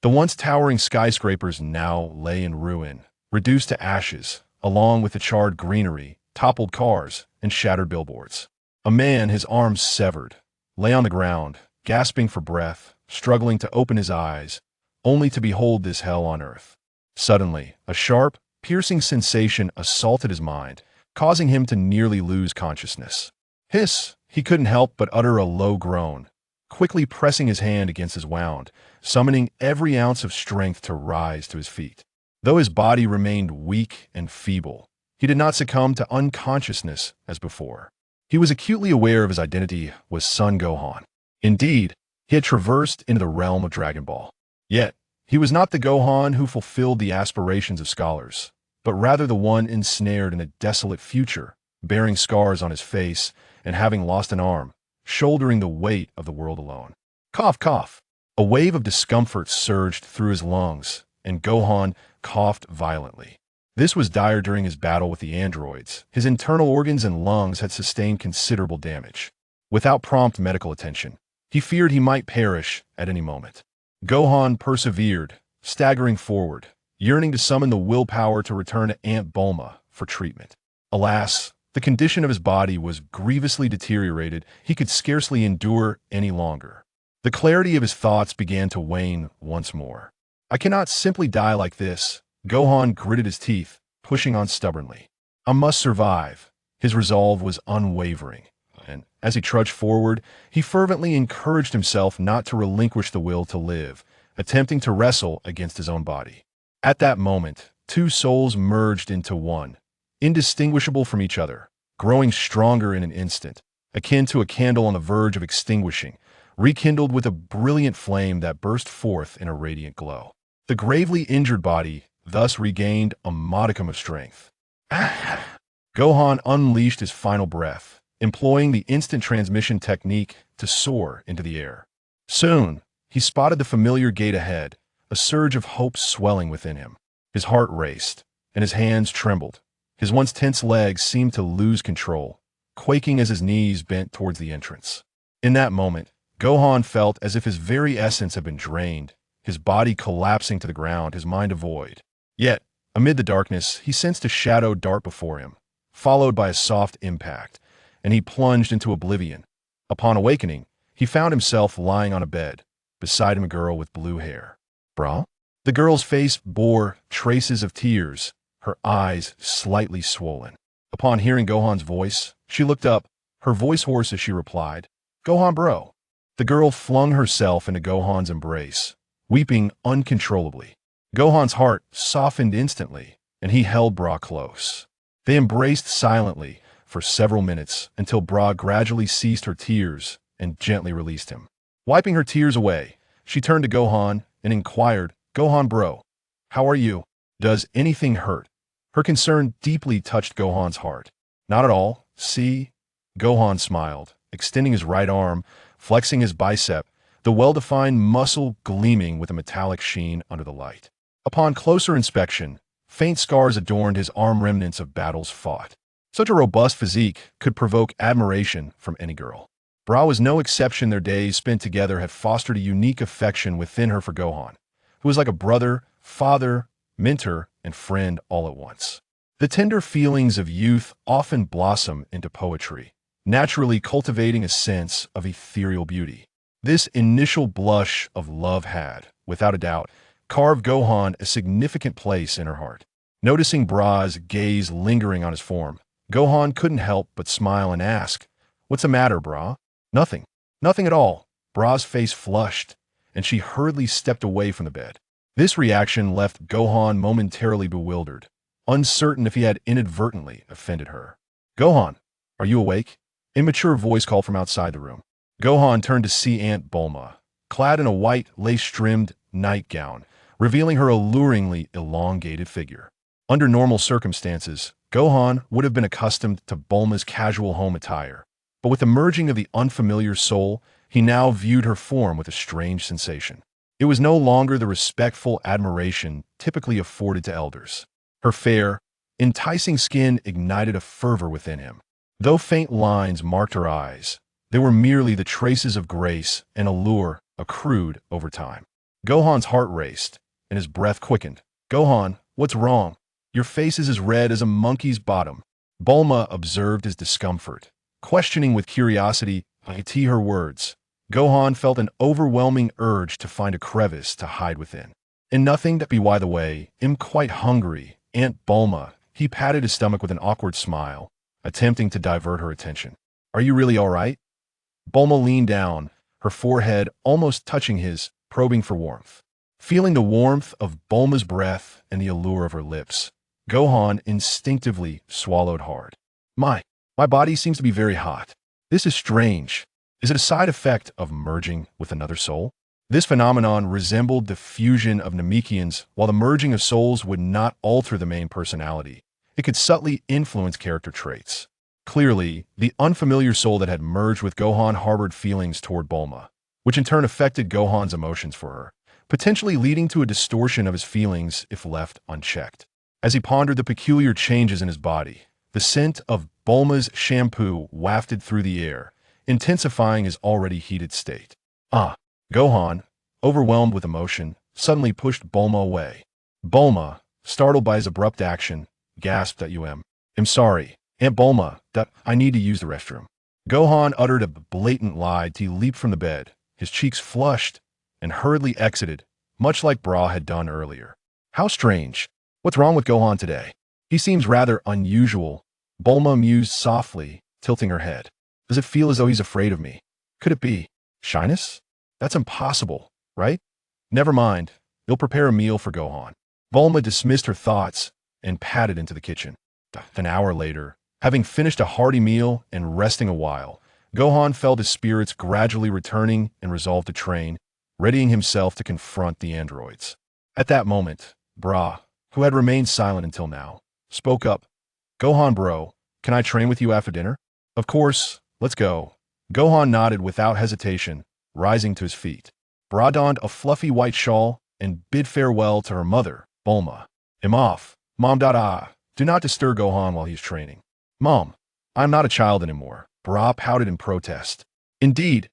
The once towering skyscrapers now lay in ruin, reduced to ashes, along with the charred greenery, toppled cars, and shattered billboards. A man, his arms severed, lay on the ground, gasping for breath, struggling to open his eyes, only to behold this hell on earth. Suddenly, a sharp, piercing sensation assaulted his mind, causing him to nearly lose consciousness. Hiss! He couldn't help but utter a low groan, quickly pressing his hand against his wound, summoning every ounce of strength to rise to his feet. Though his body remained weak and feeble, he did not succumb to unconsciousness as before. He was acutely aware of his identity was Son Gohan. Indeed, he had traversed into the realm of Dragon Ball. Yet, he was not the Gohan who fulfilled the aspirations of scholars, but rather the one ensnared in a desolate future, bearing scars on his face and having lost an arm, shouldering the weight of the world alone. Cough, cough. A wave of discomfort surged through his lungs, and Gohan coughed violently. This was dire during his battle with the androids. His internal organs and lungs had sustained considerable damage. Without prompt medical attention, he feared he might perish at any moment. Gohan persevered, staggering forward, yearning to summon the willpower to return to Aunt Bulma for treatment. Alas, the condition of his body was grievously deteriorated. He could scarcely endure any longer. The clarity of his thoughts began to wane once more. I cannot simply die like this. Gohan gritted his teeth, pushing on stubbornly. I must survive. His resolve was unwavering, and as he trudged forward, he fervently encouraged himself not to relinquish the will to live, attempting to wrestle against his own body. At that moment, two souls merged into one, indistinguishable from each other, growing stronger in an instant, akin to a candle on the verge of extinguishing, rekindled with a brilliant flame that burst forth in a radiant glow. The gravely injured body thus regained a modicum of strength. Gohan unleashed his final breath, employing the instant transmission technique to soar into the air. Soon, he spotted the familiar gate ahead, a surge of hope swelling within him. His heart raced, and his hands trembled. His once tense legs seemed to lose control, quaking as his knees bent towards the entrance. In that moment, Gohan felt as if his very essence had been drained, his body collapsing to the ground, his mind a void. Yet, amid the darkness, he sensed a shadow dart before him, followed by a soft impact, and he plunged into oblivion. Upon awakening, he found himself lying on a bed, beside him a girl with blue hair. Brah? The girl's face bore traces of tears, her eyes slightly swollen. Upon hearing Gohan's voice, she looked up, her voice hoarse as she replied, "Gohan bro." The girl flung herself into Gohan's embrace, weeping uncontrollably. Gohan's heart softened instantly, and he held Bra close. They embraced silently for several minutes until Bra gradually ceased her tears and gently released him. Wiping her tears away, she turned to Gohan and inquired, "Gohan bro, how are you? Does anything hurt?" Her concern deeply touched Gohan's heart. "Not at all, see?" Gohan smiled, extending his right arm, flexing his bicep, the well-defined muscle gleaming with a metallic sheen under the light. Upon closer inspection, faint scars adorned his arm, remnants of battles fought. Such a robust physique could provoke admiration from any girl. Bra was no exception. Their days spent together had fostered a unique affection within her for Gohan, who was like a brother, father, mentor, and friend all at once. The tender feelings of youth often blossom into poetry, naturally cultivating a sense of ethereal beauty. This initial blush of love had, without a doubt, carved Gohan a significant place in her heart. Noticing Bra's gaze lingering on his form, Gohan couldn't help but smile and ask, "What's the matter, Bra?" "Nothing. Nothing at all." Bra's face flushed, and she hurriedly stepped away from the bed. This reaction left Gohan momentarily bewildered, uncertain if he had inadvertently offended her. "Gohan, are you awake?" Immature voice called from outside the room. Gohan turned to see Aunt Bulma, clad in a white, lace-trimmed nightgown, revealing her alluringly elongated figure. Under normal circumstances, Gohan would have been accustomed to Bulma's casual home attire, but with the merging of the unfamiliar soul, he now viewed her form with a strange sensation. It was no longer the respectful admiration typically afforded to elders. Her fair, enticing skin ignited a fervor within him. Though faint lines marked her eyes, they were merely the traces of grace and allure accrued over time. Gohan's heart raced, and his breath quickened. Gohan, what's wrong? Your face is as red as a monkey's bottom. Bulma observed his discomfort, questioning with curiosity her words. Gohan felt an overwhelming urge to find a crevice to hide within. And nothing that be, by the way, I'm quite hungry, Aunt Bulma. He patted his stomach with an awkward smile, attempting to divert her attention. Are you really all right? Bulma leaned down, her forehead almost touching his, probing for warmth. Feeling the warmth of Bulma's breath and the allure of her lips, Gohan instinctively swallowed hard. My body seems to be very hot. This is strange. Is it a side effect of merging with another soul? This phenomenon resembled the fusion of Namekians. While the merging of souls would not alter the main personality, it could subtly influence character traits. Clearly, the unfamiliar soul that had merged with Gohan harbored feelings toward Bulma, which in turn affected Gohan's emotions for her, potentially leading to a distortion of his feelings if left unchecked. As he pondered the peculiar changes in his body, the scent of Bulma's shampoo wafted through the air, intensifying his already heated state. Gohan, overwhelmed with emotion, suddenly pushed Bulma away. Bulma, startled by his abrupt action, gasped at I'm sorry, Aunt Bulma, that I need to use the restroom. Gohan uttered a blatant lie. He leaped from the bed, his cheeks flushed, and hurriedly exited, much like Bra had done earlier. How strange. What's wrong with Gohan today? He seems rather unusual. Bulma mused softly, tilting her head. Does it feel as though he's afraid of me? Could it be shyness? That's impossible, right? Never mind. You'll prepare a meal for Gohan. Bulma dismissed her thoughts and padded into the kitchen. An hour later, having finished a hearty meal and resting a while, Gohan felt his spirits gradually returning and resolved to train, readying himself to confront the androids. At that moment, Bra, who had remained silent until now, spoke up. Gohan bro, can I train with you after dinner? Of course, let's go. Gohan nodded without hesitation, rising to his feet. Bra donned a fluffy white shawl and bid farewell to her mother, Bulma. I'm off. Mom. Do not disturb Gohan while he's training. Mom, I'm not a child anymore. Bra pouted in protest. Indeed,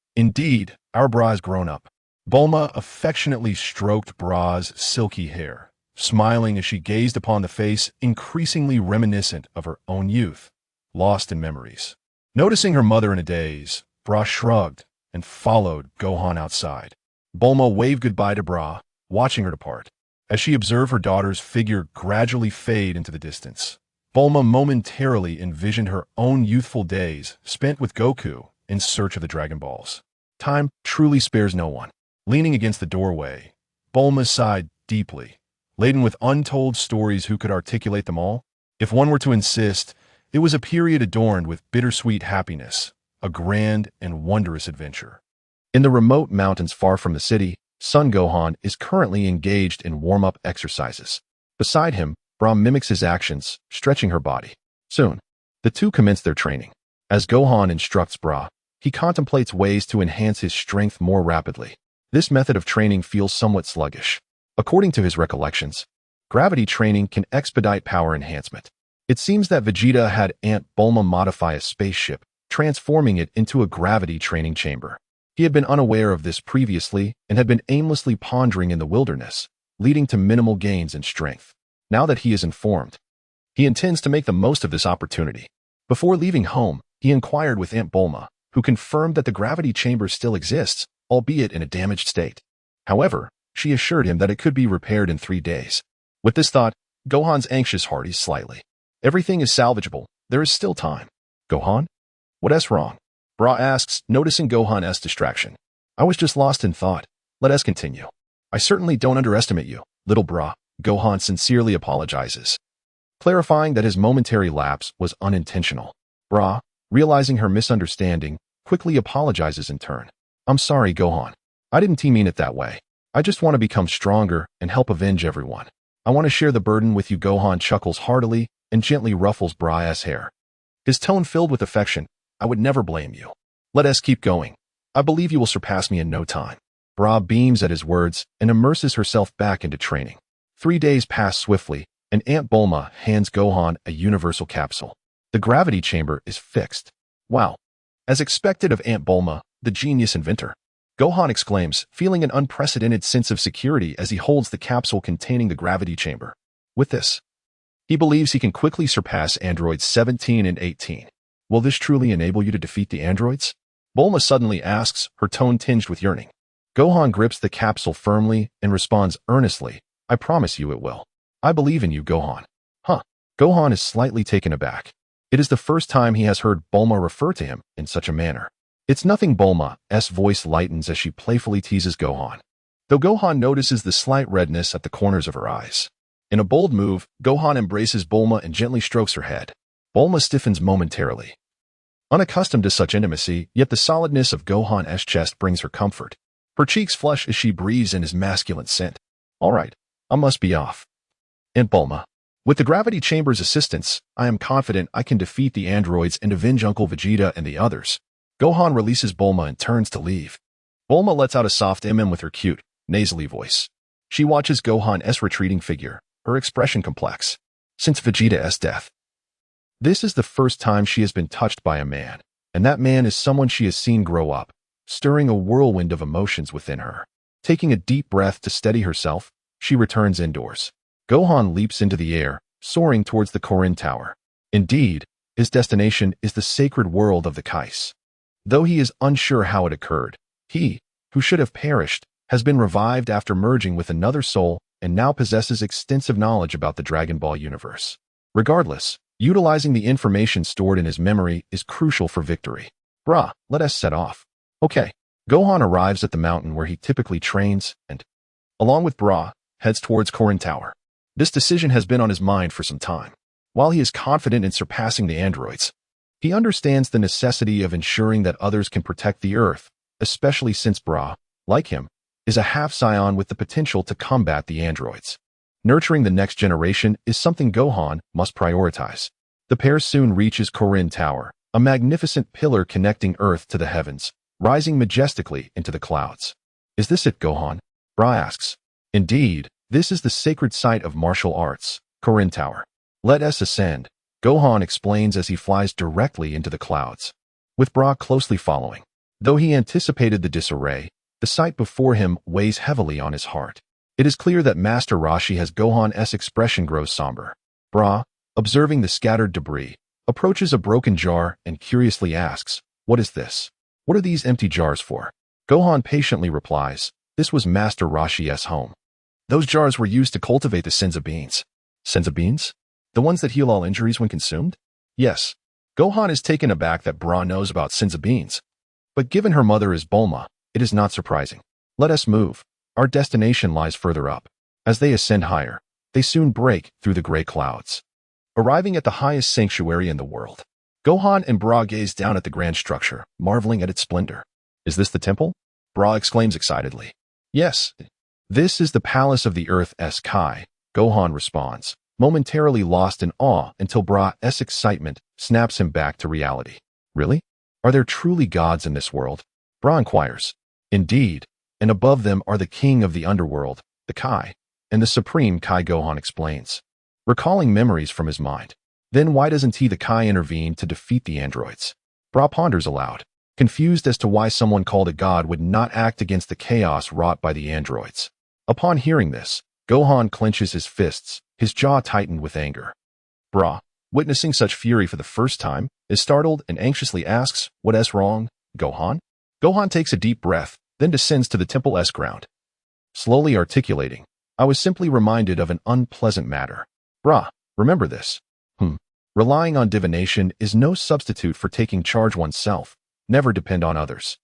our Bra has grown up. Bulma affectionately stroked Bra's silky hair, smiling as she gazed upon the face increasingly reminiscent of her own youth, lost in memories. Noticing her mother in a daze, Bra shrugged and followed Gohan outside. Bulma waved goodbye to Bra, watching her depart. As she observed her daughter's figure gradually fade into the distance, Bulma momentarily envisioned her own youthful days spent with Goku in search of the Dragon Balls. Time truly spares no one. Leaning against the doorway, Bulma sighed deeply, laden with untold stories. Who could articulate them all? If one were to insist, it was a period adorned with bittersweet happiness, a grand and wondrous adventure. In the remote mountains far from the city, Son Gohan is currently engaged in warm-up exercises. Beside him, Bra mimics his actions, stretching her body. Soon, the two commence their training. As Gohan instructs Bra, he contemplates ways to enhance his strength more rapidly. This method of training feels somewhat sluggish. According to his recollections, gravity training can expedite power enhancement. It seems that Vegeta had Aunt Bulma modify a spaceship, transforming it into a gravity training chamber. He had been unaware of this previously and had been aimlessly pondering in the wilderness, leading to minimal gains in strength. Now that he is informed, he intends to make the most of this opportunity. Before leaving home, he inquired with Aunt Bulma, who confirmed that the gravity chamber still exists, albeit in a damaged state. However, she assured him that it could be repaired in 3 days. With this thought, Gohan's anxious heart eased slightly. Everything is salvageable. There is still time. Gohan? What's wrong? Bra asks, noticing Gohan's distraction. I was just lost in thought. Let us continue. I certainly don't underestimate you, little Bra. Gohan sincerely apologizes, clarifying that his momentary lapse was unintentional. Bra, realizing her misunderstanding, quickly apologizes in turn. I'm sorry, Gohan. I didn't mean it that way. I just want to become stronger and help avenge everyone. I want to share the burden with you. Gohan chuckles heartily and gently ruffles Bra's hair. His tone filled with affection. I would never blame you. Let us keep going. I believe you will surpass me in no time. Bra beams at his words and immerses herself back into training. 3 days pass swiftly, and Aunt Bulma hands Gohan a universal capsule. The gravity chamber is fixed. Wow. As expected of Aunt Bulma, the genius inventor. Gohan exclaims, feeling an unprecedented sense of security as he holds the capsule containing the gravity chamber. With this, he believes he can quickly surpass androids 17 and 18. Will this truly enable you to defeat the androids? Bulma suddenly asks, her tone tinged with yearning. Gohan grips the capsule firmly and responds earnestly, I promise you it will. I believe in you, Gohan. Huh. Gohan is slightly taken aback. It is the first time he has heard Bulma refer to him in such a manner. It's nothing. Bulma's voice lightens as she playfully teases Gohan, though Gohan notices the slight redness at the corners of her eyes. In a bold move, Gohan embraces Bulma and gently strokes her head. Bulma stiffens momentarily. Unaccustomed to such intimacy, yet the solidness of Gohan's chest brings her comfort. Her cheeks flush as she breathes in his masculine scent. All right, I must be off. And Bulma, with the gravity chamber's assistance, I am confident I can defeat the androids and avenge Uncle Vegeta and the others. Gohan releases Bulma and turns to leave. Bulma lets out a soft with her cute, nasally voice. She watches Gohan's retreating figure, her expression complex. Since Vegeta's death, this is the first time she has been touched by a man, and that man is someone she has seen grow up, stirring a whirlwind of emotions within her. Taking a deep breath to steady herself, she returns indoors. Gohan leaps into the air, soaring towards the Korin Tower. Indeed, his destination is the sacred world of the Kais. Though he is unsure how it occurred, he, who should have perished, has been revived after merging with another soul and now possesses extensive knowledge about the Dragon Ball universe. Regardless, utilizing the information stored in his memory is crucial for victory. Brah, let us set off. Okay. Gohan arrives at the mountain where he typically trains and, along with Brah, heads towards Korin Tower. This decision has been on his mind for some time. While he is confident in surpassing the androids, he understands the necessity of ensuring that others can protect the Earth, especially since Brah, like him, is a half-Saiyan with the potential to combat the androids. Nurturing the next generation is something Gohan must prioritize. The pair soon reaches Korin Tower, a magnificent pillar connecting Earth to the heavens, rising majestically into the clouds. Is this it, Gohan? Brah asks. Indeed, this is the sacred site of martial arts, Korin Tower. Let us ascend, Gohan explains as he flies directly into the clouds, with Brah closely following. Though he anticipated the disarray, the sight before him weighs heavily on his heart. It is clear that Master Roshi has Gohan's expression grows somber. Brah, observing the scattered debris, approaches a broken jar and curiously asks, what is this? What are these empty jars for? Gohan patiently replies, this was Master Roshi's home. Those jars were used to cultivate the senza beans. Senza beans? The ones that heal all injuries when consumed? Yes. Gohan is taken aback that Brah knows about senza beans. But given her mother is Bulma, it is not surprising. Let us move. Our destination lies further up. As they ascend higher, they soon break through the gray clouds, arriving at the highest sanctuary in the world. Gohan and Brah gaze down at the grand structure, marveling at its splendor. Is this the temple? Brah exclaims excitedly. Yes. This is the palace of the Earth's Kai, Gohan responds, momentarily lost in awe until Brah's excitement snaps him back to reality. Really? Are there truly gods in this world? Brah inquires. Indeed, and above them are the king of the underworld, the Kai, and the supreme Kai, Gohan explains, recalling memories from his mind. Then why doesn't he, the Kai, intervene to defeat the androids? Brah ponders aloud, confused as to why someone called a god would not act against the chaos wrought by the androids. Upon hearing this, Gohan clenches his fists, his jaw tightened with anger. Brah, witnessing such fury for the first time, is startled and anxiously asks, "What's wrong, Gohan?" Gohan takes a deep breath, then descends to the temple's ground. Slowly articulating, "I was simply reminded of an unpleasant matter. Brah, remember this. Relying on divination is no substitute for taking charge oneself. Never depend on others.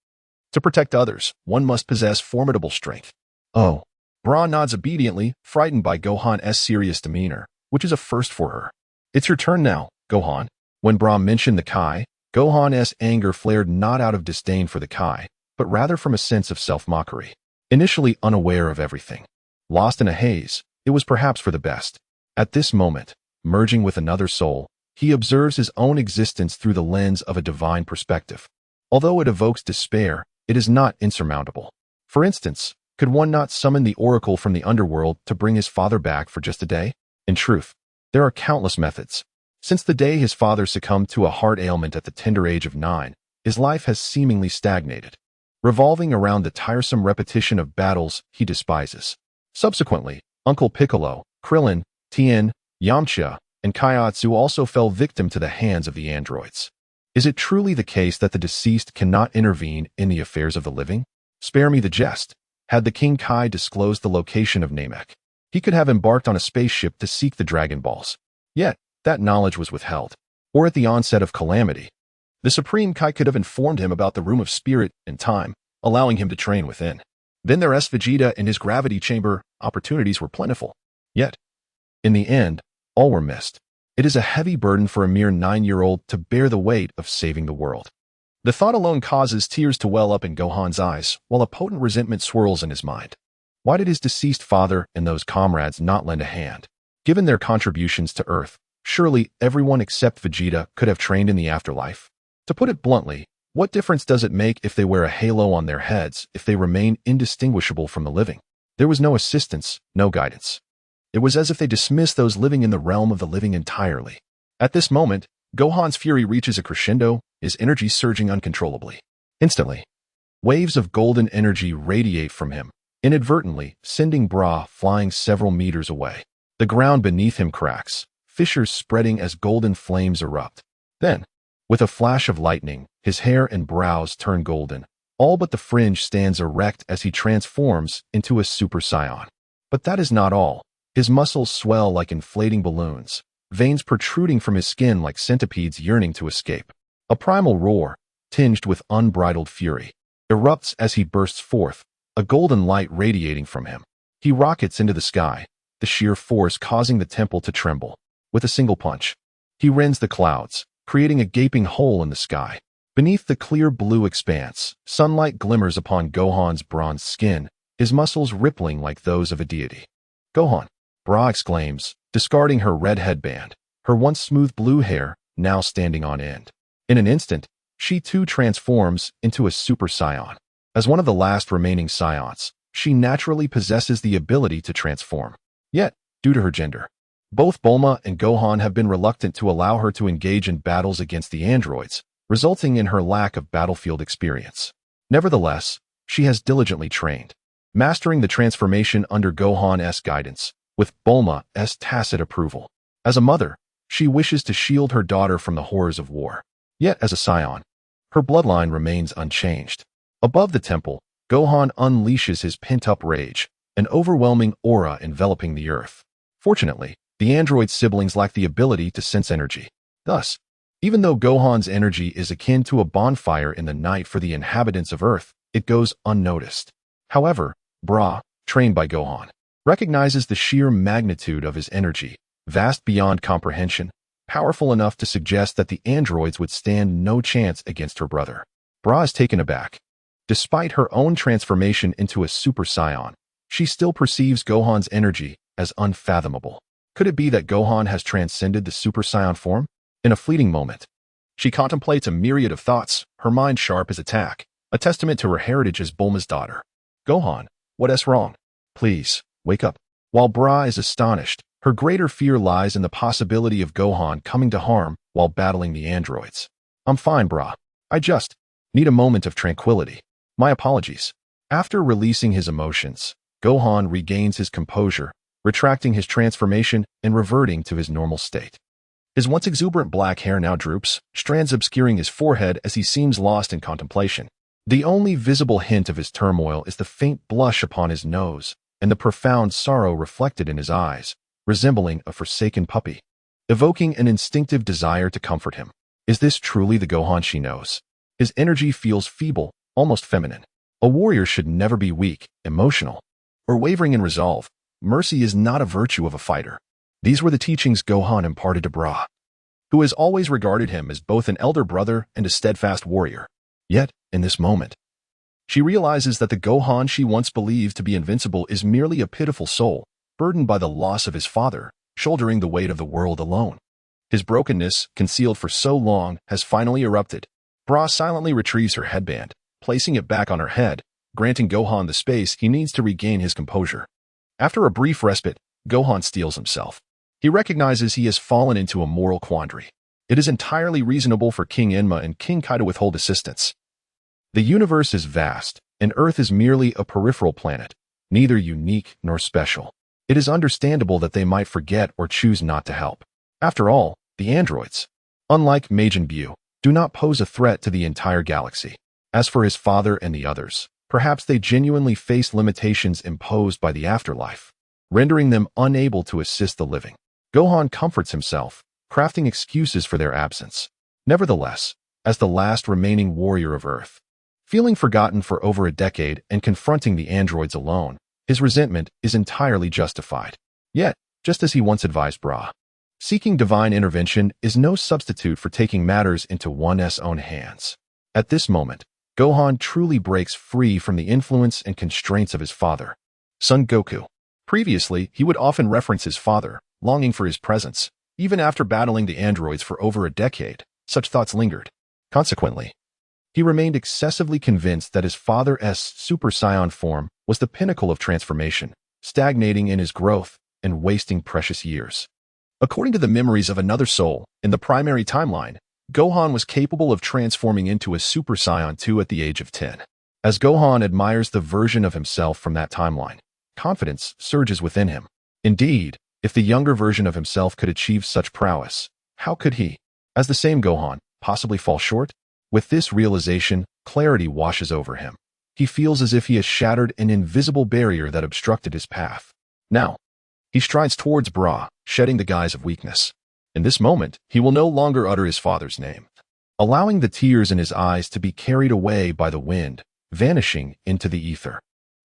To protect others, one must possess formidable strength." Oh. Brah nods obediently, frightened by Gohan's serious demeanor, which is a first for her. It's your turn now, Gohan. When Brah mentioned the Kai, Gohan's anger flared not out of disdain for the Kai, but rather from a sense of self-mockery. Initially unaware of everything, lost in a haze, it was perhaps for the best. At this moment, merging with another soul, he observes his own existence through the lens of a divine perspective. Although it evokes despair, it is not insurmountable. For instance, could one not summon the oracle from the underworld to bring his father back for just a day? In truth, there are countless methods. Since the day his father succumbed to a heart ailment at the tender age of 9, his life has seemingly stagnated. revolving around the tiresome repetition of battles he despises. Subsequently, Uncle Piccolo, Krillin, Tien, Yamcha, and Kaiatsu also fell victim to the hands of the androids. Is it truly the case that the deceased cannot intervene in the affairs of the living? Spare me the jest. Had the King Kai disclosed the location of Namek, he could have embarked on a spaceship to seek the Dragon Balls. Yet, that knowledge was withheld. Or at the onset of calamity, the Supreme Kai could have informed him about the Room of Spirit and Time, allowing him to train within. Then there was Vegeta in his gravity chamber. Opportunities were plentiful. Yet, in the end, all were missed. It is a heavy burden for a mere 9-year-old to bear the weight of saving the world. The thought alone causes tears to well up in Gohan's eyes, while a potent resentment swirls in his mind. Why did his deceased father and those comrades not lend a hand? Given their contributions to Earth, surely everyone except Vegeta could have trained in the afterlife. To put it bluntly, what difference does it make if they wear a halo on their heads if they remain indistinguishable from the living? There was no assistance, no guidance. It was as if they dismissed those living in the realm of the living entirely. At this moment, Gohan's fury reaches a crescendo, his energy surging uncontrollably. Instantly, waves of golden energy radiate from him, inadvertently sending Bra flying several meters away. The ground beneath him cracks, fissures spreading as golden flames erupt. Then, with a flash of lightning, his hair and brows turn golden. All but the fringe stands erect as he transforms into a Super Saiyan. But that is not all. His muscles swell like inflating balloons, veins protruding from his skin like centipedes yearning to escape. A primal roar, tinged with unbridled fury, erupts as he bursts forth, a golden light radiating from him. He rockets into the sky, the sheer force causing the temple to tremble. With a single punch, he rends the clouds, creating a gaping hole in the sky. Beneath the clear blue expanse, sunlight glimmers upon Gohan's bronze skin, his muscles rippling like those of a deity. "Gohan!" Bra exclaims, discarding her red headband, her once smooth blue hair now standing on end. In an instant, she too transforms into a Super Saiyan. As one of the last remaining Saiyans, she naturally possesses the ability to transform. Yet, due to her gender, both Bulma and Gohan have been reluctant to allow her to engage in battles against the androids, resulting in her lack of battlefield experience. Nevertheless, she has diligently trained, mastering the transformation under Gohan's guidance, with Bulma's tacit approval. As a mother, she wishes to shield her daughter from the horrors of war. Yet as a Saiyan, her bloodline remains unchanged. Above the temple, Gohan unleashes his pent-up rage, an overwhelming aura enveloping the earth. Fortunately, the android siblings lack the ability to sense energy. Thus, even though Gohan's energy is akin to a bonfire in the night for the inhabitants of Earth, it goes unnoticed. However, Bra, trained by Gohan, recognizes the sheer magnitude of his energy, vast beyond comprehension, powerful enough to suggest that the androids would stand no chance against her brother. Bra is taken aback. Despite her own transformation into a Super Saiyan, she still perceives Gohan's energy as unfathomable. Could it be that Gohan has transcended the Super Saiyan form? In a fleeting moment, she contemplates a myriad of thoughts, her mind sharp as a tack, a testament to her heritage as Bulma's daughter. "Gohan, what's wrong? Please, wake up." While Bra is astonished, her greater fear lies in the possibility of Gohan coming to harm while battling the androids. "I'm fine, Bra. I just need a moment of tranquility. My apologies." After releasing his emotions, Gohan regains his composure, retracting his transformation and reverting to his normal state. His once exuberant black hair now droops, strands obscuring his forehead as he seems lost in contemplation. The only visible hint of his turmoil is the faint blush upon his nose and the profound sorrow reflected in his eyes, resembling a forsaken puppy, evoking an instinctive desire to comfort him. Is this truly the Gohan she knows? His energy feels feeble, almost feminine. A warrior should never be weak, emotional, or wavering in resolve. Mercy is not a virtue of a fighter. These were the teachings Gohan imparted to Bra, who has always regarded him as both an elder brother and a steadfast warrior. Yet, in this moment, she realizes that the Gohan she once believed to be invincible is merely a pitiful soul, burdened by the loss of his father, shouldering the weight of the world alone. His brokenness, concealed for so long, has finally erupted. Bra silently retrieves her headband, placing it back on her head, granting Gohan the space he needs to regain his composure. After a brief respite, Gohan steels himself. He recognizes he has fallen into a moral quandary. It is entirely reasonable for King Enma and King Kai to withhold assistance. The universe is vast, and Earth is merely a peripheral planet, neither unique nor special. It is understandable that they might forget or choose not to help. After all, the androids, unlike Majin Buu, do not pose a threat to the entire galaxy. As for his father and the others, perhaps they genuinely face limitations imposed by the afterlife, rendering them unable to assist the living. Gohan comforts himself, crafting excuses for their absence. Nevertheless, as the last remaining warrior of Earth, feeling forgotten for over a decade and confronting the androids alone, his resentment is entirely justified. Yet, just as he once advised Bra, seeking divine intervention is no substitute for taking matters into one's own hands. At this moment, Gohan truly breaks free from the influence and constraints of his father, Son Goku. Previously, he would often reference his father, longing for his presence. Even after battling the androids for over a decade, such thoughts lingered. Consequently, he remained excessively convinced that his father's Super Saiyan form was the pinnacle of transformation, stagnating in his growth and wasting precious years. According to the memories of another soul, in the primary timeline, Gohan was capable of transforming into a Super Saiyan 2 at the age of 10. As Gohan admires the version of himself from that timeline, confidence surges within him. Indeed, if the younger version of himself could achieve such prowess, how could he, as the same Gohan, possibly fall short? With this realization, clarity washes over him. He feels as if he has shattered an invisible barrier that obstructed his path. Now, he strides towards Bra, shedding the guise of weakness. In this moment, he will no longer utter his father's name, allowing the tears in his eyes to be carried away by the wind, vanishing into the ether.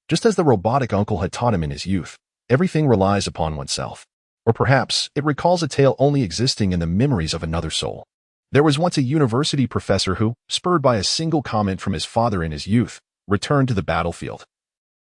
Just as the robotic uncle had taught him in his youth, everything relies upon oneself. Or perhaps it recalls a tale only existing in the memories of another soul. There was once a university professor who, spurred by a single comment from his father in his youth, returned to the battlefield,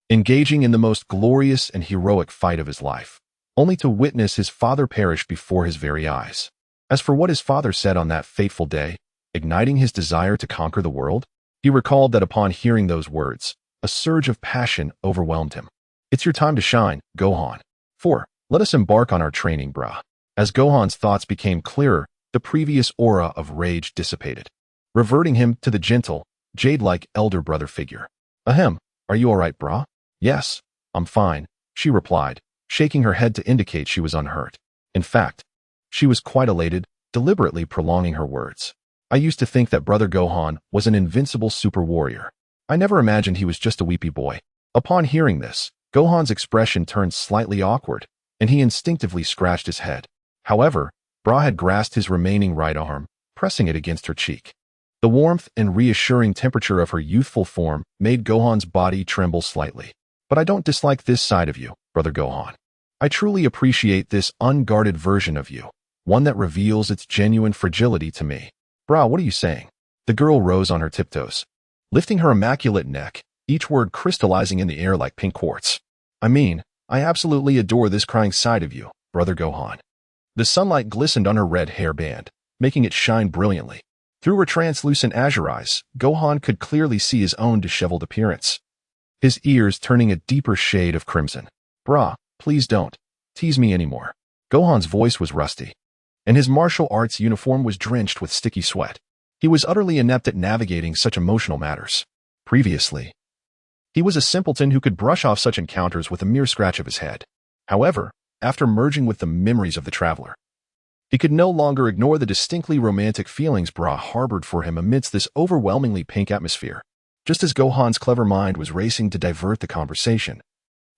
engaging in the most glorious and heroic fight of his life, only to witness his father perish before his very eyes. As for what his father said on that fateful day, igniting his desire to conquer the world, he recalled that upon hearing those words, a surge of passion overwhelmed him. It's your time to shine, Gohan. 4. Let us embark on our training, Bra. As Gohan's thoughts became clearer, the previous aura of rage dissipated, reverting him to the gentle, jade-like elder brother figure. Ahem, are you all right, Bra? Yes, I'm fine, she replied, shaking her head to indicate she was unhurt. In fact, she was quite elated, deliberately prolonging her words. I used to think that Brother Gohan was an invincible super warrior. I never imagined he was just a weepy boy. Upon hearing this, Gohan's expression turned slightly awkward, and he instinctively scratched his head. However, Bra had grasped his remaining right arm, pressing it against her cheek. The warmth and reassuring temperature of her youthful form made Gohan's body tremble slightly. But I don't dislike this side of you, Brother Gohan. I truly appreciate this unguarded version of you, one that reveals its genuine fragility to me. Bra, what are you saying? The girl rose on her tiptoes, lifting her immaculate neck, each word crystallizing in the air like pink quartz. I mean, I absolutely adore this crying side of you, Brother Gohan. The sunlight glistened on her red hairband, making it shine brilliantly. Through her translucent azure eyes, Gohan could clearly see his own disheveled appearance, his ears turning a deeper shade of crimson. Bra, please don't tease me anymore. Gohan's voice was rusty, and his martial arts uniform was drenched with sticky sweat. He was utterly inept at navigating such emotional matters. Previously, he was a simpleton who could brush off such encounters with a mere scratch of his head. However, after merging with the memories of the traveler, he could no longer ignore the distinctly romantic feelings Bra harbored for him amidst this overwhelmingly pink atmosphere. Just as Gohan's clever mind was racing to divert the conversation,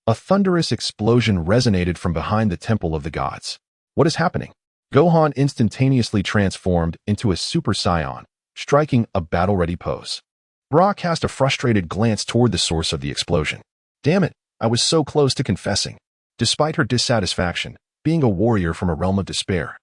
a thunderous explosion resonated from behind the Temple of the Gods. What is happening? Gohan instantaneously transformed into a Super Saiyan, striking a battle-ready pose. Bra cast a frustrated glance toward the source of the explosion. Damn it, I was so close to confessing. Despite her dissatisfaction, being a warrior from a realm of despair,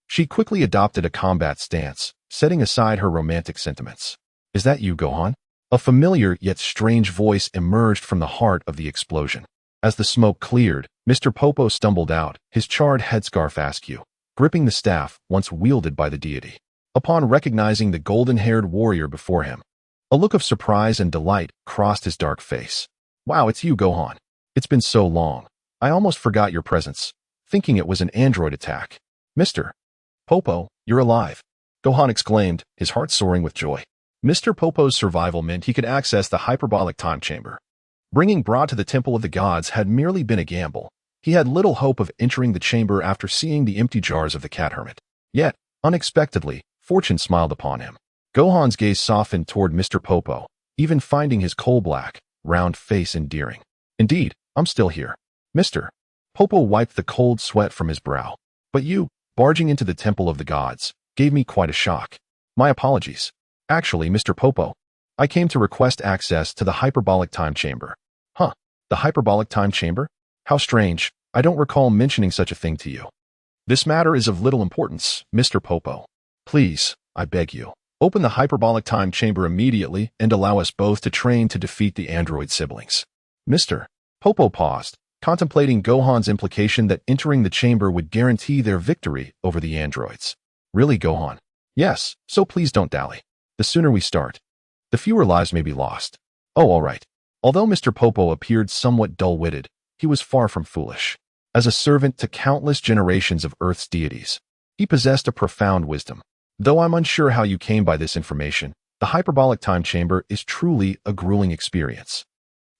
she quickly adopted a combat stance, setting aside her romantic sentiments. Is that you, Gohan? A familiar yet strange voice emerged from the heart of the explosion. As the smoke cleared, Mr. Popo stumbled out, his charred headscarf askew, gripping the staff once wielded by the deity. Upon recognizing the golden-haired warrior before him, a look of surprise and delight crossed his dark face. Wow, it's you, Gohan. It's been so long. I almost forgot your presence, thinking it was an android attack. Mr. Popo, you're alive, Gohan exclaimed, his heart soaring with joy. Mr. Popo's survival meant he could access the hyperbolic time chamber. Bringing Bra to the Temple of the Gods had merely been a gamble. He had little hope of entering the chamber after seeing the empty jars of the cat hermit. Yet, unexpectedly, fortune smiled upon him. Gohan's gaze softened toward Mr. Popo, even finding his coal-black, round face endearing. Indeed, I'm still here. Mr. Popo wiped the cold sweat from his brow. But you, barging into the Temple of the Gods, gave me quite a shock. My apologies. Actually, Mr. Popo, I came to request access to the hyperbolic time chamber. Huh, the hyperbolic time chamber? How strange, I don't recall mentioning such a thing to you. This matter is of little importance, Mr. Popo. Please, I beg you, open the hyperbolic time chamber immediately and allow us both to train to defeat the android siblings. Mr. Popo paused, contemplating Gohan's implication that entering the chamber would guarantee their victory over the androids. Really, Gohan? Yes, so please don't dally. The sooner we start, the fewer lives may be lost. Oh, all right. Although Mr. Popo appeared somewhat dull-witted, he was far from foolish. As a servant to countless generations of Earth's deities, he possessed a profound wisdom. Though I'm unsure how you came by this information, the hyperbolic time chamber is truly a grueling experience.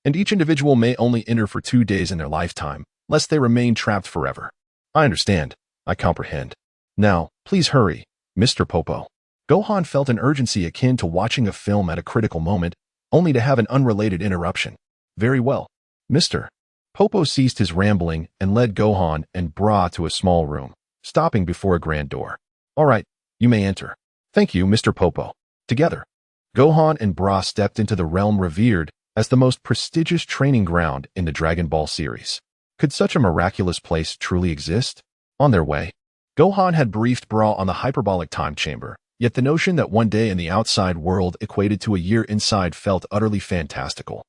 And each individual may only enter for 2 days in their lifetime, lest they remain trapped forever. I understand. I comprehend. Now, please hurry, Mr. Popo. Gohan felt an urgency akin to watching a film at a critical moment, only to have an unrelated interruption. Very well. Mr. Popo ceased his rambling and led Gohan and Bra to a small room, stopping before a grand door. All right, you may enter. Thank you, Mr. Popo. Together, Gohan and Bra stepped into the realm revered as the most prestigious training ground in the Dragon Ball series. Could such a miraculous place truly exist? On their way, Gohan had briefed Bra on the hyperbolic time chamber, yet the notion that one day in the outside world equated to a year inside felt utterly fantastical.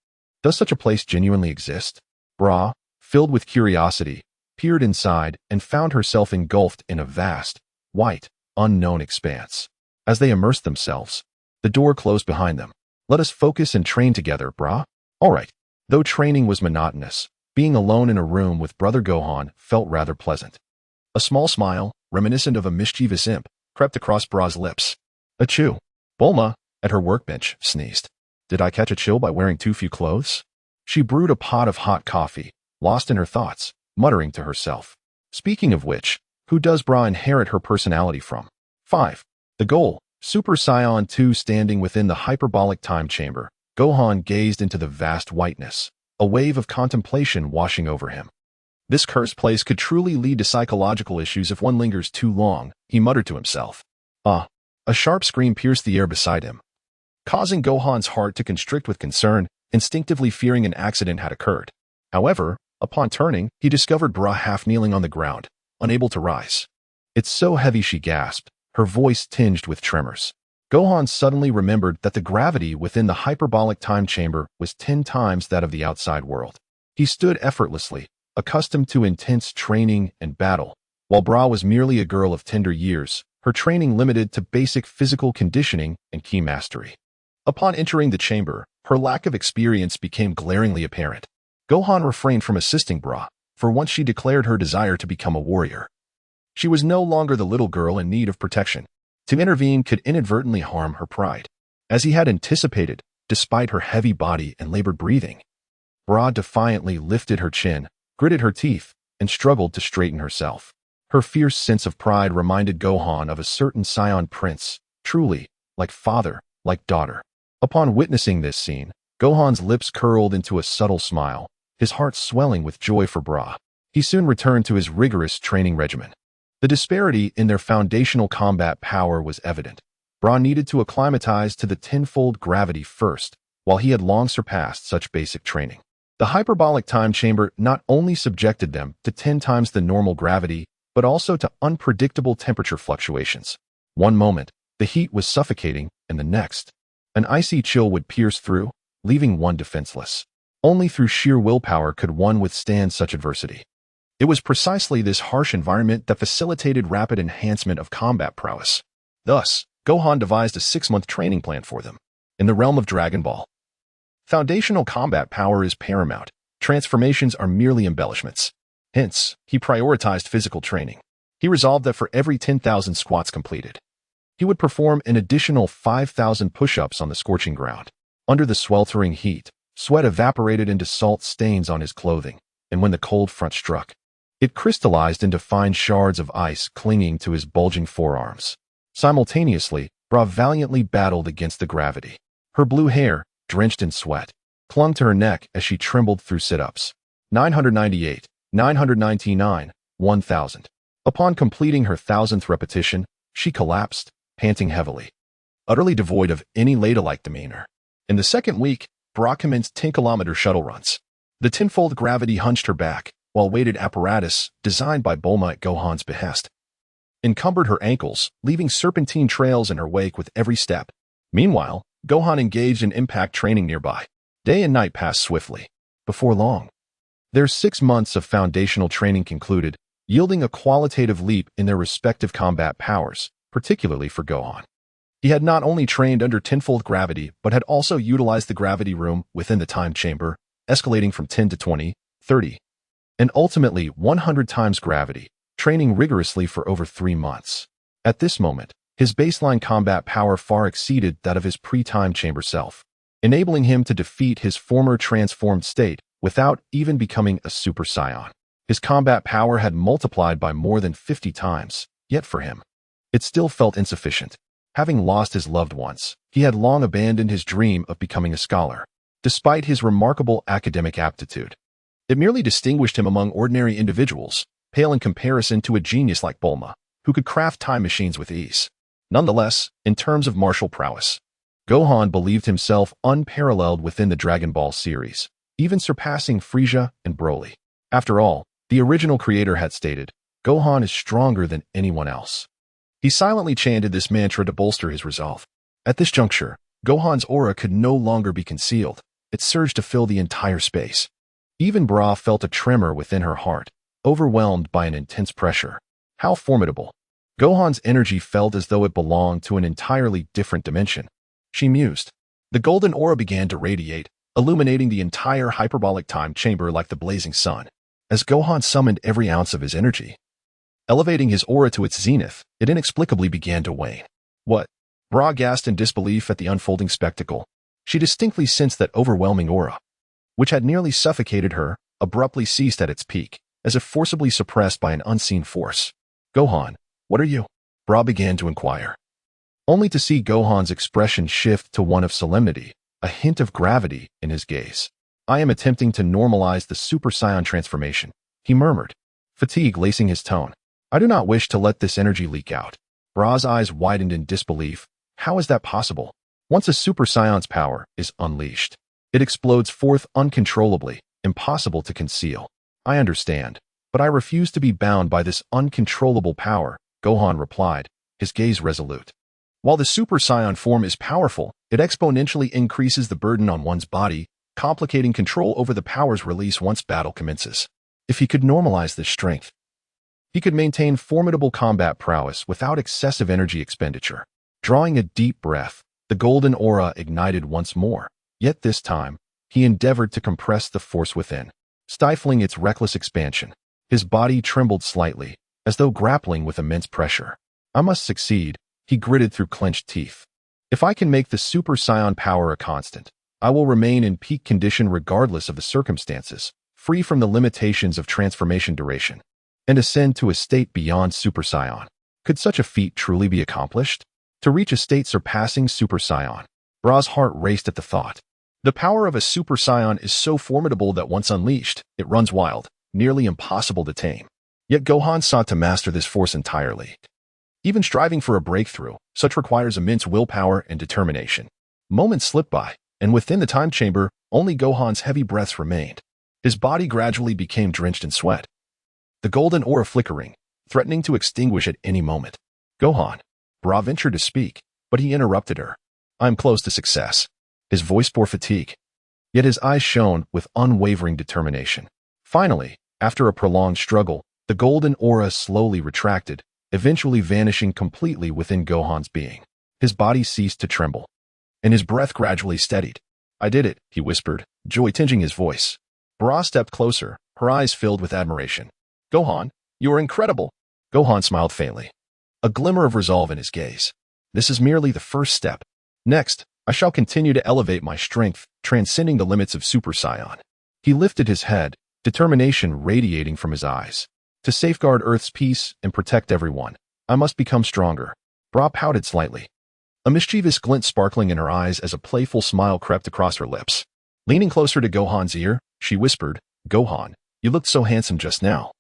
Does such a place genuinely exist? Bra, filled with curiosity, peered inside and found herself engulfed in a vast, white, unknown expanse. As they immersed themselves, the door closed behind them. Let us focus and train together, Bra. All right. Though training was monotonous, being alone in a room with Brother Gohan felt rather pleasant. A small smile, reminiscent of a mischievous imp, crept across Bra's lips. Achoo. Bulma, at her workbench, sneezed. Did I catch a chill by wearing too few clothes? She brewed a pot of hot coffee, lost in her thoughts, muttering to herself. Speaking of which, who does Bra inherit her personality from? 5. The goal. Super Saiyan 2 standing within the hyperbolic time chamber, Gohan gazed into the vast whiteness, a wave of contemplation washing over him. This cursed place could truly lead to psychological issues if one lingers too long, he muttered to himself. Ah! A sharp scream pierced the air beside him, causing Gohan's heart to constrict with concern, instinctively fearing an accident had occurred. However, upon turning, he discovered Bra half kneeling on the ground, unable to rise. It's so heavy, she gasped, her voice tinged with tremors. Gohan suddenly remembered that the gravity within the hyperbolic time chamber was 10 times that of the outside world. He stood effortlessly, accustomed to intense training and battle, while Bra was merely a girl of tender years, her training limited to basic physical conditioning and ki mastery. Upon entering the chamber, her lack of experience became glaringly apparent. Gohan refrained from assisting Bra, for once she declared her desire to become a warrior. She was no longer the little girl in need of protection. To intervene could inadvertently harm her pride. As he had anticipated, despite her heavy body and labored breathing, Bra defiantly lifted her chin, gritted her teeth, and struggled to straighten herself. Her fierce sense of pride reminded Gohan of a certain Saiyan prince, truly, like father, like daughter. Upon witnessing this scene, Gohan's lips curled into a subtle smile, his heart swelling with joy for Bra. He soon returned to his rigorous training regimen. The disparity in their foundational combat power was evident. Bra needed to acclimatize to the tenfold gravity first, while he had long surpassed such basic training. The hyperbolic time chamber not only subjected them to 10 times the normal gravity, but also to unpredictable temperature fluctuations. One moment, the heat was suffocating, and the next, an icy chill would pierce through, leaving one defenseless. Only through sheer willpower could one withstand such adversity. It was precisely this harsh environment that facilitated rapid enhancement of combat prowess. Thus, Gohan devised a 6-month training plan for them. In the realm of Dragon Ball, foundational combat power is paramount. Transformations are merely embellishments. Hence, he prioritized physical training. He resolved that for every 10,000 squats completed, He would perform an additional 5,000 push-ups on the scorching ground. Under the sweltering heat, sweat evaporated into salt stains on his clothing, and when the cold front struck, it crystallized into fine shards of ice clinging to his bulging forearms. Simultaneously, Bra valiantly battled against the gravity. Her blue hair, drenched in sweat, clung to her neck as she trembled through sit-ups. 998, 999, 1,000. Upon completing her 1,000th repetition, she collapsed, panting heavily, utterly devoid of any ladylike demeanor. In the second week, Bra commenced 10-kilometer shuttle runs. The tenfold gravity hunched her back, while weighted apparatus, designed by Bulma at Gohan's behest, encumbered her ankles, leaving serpentine trails in her wake with every step. Meanwhile, Gohan engaged in impact training nearby. Day and night passed swiftly. Before long, their 6 months of foundational training concluded, yielding a qualitative leap in their respective combat powers, particularly for Gohan. He had not only trained under tenfold gravity, but had also utilized the gravity room within the time chamber, escalating from 10 to 20, 30, and ultimately 100 times gravity, training rigorously for over 3 months. At this moment, his baseline combat power far exceeded that of his pre-time chamber self, enabling him to defeat his former transformed state without even becoming a Super Saiyan. His combat power had multiplied by more than 50 times, yet for him, it still felt insufficient. Having lost his loved ones, he had long abandoned his dream of becoming a scholar. Despite his remarkable academic aptitude, it merely distinguished him among ordinary individuals, pale in comparison to a genius like Bulma, who could craft time machines with ease. Nonetheless, in terms of martial prowess, Gohan believed himself unparalleled within the Dragon Ball series, even surpassing Frieza and Broly. After all, the original creator had stated, Gohan is stronger than anyone else. He silently chanted this mantra to bolster his resolve. At this juncture, Gohan's aura could no longer be concealed. It surged to fill the entire space. Even Bra felt a tremor within her heart, overwhelmed by an intense pressure. How formidable! Gohan's energy felt as though it belonged to an entirely different dimension. She mused. The golden aura began to radiate, illuminating the entire hyperbolic time chamber like the blazing sun. As Gohan summoned every ounce of his energy, elevating his aura to its zenith, it inexplicably began to wane. What? Bra gasped in disbelief at the unfolding spectacle. She distinctly sensed that overwhelming aura, which had nearly suffocated her, abruptly ceased at its peak, as if forcibly suppressed by an unseen force. Gohan, what are you? Bra began to inquire, only to see Gohan's expression shift to one of solemnity, a hint of gravity in his gaze. I am attempting to normalize the Super Saiyan transformation, he murmured, fatigue lacing his tone. I do not wish to let this energy leak out. Bra's eyes widened in disbelief. How is that possible? Once a Super Saiyan's power is unleashed, it explodes forth uncontrollably, impossible to conceal. I understand, but I refuse to be bound by this uncontrollable power, Gohan replied, his gaze resolute. While the Super Saiyan form is powerful, it exponentially increases the burden on one's body, complicating control over the power's release once battle commences. If he could normalize this strength, he could maintain formidable combat prowess without excessive energy expenditure. Drawing a deep breath, the golden aura ignited once more, yet this time, he endeavored to compress the force within, stifling its reckless expansion. His body trembled slightly, as though grappling with immense pressure. I must succeed, he gritted through clenched teeth. If I can make the Super Saiyan power a constant, I will remain in peak condition regardless of the circumstances, free from the limitations of transformation duration, and ascend to a state beyond Super Saiyan. Could such a feat truly be accomplished? To reach a state surpassing Super Saiyan, Bra's heart raced at the thought. The power of a Super Saiyan is so formidable that once unleashed, it runs wild, nearly impossible to tame. Yet Gohan sought to master this force entirely. Even striving for a breakthrough, such requires immense willpower and determination. Moments slipped by, and within the time chamber, only Gohan's heavy breaths remained. His body gradually became drenched in sweat, the golden aura flickering, threatening to extinguish at any moment. Gohan. Bra ventured to speak, but he interrupted her. I am close to success. His voice bore fatigue, yet his eyes shone with unwavering determination. Finally, after a prolonged struggle, the golden aura slowly retracted, eventually vanishing completely within Gohan's being. His body ceased to tremble, and his breath gradually steadied. I did it, he whispered, joy tinging his voice. Bra stepped closer, her eyes filled with admiration. Gohan, you are incredible. Gohan smiled faintly, a glimmer of resolve in his gaze. This is merely the first step. Next, I shall continue to elevate my strength, transcending the limits of Super Saiyan. He lifted his head, determination radiating from his eyes. To safeguard Earth's peace and protect everyone, I must become stronger. Bra pouted slightly, a mischievous glint sparkling in her eyes as a playful smile crept across her lips. Leaning closer to Gohan's ear, she whispered, "Gohan, you looked so handsome just now.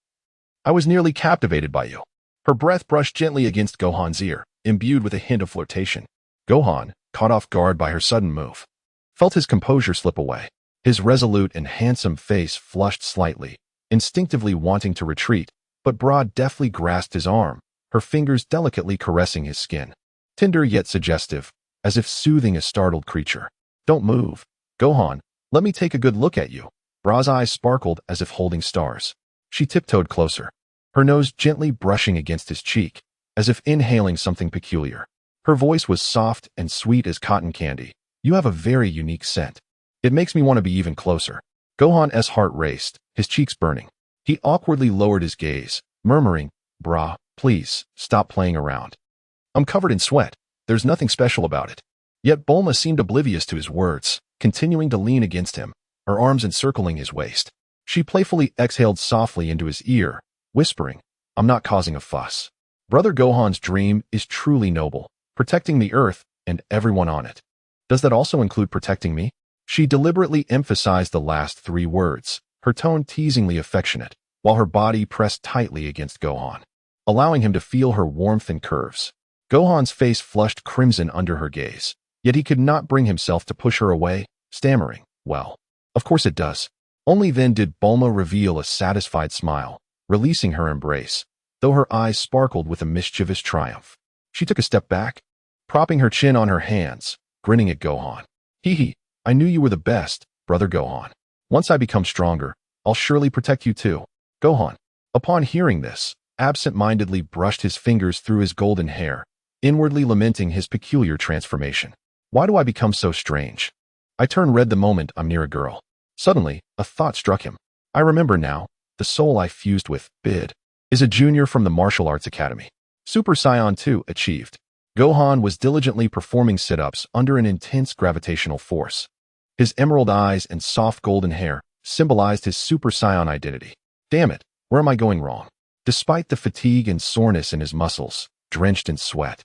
I was nearly captivated by you." Her breath brushed gently against Gohan's ear, imbued with a hint of flirtation. Gohan, caught off guard by her sudden move, felt his composure slip away. His resolute and handsome face flushed slightly, instinctively wanting to retreat, but Bra deftly grasped his arm, her fingers delicately caressing his skin. Tender yet suggestive, as if soothing a startled creature. "Don't move. Gohan, let me take a good look at you." Bra's eyes sparkled as if holding stars. She tiptoed closer, her nose gently brushing against his cheek, as if inhaling something peculiar. Her voice was soft and sweet as cotton candy. "You have a very unique scent. It makes me want to be even closer." Gohan's heart raced, his cheeks burning. He awkwardly lowered his gaze, murmuring, "Bra, please, stop playing around. I'm covered in sweat. There's nothing special about it." Yet Bulma seemed oblivious to his words, continuing to lean against him, her arms encircling his waist. She playfully exhaled softly into his ear, whispering, "I'm not causing a fuss. Brother Gohan's dream is truly noble, protecting the Earth and everyone on it. Does that also include protecting me?" She deliberately emphasized the last three words, her tone teasingly affectionate, while her body pressed tightly against Gohan, allowing him to feel her warmth and curves. Gohan's face flushed crimson under her gaze, yet he could not bring himself to push her away, stammering, "Well, of course it does." Only then did Bulma reveal a satisfied smile, releasing her embrace, though her eyes sparkled with a mischievous triumph. She took a step back, propping her chin on her hands, grinning at Gohan. "Hee, I knew you were the best, Brother Gohan. Once I become stronger, I'll surely protect you too." Gohan, upon hearing this, absent-mindedly brushed his fingers through his golden hair, inwardly lamenting his peculiar transformation. "Why do I become so strange? I turn red the moment I'm near a girl." Suddenly, a thought struck him. "I remember now, the soul I fused with, Bid, is a junior from the Martial Arts Academy. Super Saiyan 2 achieved." Gohan was diligently performing sit-ups under an intense gravitational force. His emerald eyes and soft golden hair symbolized his Super Saiyan identity. Damn it, where am I going wrong? Despite the fatigue and soreness in his muscles, drenched in sweat,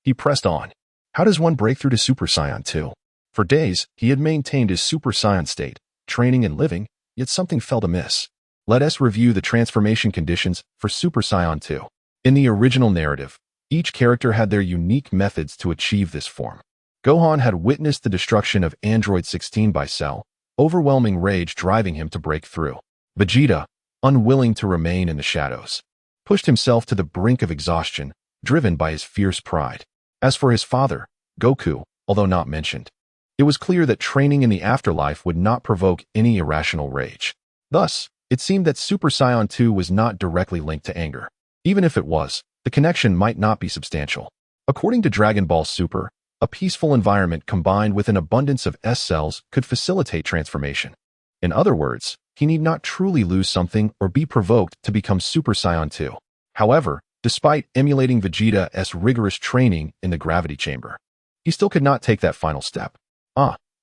he pressed on. How does one break through to Super Saiyan 2? For days, he had maintained his Super Saiyan state, training and living, yet something felt amiss. Let us review the transformation conditions for Super Saiyan 2. In the original narrative, each character had their unique methods to achieve this form. Gohan had witnessed the destruction of Android 16 by Cell, overwhelming rage driving him to break through. Vegeta, unwilling to remain in the shadows, pushed himself to the brink of exhaustion, driven by his fierce pride. As for his father, Goku, although not mentioned, it was clear that training in the afterlife would not provoke any irrational rage. Thus, it seemed that Super Saiyan 2 was not directly linked to anger. Even if it was, the connection might not be substantial. According to Dragon Ball Super, a peaceful environment combined with an abundance of S cells could facilitate transformation. In other words, he need not truly lose something or be provoked to become Super Saiyan 2. However, despite emulating Vegeta's rigorous training in the gravity chamber, he still could not take that final step.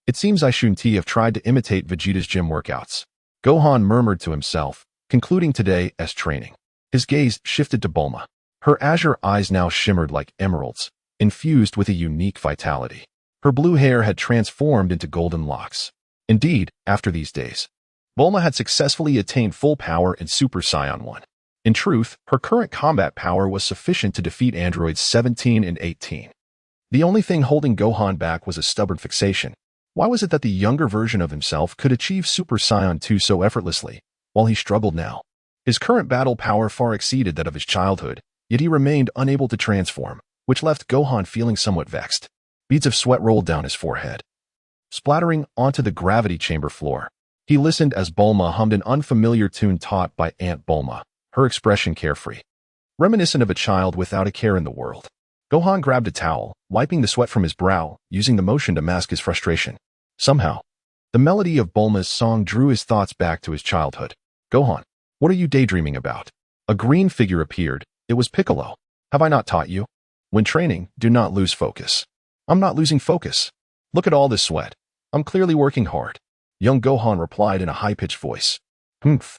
It seems I shouldn't have tried to imitate Vegeta's gym workouts. Gohan murmured to himself, concluding today's training. His gaze shifted to Bulma. Her azure eyes now shimmered like emeralds, infused with a unique vitality. Her blue hair had transformed into golden locks. Indeed, after these days, Bulma had successfully attained full power in Super Saiyan 1. In truth, her current combat power was sufficient to defeat androids 17 and 18. The only thing holding Gohan back was a stubborn fixation. Why was it that the younger version of himself could achieve Super Saiyan 2 so effortlessly, while he struggled now? His current battle power far exceeded that of his childhood, yet he remained unable to transform, which left Gohan feeling somewhat vexed. Beads of sweat rolled down his forehead, splattering onto the gravity chamber floor. He listened as Bulma hummed an unfamiliar tune taught by Aunt Bulma, her expression carefree, reminiscent of a child without a care in the world. Gohan grabbed a towel, wiping the sweat from his brow, using the motion to mask his frustration. Somehow, the melody of Bulma's song drew his thoughts back to his childhood. "Gohan, what are you daydreaming about?" A green figure appeared. It was Piccolo. "Have I not taught you? When training, do not lose focus. I'm not losing focus. Look at all this sweat. I'm clearly working hard. Young Gohan replied in a high-pitched voice. Humph.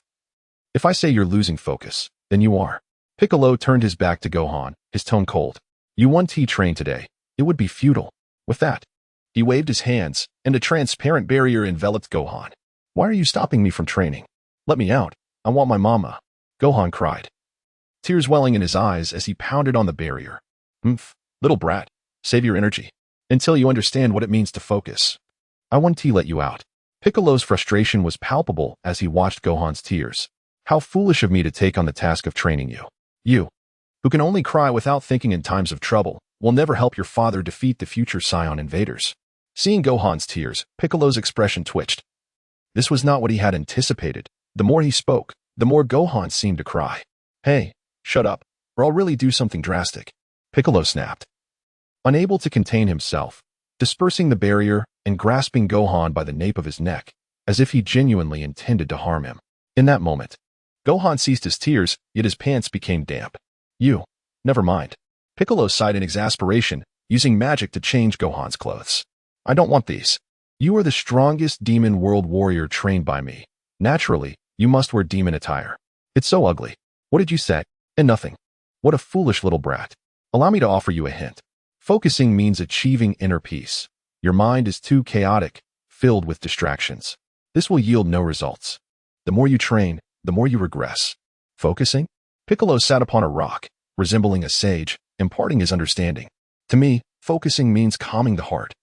If I say you're losing focus, then you are. Piccolo turned his back to Gohan, his tone cold. You won T-Train today. It would be futile. With that, he waved his hands, and a transparent barrier enveloped Gohan. Why are you stopping me from training? Let me out. I want my mama. Gohan cried, tears welling in his eyes as he pounded on the barrier. Humph, little brat, save your energy until you understand what it means to focus. I won't let you out. Piccolo's frustration was palpable as he watched Gohan's tears. How foolish of me to take on the task of training you. You, who can only cry without thinking in times of trouble, will never help your father defeat the future Saiyan invaders. Seeing Gohan's tears, Piccolo's expression twitched. This was not what he had anticipated. The more he spoke, the more Gohan seemed to cry. Hey, shut up, or I'll really do something drastic. Piccolo snapped. Unable to contain himself, dispersing the barrier and grasping Gohan by the nape of his neck, as if he genuinely intended to harm him. In that moment, Gohan ceased his tears, yet his pants became damp. Never mind. Piccolo sighed in exasperation, using magic to change Gohan's clothes. I don't want these. You are the strongest demon world warrior trained by me. Naturally, you must wear demon attire. It's so ugly. What did you say? And nothing. What a foolish little brat. Allow me to offer you a hint. Focusing means achieving inner peace. Your mind is too chaotic, filled with distractions. This will yield no results. The more you train, the more you regress. Focusing? Piccolo sat upon a rock, resembling a sage, imparting his understanding. To me, focusing means calming the heart.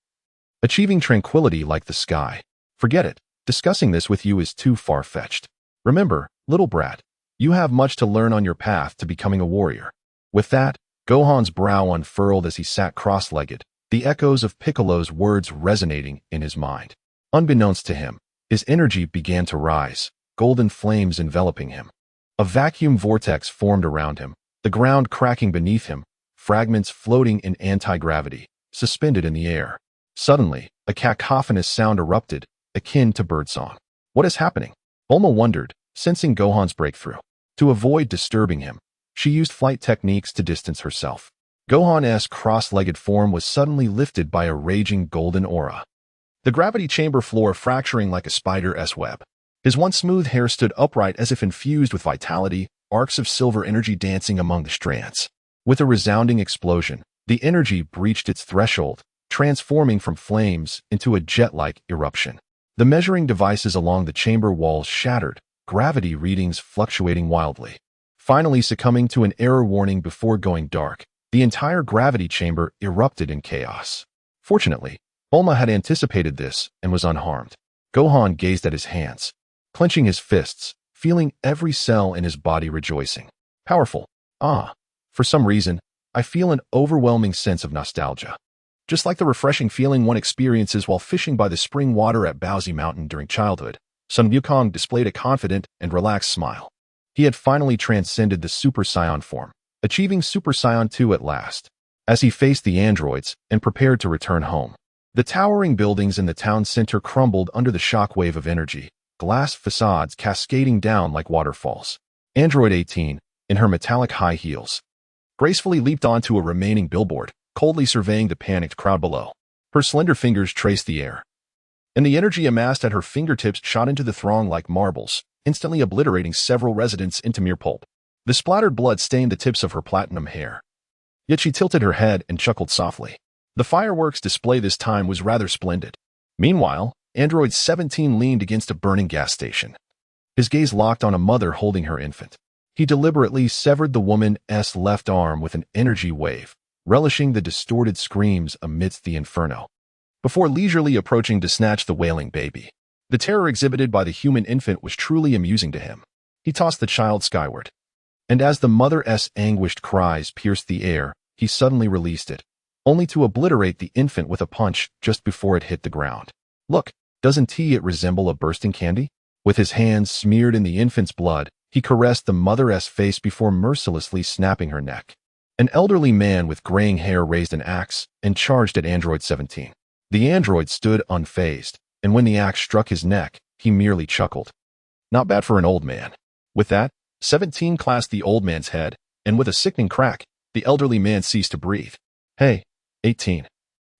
Achieving tranquility like the sky. Forget it. Discussing this with you is too far-fetched. Remember, little brat, you have much to learn on your path to becoming a warrior. With that, Gohan's brow unfurled as he sat cross-legged, the echoes of Piccolo's words resonating in his mind. Unbeknownst to him, his energy began to rise, golden flames enveloping him. A vacuum vortex formed around him, the ground cracking beneath him, fragments floating in anti-gravity, suspended in the air. Suddenly, a cacophonous sound erupted, akin to birdsong. What is happening? Bulma wondered, sensing Gohan's breakthrough. To avoid disturbing him, she used flight techniques to distance herself. Gohan's cross-legged form was suddenly lifted by a raging golden aura. The gravity chamber floor fracturing like a spider's web. His once smooth hair stood upright as if infused with vitality, arcs of silver energy dancing among the strands. With a resounding explosion, the energy breached its threshold, transforming from flames into a jet-like eruption. The measuring devices along the chamber walls shattered, gravity readings fluctuating wildly. Finally succumbing to an error warning before going dark, the entire gravity chamber erupted in chaos. Fortunately, Bulma had anticipated this and was unharmed. Gohan gazed at his hands, clenching his fists, feeling every cell in his body rejoicing. Powerful. For some reason, I feel an overwhelming sense of nostalgia. Just like the refreshing feeling one experiences while fishing by the spring water at Bowsy Mountain during childhood, Son Gohan displayed a confident and relaxed smile. He had finally transcended the Super Saiyan form, achieving Super Saiyan 2 at last. As he faced the androids and prepared to return home, the towering buildings in the town center crumbled under the shockwave of energy, glass facades cascading down like waterfalls. Android 18, in her metallic high heels, gracefully leaped onto a remaining billboard, coldly surveying the panicked crowd below. Her slender fingers traced the air, and the energy amassed at her fingertips shot into the throng like marbles, instantly obliterating several residents into mere pulp. The splattered blood stained the tips of her platinum hair. Yet she tilted her head and chuckled softly. The fireworks display this time was rather splendid. Meanwhile, Android 17 leaned against a burning gas station. His gaze locked on a mother holding her infant. He deliberately severed the woman's left arm with an energy wave, relishing the distorted screams amidst the inferno, before leisurely approaching to snatch the wailing baby. The terror exhibited by the human infant was truly amusing to him. He tossed the child skyward, and as the mother's anguished cries pierced the air, he suddenly released it, only to obliterate the infant with a punch just before it hit the ground. Look, doesn't it resemble a bursting candy? With his hands smeared in the infant's blood, he caressed the mother's face before mercilessly snapping her neck. An elderly man with graying hair raised an axe and charged at Android 17. The android stood unfazed, and when the axe struck his neck, he merely chuckled. Not bad for an old man. With that, 17 clasped the old man's head, and with a sickening crack, The elderly man ceased to breathe. Hey, 18.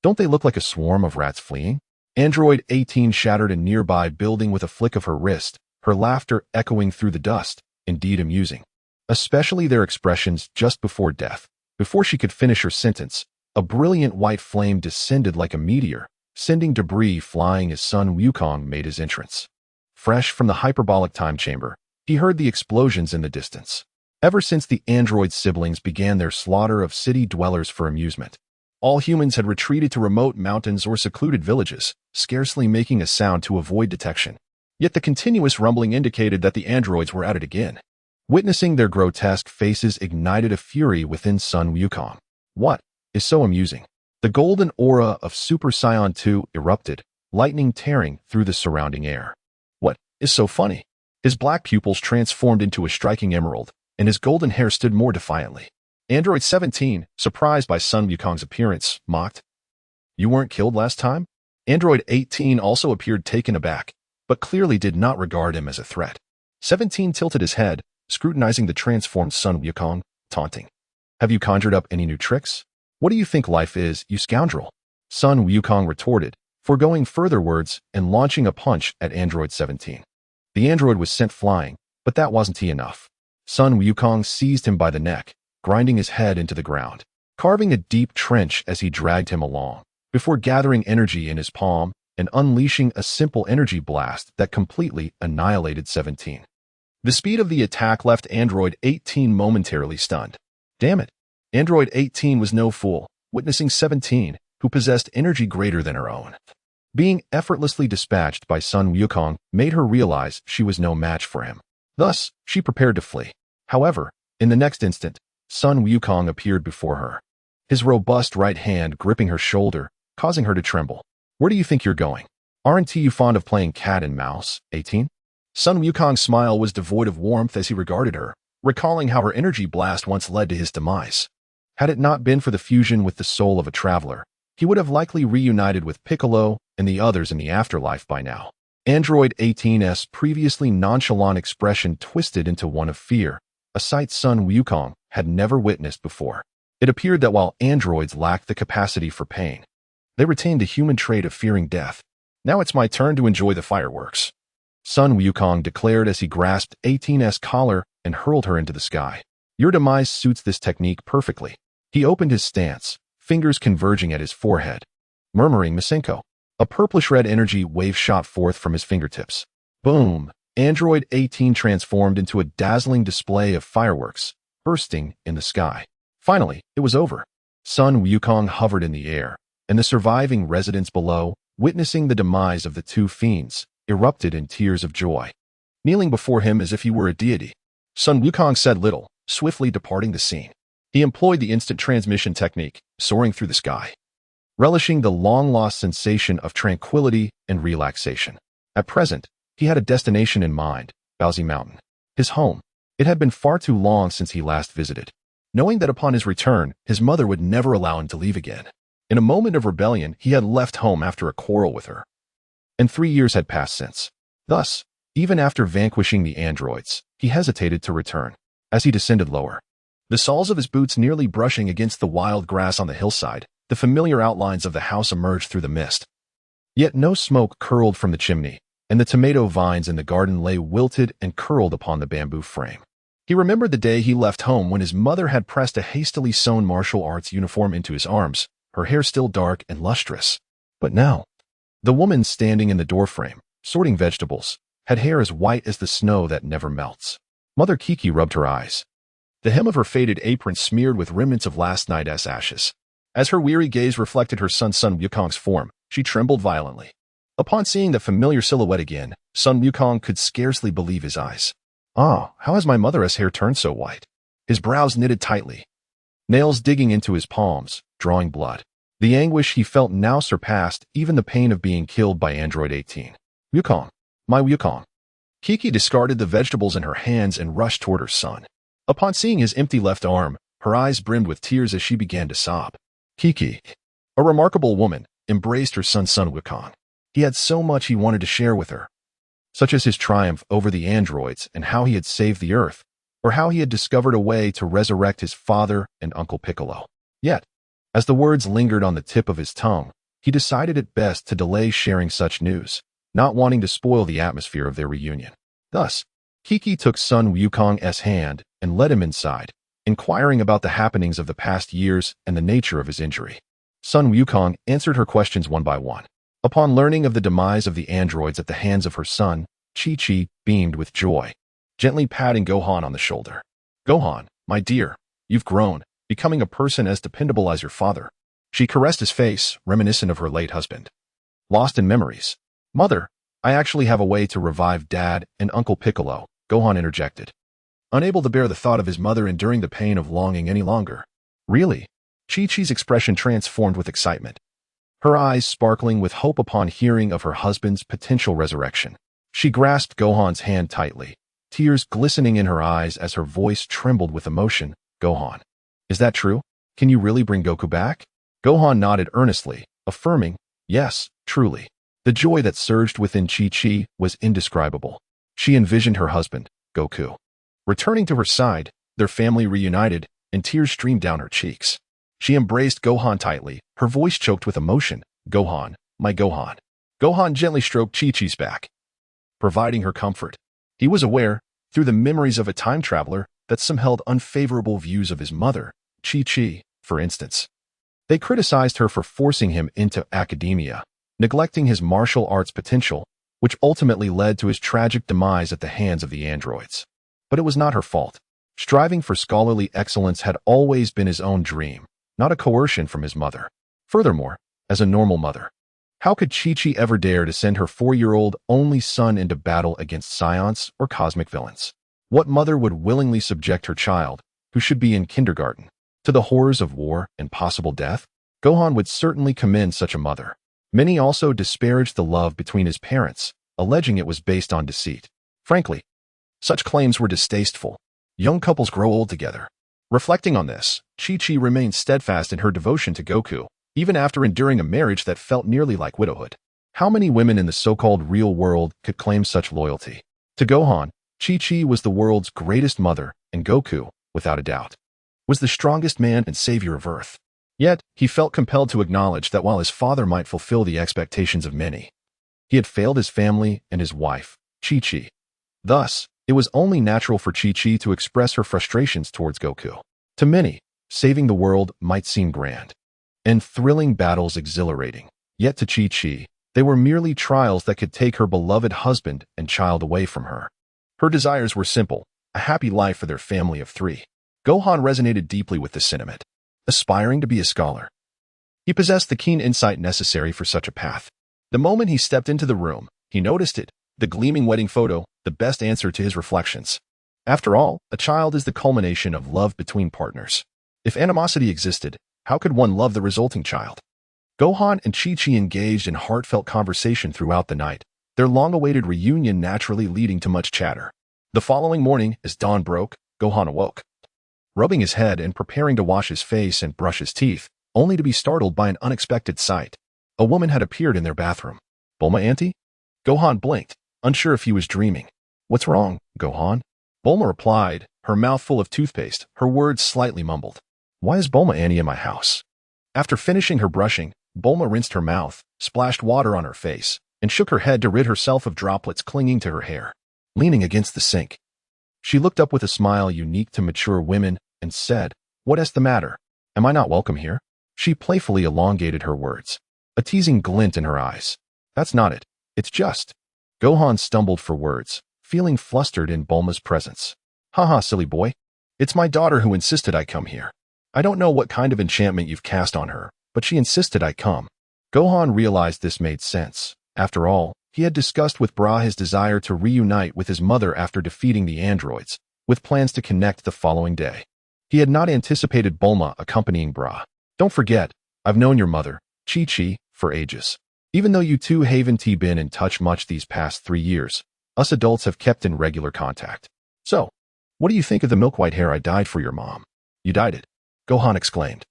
Don't they look like a swarm of rats fleeing? Android 18 shattered a nearby building with a flick of her wrist, her laughter echoing through the dust, indeed amusing. Especially their expressions just before death. Before she could finish her sentence, a brilliant white flame descended like a meteor, sending debris flying as Son Wukong made his entrance. Fresh from the hyperbolic time chamber, he heard the explosions in the distance. Ever since the android siblings began their slaughter of city dwellers for amusement, all humans had retreated to remote mountains or secluded villages, scarcely making a sound to avoid detection. Yet the continuous rumbling indicated that the androids were at it again. Witnessing their grotesque faces ignited a fury within Son Wukong. What is so amusing? The golden aura of Super Saiyan 2 erupted, lightning tearing through the surrounding air. What is so funny? His black pupils transformed into a striking emerald, and his golden hair stood more defiantly. Android 17, surprised by Son Wukong's appearance, mocked. You weren't killed last time? Android 18 also appeared taken aback, but clearly did not regard him as a threat. 17 tilted his head, scrutinizing the transformed Son Wukong, taunting. Have you conjured up any new tricks? What do you think life is, you scoundrel? Son Wukong retorted, foregoing further words and launching a punch at Android 17. The android was sent flying, but that wasn't enough. Son Wukong seized him by the neck, grinding his head into the ground, carving a deep trench as he dragged him along, before gathering energy in his palm and unleashing a simple energy blast that completely annihilated 17. The speed of the attack left Android 18 momentarily stunned. Damn it! Android 18 was no fool, witnessing 17, who possessed energy greater than her own. Being effortlessly dispatched by Son Wukong made her realize she was no match for him. Thus, she prepared to flee. However, in the next instant, Son Wukong appeared before her, his robust right hand gripping her shoulder, causing her to tremble. Where do you think you're going? Aren't you fond of playing cat and mouse, 18? Son Wukong's smile was devoid of warmth as he regarded her, recalling how her energy blast once led to his demise. Had it not been for the fusion with the soul of a traveler, he would have likely reunited with Piccolo and the others in the afterlife by now. Android 18's previously nonchalant expression twisted into one of fear, a sight Son Wukong had never witnessed before. It appeared that while androids lacked the capacity for pain, they retained a human trait of fearing death. Now it's my turn to enjoy the fireworks, Son Wukong declared as he grasped 18's collar and hurled her into the sky. Your demise suits this technique perfectly. He opened his stance, fingers converging at his forehead, murmuring Masenko. A purplish-red energy wave shot forth from his fingertips. Boom! Android 18 transformed into a dazzling display of fireworks, bursting in the sky. Finally, it was over. Son Wukong hovered in the air, and the surviving residents below, witnessing the demise of the two fiends, erupted in tears of joy. Kneeling before him as if he were a deity, Son Wukong said little, swiftly departing the scene. He employed the instant transmission technique, soaring through the sky, relishing the long-lost sensation of tranquility and relaxation. At present, he had a destination in mind, Baozi Mountain, his home. It had been far too long since he last visited, knowing that upon his return, his mother would never allow him to leave again. In a moment of rebellion, he had left home after a quarrel with her, and 3 years had passed since. Thus, even after vanquishing the androids, he hesitated to return. As he descended lower, the soles of his boots nearly brushing against the wild grass on the hillside, the familiar outlines of the house emerged through the mist. Yet no smoke curled from the chimney, and the tomato vines in the garden lay wilted and curled upon the bamboo frame. He remembered the day he left home when his mother had pressed a hastily sewn martial arts uniform into his arms, her hair still dark and lustrous. But now, the woman standing in the doorframe, sorting vegetables, had hair as white as the snow that never melts. Mother Kiki rubbed her eyes, the hem of her faded apron smeared with remnants of last night's ashes. As her weary gaze reflected her son Wukong's form, she trembled violently. Upon seeing the familiar silhouette again, Son Wukong could scarcely believe his eyes. Ah, how has my mother's hair turned so white? His brows knitted tightly, nails digging into his palms, drawing blood. The anguish he felt now surpassed even the pain of being killed by Android 18. Wukong, my Wukong. Kiki discarded the vegetables in her hands and rushed toward her son. Upon seeing his empty left arm, her eyes brimmed with tears as she began to sob. Kiki, a remarkable woman, embraced her son Wukong. He had so much he wanted to share with her, such as his triumph over the androids and how he had saved the Earth. or how he had discovered a way to resurrect his father and Uncle Piccolo. Yet, as the words lingered on the tip of his tongue, he decided it best to delay sharing such news, not wanting to spoil the atmosphere of their reunion. Thus, Kiki took Son Wukong's hand and led him inside, inquiring about the happenings of the past years and the nature of his injury. Son Wukong answered her questions one by one. Upon learning of the demise of the androids at the hands of her son, Chi-Chi beamed with joy, gently patting Gohan on the shoulder. "Gohan, my dear, you've grown, becoming a person as dependable as your father." She caressed his face, reminiscent of her late husband. Lost in memories. "Mother, I actually have a way to revive Dad and Uncle Piccolo," Gohan interjected, unable to bear the thought of his mother enduring the pain of longing any longer. "Really?" Chi-Chi's expression transformed with excitement, her eyes sparkling with hope upon hearing of her husband's potential resurrection. She grasped Gohan's hand tightly, tears glistening in her eyes as her voice trembled with emotion. "Gohan, is that true? Can you really bring Goku back?" Gohan nodded earnestly, affirming, "Yes, truly." The joy that surged within Chi-Chi was indescribable. She envisioned her husband, Goku, returning to her side, their family reunited, and tears streamed down her cheeks. She embraced Gohan tightly, her voice choked with emotion. "Gohan, my Gohan." Gohan gently stroked Chi-Chi's back, providing her comfort. He was aware, through the memories of a time traveler, that some held unfavorable views of his mother, Chi-Chi, for instance. They criticized her for forcing him into academia, neglecting his martial arts potential, which ultimately led to his tragic demise at the hands of the androids. But it was not her fault. Striving for scholarly excellence had always been his own dream, not a coercion from his mother. Furthermore, as a normal mother, how could Chi-Chi ever dare to send her 4-year-old only son into battle against scions or cosmic villains? What mother would willingly subject her child, who should be in kindergarten, to the horrors of war and possible death? Gohan would certainly commend such a mother. Many also disparaged the love between his parents, alleging it was based on deceit. Frankly, such claims were distasteful. Young couples grow old together. Reflecting on this, Chi-Chi remained steadfast in her devotion to Goku, even after enduring a marriage that felt nearly like widowhood. How many women in the so-called real world could claim such loyalty? To Gohan, Chi-Chi was the world's greatest mother, and Goku, without a doubt, was the strongest man and savior of Earth. Yet, he felt compelled to acknowledge that while his father might fulfill the expectations of many, he had failed his family and his wife, Chi-Chi. Thus, it was only natural for Chi-Chi to express her frustrations towards Goku. To many, saving the world might seem grand, and thrilling battles exhilarating. Yet to Chi-Chi, they were merely trials that could take her beloved husband and child away from her. Her desires were simple, a happy life for their family of 3. Gohan resonated deeply with this sentiment. Aspiring to be a scholar, he possessed the keen insight necessary for such a path. The moment he stepped into the room, he noticed it, the gleaming wedding photo, the best answer to his reflections. After all, a child is the culmination of love between partners. If animosity existed, how could one love the resulting child? Gohan and Chi-Chi engaged in heartfelt conversation throughout the night, their long-awaited reunion naturally leading to much chatter. The following morning, as dawn broke, Gohan awoke, rubbing his head and preparing to wash his face and brush his teeth, only to be startled by an unexpected sight. A woman had appeared in their bathroom. "Bulma auntie?" Gohan blinked, unsure if he was dreaming. "What's wrong, Gohan?" Bulma replied, her mouth full of toothpaste, her words slightly mumbled. "Why is Bulma auntie in my house?" After finishing her brushing, Bulma rinsed her mouth, splashed water on her face, and shook her head to rid herself of droplets clinging to her hair. Leaning against the sink, she looked up with a smile unique to mature women and said, "What is the matter? Am I not welcome here?" She playfully elongated her words, a teasing glint in her eyes. "That's not it. It's just..." Gohan stumbled for words, feeling flustered in Bulma's presence. "Haha, silly boy. It's my daughter who insisted I come here. I don't know what kind of enchantment you've cast on her, but she insisted I come." Gohan realized this made sense. After all, he had discussed with Bra his desire to reunite with his mother after defeating the androids, with plans to connect the following day. He had not anticipated Bulma accompanying Bra. "Don't forget, I've known your mother, Chi-Chi, for ages. Even though you two haven't been in touch much these past 3 years, us adults have kept in regular contact. So, what do you think of the milk-white hair I dyed for your mom?" "You dyed it?" Gohan exclaimed,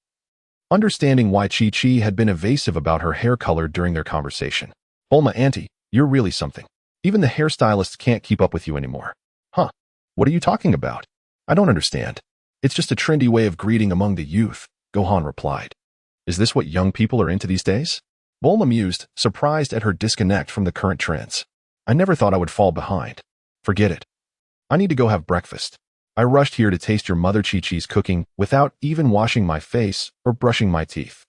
understanding why Chi-Chi had been evasive about her hair color during their conversation. "Bulma auntie, you're really something. Even the hairstylists can't keep up with you anymore." "Huh? What are you talking about?" I don't understand. It's just a trendy way of greeting among the youth, Gohan replied. Is this what young people are into these days? Bulma mused, surprised at her disconnect from the current trends. I never thought I would fall behind. Forget it. I need to go have breakfast. I rushed here to taste your mother Chi-Chi's cooking without even washing my face or brushing my teeth.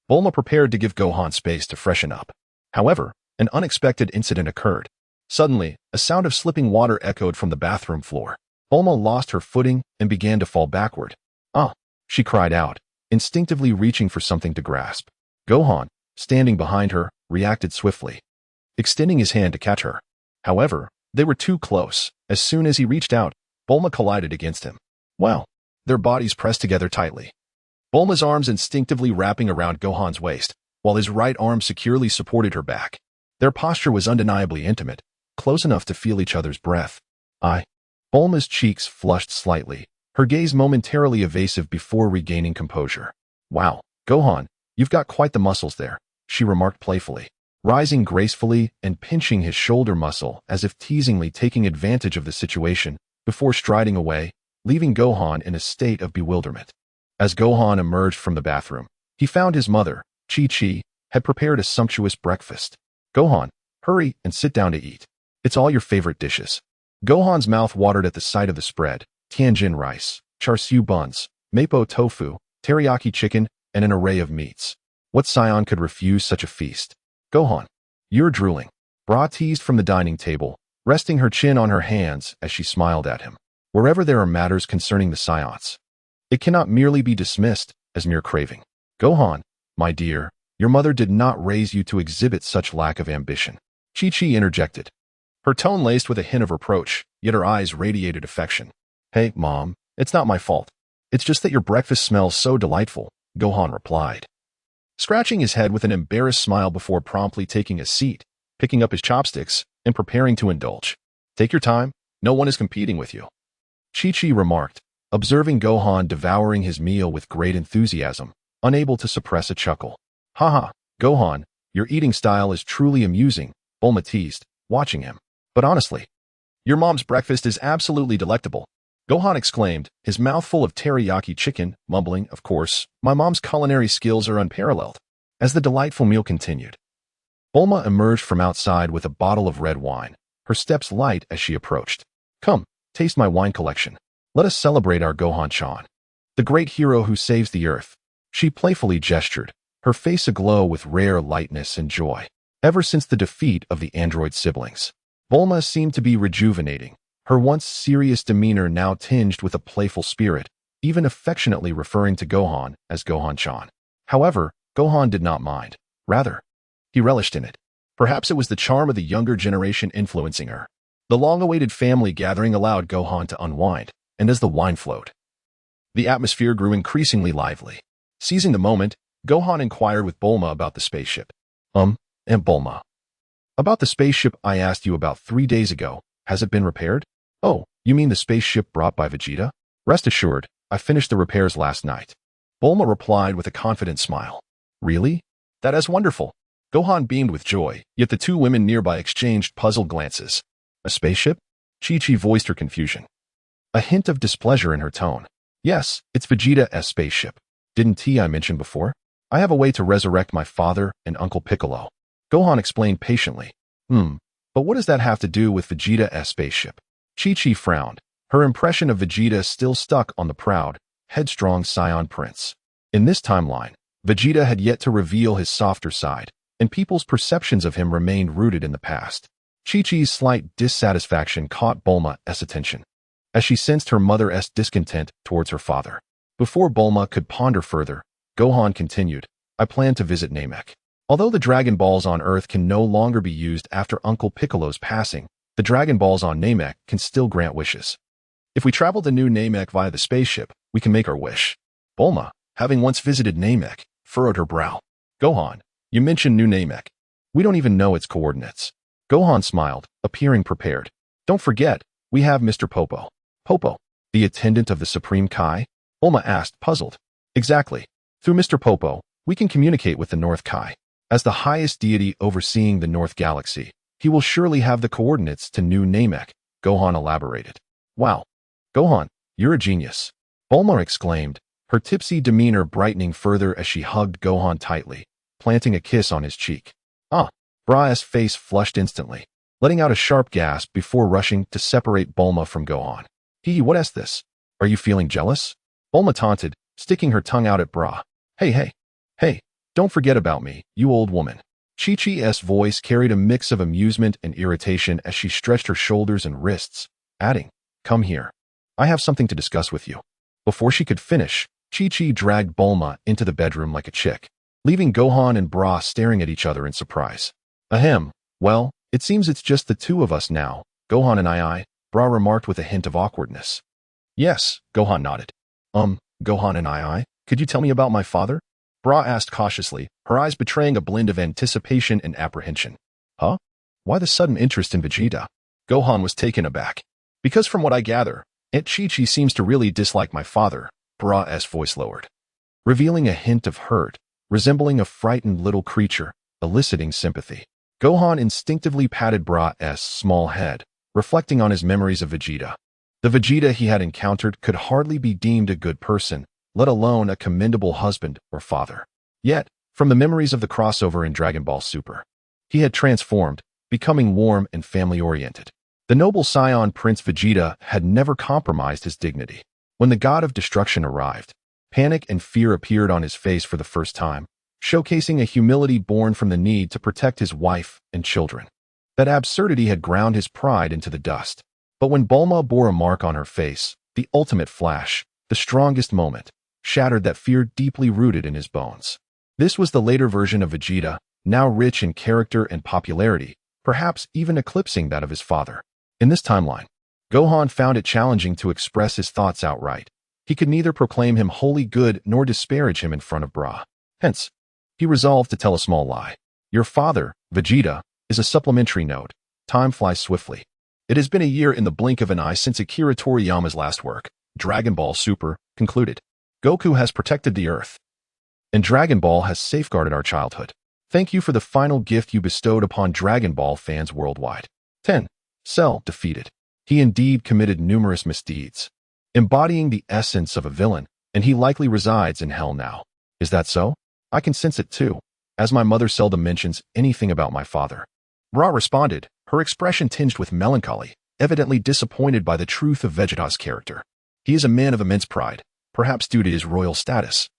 Bulma prepared to give Gohan space to freshen up. However, an unexpected incident occurred. Suddenly, a sound of slipping water echoed from the bathroom floor. Bulma lost her footing and began to fall backward. Ah! She cried out, instinctively reaching for something to grasp. Gohan, standing behind her, reacted swiftly, extending his hand to catch her. However, they were too close. As soon as he reached out, Bulma collided against him. Wow! Their bodies pressed together tightly. Bulma's arms instinctively wrapping around Gohan's waist, while his right arm securely supported her back. Their posture was undeniably intimate, close enough to feel each other's breath. Bulma's cheeks flushed slightly, her gaze momentarily evasive before regaining composure. Wow, Gohan, you've got quite the muscles there, she remarked playfully, rising gracefully and pinching his shoulder muscle as if teasingly taking advantage of the situation before striding away, leaving Gohan in a state of bewilderment. As Gohan emerged from the bathroom, he found his mother, Chi-Chi, had prepared a sumptuous breakfast. Gohan, hurry and sit down to eat. It's all your favorite dishes. Gohan's mouth watered at the sight of the spread: Tianjin rice, char siu buns, mapo tofu, teriyaki chicken, and an array of meats. What scion could refuse such a feast? Gohan, you're drooling. Bra teased from the dining table, resting her chin on her hands as she smiled at him. Wherever there are matters concerning the scions, it cannot merely be dismissed as mere craving. Gohan, my dear, your mother did not raise you to exhibit such lack of ambition. Chi-Chi interjected, her tone laced with a hint of reproach, yet her eyes radiated affection. Hey, Mom, it's not my fault. It's just that your breakfast smells so delightful, Gohan replied, scratching his head with an embarrassed smile before promptly taking a seat, picking up his chopsticks, and preparing to indulge. Take your time, no one is competing with you, Chi-Chi remarked, observing Gohan devouring his meal with great enthusiasm, unable to suppress a chuckle. Haha, Gohan, your eating style is truly amusing, Bulma teased, watching him. But honestly, your mom's breakfast is absolutely delectable, Gohan exclaimed, his mouth full of teriyaki chicken, mumbling, of course, my mom's culinary skills are unparalleled. As the delightful meal continued, Bulma emerged from outside with a bottle of red wine, her steps light as she approached. Come, taste my wine collection. Let us celebrate our Gohan-chan, the great hero who saves the earth. She playfully gestured, her face aglow with rare lightness and joy. Ever since the defeat of the android siblings, Bulma seemed to be rejuvenating, her once serious demeanor now tinged with a playful spirit, even affectionately referring to Gohan as Gohan-chan. However, Gohan did not mind. Rather, he relished in it. Perhaps it was the charm of the younger generation influencing her. The long-awaited family gathering allowed Gohan to unwind, and as the wine flowed, the atmosphere grew increasingly lively. Seizing the moment, Gohan inquired with Bulma about the spaceship. And Bulma, about the spaceship I asked you about 3 days ago, has it been repaired? Oh, you mean the spaceship brought by Vegeta? Rest assured, I finished the repairs last night, Bulma replied with a confident smile. Really? That is wonderful. Gohan beamed with joy, yet the two women nearby exchanged puzzled glances. A spaceship? Chi-Chi voiced her confusion, a hint of displeasure in her tone. Yes, it's Vegeta's spaceship. Didn't I mention before? I have a way to resurrect my father and Uncle Piccolo, Gohan explained patiently. But what does that have to do with Vegeta's spaceship? Chi-Chi frowned, her impression of Vegeta still stuck on the proud, headstrong Scion Prince. In this timeline, Vegeta had yet to reveal his softer side, and people's perceptions of him remained rooted in the past. Chi-Chi's slight dissatisfaction caught Bulma's attention, as she sensed her mother's discontent towards her father. Before Bulma could ponder further, Gohan continued, I plan to visit Namek. Although the Dragon Balls on Earth can no longer be used after Uncle Piccolo's passing, the Dragon Balls on Namek can still grant wishes. If we travel to New Namek via the spaceship, we can make our wish. Bulma, having once visited Namek, furrowed her brow. Gohan, you mentioned New Namek. We don't even know its coordinates. Gohan smiled, appearing prepared. Don't forget, we have Mr. Popo. Popo, the attendant of the Supreme Kai? Bulma asked, puzzled. Exactly. Through Mr. Popo, we can communicate with the North Kai. As the highest deity overseeing the North Galaxy, he will surely have the coordinates to New Namek, Gohan elaborated. Wow. Gohan, You're a genius. Bulma exclaimed, her tipsy demeanor brightening further as she hugged Gohan tightly, planting a kiss on his cheek. Bra's face flushed instantly, letting out a sharp gasp before rushing to separate Bulma from Gohan. What is this? Are you feeling jealous? Bulma taunted, sticking her tongue out at Bra. Hey, don't forget about me, you old woman. Chi-Chi's voice carried a mix of amusement and irritation as she stretched her shoulders and wrists, adding, come here. I have something to discuss with you. Before she could finish, Chi-Chi dragged Bulma into the bedroom like a chick, leaving Gohan and Bra staring at each other in surprise. Ahem, well, it seems it's just the two of us now, Gohan and I, Bra remarked with a hint of awkwardness. Yes, Gohan nodded. Gohan and I, could you tell me about my father? Bra asked cautiously, her eyes betraying a blend of anticipation and apprehension. Huh? Why the sudden interest in Vegeta? Gohan was taken aback. Because from what I gather, Aunt Chi-Chi seems to really dislike my father, Bra's voice lowered, revealing a hint of hurt, resembling a frightened little creature, eliciting sympathy. Gohan instinctively patted Bra's small head, reflecting on his memories of Vegeta. The Vegeta he had encountered could hardly be deemed a good person, let alone a commendable husband or father. Yet, from the memories of the crossover in Dragon Ball Super, he had transformed, becoming warm and family-oriented. The noble scion Prince Vegeta had never compromised his dignity. When the god of destruction arrived, panic and fear appeared on his face for the first time, showcasing a humility born from the need to protect his wife and children. That absurdity had ground his pride into the dust. But when Bulma bore a mark on her face, the ultimate flash, the strongest moment, shattered that fear deeply rooted in his bones. This was the later version of Vegeta, now rich in character and popularity, perhaps even eclipsing that of his father. In this timeline, Gohan found it challenging to express his thoughts outright. He could neither proclaim him wholly good nor disparage him in front of Bra. Hence, he resolved to tell a small lie. Your father, Vegeta, is a supplementary note. Time flies swiftly. It has been a year in the blink of an eye since Akira Toriyama's last work, Dragon Ball Super, concluded. Goku has protected the Earth, and Dragon Ball has safeguarded our childhood. Thank you for the final gift you bestowed upon Dragon Ball fans worldwide. 10. Cell defeated. He indeed committed numerous misdeeds, embodying the essence of a villain, and he likely resides in hell now. Is that so? I can sense it too, as my mother seldom mentions anything about my father. Ra responded, her expression tinged with melancholy, evidently disappointed by the truth of Vegeta's character. He is a man of immense pride, perhaps due to his royal status.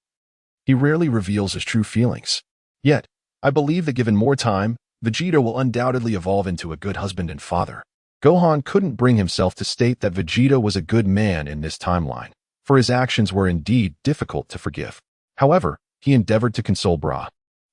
He rarely reveals his true feelings. Yet, I believe that given more time, Vegeta will undoubtedly evolve into a good husband and father. Gohan couldn't bring himself to state that Vegeta was a good man in this timeline, for his actions were indeed difficult to forgive. However, he endeavored to console Bra,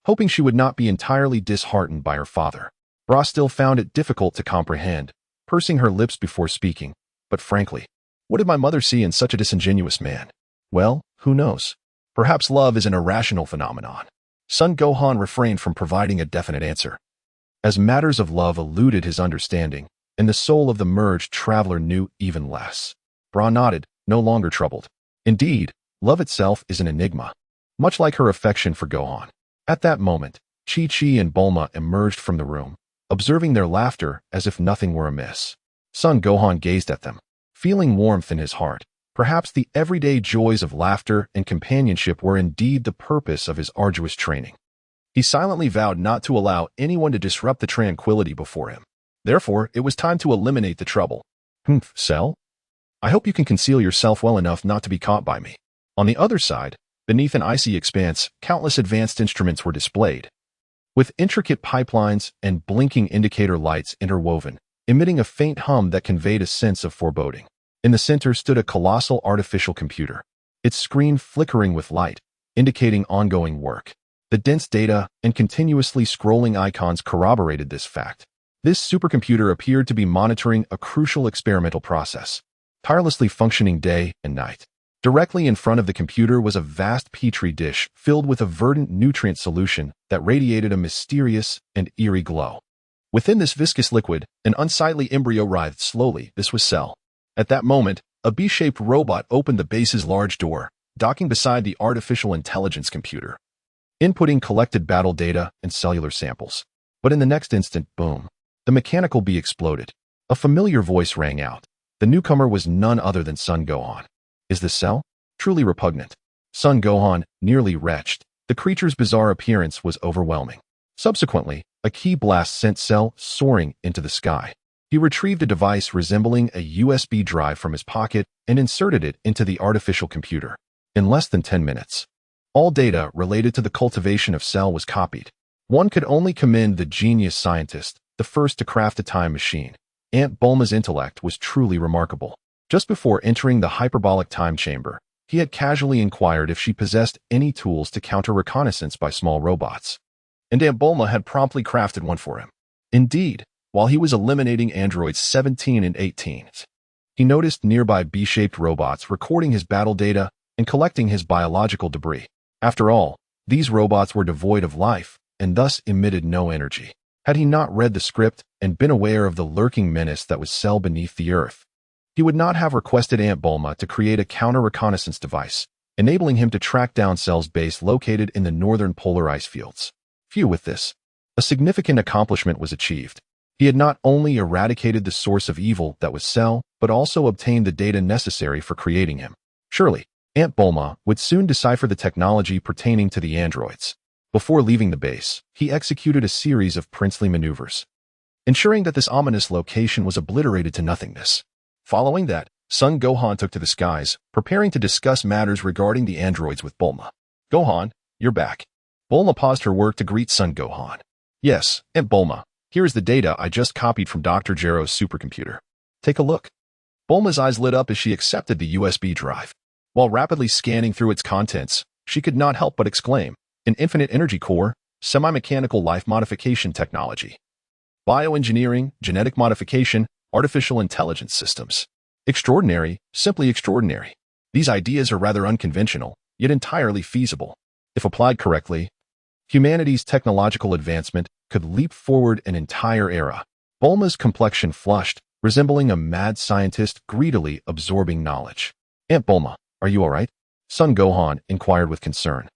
hoping she would not be entirely disheartened by her father. Bra still found it difficult to comprehend, pursing her lips before speaking. But frankly, what did my mother see in such a disingenuous man? Well, who knows? Perhaps love is an irrational phenomenon. Son Gohan refrained from providing a definite answer, as matters of love eluded his understanding, and the soul of the merged traveler knew even less. Bra nodded, no longer troubled. Indeed, love itself is an enigma, much like her affection for Gohan. At that moment, Chi-Chi and Bulma emerged from the room, observing their laughter as if nothing were amiss. Son Gohan gazed at them, feeling warmth in his heart. Perhaps the everyday joys of laughter and companionship were indeed the purpose of his arduous training. He silently vowed not to allow anyone to disrupt the tranquility before him. Therefore, it was time to eliminate the trouble. Cell? I hope you can conceal yourself well enough not to be caught by me. On the other side, beneath an icy expanse, countless advanced instruments were displayed, with intricate pipelines and blinking indicator lights interwoven, emitting a faint hum that conveyed a sense of foreboding. In the center stood a colossal artificial computer, its screen flickering with light, indicating ongoing work. The dense data and continuously scrolling icons corroborated this fact. This supercomputer appeared to be monitoring a crucial experimental process, tirelessly functioning day and night. Directly in front of the computer was a vast petri dish filled with a verdant nutrient solution that radiated a mysterious and eerie glow. Within this viscous liquid, an unsightly embryo writhed slowly. This was Cell. At that moment, a B-shaped robot opened the base's large door, docking beside the artificial intelligence computer, inputting collected battle data and cellular samples. But in the next instant, boom, the mechanical bee exploded. A familiar voice rang out. The newcomer was none other than Son Gohan. Is this Cell? Truly repugnant. Son Gohan nearly retched. The creature's bizarre appearance was overwhelming. Subsequently, a ki blast sent Cell soaring into the sky. He retrieved a device resembling a USB drive from his pocket and inserted it into the artificial computer. In less than 10 minutes, all data related to the cultivation of Cell was copied. One could only commend the genius scientist, the first to craft a time machine. Aunt Bulma's intellect was truly remarkable. Just before entering the hyperbolic time chamber, he had casually inquired if she possessed any tools to counter reconnaissance by small robots. And Aunt Bulma had promptly crafted one for him. Indeed, while he was eliminating androids 17 and 18, he noticed nearby B-shaped robots recording his battle data and collecting his biological debris. After all, these robots were devoid of life and thus emitted no energy. Had he not read the script and been aware of the lurking menace that was Cell beneath the earth, he would not have requested Aunt Bulma to create a counter-reconnaissance device, enabling him to track down Cell's base located in the northern polar ice fields. Phew, with this, a significant accomplishment was achieved. He had not only eradicated the source of evil that was Cell, but also obtained the data necessary for creating him. Surely, Aunt Bulma would soon decipher the technology pertaining to the androids. Before leaving the base, he executed a series of princely maneuvers, ensuring that this ominous location was obliterated to nothingness. Following that, Son Gohan took to the skies, preparing to discuss matters regarding the androids with Bulma. Gohan, you're back. Bulma paused her work to greet Son Gohan. Yes, Aunt Bulma, here is the data I just copied from Dr. Gero's supercomputer. Take a look. Bulma's eyes lit up as she accepted the USB drive. While rapidly scanning through its contents, she could not help but exclaim, an infinite energy core, semi-mechanical life modification technology, bioengineering, genetic modification, artificial intelligence systems. Extraordinary, simply extraordinary. These ideas are rather unconventional, yet entirely feasible. If applied correctly, humanity's technological advancement could leap forward an entire era. Bulma's complexion flushed, resembling a mad scientist greedily absorbing knowledge. Aunt Bulma, are you all right? Son Gohan inquired with concern,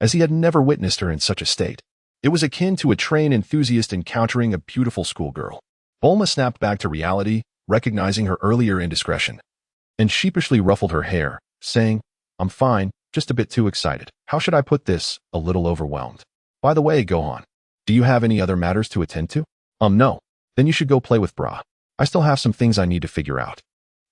as he had never witnessed her in such a state. It was akin to a train enthusiast encountering a beautiful schoolgirl. Bulma snapped back to reality, recognizing her earlier indiscretion, and sheepishly ruffled her hair, saying, I'm fine, just a bit too excited. How should I put this? A little overwhelmed. By the way, Gohan, do you have any other matters to attend to? No. Then you should go play with Bra. I still have some things I need to figure out.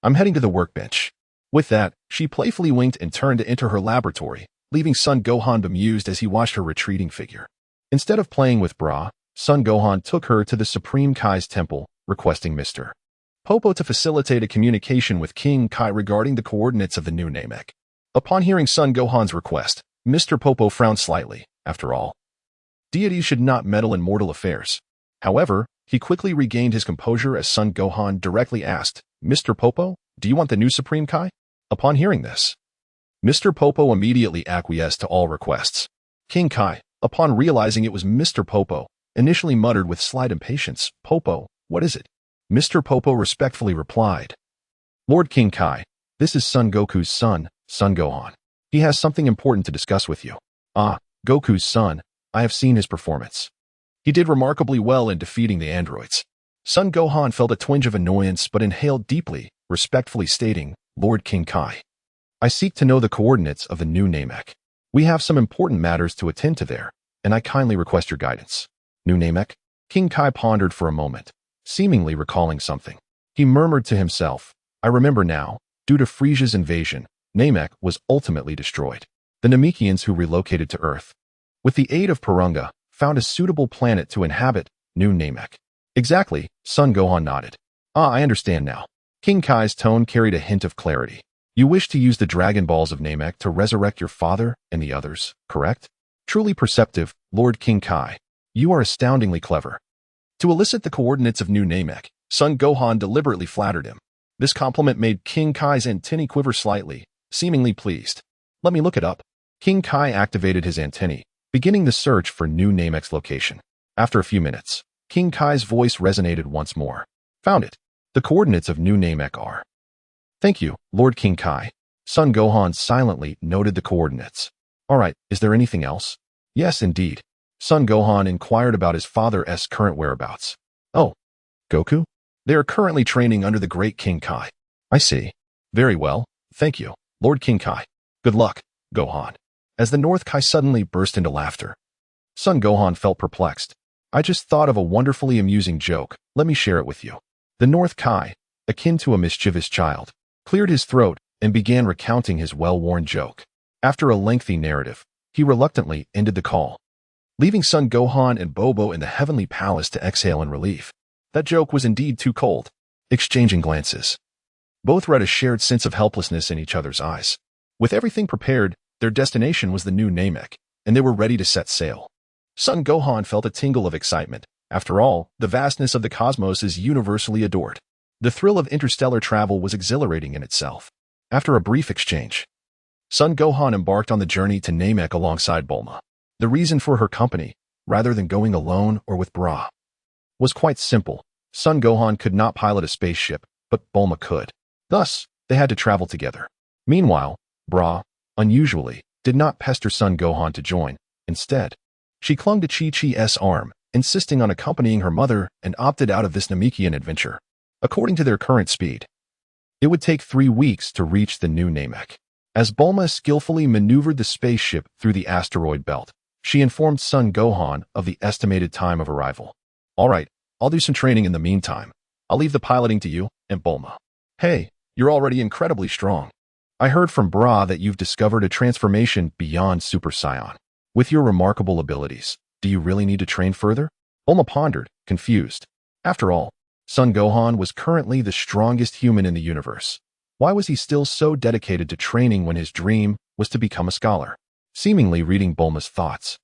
I'm heading to the workbench. With that, she playfully winked and turned to enter her laboratory, leaving Son Gohan bemused as he watched her retreating figure. Instead of playing with Bra, Son Gohan took her to the Supreme Kai's temple, requesting Mr. Popo to facilitate a communication with King Kai regarding the coordinates of the new Namek. Upon hearing Son Gohan's request, Mr. Popo frowned slightly. After all, deities should not meddle in mortal affairs. However, he quickly regained his composure as Son Gohan directly asked, Mr. Popo, do you want the new Supreme Kai? Upon hearing this, Mr. Popo immediately acquiesced to all requests. King Kai, upon realizing it was Mr. Popo, initially muttered with slight impatience, Popo, what is it? Mr. Popo respectfully replied, Lord King Kai, this is Son Goku's son, Son Gohan. He has something important to discuss with you. Ah, Goku's son, I have seen his performance. He did remarkably well in defeating the androids. Son Gohan felt a twinge of annoyance but inhaled deeply, respectfully stating, Lord King Kai, I seek to know the coordinates of the new Namek. We have some important matters to attend to there, and I kindly request your guidance. New Namek? King Kai pondered for a moment, seemingly recalling something. He murmured to himself, I remember now, due to Friesia's invasion, Namek was ultimately destroyed. The Namekians who relocated to Earth, with the aid of Purunga, found a suitable planet to inhabit, New Namek. Exactly, Son Gohan nodded. Ah, I understand now. King Kai's tone carried a hint of clarity. You wish to use the Dragon Balls of Namek to resurrect your father and the others, correct? Truly perceptive, Lord King Kai. You are astoundingly clever. To elicit the coordinates of New Namek, Son Gohan deliberately flattered him. This compliment made King Kai's antennae quiver slightly, seemingly pleased. Let me look it up. King Kai activated his antennae, beginning the search for New Namek's location. After a few minutes, King Kai's voice resonated once more. Found it. The coordinates of New Namek are. Thank you, Lord King Kai. Son Gohan silently noted the coordinates. Alright, is there anything else? Yes, indeed. Son Gohan inquired about his father's current whereabouts. Oh, Goku? They are currently training under the great King Kai. I see. Very well, thank you. Lord King Kai. Good luck, Gohan. As the North Kai suddenly burst into laughter. Son Gohan felt perplexed. I just thought of a wonderfully amusing joke. Let me share it with you. The North Kai, akin to a mischievous child, cleared his throat and began recounting his well-worn joke. After a lengthy narrative, he reluctantly ended the call, leaving Son Gohan and Bobo in the heavenly palace to exhale in relief. That joke was indeed too cold. Exchanging glances, both read a shared sense of helplessness in each other's eyes. With everything prepared, their destination was the new Namek, and they were ready to set sail. Son Gohan felt a tingle of excitement. After all, the vastness of the cosmos is universally adored. The thrill of interstellar travel was exhilarating in itself. After a brief exchange, Son Gohan embarked on the journey to Namek alongside Bulma. The reason for her company, rather than going alone or with Bra, was quite simple. Son Gohan could not pilot a spaceship, but Bulma could. Thus, they had to travel together. Meanwhile, Bra, unusually, did not pester Son Gohan to join. Instead, she clung to Chi-Chi's arm, insisting on accompanying her mother, and opted out of this Namekian adventure. According to their current speed, it would take 3 weeks to reach the new Namek. As Bulma skillfully maneuvered the spaceship through the asteroid belt, she informed Son Gohan of the estimated time of arrival. All right, I'll do some training in the meantime. I'll leave the piloting to you and Bulma. Hey, you're already incredibly strong. I heard from Bra that you've discovered a transformation beyond Super Saiyan. With your remarkable abilities, do you really need to train further? Bulma pondered, confused. After all, Son Gohan was currently the strongest human in the universe. Why was he still so dedicated to training when his dream was to become a scholar? Seemingly reading Bulma's thoughts,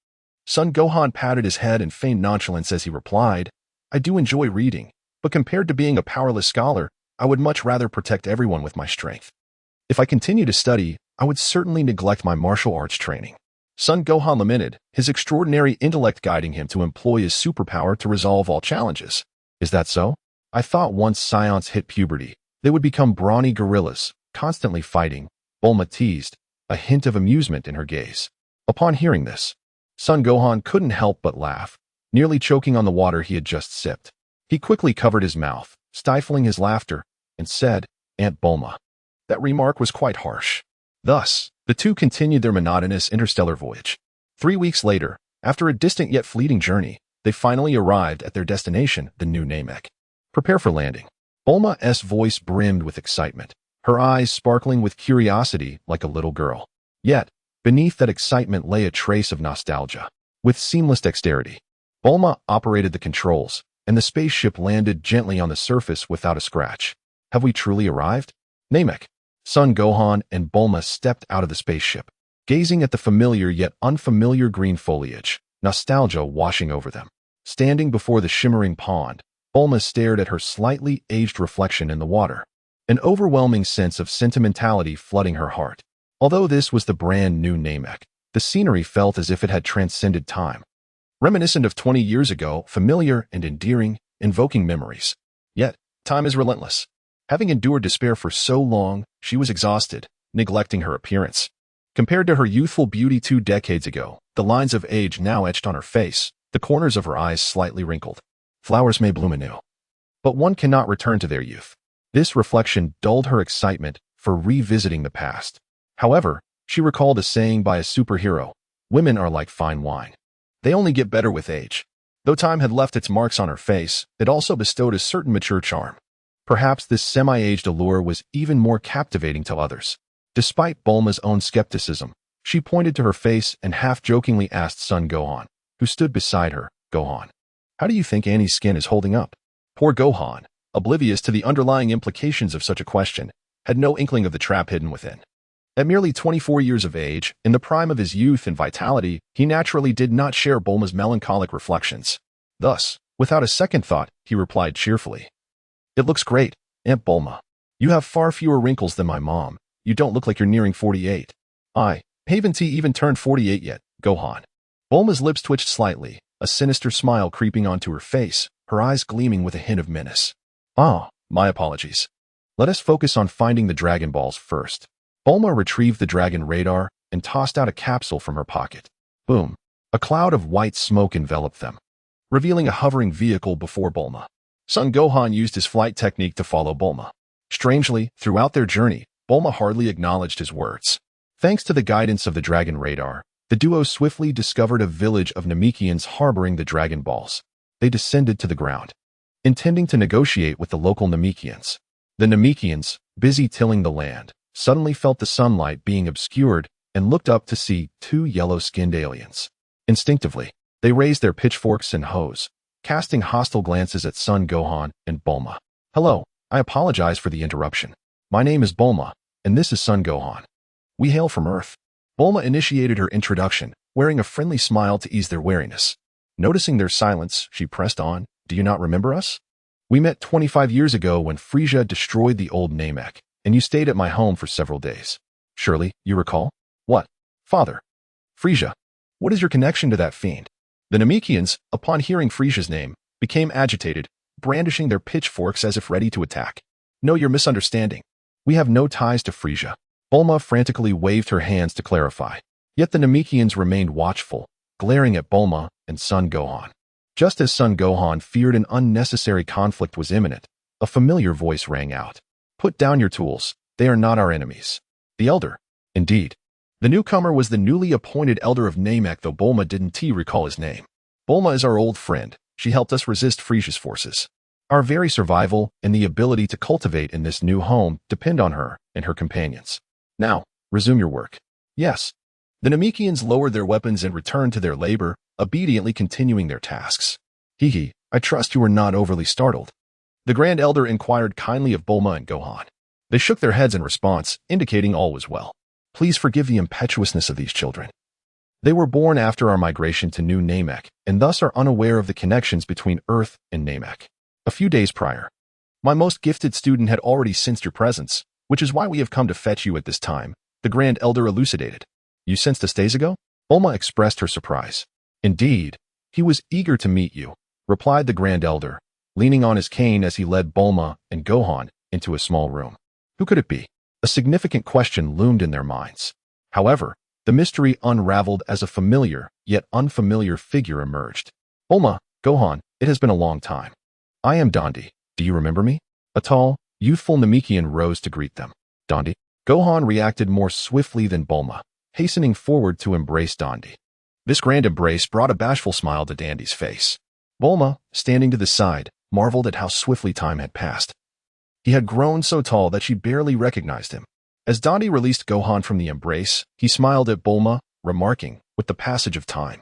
Son Gohan patted his head in feigned nonchalance as he replied, I do enjoy reading, but compared to being a powerless scholar, I would much rather protect everyone with my strength. If I continue to study, I would certainly neglect my martial arts training. Son Gohan lamented, his extraordinary intellect guiding him to employ his superpower to resolve all challenges. Is that so? I thought once Scions hit puberty, they would become brawny gorillas, constantly fighting. Bulma teased, a hint of amusement in her gaze. Upon hearing this, Son Gohan couldn't help but laugh, nearly choking on the water he had just sipped. He quickly covered his mouth, stifling his laughter, and said, Aunt Bulma. That remark was quite harsh. Thus, the two continued their monotonous interstellar voyage. 3 weeks later, after a distant yet fleeting journey, they finally arrived at their destination, the new Namek. Prepare for landing. Bulma's voice brimmed with excitement, her eyes sparkling with curiosity like a little girl. Yet, beneath that excitement lay a trace of nostalgia. With seamless dexterity, Bulma operated the controls, and the spaceship landed gently on the surface without a scratch. Have we truly arrived? Namek. Son Gohan and Bulma stepped out of the spaceship, gazing at the familiar yet unfamiliar green foliage, nostalgia washing over them. Standing before the shimmering pond, Bulma stared at her slightly aged reflection in the water, an overwhelming sense of sentimentality flooding her heart. Although this was the brand new Namek, the scenery felt as if it had transcended time. Reminiscent of 20 years ago, familiar and endearing, invoking memories. Yet, time is relentless. Having endured despair for so long, she was exhausted, neglecting her appearance. Compared to her youthful beauty 2 decades ago, the lines of age now etched on her face, the corners of her eyes slightly wrinkled. Flowers may bloom anew, but one cannot return to their youth. This reflection dulled her excitement for revisiting the past. However, she recalled a saying by a superhero, women are like fine wine. They only get better with age. Though time had left its marks on her face, it also bestowed a certain mature charm. Perhaps this semi-aged allure was even more captivating to others. Despite Bulma's own skepticism, she pointed to her face and half-jokingly asked Son Gohan, who stood beside her, Gohan, how do you think Annie's skin is holding up? Poor Gohan, oblivious to the underlying implications of such a question, had no inkling of the trap hidden within. At merely 24 years of age, in the prime of his youth and vitality, he naturally did not share Bulma's melancholic reflections. Thus, without a second thought, he replied cheerfully, It looks great, Aunt Bulma. You have far fewer wrinkles than my mom. You don't look like you're nearing 48. I haven't even turned 48 yet, Gohan. Bulma's lips twitched slightly, a sinister smile creeping onto her face, her eyes gleaming with a hint of menace. Ah, my apologies. Let us focus on finding the Dragon Balls first. Bulma retrieved the Dragon Radar and tossed out a capsule from her pocket. Boom. A cloud of white smoke enveloped them, revealing a hovering vehicle before Bulma. Son Gohan used his flight technique to follow Bulma. Strangely, throughout their journey, Bulma hardly acknowledged his words. Thanks to the guidance of the Dragon Radar, the duo swiftly discovered a village of Namekians harboring the Dragon Balls. They descended to the ground, intending to negotiate with the local Namekians. The Namekians, busy tilling the land, suddenly felt the sunlight being obscured and looked up to see two yellow-skinned aliens. Instinctively, they raised their pitchforks and hoes, casting hostile glances at Son Gohan and Bulma. "Hello, I apologize for the interruption. My name is Bulma, and this is Son Gohan. We hail from Earth." Bulma initiated her introduction, wearing a friendly smile to ease their wariness. Noticing their silence, she pressed on, "Do you not remember us? We met 25 years ago when Frieza destroyed the old Namek, and you stayed at my home for several days. Surely, you recall?" "What? Father? Frieza? What is your connection to that fiend?" The Namekians, upon hearing Frieza's name, became agitated, brandishing their pitchforks as if ready to attack. "No, you're misunderstanding. We have no ties to Frieza." Bulma frantically waved her hands to clarify. Yet the Namekians remained watchful, glaring at Bulma and Son Gohan. Just as Son Gohan feared an unnecessary conflict was imminent, a familiar voice rang out. "Put down your tools. They are not our enemies." The Elder. Indeed. The newcomer was the newly appointed Elder of Namek, though Bulma didn't recall his name. "Bulma is our old friend. She helped us resist Frieza's forces. Our very survival and the ability to cultivate in this new home depend on her and her companions. Now, resume your work." "Yes." The Namekians lowered their weapons and returned to their labor, obediently continuing their tasks. "Hee, I trust you are not overly startled." The Grand Elder inquired kindly of Bulma and Gohan. They shook their heads in response, indicating all was well. "Please forgive the impetuousness of these children. They were born after our migration to New Namek, and thus are unaware of the connections between Earth and Namek. A few days prior, my most gifted student had already sensed your presence, which is why we have come to fetch you at this time," the Grand Elder elucidated. "You sensed us days ago?" Bulma expressed her surprise. "Indeed, he was eager to meet you," replied the Grand Elder, leaning on his cane as he led Bulma and Gohan into a small room. Who could it be? A significant question loomed in their minds. However, the mystery unraveled as a familiar, yet unfamiliar figure emerged. "Bulma, Gohan, it has been a long time. I am Dandi. Do you remember me?" A tall, youthful Namekian rose to greet them. "Dandi?" Gohan reacted more swiftly than Bulma, hastening forward to embrace Dandi. This grand embrace brought a bashful smile to Dandi's face. Bulma, standing to the side, marveled at how swiftly time had passed. He had grown so tall that she barely recognized him. As Dandi released Gohan from the embrace, he smiled at Bulma, remarking, with the passage of time,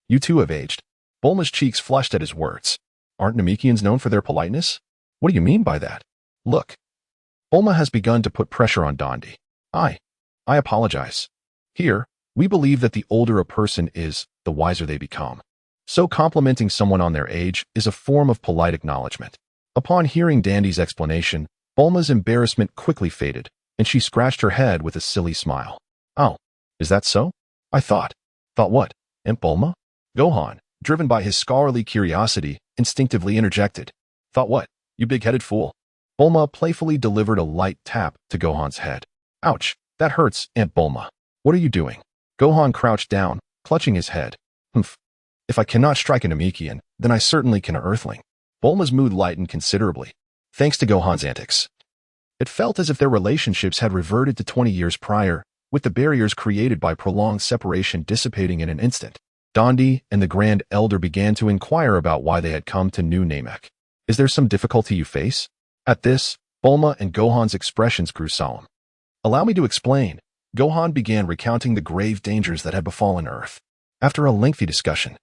"You too have aged." Bulma's cheeks flushed at his words. "Aren't Namekians known for their politeness?" "What do you mean by that?" "Look." Bulma has begun to put pressure on Dandi. I apologize. Here, we believe that the older a person is, the wiser they become. So complimenting someone on their age is a form of polite acknowledgement. Upon hearing Dandi's explanation, Bulma's embarrassment quickly faded, and she scratched her head with a silly smile. "Oh, is that so? I thought." "Thought what? Aunt Bulma?" Gohan, driven by his scholarly curiosity, instinctively interjected. "Thought what, you big-headed fool?" Bulma playfully delivered a light tap to Gohan's head. "Ouch, that hurts, Aunt Bulma. What are you doing?" Gohan crouched down, clutching his head. "Humph. If I cannot strike a Namekian, then I certainly can an Earthling." Bulma's mood lightened considerably, thanks to Gohan's antics. It felt as if their relationships had reverted to 20 years prior, with the barriers created by prolonged separation dissipating in an instant. Dandi and the Grand Elder began to inquire about why they had come to New Namek. "Is there some difficulty you face?" At this, Bulma and Gohan's expressions grew solemn. "Allow me to explain." Gohan began recounting the grave dangers that had befallen Earth. After a lengthy discussion,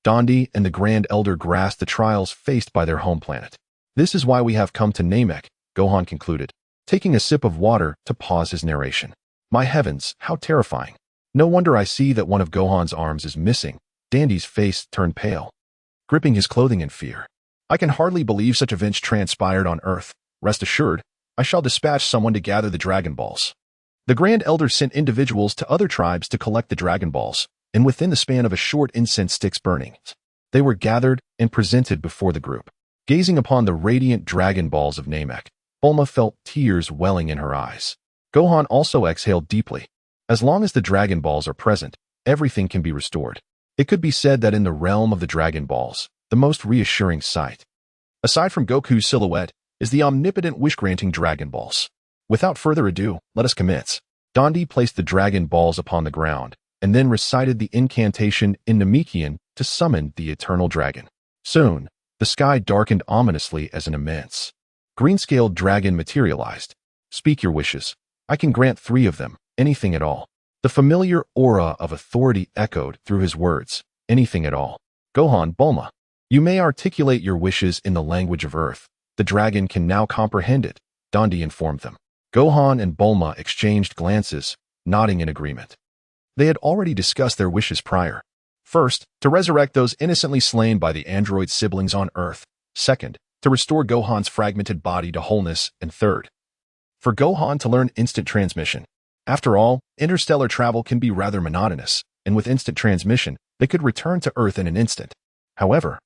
Dandi and the Grand Elder grasped the trials faced by their home planet. "This is why we have come to Namek," Gohan concluded, taking a sip of water to pause his narration. "My heavens, how terrifying. No wonder I see that one of Gohan's arms is missing." Dandi's face turned pale, gripping his clothing in fear. "I can hardly believe such events transpired on Earth. Rest assured, I shall dispatch someone to gather the Dragon Balls." The Grand Elder sent individuals to other tribes to collect the Dragon Balls, and within the span of a short incense sticks burning, they were gathered and presented before the group. Gazing upon the radiant Dragon Balls of Namek, Bulma felt tears welling in her eyes. Gohan also exhaled deeply. As long as the Dragon Balls are present, everything can be restored. It could be said that in the realm of the Dragon Balls, the most reassuring sight, aside from Goku's silhouette, is the omnipotent wish-granting Dragon Balls. Without further ado, let us commence. Dondi placed the dragon balls upon the ground, and then recited the incantation in Namekian to summon the eternal dragon. Soon, the sky darkened ominously as an immense green-scaled dragon materialized. Speak your wishes. I can grant 3 of them, anything at all. The familiar aura of authority echoed through his words, anything at all. Gohan, Bulma, you may articulate your wishes in the language of Earth. The dragon can now comprehend it, Dondi informed them. Gohan and Bulma exchanged glances, nodding in agreement. They had already discussed their wishes prior. First, to resurrect those innocently slain by the android siblings on Earth. Second, to restore Gohan's fragmented body to wholeness. And third, for Gohan to learn instant transmission. After all, interstellar travel can be rather monotonous, and with instant transmission, they could return to Earth in an instant. However,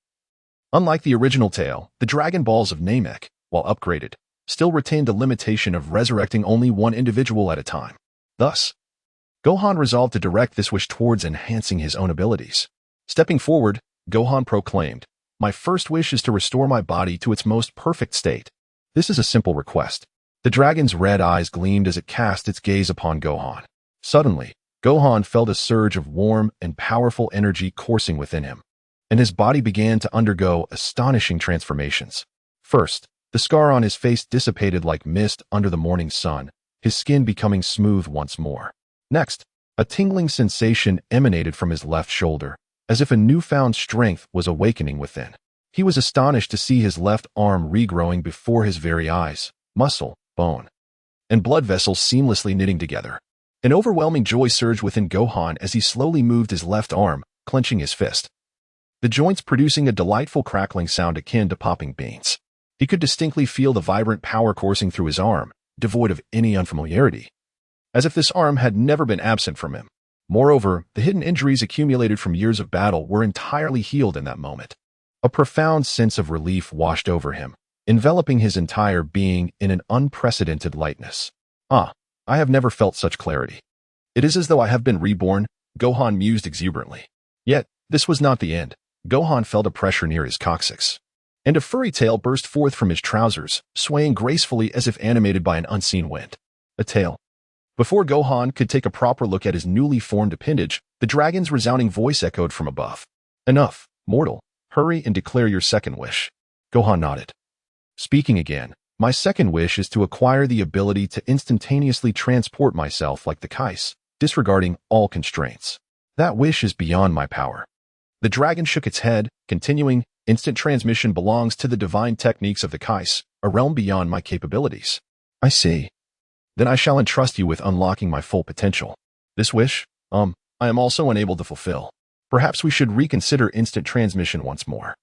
unlike the original tale, the Dragon Balls of Namek, while upgraded, still retained a limitation of resurrecting only one individual at a time. Thus, Gohan resolved to direct this wish towards enhancing his own abilities. Stepping forward, Gohan proclaimed, "My first wish is to restore my body to its most perfect state. This is a simple request." The dragon's red eyes gleamed as it cast its gaze upon Gohan. Suddenly, Gohan felt a surge of warm and powerful energy coursing within him, and his body began to undergo astonishing transformations. First, the scar on his face dissipated like mist under the morning sun, his skin becoming smooth once more. Next, a tingling sensation emanated from his left shoulder, as if a newfound strength was awakening within. He was astonished to see his left arm regrowing before his very eyes, muscle, bone, and blood vessels seamlessly knitting together. An overwhelming joy surged within Gohan as he slowly moved his left arm, clenching his fist, the joints producing a delightful crackling sound akin to popping beans. He could distinctly feel the vibrant power coursing through his arm, devoid of any unfamiliarity, as if this arm had never been absent from him. Moreover, the hidden injuries accumulated from years of battle were entirely healed in that moment. A profound sense of relief washed over him, enveloping his entire being in an unprecedented lightness. I have never felt such clarity. It is as though I have been reborn, Gohan mused exuberantly. Yet, this was not the end. Gohan felt a pressure near his coccyx, and a furry tail burst forth from his trousers, swaying gracefully as if animated by an unseen wind. A tail. Before Gohan could take a proper look at his newly formed appendage, the dragon's resounding voice echoed from above. "Enough, mortal. Hurry and declare your second wish." Gohan nodded. Speaking again, "My second wish is to acquire the ability to instantaneously transport myself like the Kais, disregarding all constraints. That wish is beyond my power." The dragon shook its head, continuing, "Instant transmission belongs to the divine techniques of the Kais, a realm beyond my capabilities." "I see. Then I shall entrust you with unlocking my full potential. This wish, I am also unable to fulfill. Perhaps we should reconsider instant transmission once more."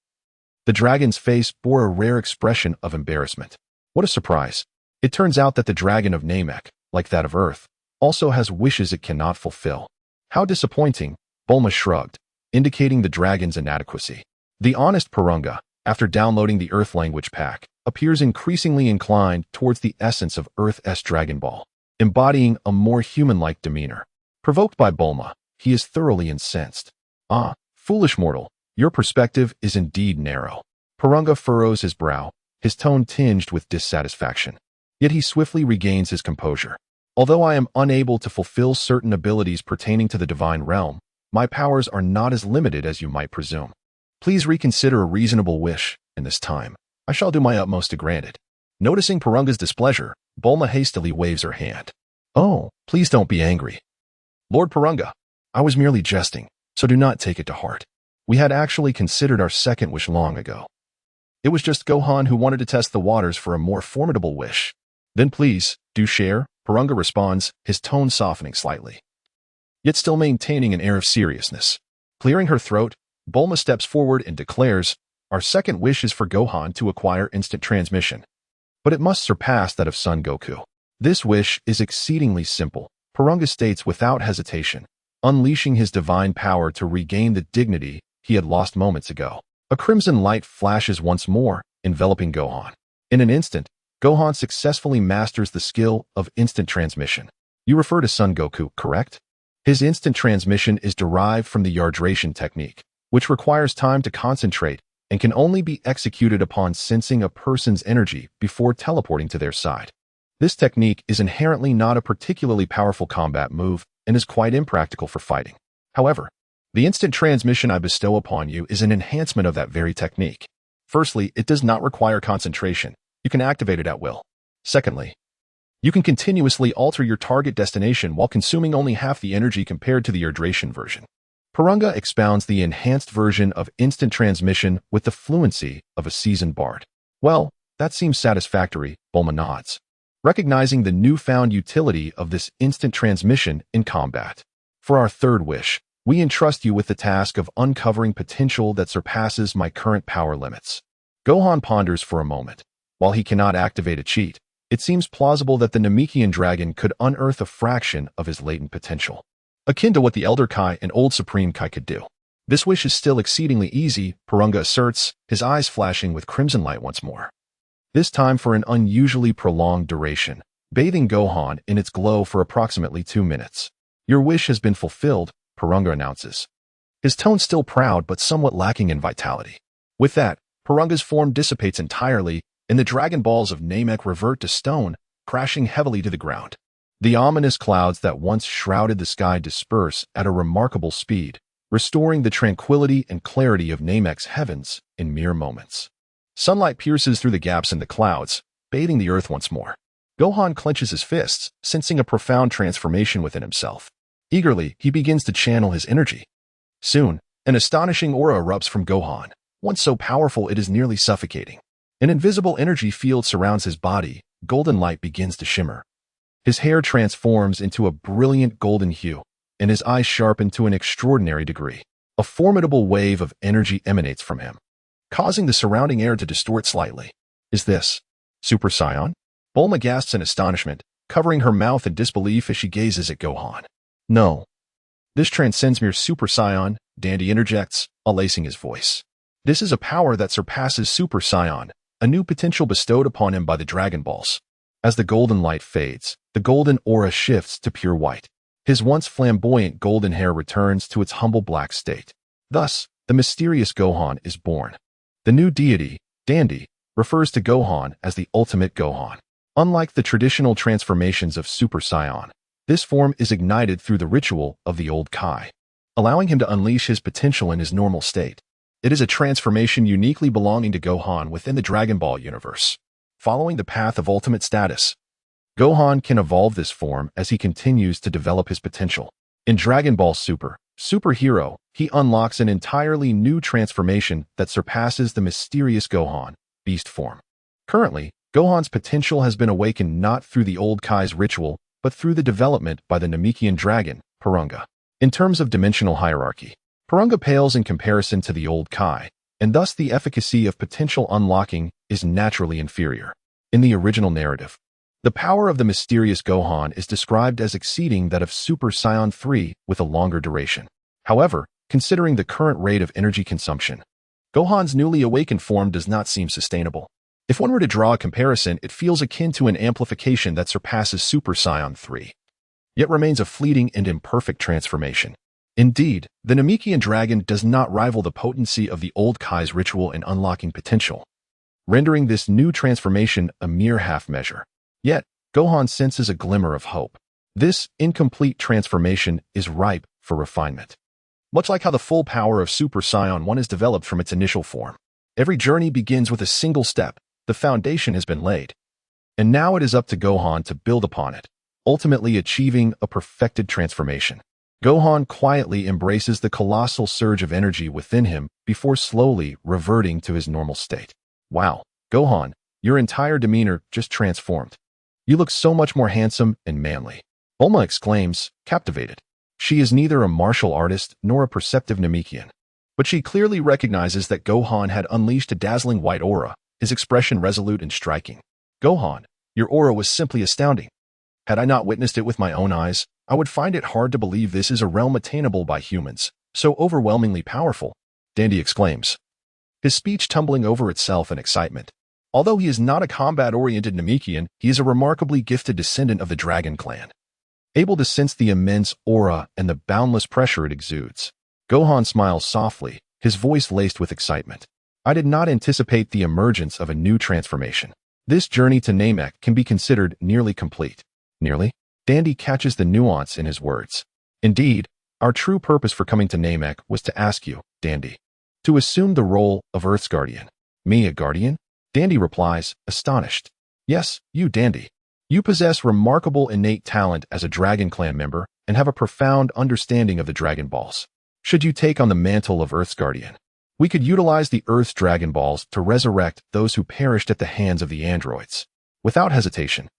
The dragon's face bore a rare expression of embarrassment. What a surprise. It turns out that the dragon of Namek, like that of Earth, also has wishes it cannot fulfill. How disappointing, Bulma shrugged, indicating the dragon's inadequacy. The honest Purunga, after downloading the Earth language pack, appears increasingly inclined towards the essence of Earth's Dragon Ball, embodying a more human-like demeanor. Provoked by Bulma, he is thoroughly incensed. Foolish mortal, your perspective is indeed narrow." Purunga furrows his brow, his tone tinged with dissatisfaction. Yet he swiftly regains his composure. "Although I am unable to fulfill certain abilities pertaining to the divine realm, my powers are not as limited as you might presume. Please reconsider a reasonable wish, and this time, I shall do my utmost to grant it." Noticing Purunga's displeasure, Bulma hastily waves her hand. "Oh, please don't be angry. Lord Purunga, I was merely jesting, so do not take it to heart. We had actually considered our second wish long ago. It was just Gohan who wanted to test the waters for a more formidable wish." "Then please, do share," Purunga responds, his tone softening slightly, yet still maintaining an air of seriousness. Clearing her throat, Bulma steps forward and declares, "Our second wish is for Gohan to acquire instant transmission. But it must surpass that of Son Goku. This wish is exceedingly simple," Purunga states without hesitation, unleashing his divine power to regain the dignity he had lost moments ago. A crimson light flashes once more, enveloping Gohan. In an instant, Gohan successfully masters the skill of instant transmission. You refer to Son Goku, correct? His instant transmission is derived from the Yardration technique, which requires time to concentrate and can only be executed upon sensing a person's energy before teleporting to their side. This technique is inherently not a particularly powerful combat move and is quite impractical for fighting. However, the instant transmission I bestow upon you is an enhancement of that very technique. Firstly, it does not require concentration. You can activate it at will. Secondly, you can continuously alter your target destination while consuming only half the energy compared to the hydration version. Purunga expounds the enhanced version of instant transmission with the fluency of a seasoned bard. Well, that seems satisfactory, Bulma nods, recognizing the newfound utility of this instant transmission in combat. For our third wish, we entrust you with the task of uncovering potential that surpasses my current power limits. Gohan ponders for a moment. While he cannot activate a cheat, it seems plausible that the Namekian dragon could unearth a fraction of his latent potential, akin to what the Elder Kai and Old Supreme Kai could do. This wish is still exceedingly easy, Purunga asserts, his eyes flashing with crimson light once more. This time for an unusually prolonged duration, bathing Gohan in its glow for approximately 2 minutes. Your wish has been fulfilled, Purunga announces, his tone still proud but somewhat lacking in vitality. With that, Purunga's form dissipates entirely, and the Dragon Balls of Namek revert to stone, crashing heavily to the ground. The ominous clouds that once shrouded the sky disperse at a remarkable speed, restoring the tranquility and clarity of Namek's heavens in mere moments. Sunlight pierces through the gaps in the clouds, bathing the earth once more. Gohan clenches his fists, sensing a profound transformation within himself. Eagerly, he begins to channel his energy. Soon, an astonishing aura erupts from Gohan, once so powerful it is nearly suffocating. An invisible energy field surrounds his body, golden light begins to shimmer. His hair transforms into a brilliant golden hue, and his eyes sharpen to an extraordinary degree. A formidable wave of energy emanates from him, causing the surrounding air to distort slightly. Is this Super Saiyan? Bulma gasps in astonishment, covering her mouth in disbelief as she gazes at Gohan. No. This transcends mere Super Saiyan, Dandy interjects, elacing his voice. This is a power that surpasses Super Saiyan, a new potential bestowed upon him by the Dragon Balls. As the golden light fades, the golden aura shifts to pure white. His once flamboyant golden hair returns to its humble black state. Thus, the mysterious Gohan is born. The new deity, Dandy, refers to Gohan as the ultimate Gohan. Unlike the traditional transformations of Super Saiyan, this form is ignited through the ritual of the old Kai, allowing him to unleash his potential in his normal state. It is a transformation uniquely belonging to Gohan within the Dragon Ball universe. Following the path of ultimate status, Gohan can evolve this form as he continues to develop his potential. In Dragon Ball Superhero, he unlocks an entirely new transformation that surpasses the mysterious Gohan, beast form. Currently, Gohan's potential has been awakened not through the old Kai's ritual, but through the development by the Namekian dragon, Purunga. In terms of dimensional hierarchy, Purunga pales in comparison to the old Kai, and thus the efficacy of potential unlocking is naturally inferior. In the original narrative, the power of the mysterious Gohan is described as exceeding that of Super Saiyan 3 with a longer duration. However, considering the current rate of energy consumption, Gohan's newly awakened form does not seem sustainable. If one were to draw a comparison, it feels akin to an amplification that surpasses Super Saiyan 3, yet remains a fleeting and imperfect transformation. Indeed, the Namekian dragon does not rival the potency of the old Kai's ritual in unlocking potential, rendering this new transformation a mere half measure. Yet, Gohan senses a glimmer of hope. This incomplete transformation is ripe for refinement. Much like how the full power of Super Saiyan 1 is developed from its initial form. Every journey begins with a single step. The foundation has been laid. And now it is up to Gohan to build upon it, ultimately achieving a perfected transformation. Gohan quietly embraces the colossal surge of energy within him before slowly reverting to his normal state. Wow, Gohan, your entire demeanor just transformed. You look so much more handsome and manly. Bulma exclaims, captivated. She is neither a martial artist nor a perceptive Namekian, but she clearly recognizes that Gohan had unleashed a dazzling white aura, his expression resolute and striking. Gohan, your aura was simply astounding. Had I not witnessed it with my own eyes, I would find it hard to believe this is a realm attainable by humans, so overwhelmingly powerful, Dandy exclaims, his speech tumbling over itself in excitement. Although he is not a combat-oriented Namekian, he is a remarkably gifted descendant of the Dragon Clan, able to sense the immense aura and the boundless pressure it exudes. Gohan smiles softly, his voice laced with excitement. I did not anticipate the emergence of a new transformation. This journey to Namek can be considered nearly complete. Nearly? Dandy catches the nuance in his words. Indeed, our true purpose for coming to Namek was to ask you, Dandy, to assume the role of Earth's guardian. Me, a guardian? Dandy replies, astonished. Yes, you, Dandy. You possess remarkable innate talent as a Dragon Clan member and have a profound understanding of the Dragon Balls. Should you take on the mantle of Earth's guardian, we could utilize the Earth's Dragon Balls to resurrect those who perished at the hands of the androids. Without hesitation,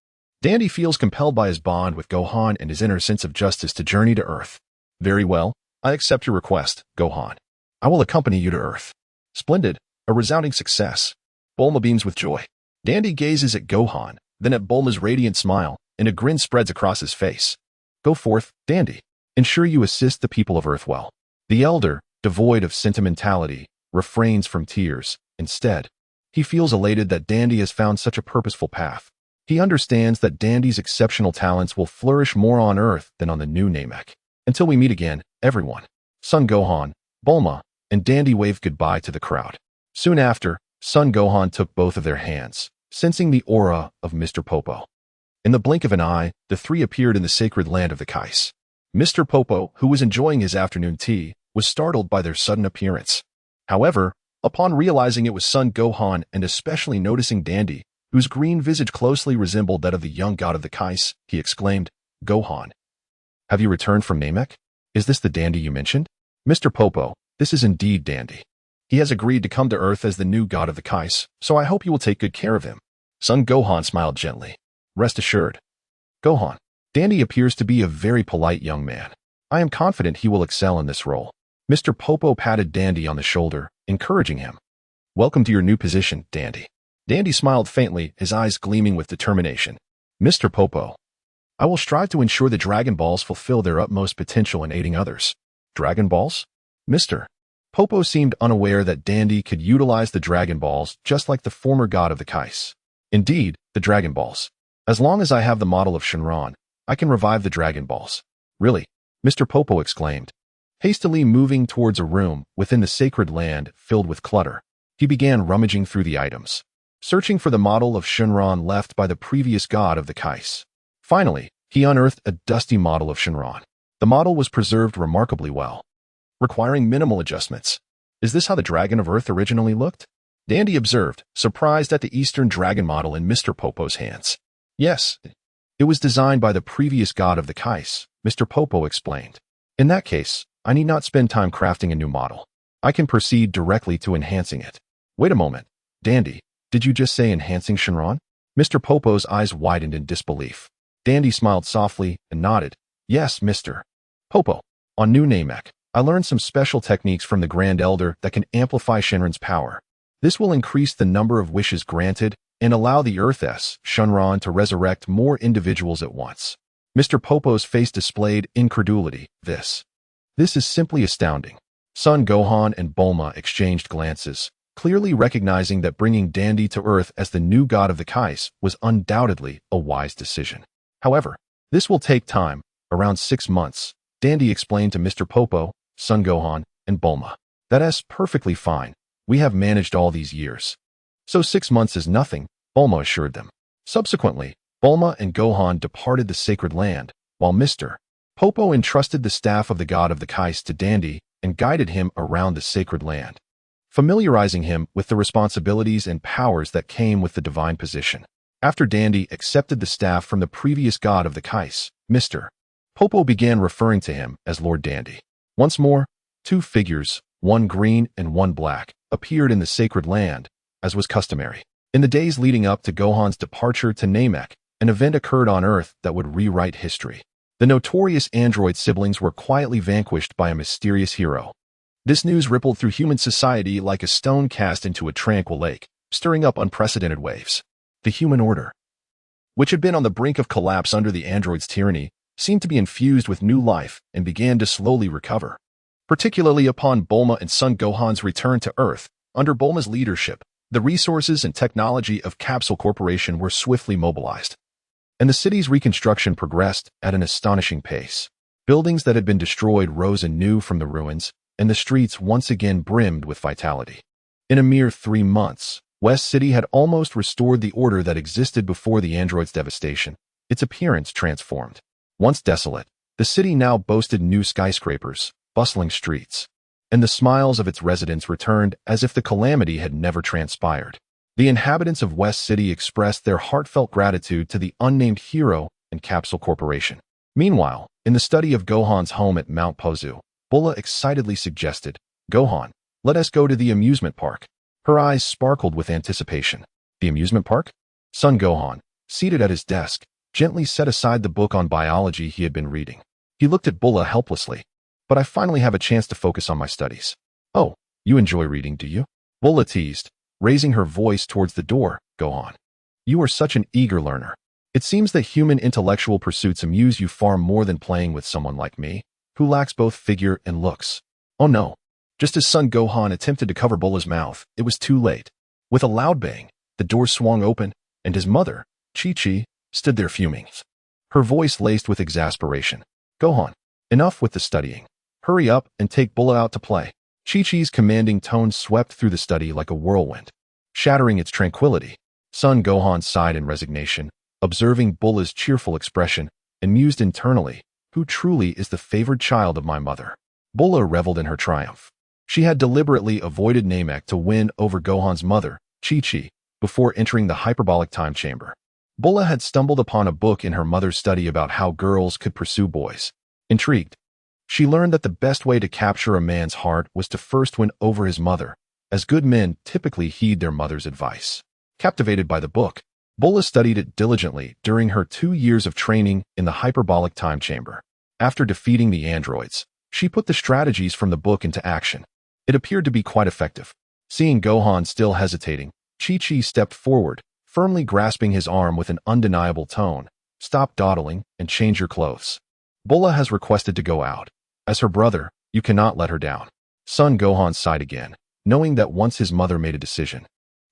Dandy feels compelled by his bond with Gohan and his inner sense of justice to journey to Earth. Very well, I accept your request, Gohan. I will accompany you to Earth. Splendid, a resounding success. Bulma beams with joy. Dandy gazes at Gohan, then at Bulma's radiant smile, and a grin spreads across his face. Go forth, Dandy. Ensure you assist the people of Earth well. The elder, devoid of sentimentality, refrains from tears. Instead, he feels elated that Dandy has found such a purposeful path. He understands that Dandy's exceptional talents will flourish more on Earth than on the new Namek. Until we meet again, everyone. Son Gohan, Bulma, and Dandy waved goodbye to the crowd. Soon after, Son Gohan took both of their hands, sensing the aura of Mr. Popo. In the blink of an eye, the three appeared in the sacred land of the Kais. Mr. Popo, who was enjoying his afternoon tea, was startled by their sudden appearance. However, upon realizing it was Son Gohan and especially noticing Dandy, whose green visage closely resembled that of the young god of the Kais, he exclaimed, Gohan, have you returned from Namek? Is this the Dandy you mentioned? Mr. Popo, this is indeed Dandy. He has agreed to come to Earth as the new god of the Kais, so I hope you will take good care of him. Son Gohan smiled gently. Rest assured. Gohan, Dandy appears to be a very polite young man. I am confident he will excel in this role. Mr. Popo patted Dandy on the shoulder, encouraging him. Welcome to your new position, Dandy. Dandy smiled faintly, his eyes gleaming with determination. Mr. Popo, I will strive to ensure the Dragon Balls fulfill their utmost potential in aiding others. Dragon Balls? Mr. Popo seemed unaware that Dandy could utilize the Dragon Balls just like the former god of the Kais. Indeed, the Dragon Balls. As long as I have the model of Shenron, I can revive the Dragon Balls. Really? Mr. Popo exclaimed. Hastily moving towards a room within the sacred land filled with clutter, he began rummaging through the items, searching for the model of Shenron left by the previous god of the Kais. Finally, he unearthed a dusty model of Shenron. The model was preserved remarkably well, requiring minimal adjustments. Is this how the Dragon of Earth originally looked? Dandy observed, surprised at the Eastern Dragon model in Mr. Popo's hands. Yes, it was designed by the previous god of the Kais, Mr. Popo explained. In that case, I need not spend time crafting a new model. I can proceed directly to enhancing it. Wait a moment, Dandy, did you just say enhancing Shenron? Mr. Popo's eyes widened in disbelief. Dandy smiled softly and nodded. Yes, Mr. Popo. On New Namek, I learned some special techniques from the Grand Elder that can amplify Shenron's power. This will increase the number of wishes granted and allow the Earth's Shenron to resurrect more individuals at once. Mr. Popo's face displayed incredulity. This is simply astounding. Son Gohan and Bulma exchanged glances, clearly recognizing that bringing Dandy to Earth as the new god of the Kais was undoubtedly a wise decision. However, this will take time, around 6 months, Dandy explained to Mr. Popo, Son Gohan, and Bulma. That's perfectly fine. We have managed all these years. So 6 months is nothing, Bulma assured them. Subsequently, Bulma and Gohan departed the sacred land, while Mr. Popo entrusted the staff of the god of the Kais to Dandy and guided him around the sacred land, familiarizing him with the responsibilities and powers that came with the divine position. After Dandy accepted the staff from the previous god of the Kais, Mr. Popo began referring to him as Lord Dandy. Once more, 2 figures, one green and one black, appeared in the sacred land, as was customary. In the days leading up to Gohan's departure to Namek, an event occurred on Earth that would rewrite history. The notorious android siblings were quietly vanquished by a mysterious hero. This news rippled through human society like a stone cast into a tranquil lake, stirring up unprecedented waves. The human order, which had been on the brink of collapse under the android's tyranny, seemed to be infused with new life and began to slowly recover. Particularly upon Bulma and Son Gohan's return to Earth, under Bulma's leadership, the resources and technology of Capsule Corporation were swiftly mobilized, and the city's reconstruction progressed at an astonishing pace. Buildings that had been destroyed rose anew from the ruins, and the streets once again brimmed with vitality. In a mere 3 months, West City had almost restored the order that existed before the android's devastation, its appearance transformed. Once desolate, the city now boasted new skyscrapers, bustling streets, and the smiles of its residents returned as if the calamity had never transpired. The inhabitants of West City expressed their heartfelt gratitude to the unnamed hero and Capsule Corporation. Meanwhile, in the study of Gohan's home at Mount Pozu, Bulla excitedly suggested, "Gohan, let us go to the amusement park." Her eyes sparkled with anticipation. The amusement park? Son Gohan, seated at his desk, gently set aside the book on biology he had been reading. He looked at Bulla helplessly. "But I finally have a chance to focus on my studies." "Oh, you enjoy reading, do you?" Bulla teased, raising her voice towards the door. "Gohan, you are such an eager learner. It seems that human intellectual pursuits amuse you far more than playing with someone like me, who lacks both figure and looks." Oh no. Just as Son Gohan attempted to cover Bulla's mouth, it was too late. With a loud bang, the door swung open, and his mother, Chi-Chi, stood there fuming. Her voice laced with exasperation. "Gohan, enough with the studying. Hurry up and take Bulla out to play." Chi-Chi's commanding tone swept through the study like a whirlwind, shattering its tranquility. Son Gohan sighed in resignation, observing Bulla's cheerful expression, and mused internally, "Who truly is the favored child of my mother?" Bulla reveled in her triumph. She had deliberately avoided Namek to win over Gohan's mother, Chi-Chi, before entering the hyperbolic time chamber. Bulla had stumbled upon a book in her mother's study about how girls could pursue boys. Intrigued, she learned that the best way to capture a man's heart was to first win over his mother, as good men typically heed their mother's advice. Captivated by the book, Bulla studied it diligently during her 2 years of training in the hyperbolic time chamber. After defeating the androids, she put the strategies from the book into action. It appeared to be quite effective. Seeing Gohan still hesitating, Chi-Chi stepped forward, firmly grasping his arm with an undeniable tone. "Stop dawdling and change your clothes. Bulla has requested to go out. As her brother, you cannot let her down." Son Gohan sighed again, knowing that once his mother made a decision,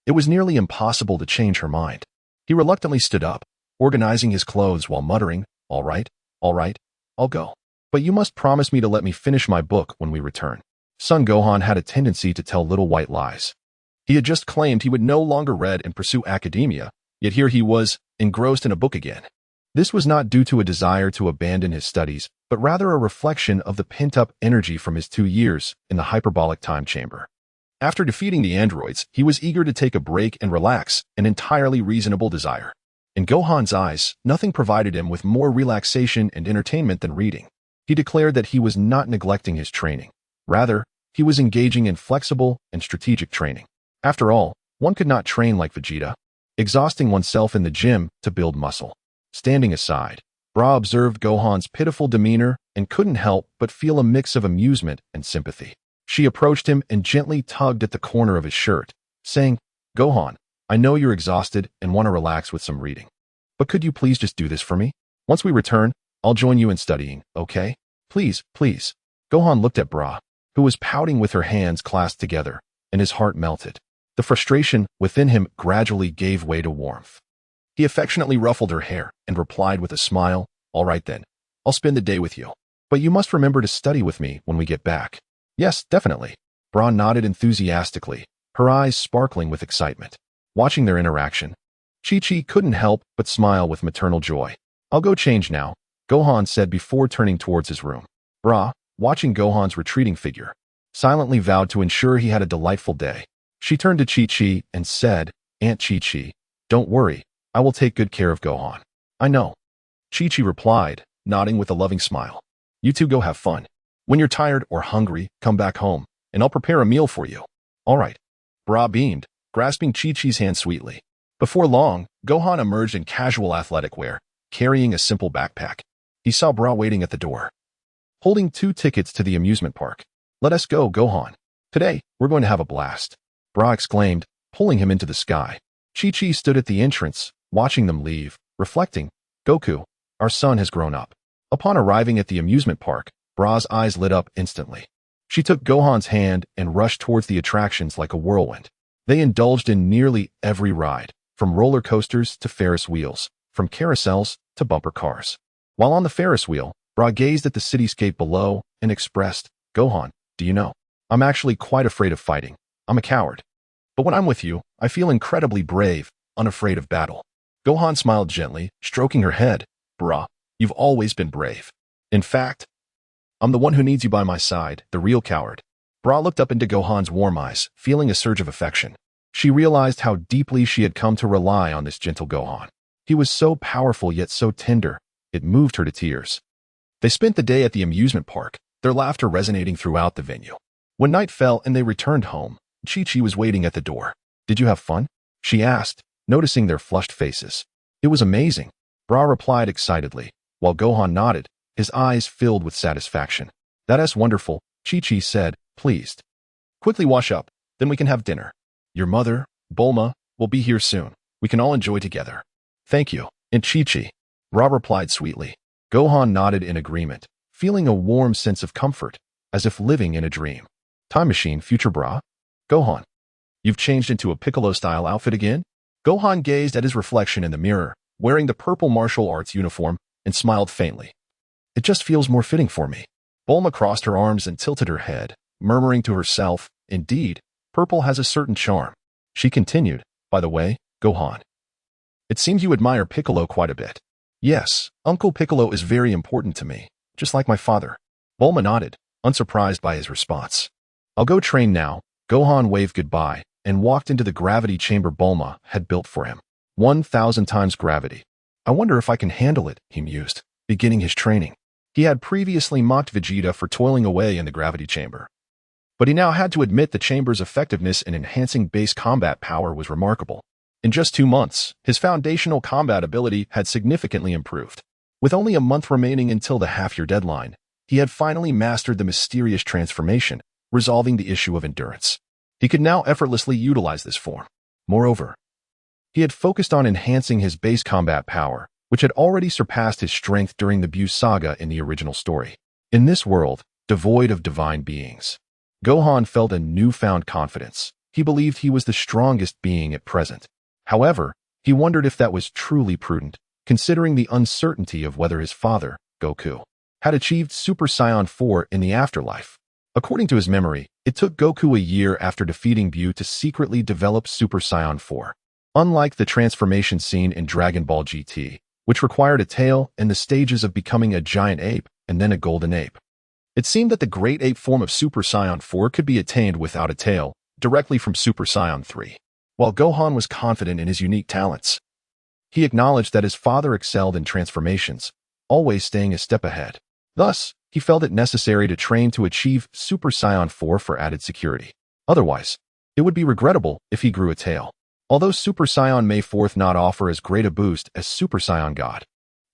it was nearly impossible to change her mind. He reluctantly stood up, organizing his clothes while muttering, all right, I'll go. But you must promise me to let me finish my book when we return." Son Gohan had a tendency to tell little white lies. He had just claimed he would no longer read and pursue academia, yet here he was, engrossed in a book again. This was not due to a desire to abandon his studies, but rather a reflection of the pent-up energy from his 2 years in the hyperbolic time chamber. After defeating the androids, he was eager to take a break and relax, an entirely reasonable desire. In Gohan's eyes, nothing provided him with more relaxation and entertainment than reading. He declared that he was not neglecting his training. Rather, he was engaging in flexible and strategic training. After all, one could not train like Vegeta, exhausting oneself in the gym to build muscle. Standing aside, Bra observed Gohan's pitiful demeanor and couldn't help but feel a mix of amusement and sympathy. She approached him and gently tugged at the corner of his shirt, saying, "Gohan, I know you're exhausted and want to relax with some reading. But could you please just do this for me? Once we return, I'll join you in studying, okay? Please." Gohan looked at Bra, who was pouting with her hands clasped together, and his heart melted. The frustration within him gradually gave way to warmth. He affectionately ruffled her hair and replied with a smile, "All right then, I'll spend the day with you. But you must remember to study with me when we get back." "Yes, definitely." Bra nodded enthusiastically, her eyes sparkling with excitement. Watching their interaction, Chi-Chi couldn't help but smile with maternal joy. "I'll go change now," Gohan said before turning towards his room. Bra, watching Gohan's retreating figure, silently vowed to ensure he had a delightful day. She turned to Chi-Chi and said, "Aunt Chi-Chi, don't worry, I will take good care of Gohan." "I know," Chi-Chi replied, nodding with a loving smile. "You two go have fun. When you're tired or hungry, come back home, and I'll prepare a meal for you." "All right." Bra beamed, grasping Chi-Chi's hand sweetly. Before long, Gohan emerged in casual athletic wear, carrying a simple backpack. He saw Bra waiting at the door, holding 2 tickets to the amusement park. "Let us go, Gohan. Today, we're going to have a blast," Bra exclaimed, pulling him into the sky. Chi-Chi stood at the entrance, watching them leave, reflecting, "Goku, our son has grown up." Upon arriving at the amusement park, Bra's eyes lit up instantly. She took Gohan's hand and rushed towards the attractions like a whirlwind. They indulged in nearly every ride, from roller coasters to Ferris wheels, from carousels to bumper cars. While on the Ferris wheel, Bra gazed at the cityscape below and expressed, "Gohan, do you know, I'm actually quite afraid of fighting. I'm a coward." But when I'm with you, I feel incredibly brave, unafraid of battle. Gohan smiled gently, stroking her head. Bruh, you've always been brave. In fact, I'm the one who needs you by my side, the real coward. Bra looked up into Gohan's warm eyes, feeling a surge of affection. She realized how deeply she had come to rely on this gentle Gohan. He was so powerful yet so tender, it moved her to tears. They spent the day at the amusement park, their laughter resonating throughout the venue. When night fell and they returned home, Chi-Chi was waiting at the door. Did you have fun? She asked, noticing their flushed faces. It was amazing, Bra replied excitedly, while Gohan nodded, his eyes filled with satisfaction. That's wonderful, Chi-Chi said, pleased. Quickly wash up, then we can have dinner. Your mother, Bulma, will be here soon. We can all enjoy together. Thank you, and Chi-Chi. Bra replied sweetly. Gohan nodded in agreement, feeling a warm sense of comfort, as if living in a dream. Time machine, future Bra? Gohan, you've changed into a Piccolo-style outfit again? Gohan gazed at his reflection in the mirror, wearing the purple martial arts uniform, and smiled faintly. It just feels more fitting for me. Bulma crossed her arms and tilted her head, murmuring to herself, indeed, purple has a certain charm. She continued, by the way, Gohan, it seems you admire Piccolo quite a bit. Yes, Uncle Piccolo is very important to me, just like my father. Bulma nodded, unsurprised by his response. I'll go train now. Gohan waved goodbye and walked into the gravity chamber Bulma had built for him. 1,000 times gravity. I wonder if I can handle it, he mused, beginning his training. He had previously mocked Vegeta for toiling away in the gravity chamber. But he now had to admit the chamber's effectiveness in enhancing base combat power was remarkable. In just 2 months, his foundational combat ability had significantly improved. With only a month remaining until the half-year deadline, he had finally mastered the mysterious transformation, resolving the issue of endurance. He could now effortlessly utilize this form. Moreover, he had focused on enhancing his base combat power, which had already surpassed his strength during the Buu saga in the original story. In this world, devoid of divine beings, Gohan felt a newfound confidence. He believed he was the strongest being at present. However, he wondered if that was truly prudent, considering the uncertainty of whether his father, Goku, had achieved Super Saiyan 4 in the afterlife. According to his memory, it took Goku a year after defeating Buu to secretly develop Super Saiyan 4. Unlike the transformation scene in Dragon Ball GT, which required a tail and the stages of becoming a giant ape and then a golden ape, it seemed that the great ape form of Super Saiyan 4 could be attained without a tail, directly from Super Saiyan 3. While Gohan was confident in his unique talents, he acknowledged that his father excelled in transformations, always staying a step ahead. Thus, he felt it necessary to train to achieve Super Saiyan 4 for added security. Otherwise, it would be regrettable if he grew a tail. Although Super Saiyan may 4th not offer as great a boost as Super Saiyan God,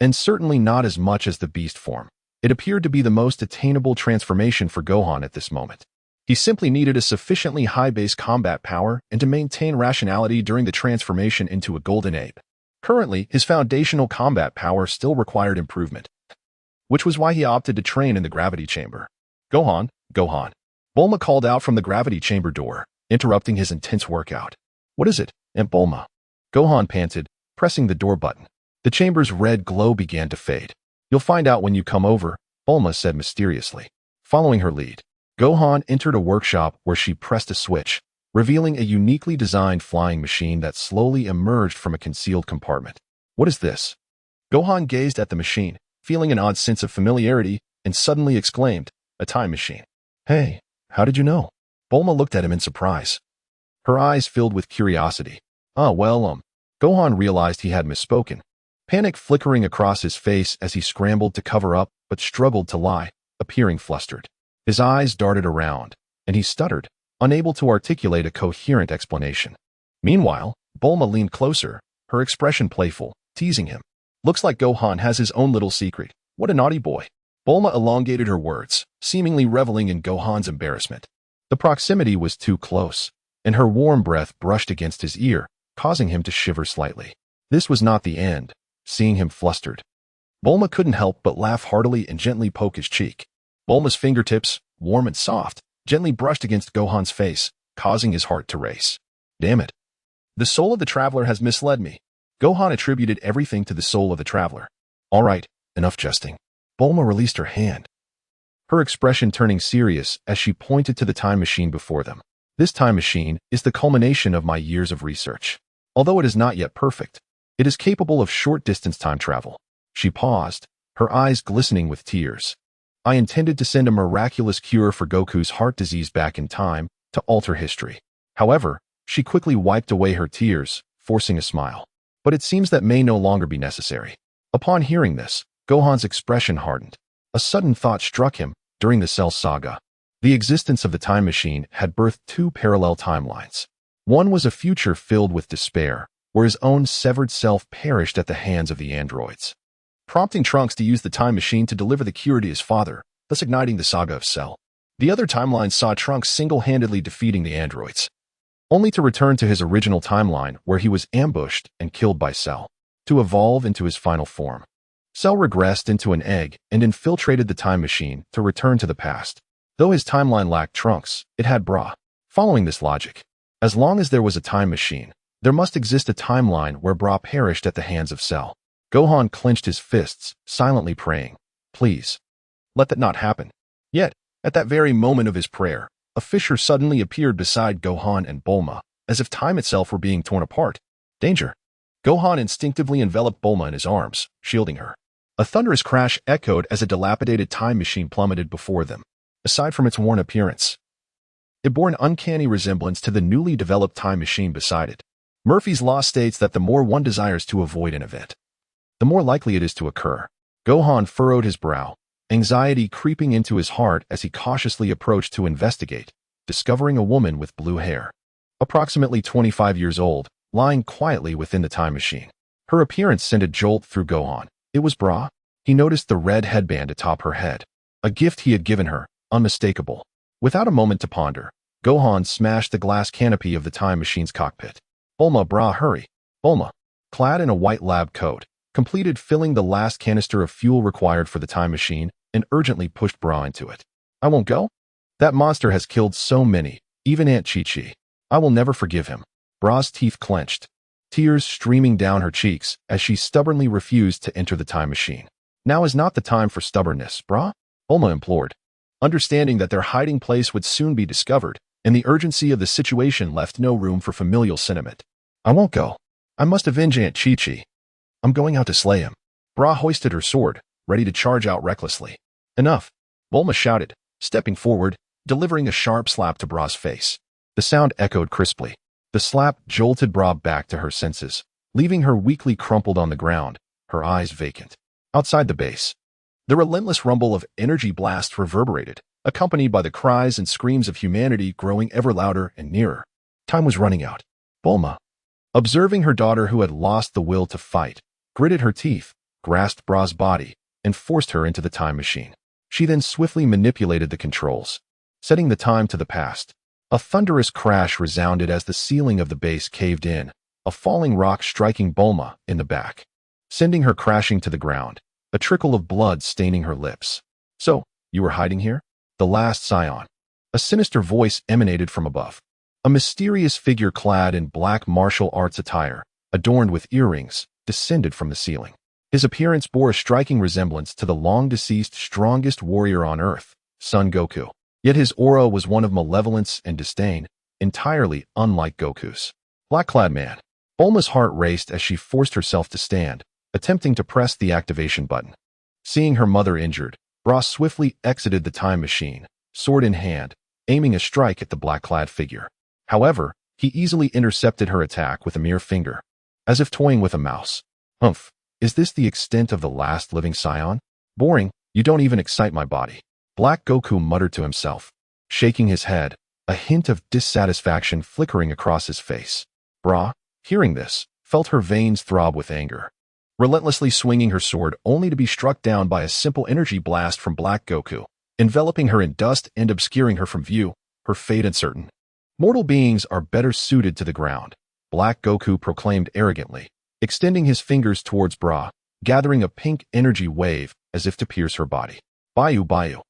and certainly not as much as the beast form, it appeared to be the most attainable transformation for Gohan at this moment. He simply needed a sufficiently high base combat power and to maintain rationality during the transformation into a golden ape. Currently, his foundational combat power still required improvement, which was why he opted to train in the gravity chamber. Gohan, Gohan. Bulma called out from the gravity chamber door, interrupting his intense workout. What is it, Aunt Bulma? Gohan panted, pressing the door button. The chamber's red glow began to fade. You'll find out when you come over, Bulma said mysteriously. Following her lead, Gohan entered a workshop where she pressed a switch, revealing a uniquely designed flying machine that slowly emerged from a concealed compartment. What is this? Gohan gazed at the machine, feeling an odd sense of familiarity, and suddenly exclaimed, a time machine. Hey, how did you know? Bulma looked at him in surprise. Her eyes filled with curiosity. Gohan realized he had misspoken. Panic flickering across his face as he scrambled to cover up but struggled to lie, appearing flustered. His eyes darted around, and he stuttered, unable to articulate a coherent explanation. Meanwhile, Bulma leaned closer, her expression playful, teasing him. Looks like Gohan has his own little secret. What a naughty boy. Bulma elongated her words, seemingly reveling in Gohan's embarrassment. The proximity was too close, and her warm breath brushed against his ear, causing him to shiver slightly. This was not the end. Seeing him flustered, Bulma couldn't help but laugh heartily and gently poke his cheek. Bulma's fingertips, warm and soft, gently brushed against Gohan's face, causing his heart to race. Damn it. The soul of the traveler has misled me. Gohan attributed everything to the soul of the traveler. All right, enough jesting. Bulma released her hand, her expression turning serious as she pointed to the time machine before them. This time machine is the culmination of my years of research. Although it is not yet perfect, it is capable of short-distance time travel. She paused, her eyes glistening with tears. I intended to send a miraculous cure for Goku's heart disease back in time to alter history. However, she quickly wiped away her tears, forcing a smile. But it seems that may no longer be necessary. Upon hearing this, Gohan's expression hardened. A sudden thought struck him during the Cell Saga. The existence of the time machine had birthed two parallel timelines. One was a future filled with despair, where his own severed self perished at the hands of the androids, prompting Trunks to use the time machine to deliver the cure to his father, thus igniting the saga of Cell. The other timeline saw Trunks single-handedly defeating the androids, only to return to his original timeline where he was ambushed and killed by Cell, to evolve into his final form. Cell regressed into an egg and infiltrated the time machine to return to the past. Though his timeline lacked Trunks, it had Bra. Following this logic, as long as there was a time machine, there must exist a timeline where Bra perished at the hands of Cell. Gohan clenched his fists, silently praying, "Please, let that not happen." Yet, at that very moment of his prayer, a fissure suddenly appeared beside Gohan and Bulma, as if time itself were being torn apart. Danger! Gohan instinctively enveloped Bulma in his arms, shielding her. A thunderous crash echoed as a dilapidated time machine plummeted before them. Aside from its worn appearance, it bore an uncanny resemblance to the newly developed time machine beside it. Murphy's Law states that the more one desires to avoid an event, the more likely it is to occur. Gohan furrowed his brow, anxiety creeping into his heart as he cautiously approached to investigate, discovering a woman with blue hair, approximately 25 years old, lying quietly within the time machine. Her appearance sent a jolt through Gohan. It was Bra. He noticed the red headband atop her head, a gift he had given her, unmistakable. Without a moment to ponder, Gohan smashed the glass canopy of the time machine's cockpit. "Bulma, Bra, hurry!" Bulma, clad in a white lab coat, completed filling the last canister of fuel required for the time machine and urgently pushed Bra into it. "I won't go? That monster has killed so many, even Aunt Chi-Chi. I will never forgive him." Bra's teeth clenched, tears streaming down her cheeks as she stubbornly refused to enter the time machine. "Now is not the time for stubbornness, Bra," Bulma implored, understanding that their hiding place would soon be discovered, and the urgency of the situation left no room for familial sentiment. "I won't go. I must avenge Aunt Chi-Chi. I'm going out to slay him." Bra hoisted her sword, ready to charge out recklessly. "Enough," Bulma shouted, stepping forward, delivering a sharp slap to Bra's face. The sound echoed crisply. The slap jolted Bra back to her senses, leaving her weakly crumpled on the ground, her eyes vacant. Outside the base, the relentless rumble of energy blast reverberated, accompanied by the cries and screams of humanity growing ever louder and nearer. Time was running out. Bulma, observing her daughter who had lost the will to fight, gritted her teeth, grasped Bra's body, and forced her into the time machine. She then swiftly manipulated the controls, setting the time to the past. A thunderous crash resounded as the ceiling of the base caved in, a falling rock striking Bulma in the back, sending her crashing to the ground, a trickle of blood staining her lips. "So, you were hiding here?" The last scion. A sinister voice emanated from above. A mysterious figure clad in black martial arts attire, adorned with earrings, descended from the ceiling. His appearance bore a striking resemblance to the long-deceased strongest warrior on Earth, Son Goku. Yet his aura was one of malevolence and disdain, entirely unlike Goku's. Black-clad man. Bulma's heart raced as she forced herself to stand, attempting to press the activation button. Seeing her mother injured, Bra swiftly exited the time machine, sword in hand, aiming a strike at the black-clad figure. However, he easily intercepted her attack with a mere finger, as if toying with a mouse. "Humph, is this the extent of the last living scion? Boring, you don't even excite my body." Black Goku muttered to himself, shaking his head, a hint of dissatisfaction flickering across his face. Bra, hearing this, felt her veins throb with anger, relentlessly swinging her sword only to be struck down by a simple energy blast from Black Goku, enveloping her in dust and obscuring her from view, her fate uncertain. "Mortal beings are better suited to the ground," Black Goku proclaimed arrogantly, extending his fingers towards Bra, gathering a pink energy wave as if to pierce her body. "Bayu, Bayu."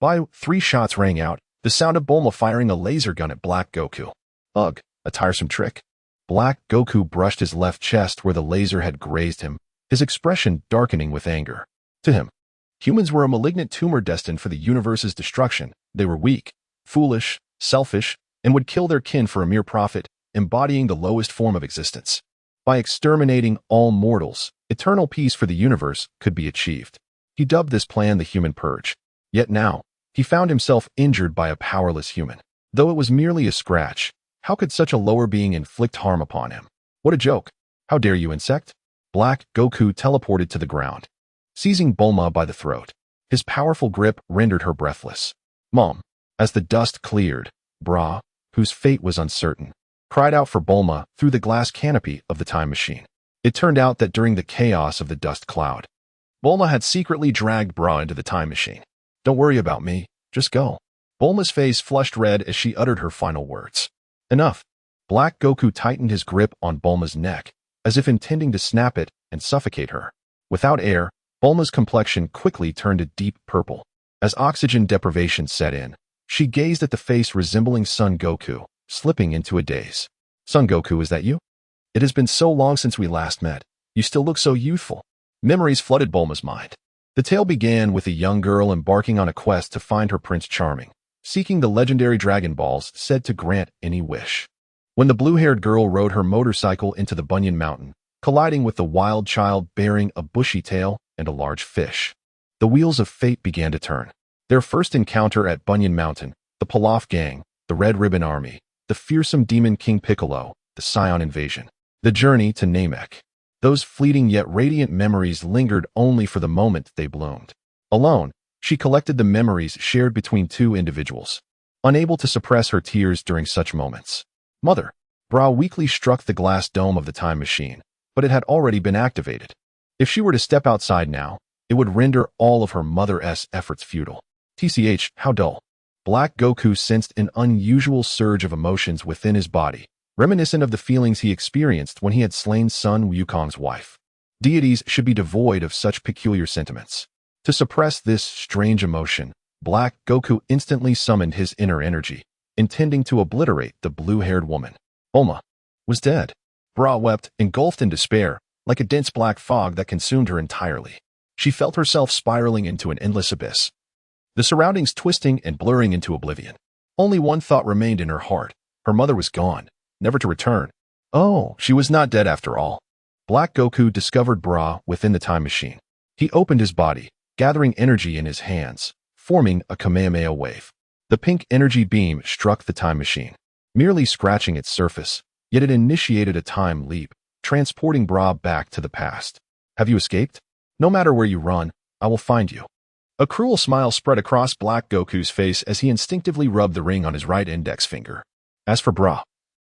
Bayu, 3 shots rang out, the sound of Bulma firing a laser gun at Black Goku. Ugh, a tiresome trick. Black Goku brushed his left chest where the laser had grazed him, his expression darkening with anger. To him, humans were a malignant tumor destined for the universe's destruction. They were weak, foolish, selfish, and would kill their kin for a mere profit, embodying the lowest form of existence. By exterminating all mortals, eternal peace for the universe could be achieved. He dubbed this plan the Human Purge. Yet now, he found himself injured by a powerless human. Though it was merely a scratch, how could such a lower being inflict harm upon him? What a joke! How dare you, insect? Black Goku teleported to the ground, seizing Bulma by the throat. His powerful grip rendered her breathless. Mom, as the dust cleared, Bra, whose fate was uncertain, cried out for Bulma through the glass canopy of the time machine. It turned out that during the chaos of the dust cloud, Bulma had secretly dragged Bra into the time machine. Don't worry about me, just go. Bulma's face flushed red as she uttered her final words. Enough. Black Goku tightened his grip on Bulma's neck, as if intending to snap it and suffocate her. Without air, Bulma's complexion quickly turned a deep purple. As oxygen deprivation set in, she gazed at the face resembling Son Goku, slipping into a daze. Son Goku, is that you? It has been so long since we last met. You still look so youthful. Memories flooded Bulma's mind. The tale began with a young girl embarking on a quest to find her Prince Charming, seeking the legendary Dragon Balls said to grant any wish. When the blue-haired girl rode her motorcycle into the Bunyan Mountain, colliding with the wild child bearing a bushy tail and a large fish, the wheels of fate began to turn. Their first encounter at Bunyan Mountain, the Pilaf Gang, the Red Ribbon Army, the fearsome demon King Piccolo, the Scion Invasion, the journey to Namek. Those fleeting yet radiant memories lingered only for the moment they bloomed. Alone, she collected the memories shared between two individuals, unable to suppress her tears during such moments. Mother. Bra weakly struck the glass dome of the time machine, but it had already been activated. If she were to step outside now, it would render all of her mother's efforts futile. TCH, how dull. Black Goku sensed an unusual surge of emotions within his body, reminiscent of the feelings he experienced when he had slain Sun Wukong's wife. Deities should be devoid of such peculiar sentiments. To suppress this strange emotion, Black Goku instantly summoned his inner energy, intending to obliterate the blue-haired woman. Bulma was dead. Bra wept, engulfed in despair, like a dense black fog that consumed her entirely. She felt herself spiraling into an endless abyss, the surroundings twisting and blurring into oblivion. Only one thought remained in her heart. Her mother was gone, never to return. Oh, she was not dead after all. Black Goku discovered Bra within the time machine. He opened his body, gathering energy in his hands, forming a Kamehameha wave. The pink energy beam struck the time machine, merely scratching its surface, yet it initiated a time leap, transporting Bra back to the past. Have you escaped? No matter where you run, I will find you. A cruel smile spread across Black Goku's face as he instinctively rubbed the ring on his right index finger. As for Bra,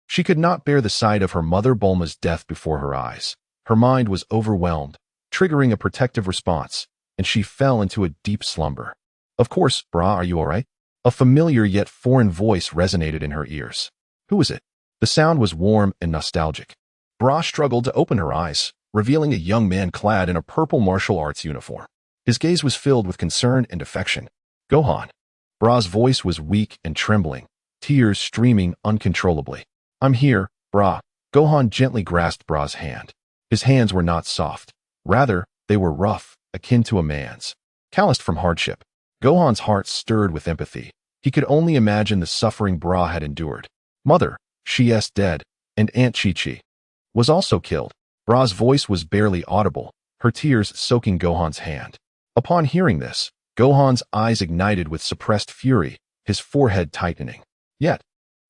she could not bear the sight of her mother Bulma's death before her eyes. Her mind was overwhelmed, triggering a protective response, and she fell into a deep slumber. Of course, Bra, are you all right? A familiar yet foreign voice resonated in her ears. Who was it? The sound was warm and nostalgic. Bra struggled to open her eyes, revealing a young man clad in a purple martial arts uniform. His gaze was filled with concern and affection. Gohan. Bra's voice was weak and trembling, tears streaming uncontrollably. I'm here, Bra. Gohan gently grasped Bra's hand. His hands were not soft. Rather, they were rough, akin to a man's. Calloused from hardship, Gohan's heart stirred with empathy. He could only imagine the suffering Bra had endured. Mother, she's dead, and Aunt Chi-Chi was also killed. Bra's voice was barely audible, her tears soaking Gohan's hand. Upon hearing this, Gohan's eyes ignited with suppressed fury, his forehead tightening. Yet,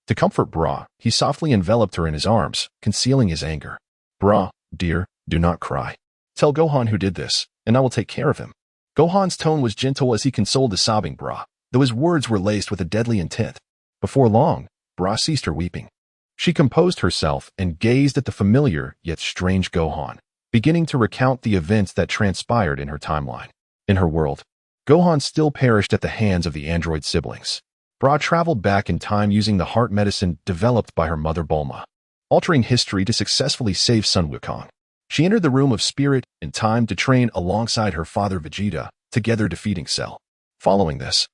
to comfort Bra, he softly enveloped her in his arms, concealing his anger. Bra, dear, do not cry. Tell Gohan who did this, and I will take care of him. Gohan's tone was gentle as he consoled the sobbing Bra, though his words were laced with a deadly intent. Before long, Bra ceased her weeping. She composed herself and gazed at the familiar yet strange Gohan, beginning to recount the events that transpired in her timeline. In her world, Gohan still perished at the hands of the android siblings. Bra traveled back in time using the heart medicine developed by her mother Bulma, altering history to successfully save Sun Wukong. She entered the Room of Spirit in time to train alongside her father Vegeta, together defeating Cell. Following this,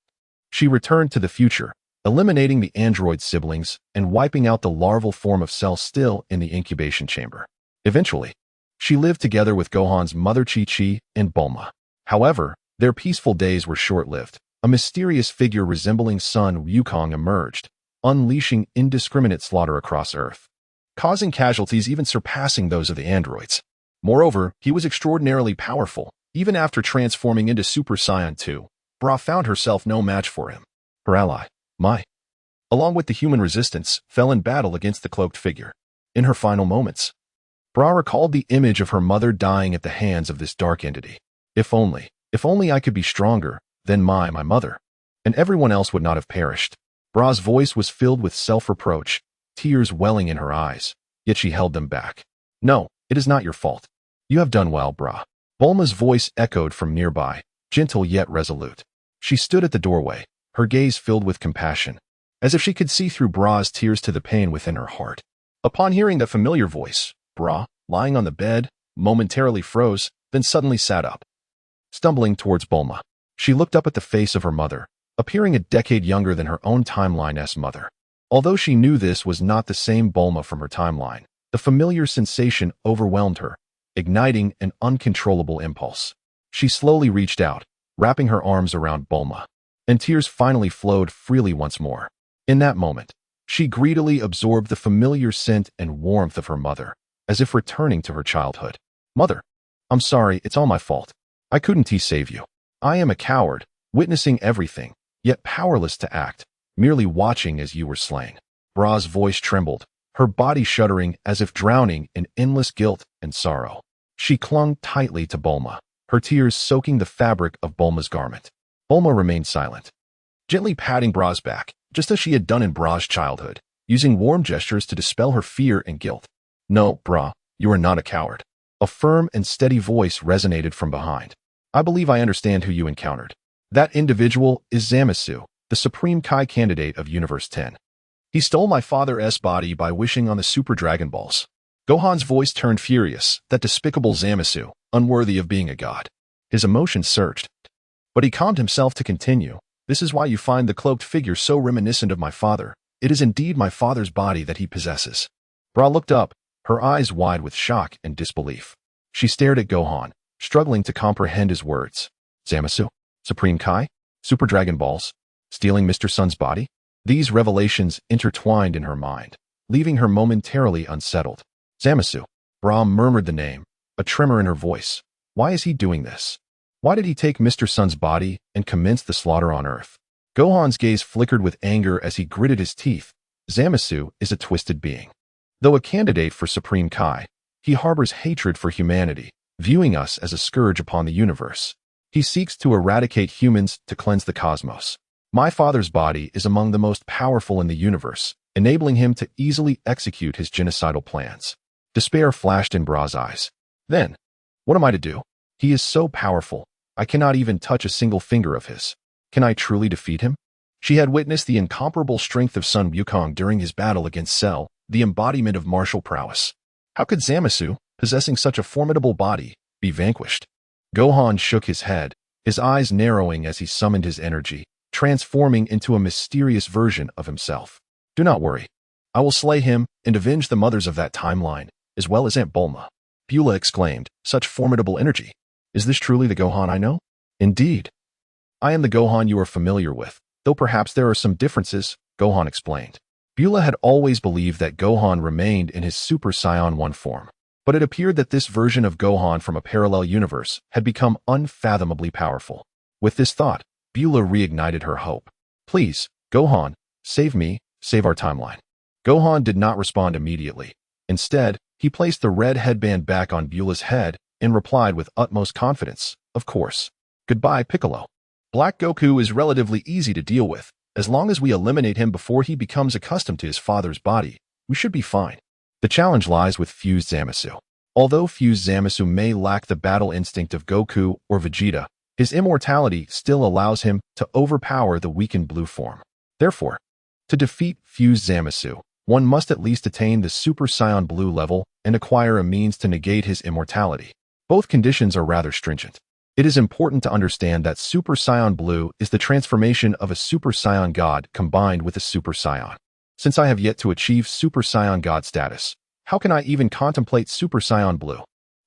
she returned to the future, eliminating the android siblings and wiping out the larval form of Cell still in the incubation chamber. Eventually, she lived together with Gohan's mother Chi-Chi and Bulma. However, their peaceful days were short-lived. A mysterious figure resembling Sun Wukong emerged, unleashing indiscriminate slaughter across Earth, causing casualties even surpassing those of the androids. Moreover, he was extraordinarily powerful. Even after transforming into Super Saiyan 2, Bra found herself no match for him. Her ally, Mai, along with the human resistance, fell in battle against the cloaked figure. In her final moments, Bra recalled the image of her mother dying at the hands of this dark entity. If only I could be stronger than my mother, and everyone else would not have perished. Bra's voice was filled with self-reproach, tears welling in her eyes, yet she held them back. No, it is not your fault. You have done well, Bra. Bulma's voice echoed from nearby, gentle yet resolute. She stood at the doorway, her gaze filled with compassion, as if she could see through Bra's tears to the pain within her heart. Upon hearing that familiar voice, Bra, lying on the bed, momentarily froze, then suddenly sat up. Stumbling towards Bulma, she looked up at the face of her mother, appearing a decade younger than her own timeline's mother. Although she knew this was not the same Bulma from her timeline, the familiar sensation overwhelmed her, igniting an uncontrollable impulse. She slowly reached out, wrapping her arms around Bulma, and tears finally flowed freely once more. In that moment, she greedily absorbed the familiar scent and warmth of her mother, as if returning to her childhood. Mother, I'm sorry, it's all my fault. I couldn't save you. I am a coward, witnessing everything, yet powerless to act, merely watching as you were slain. Bra's voice trembled, her body shuddering as if drowning in endless guilt and sorrow. She clung tightly to Bulma, her tears soaking the fabric of Bulma's garment. Bulma remained silent, gently patting Bra's back, just as she had done in Bra's childhood, using warm gestures to dispel her fear and guilt. No, Bra, you are not a coward. A firm and steady voice resonated from behind. I believe I understand who you encountered. That individual is Zamasu, the Supreme Kai candidate of Universe 10. He stole my father's body by wishing on the Super Dragon Balls. Gohan's voice turned furious, that despicable Zamasu, unworthy of being a god. His emotions surged, but he calmed himself to continue. This is why you find the cloaked figure so reminiscent of my father. It is indeed my father's body that he possesses. Bra looked up, her eyes wide with shock and disbelief. She stared at Gohan, struggling to comprehend his words. Zamasu, Supreme Kai, Super Dragon Balls, stealing Mr. Sun's body? These revelations intertwined in her mind, leaving her momentarily unsettled. Zamasu. Bra murmured the name, a tremor in her voice. Why is he doing this? Why did he take Mr. Sun's body and commence the slaughter on Earth? Gohan's gaze flickered with anger as he gritted his teeth. Zamasu is a twisted being. Though a candidate for Supreme Kai, he harbors hatred for humanity, viewing us as a scourge upon the universe. He seeks to eradicate humans to cleanse the cosmos. My father's body is among the most powerful in the universe, enabling him to easily execute his genocidal plans. Despair flashed in Bra's eyes. Then, what am I to do? He is so powerful, I cannot even touch a single finger of his. Can I truly defeat him? She had witnessed the incomparable strength of Son Gohan during his battle against Cell, the embodiment of martial prowess. How could Zamasu, possessing such a formidable body, be vanquished? Gohan shook his head, his eyes narrowing as he summoned his energy, transforming into a mysterious version of himself. Do not worry. I will slay him and avenge the mothers of that timeline, as well as Aunt Bulma. Beulah exclaimed, such formidable energy. Is this truly the Gohan I know? Indeed. I am the Gohan you are familiar with, though perhaps there are some differences, Gohan explained. Beulah had always believed that Gohan remained in his Super Saiyan 1 form, but it appeared that this version of Gohan from a parallel universe had become unfathomably powerful. With this thought, Beulah reignited her hope. Please, Gohan, save me, save our timeline. Gohan did not respond immediately. Instead, he placed the red headband back on Beulah's head and replied with utmost confidence, of course. Goodbye, Piccolo. Black Goku is relatively easy to deal with. As long as we eliminate him before he becomes accustomed to his father's body, we should be fine. The challenge lies with Fused Zamasu. Although Fused Zamasu may lack the battle instinct of Goku or Vegeta, his immortality still allows him to overpower the weakened blue form. Therefore, to defeat Fused Zamasu, one must at least attain the Super Saiyan Blue level and acquire a means to negate his immortality. Both conditions are rather stringent. It is important to understand that Super Saiyan Blue is the transformation of a Super Saiyan God combined with a Super Saiyan. Since I have yet to achieve Super Saiyan God status, how can I even contemplate Super Saiyan Blue?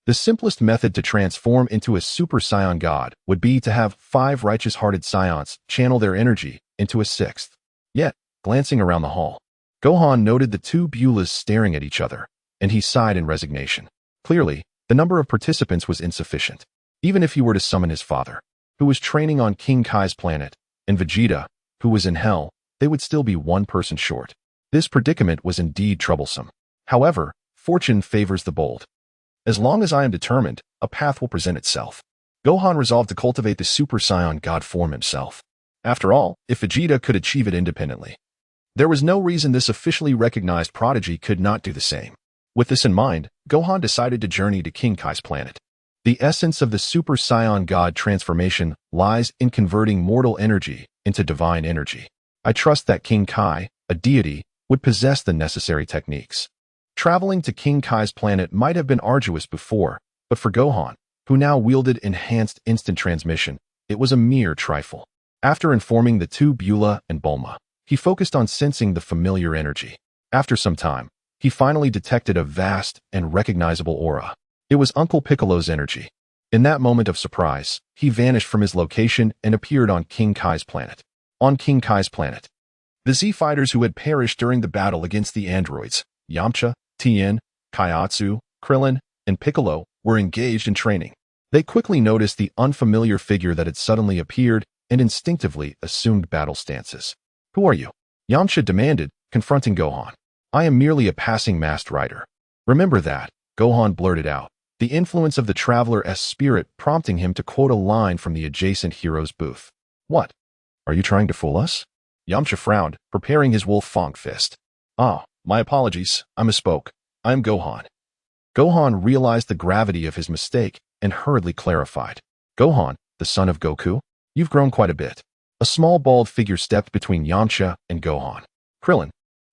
The simplest method to transform into a Super Saiyan God would be to have 5 righteous-hearted Saiyans channel their energy into a 6th. Yet, glancing around the hall. Gohan noted the two Beulahs staring at each other, and he sighed in resignation. Clearly, the number of participants was insufficient. Even if he were to summon his father, who was training on King Kai's planet, and Vegeta, who was in hell, they would still be one person short. This predicament was indeed troublesome. However, fortune favors the bold. As long as I am determined, a path will present itself. Gohan resolved to cultivate the Super Saiyan God form himself. After all, if Vegeta could achieve it independently, there was no reason this officially recognized prodigy could not do the same. With this in mind, Gohan decided to journey to King Kai's planet. The essence of the Super Saiyan God transformation lies in converting mortal energy into divine energy. I trust that King Kai, a deity, would possess the necessary techniques. Traveling to King Kai's planet might have been arduous before, but for Gohan, who now wielded enhanced instant transmission, it was a mere trifle. After informing the two Beulah and Bulma, he focused on sensing the familiar energy. After some time, he finally detected a vast and recognizable aura. It was Uncle Piccolo's energy. In that moment of surprise, he vanished from his location and appeared on King Kai's planet. On King Kai's planet, the Z fighters who had perished during the battle against the androids, Yamcha, Tien, Kaiatsu, Krillin, and Piccolo, were engaged in training. They quickly noticed the unfamiliar figure that had suddenly appeared and instinctively assumed battle stances. "Who are you?" Yamcha demanded, confronting Gohan. "I am merely a passing masked rider." "Remember that," Gohan blurted out, the influence of the Traveler's spirit prompting him to quote a line from the adjacent hero's booth. "What? Are you trying to fool us?" Yamcha frowned, preparing his wolf-fang fist. "Ah, my apologies, I misspoke. I am Gohan." Gohan realized the gravity of his mistake and hurriedly clarified. "Gohan, the son of Goku? You've grown quite a bit." A small bald figure stepped between Yamcha and Gohan. Krillin,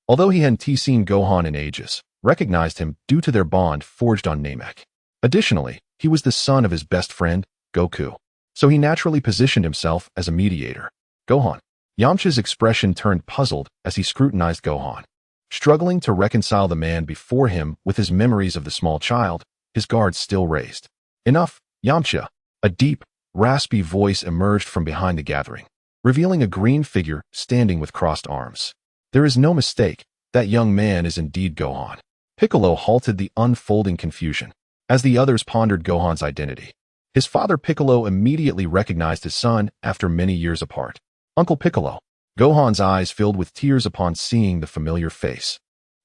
although he hadn't seen Gohan in ages, recognized him due to their bond forged on Namek. Additionally, he was the son of his best friend, Goku, so he naturally positioned himself as a mediator. "Gohan." Yamcha's expression turned puzzled as he scrutinized Gohan. Struggling to reconcile the man before him with his memories of the small child, his guard still raised. "Enough, Yamcha." A deep, raspy voice emerged from behind the gathering, revealing a green figure standing with crossed arms. There is no mistake, that young man is indeed Gohan. Piccolo halted the unfolding confusion, as the others pondered Gohan's identity. His father Piccolo immediately recognized his son after many years apart. "Uncle Piccolo." Gohan's eyes filled with tears upon seeing the familiar face.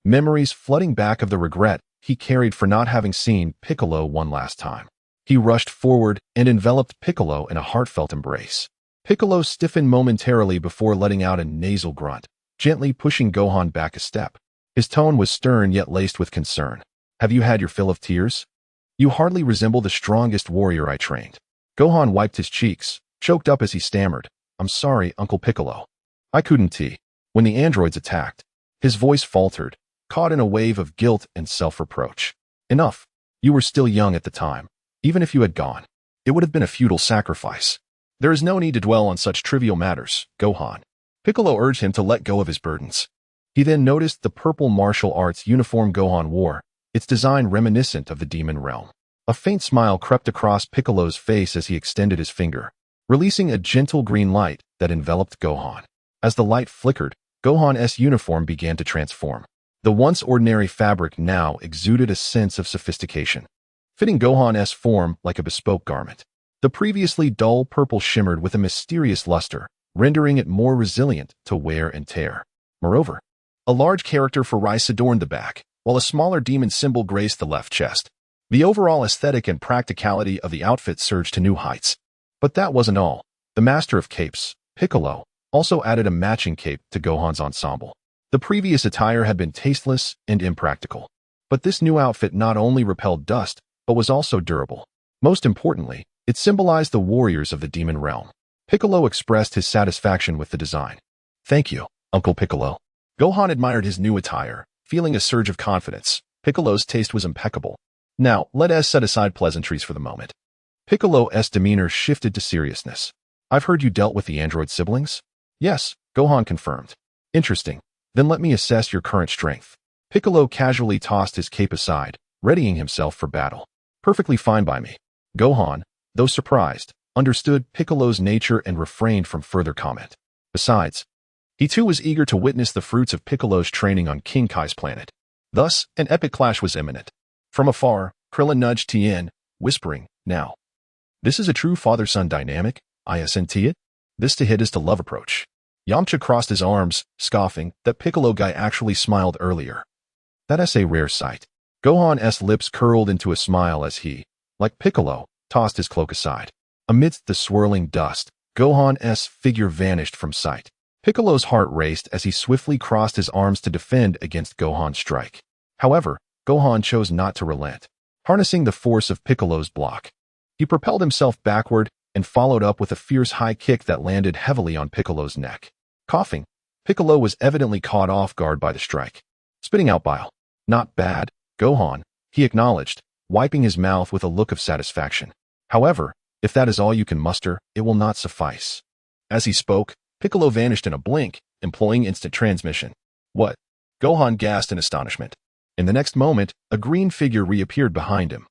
Memories flooding back of the regret he carried for not having seen Piccolo one last time. He rushed forward and enveloped Piccolo in a heartfelt embrace. Piccolo stiffened momentarily before letting out a nasal grunt, gently pushing Gohan back a step. His tone was stern yet laced with concern. "Have you had your fill of tears? You hardly resemble the strongest warrior I trained." Gohan wiped his cheeks, choked up as he stammered, "I'm sorry, Uncle Piccolo. I couldn't." When the androids attacked, his voice faltered, caught in a wave of guilt and self-reproach. "Enough. You were still young at the time. Even if you had gone, it would have been a futile sacrifice. There is no need to dwell on such trivial matters, Gohan." Piccolo urged him to let go of his burdens. He then noticed the purple martial arts uniform Gohan wore, its design reminiscent of the demon realm. A faint smile crept across Piccolo's face as he extended his finger, releasing a gentle green light that enveloped Gohan. As the light flickered, Gohan's uniform began to transform. The once ordinary fabric now exuded a sense of sophistication, fitting Gohan's form like a bespoke garment. The previously dull purple shimmered with a mysterious luster, rendering it more resilient to wear and tear. Moreover, a large character for rice adorned the back, while a smaller demon symbol graced the left chest. The overall aesthetic and practicality of the outfit surged to new heights. But that wasn't all. The master of capes, Piccolo, also added a matching cape to Gohan's ensemble. The previous attire had been tasteless and impractical. But this new outfit not only repelled dust, but was also durable. Most importantly, it symbolized the warriors of the demon realm. Piccolo expressed his satisfaction with the design. "Thank you, Uncle Piccolo." Gohan admired his new attire, feeling a surge of confidence. Piccolo's taste was impeccable. Now, let us set aside pleasantries for the moment. Piccolo's demeanor shifted to seriousness. "I've heard you dealt with the android siblings?" "Yes," Gohan confirmed. "Interesting. Then let me assess your current strength." Piccolo casually tossed his cape aside, readying himself for battle. "Perfectly fine by me." Gohan, though surprised, understood Piccolo's nature and refrained from further comment. Besides, He too was eager to witness the fruits of Piccolo's training on King Kai's planet. Thus, an epic clash was imminent. From afar, Krillin nudged Tien, whispering, "Now. This is a true father-son dynamic, isn't it? This to hit is to love approach." Yamcha crossed his arms, scoffing that Piccolo guy actually smiled earlier. That's a rare sight. Gohan's lips curled into a smile as he, like Piccolo, tossed his cloak aside. Amidst the swirling dust, Gohan's figure vanished from sight. Piccolo's heart raced as he swiftly crossed his arms to defend against Gohan's strike. However, Gohan chose not to relent. Harnessing the force of Piccolo's block, he propelled himself backward and followed up with a fierce high kick that landed heavily on Piccolo's neck. Coughing, Piccolo was evidently caught off guard by the strike. Spitting out bile. "Not bad, Gohan," he acknowledged, wiping his mouth with a look of satisfaction. "However, if that is all you can muster, it will not suffice." As he spoke, Piccolo vanished in a blink, employing instant transmission. "What?" Gohan gasped in astonishment. In the next moment, a green figure reappeared behind him.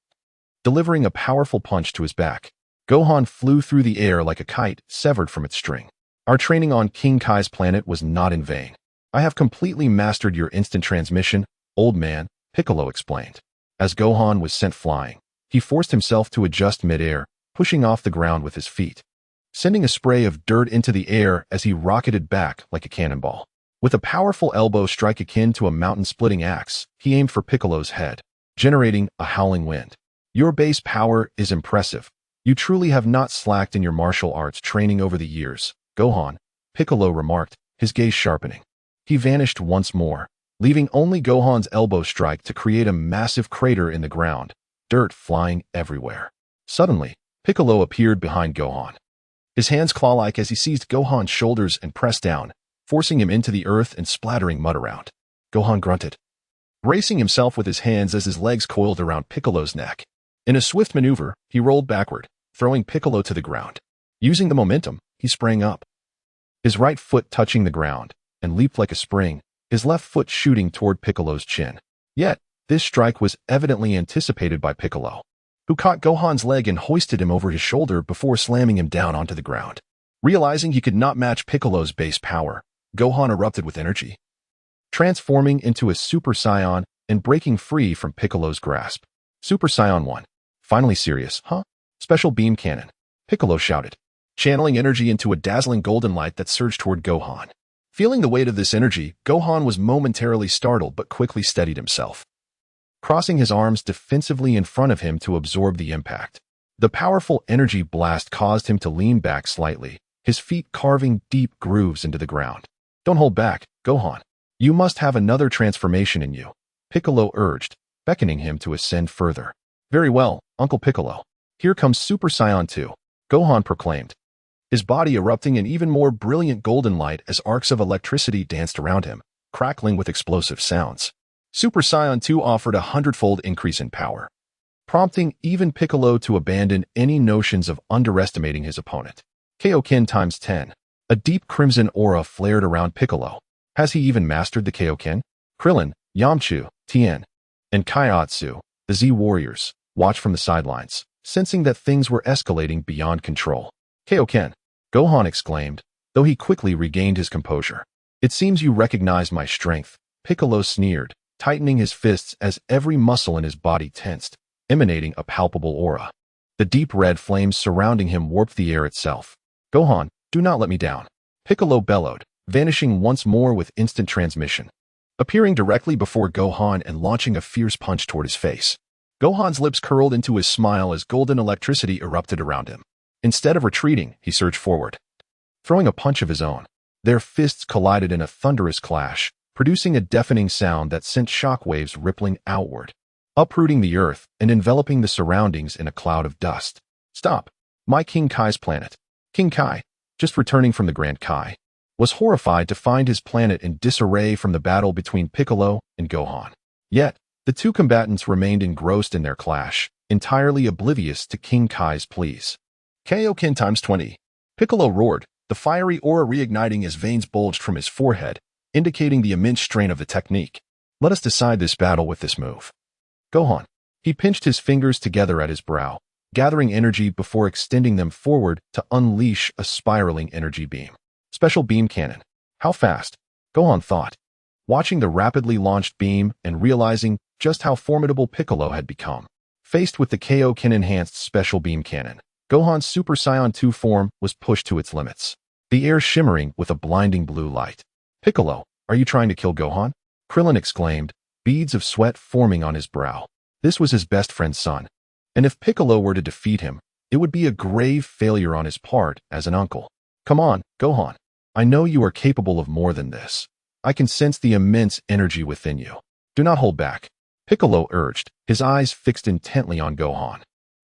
Delivering a powerful punch to his back, Gohan flew through the air like a kite severed from its string. "Our training on King Kai's planet was not in vain. I have completely mastered your instant transmission, old man," Piccolo explained. As Gohan was sent flying, he forced himself to adjust mid-air, pushing off the ground with his feet, sending a spray of dirt into the air as he rocketed back like a cannonball. With a powerful elbow strike akin to a mountain-splitting axe, he aimed for Piccolo's head, generating a howling wind. "Your base power is impressive. You truly have not slacked in your martial arts training over the years, Gohan," Piccolo remarked, his gaze sharpening. He vanished once more, leaving only Gohan's elbow strike to create a massive crater in the ground, dirt flying everywhere. Suddenly, Piccolo appeared behind Gohan. His hands claw-like as he seized Gohan's shoulders and pressed down, forcing him into the earth and splattering mud around. Gohan grunted, bracing himself with his hands as his legs coiled around Piccolo's neck. In a swift maneuver, he rolled backward, throwing Piccolo to the ground. Using the momentum, he sprang up, his right foot touching the ground, and leaped like a spring, his left foot shooting toward Piccolo's chin. Yet, this strike was evidently anticipated by Piccolo, who caught Gohan's leg and hoisted him over his shoulder before slamming him down onto the ground. Realizing he could not match Piccolo's base power, Gohan erupted with energy, transforming into a Super Saiyan and breaking free from Piccolo's grasp. Super Saiyan 1. Finally serious, huh? Special beam cannon, Piccolo shouted, channeling energy into a dazzling golden light that surged toward Gohan. Feeling the weight of this energy, Gohan was momentarily startled but quickly steadied himself, crossing his arms defensively in front of him to absorb the impact. The powerful energy blast caused him to lean back slightly, his feet carving deep grooves into the ground. "Don't hold back, Gohan. You must have another transformation in you," Piccolo urged, beckoning him to ascend further. "Very well, Uncle Piccolo. Here comes Super Saiyan 2, Gohan proclaimed, his body erupting in even more brilliant golden light as arcs of electricity danced around him, crackling with explosive sounds. Super Saiyan 2 offered a 100-fold increase in power, prompting even Piccolo to abandon any notions of underestimating his opponent. Kaioken times 10. A deep crimson aura flared around Piccolo. Has he even mastered the Kaioken? Krillin, Yamcha, Tien, and Kaiotsu, the Z warriors, watched from the sidelines, sensing that things were escalating beyond control. "Kaioken," Gohan exclaimed, though he quickly regained his composure. "It seems you recognize my strength," Piccolo sneered, tightening his fists as every muscle in his body tensed, emanating a palpable aura. The deep red flames surrounding him warped the air itself. "Gohan, do not let me down," Piccolo bellowed, vanishing once more with instant transmission, appearing directly before Gohan and launching a fierce punch toward his face. Gohan's lips curled into his smile as golden electricity erupted around him. Instead of retreating, he surged forward, throwing a punch of his own. Their fists collided in a thunderous clash, producing a deafening sound that sent shockwaves rippling outward, uprooting the earth and enveloping the surroundings in a cloud of dust. "Stop! My King Kai's planet." King Kai, just returning from the Grand Kai, was horrified to find his planet in disarray from the battle between Piccolo and Gohan. Yet, the two combatants remained engrossed in their clash, entirely oblivious to King Kai's pleas. "Kaioken times 20. Piccolo roared, the fiery aura reigniting as veins bulged from his forehead, indicating the immense strain of the technique. "Let us decide this battle with this move." Gohan. He pinched his fingers together at his brow, gathering energy before extending them forward to unleash a spiraling energy beam. Special beam cannon, How fast? Gohan thought, watching the rapidly launched beam and realizing just how formidable Piccolo had become. Faced with the Kaioken-enhanced special beam cannon, Gohan's Super Saiyan 2 form was pushed to its limits, the air shimmering with a blinding blue light. Piccolo, are you trying to kill Gohan? Krillin exclaimed, beads of sweat forming on his brow. This was his best friend's son, and if Piccolo were to defeat him, it would be a grave failure on his part as an uncle. Come on, Gohan. I know you are capable of more than this. I can sense the immense energy within you. Do not hold back. Piccolo urged, his eyes fixed intently on Gohan.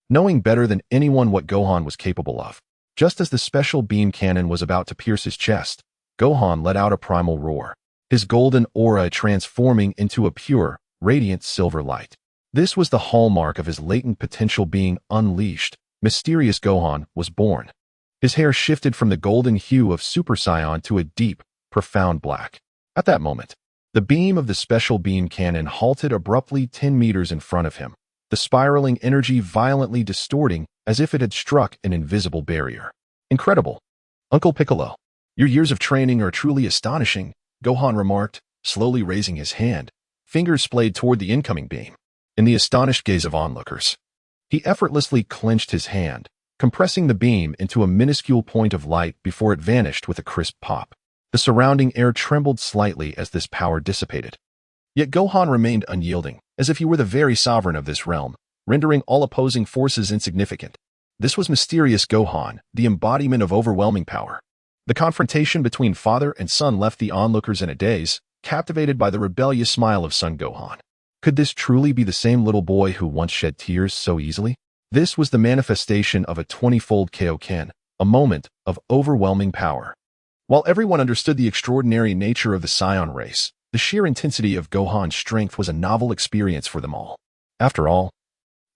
Knowing better than anyone what Gohan was capable of, just as the special beam cannon was about to pierce his chest, Gohan let out a primal roar, his golden aura transforming into a pure, radiant silver light. This was the hallmark of his latent potential being unleashed. Mysterious Gohan was born. His hair shifted from the golden hue of Super Saiyan to a deep, profound black. At that moment, the beam of the special beam cannon halted abruptly 10 meters in front of him, the spiraling energy violently distorting as if it had struck an invisible barrier. Incredible. Uncle Piccolo, your years of training are truly astonishing, Gohan remarked, slowly raising his hand, fingers splayed toward the incoming beam. In the astonished gaze of onlookers, he effortlessly clenched his hand, compressing the beam into a minuscule point of light before it vanished with a crisp pop. The surrounding air trembled slightly as this power dissipated. Yet Gohan remained unyielding, as if he were the very sovereign of this realm, rendering all opposing forces insignificant. This was mysterious Gohan, the embodiment of overwhelming power. The confrontation between father and son left the onlookers in a daze, captivated by the rebellious smile of Son Gohan. Could this truly be the same little boy who once shed tears so easily? This was the manifestation of a 20-fold Kaioken, a moment of overwhelming power. While everyone understood the extraordinary nature of the Saiyan race, the sheer intensity of Gohan's strength was a novel experience for them all. After all,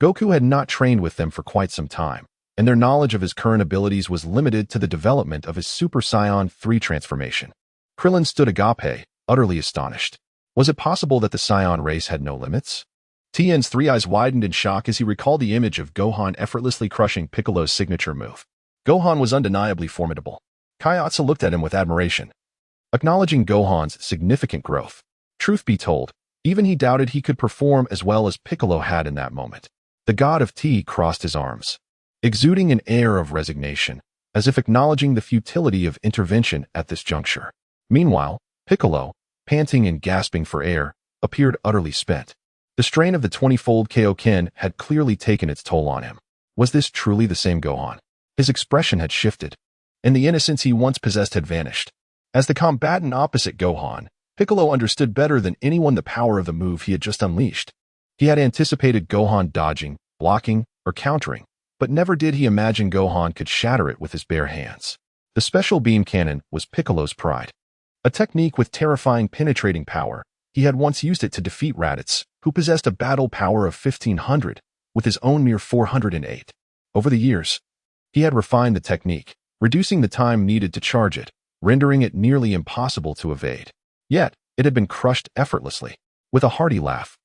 Goku had not trained with them for quite some time, and their knowledge of his current abilities was limited to the development of his Super Saiyan 3 transformation. Krillin stood agape, utterly astonished. Was it possible that the Saiyan race had no limits? Tien's three eyes widened in shock as he recalled the image of Gohan effortlessly crushing Piccolo's signature move. Gohan was undeniably formidable. Kaiatsu looked at him with admiration, acknowledging Gohan's significant growth. Truth be told, even he doubted he could perform as well as Piccolo had in that moment. The god of tea crossed his arms, exuding an air of resignation, as if acknowledging the futility of intervention at this juncture. Meanwhile, Piccolo, panting and gasping for air, appeared utterly spent. The strain of the 20-fold Kaioken had clearly taken its toll on him. Was this truly the same Gohan? His expression had shifted, and the innocence he once possessed had vanished. As the combatant opposite Gohan, Piccolo understood better than anyone the power of the move he had just unleashed. He had anticipated Gohan dodging, blocking, or countering, but never did he imagine Gohan could shatter it with his bare hands. The special beam cannon was Piccolo's pride. A technique with terrifying penetrating power, he had once used it to defeat Raditz, who possessed a battle power of 1500, with his own mere 408. Over the years, he had refined the technique, reducing the time needed to charge it, rendering it nearly impossible to evade. Yet, it had been crushed effortlessly. With a hearty laugh,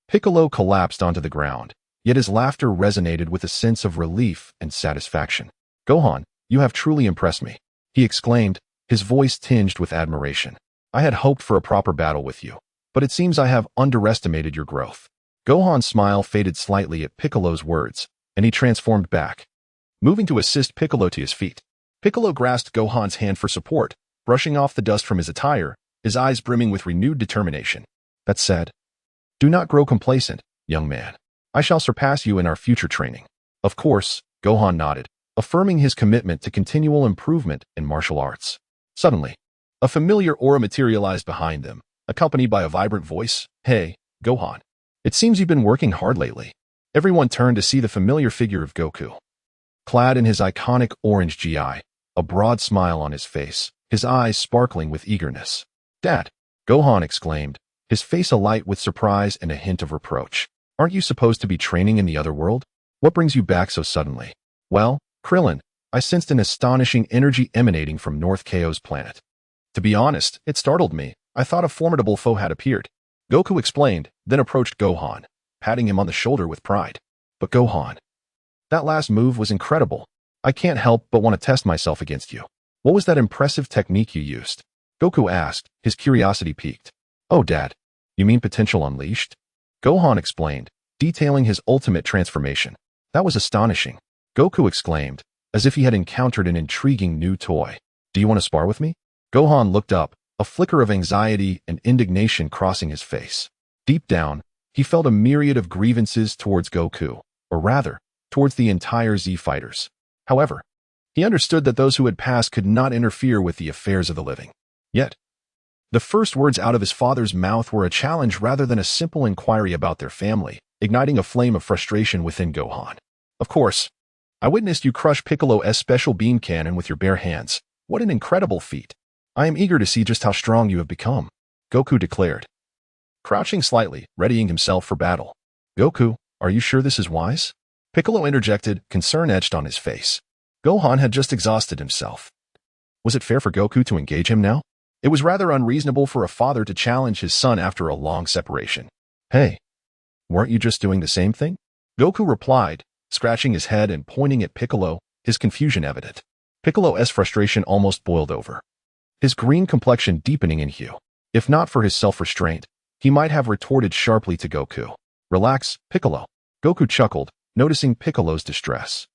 Piccolo collapsed onto the ground, yet his laughter resonated with a sense of relief and satisfaction. Gohan, you have truly impressed me, he exclaimed, his voice tinged with admiration. I had hoped for a proper battle with you, but it seems I have underestimated your growth. Gohan's smile faded slightly at Piccolo's words, and he transformed back, moving to assist Piccolo to his feet. Piccolo grasped Gohan's hand for support, brushing off the dust from his attire, his eyes brimming with renewed determination. That said, do not grow complacent, young man. I shall surpass you in our future training. Of course, Gohan nodded, affirming his commitment to continual improvement in martial arts. Suddenly, a familiar aura materialized behind them, accompanied by a vibrant voice. Hey, Gohan. It seems you've been working hard lately. Everyone turned to see the familiar figure of Goku. Clad in his iconic orange gi, a broad smile on his face, his eyes sparkling with eagerness. Dad, Gohan exclaimed, his face alight with surprise and a hint of reproach. Aren't you supposed to be training in the other world? What brings you back so suddenly? Well, Krillin, I sensed an astonishing energy emanating from North Kaio's planet. To be honest, it startled me. I thought a formidable foe had appeared. Goku explained, then approached Gohan, patting him on the shoulder with pride. But Gohan, that last move was incredible. I can't help but want to test myself against you. What was that impressive technique you used? Goku asked, his curiosity piqued. Oh, Dad, you mean potential unleashed? Gohan explained, detailing his ultimate transformation. That was astonishing. Goku exclaimed, as if he had encountered an intriguing new toy. Do you want to spar with me? Gohan looked up, a flicker of anxiety and indignation crossing his face. Deep down, he felt a myriad of grievances towards Goku, or rather, towards the entire Z fighters. However, he understood that those who had passed could not interfere with the affairs of the living. Yet, the first words out of his father's mouth were a challenge rather than a simple inquiry about their family, igniting a flame of frustration within Gohan. Of course, I witnessed you crush Piccolo's special beam cannon with your bare hands. What an incredible feat. I am eager to see just how strong you have become, Goku declared, crouching slightly, readying himself for battle. Goku, are you sure this is wise? Piccolo interjected, concern etched on his face. Gohan had just exhausted himself. Was it fair for Goku to engage him now? It was rather unreasonable for a father to challenge his son after a long separation. Hey, weren't you just doing the same thing? Goku replied, scratching his head and pointing at Piccolo, his confusion evident. Piccolo's frustration almost boiled over, his green complexion deepening in hue. If not for his self-restraint, he might have retorted sharply to Goku. Relax, Piccolo. Goku chuckled, noticing Piccolo's distress.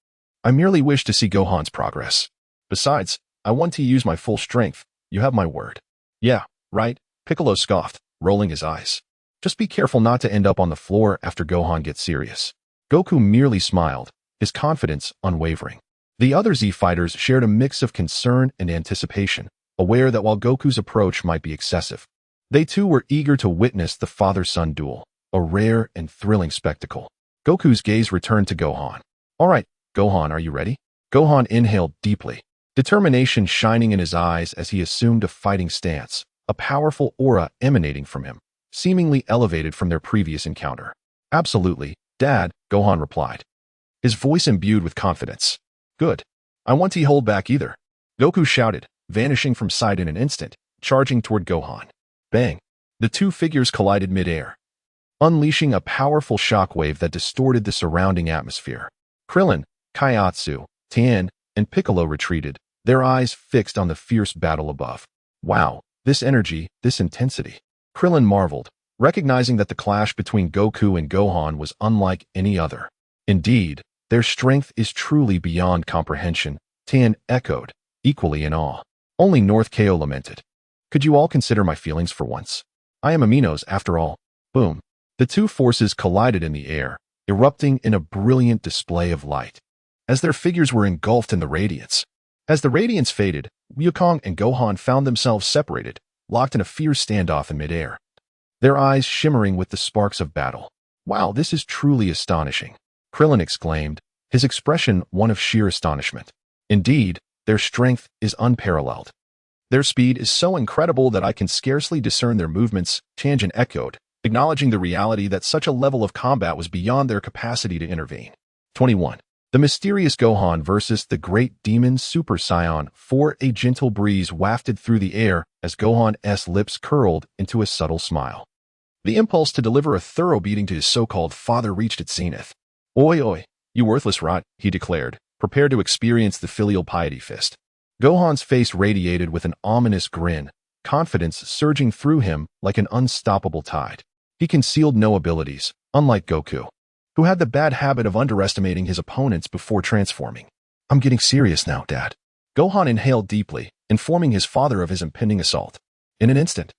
I merely wish to see Gohan's progress. Besides, I want to use my full strength. You have my word. Yeah, right, Piccolo scoffed, rolling his eyes. Just be careful not to end up on the floor after Gohan gets serious. Goku merely smiled, his confidence unwavering. The other Z fighters shared a mix of concern and anticipation, aware that while Goku's approach might be excessive, they too were eager to witness the father-son duel, a rare and thrilling spectacle. Goku's gaze returned to Gohan. All right, Gohan, are you ready? Gohan inhaled deeply, determination shining in his eyes as he assumed a fighting stance, a powerful aura emanating from him, seemingly elevated from their previous encounter. Absolutely, Dad, Gohan replied, his voice imbued with confidence. Good. I won't hold back either. Goku shouted, vanishing from sight in an instant, charging toward Gohan. Bang! The two figures collided mid-air, unleashing a powerful shockwave that distorted the surrounding atmosphere. Krillin, Kaiatsu, Tien, and Piccolo retreated, their eyes fixed on the fierce battle above. Wow, this energy, this intensity. Krillin marveled, recognizing that the clash between Goku and Gohan was unlike any other. Indeed, their strength is truly beyond comprehension, Tien echoed, equally in awe. Only North Ko lamented. Could you all consider my feelings for once? I am Aminos after all. Boom. The two forces collided in the air, erupting in a brilliant display of light, as their figures were engulfed in the radiance. As the radiance faded, Wukong and Gohan found themselves separated, locked in a fierce standoff in midair, their eyes shimmering with the sparks of battle. Wow, this is truly astonishing, Krillin exclaimed, his expression one of sheer astonishment. Indeed, their strength is unparalleled. Their speed is so incredible that I can scarcely discern their movements, Tien echoed, acknowledging the reality that such a level of combat was beyond their capacity to intervene. 21. The mysterious Gohan versus the great demon Super Saiyan 4. A gentle breeze wafted through the air as Gohan's lips curled into a subtle smile. The impulse to deliver a thorough beating to his so-called father reached its zenith. Oi oi, you worthless rot, he declared, prepared to experience the filial piety fist. Gohan's face radiated with an ominous grin, confidence surging through him like an unstoppable tide. He concealed no abilities, unlike Goku, who had the bad habit of underestimating his opponents before transforming. I'm getting serious now, Dad. Gohan inhaled deeply, informing his father of his impending assault. In an instant,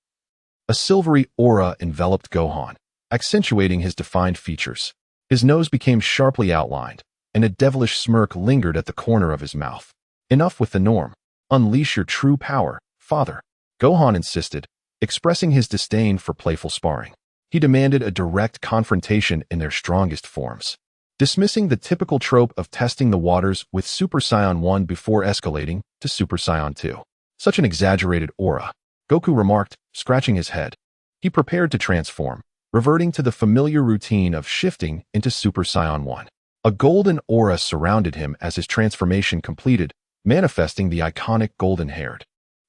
a silvery aura enveloped Gohan, accentuating his defined features. His nose became sharply outlined, and a devilish smirk lingered at the corner of his mouth. Enough with the norm. Unleash your true power, father, Gohan insisted, expressing his disdain for playful sparring. He demanded a direct confrontation in their strongest forms, dismissing the typical trope of testing the waters with Super Saiyan 1 before escalating to Super Saiyan 2. Such an exaggerated aura, Goku remarked, scratching his head. He prepared to transform, reverting to the familiar routine of shifting into Super Saiyan 1. A golden aura surrounded him as his transformation completed, manifesting the iconic golden-haired,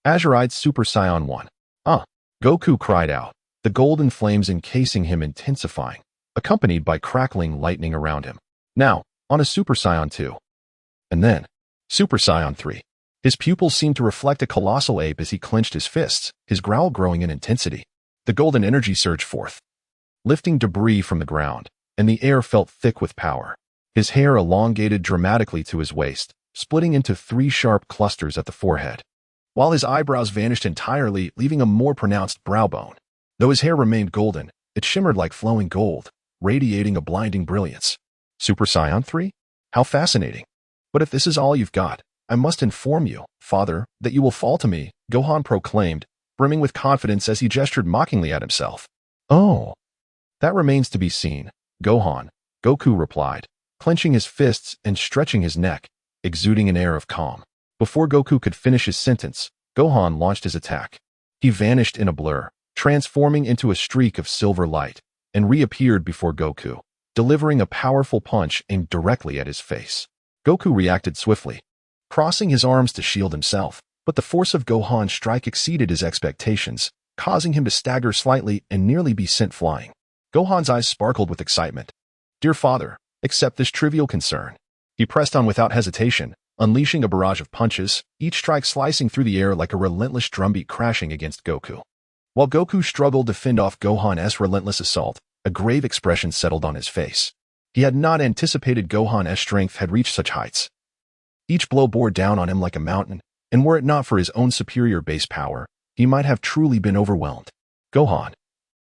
azure-eyed Super Saiyan 1. Goku cried out, the golden flames encasing him intensifying, accompanied by crackling lightning around him. Now, on a Super Saiyan 2. And then, Super Saiyan 3. His pupils seemed to reflect a colossal ape as he clenched his fists, his growl growing in intensity. The golden energy surged forth, lifting debris from the ground, and the air felt thick with power. His hair elongated dramatically to his waist, splitting into 3 sharp clusters at the forehead, while his eyebrows vanished entirely, leaving a more pronounced brow bone. Though his hair remained golden, it shimmered like flowing gold, radiating a blinding brilliance. Super Saiyan 3? How fascinating. But if this is all you've got, I must inform you, father, that you will fall to me, Gohan proclaimed, brimming with confidence as he gestured mockingly at himself. Oh, that remains to be seen, Gohan, Goku replied, clenching his fists and stretching his neck, exuding an air of calm. Before Goku could finish his sentence, Gohan launched his attack. He vanished in a blur, transforming into a streak of silver light, and reappeared before Goku, delivering a powerful punch aimed directly at his face. Goku reacted swiftly, crossing his arms to shield himself, but the force of Gohan's strike exceeded his expectations, causing him to stagger slightly and nearly be sent flying. Gohan's eyes sparkled with excitement. Dear father, accept this trivial concern. He pressed on without hesitation, unleashing a barrage of punches, each strike slicing through the air like a relentless drumbeat crashing against Goku. While Goku struggled to fend off Gohan's relentless assault, a grave expression settled on his face. He had not anticipated Gohan's strength had reached such heights. Each blow bore down on him like a mountain, and were it not for his own superior base power, he might have truly been overwhelmed. Gohan,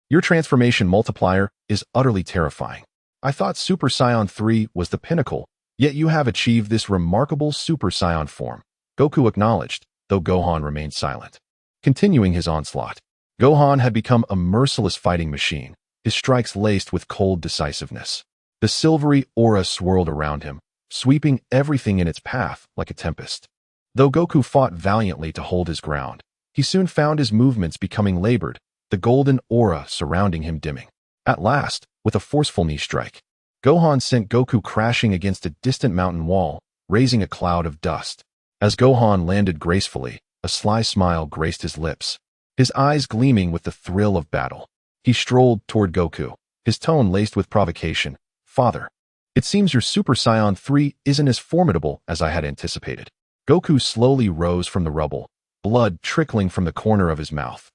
your transformation multiplier is utterly terrifying. I thought Super Saiyan 3 was the pinnacle, yet you have achieved this remarkable Super Saiyan form, Goku acknowledged, though Gohan remained silent. Continuing his onslaught, Gohan had become a merciless fighting machine, his strikes laced with cold decisiveness. The silvery aura swirled around him, sweeping everything in its path like a tempest. Though Goku fought valiantly to hold his ground, he soon found his movements becoming labored, the golden aura surrounding him dimming. At last, with a forceful knee strike, Gohan sent Goku crashing against a distant mountain wall, raising a cloud of dust. As Gohan landed gracefully, a sly smile graced his lips, his eyes gleaming with the thrill of battle. He strolled toward Goku, his tone laced with provocation. Father, it seems your Super Saiyan 3 isn't as formidable as I had anticipated. Goku slowly rose from the rubble, blood trickling from the corner of his mouth.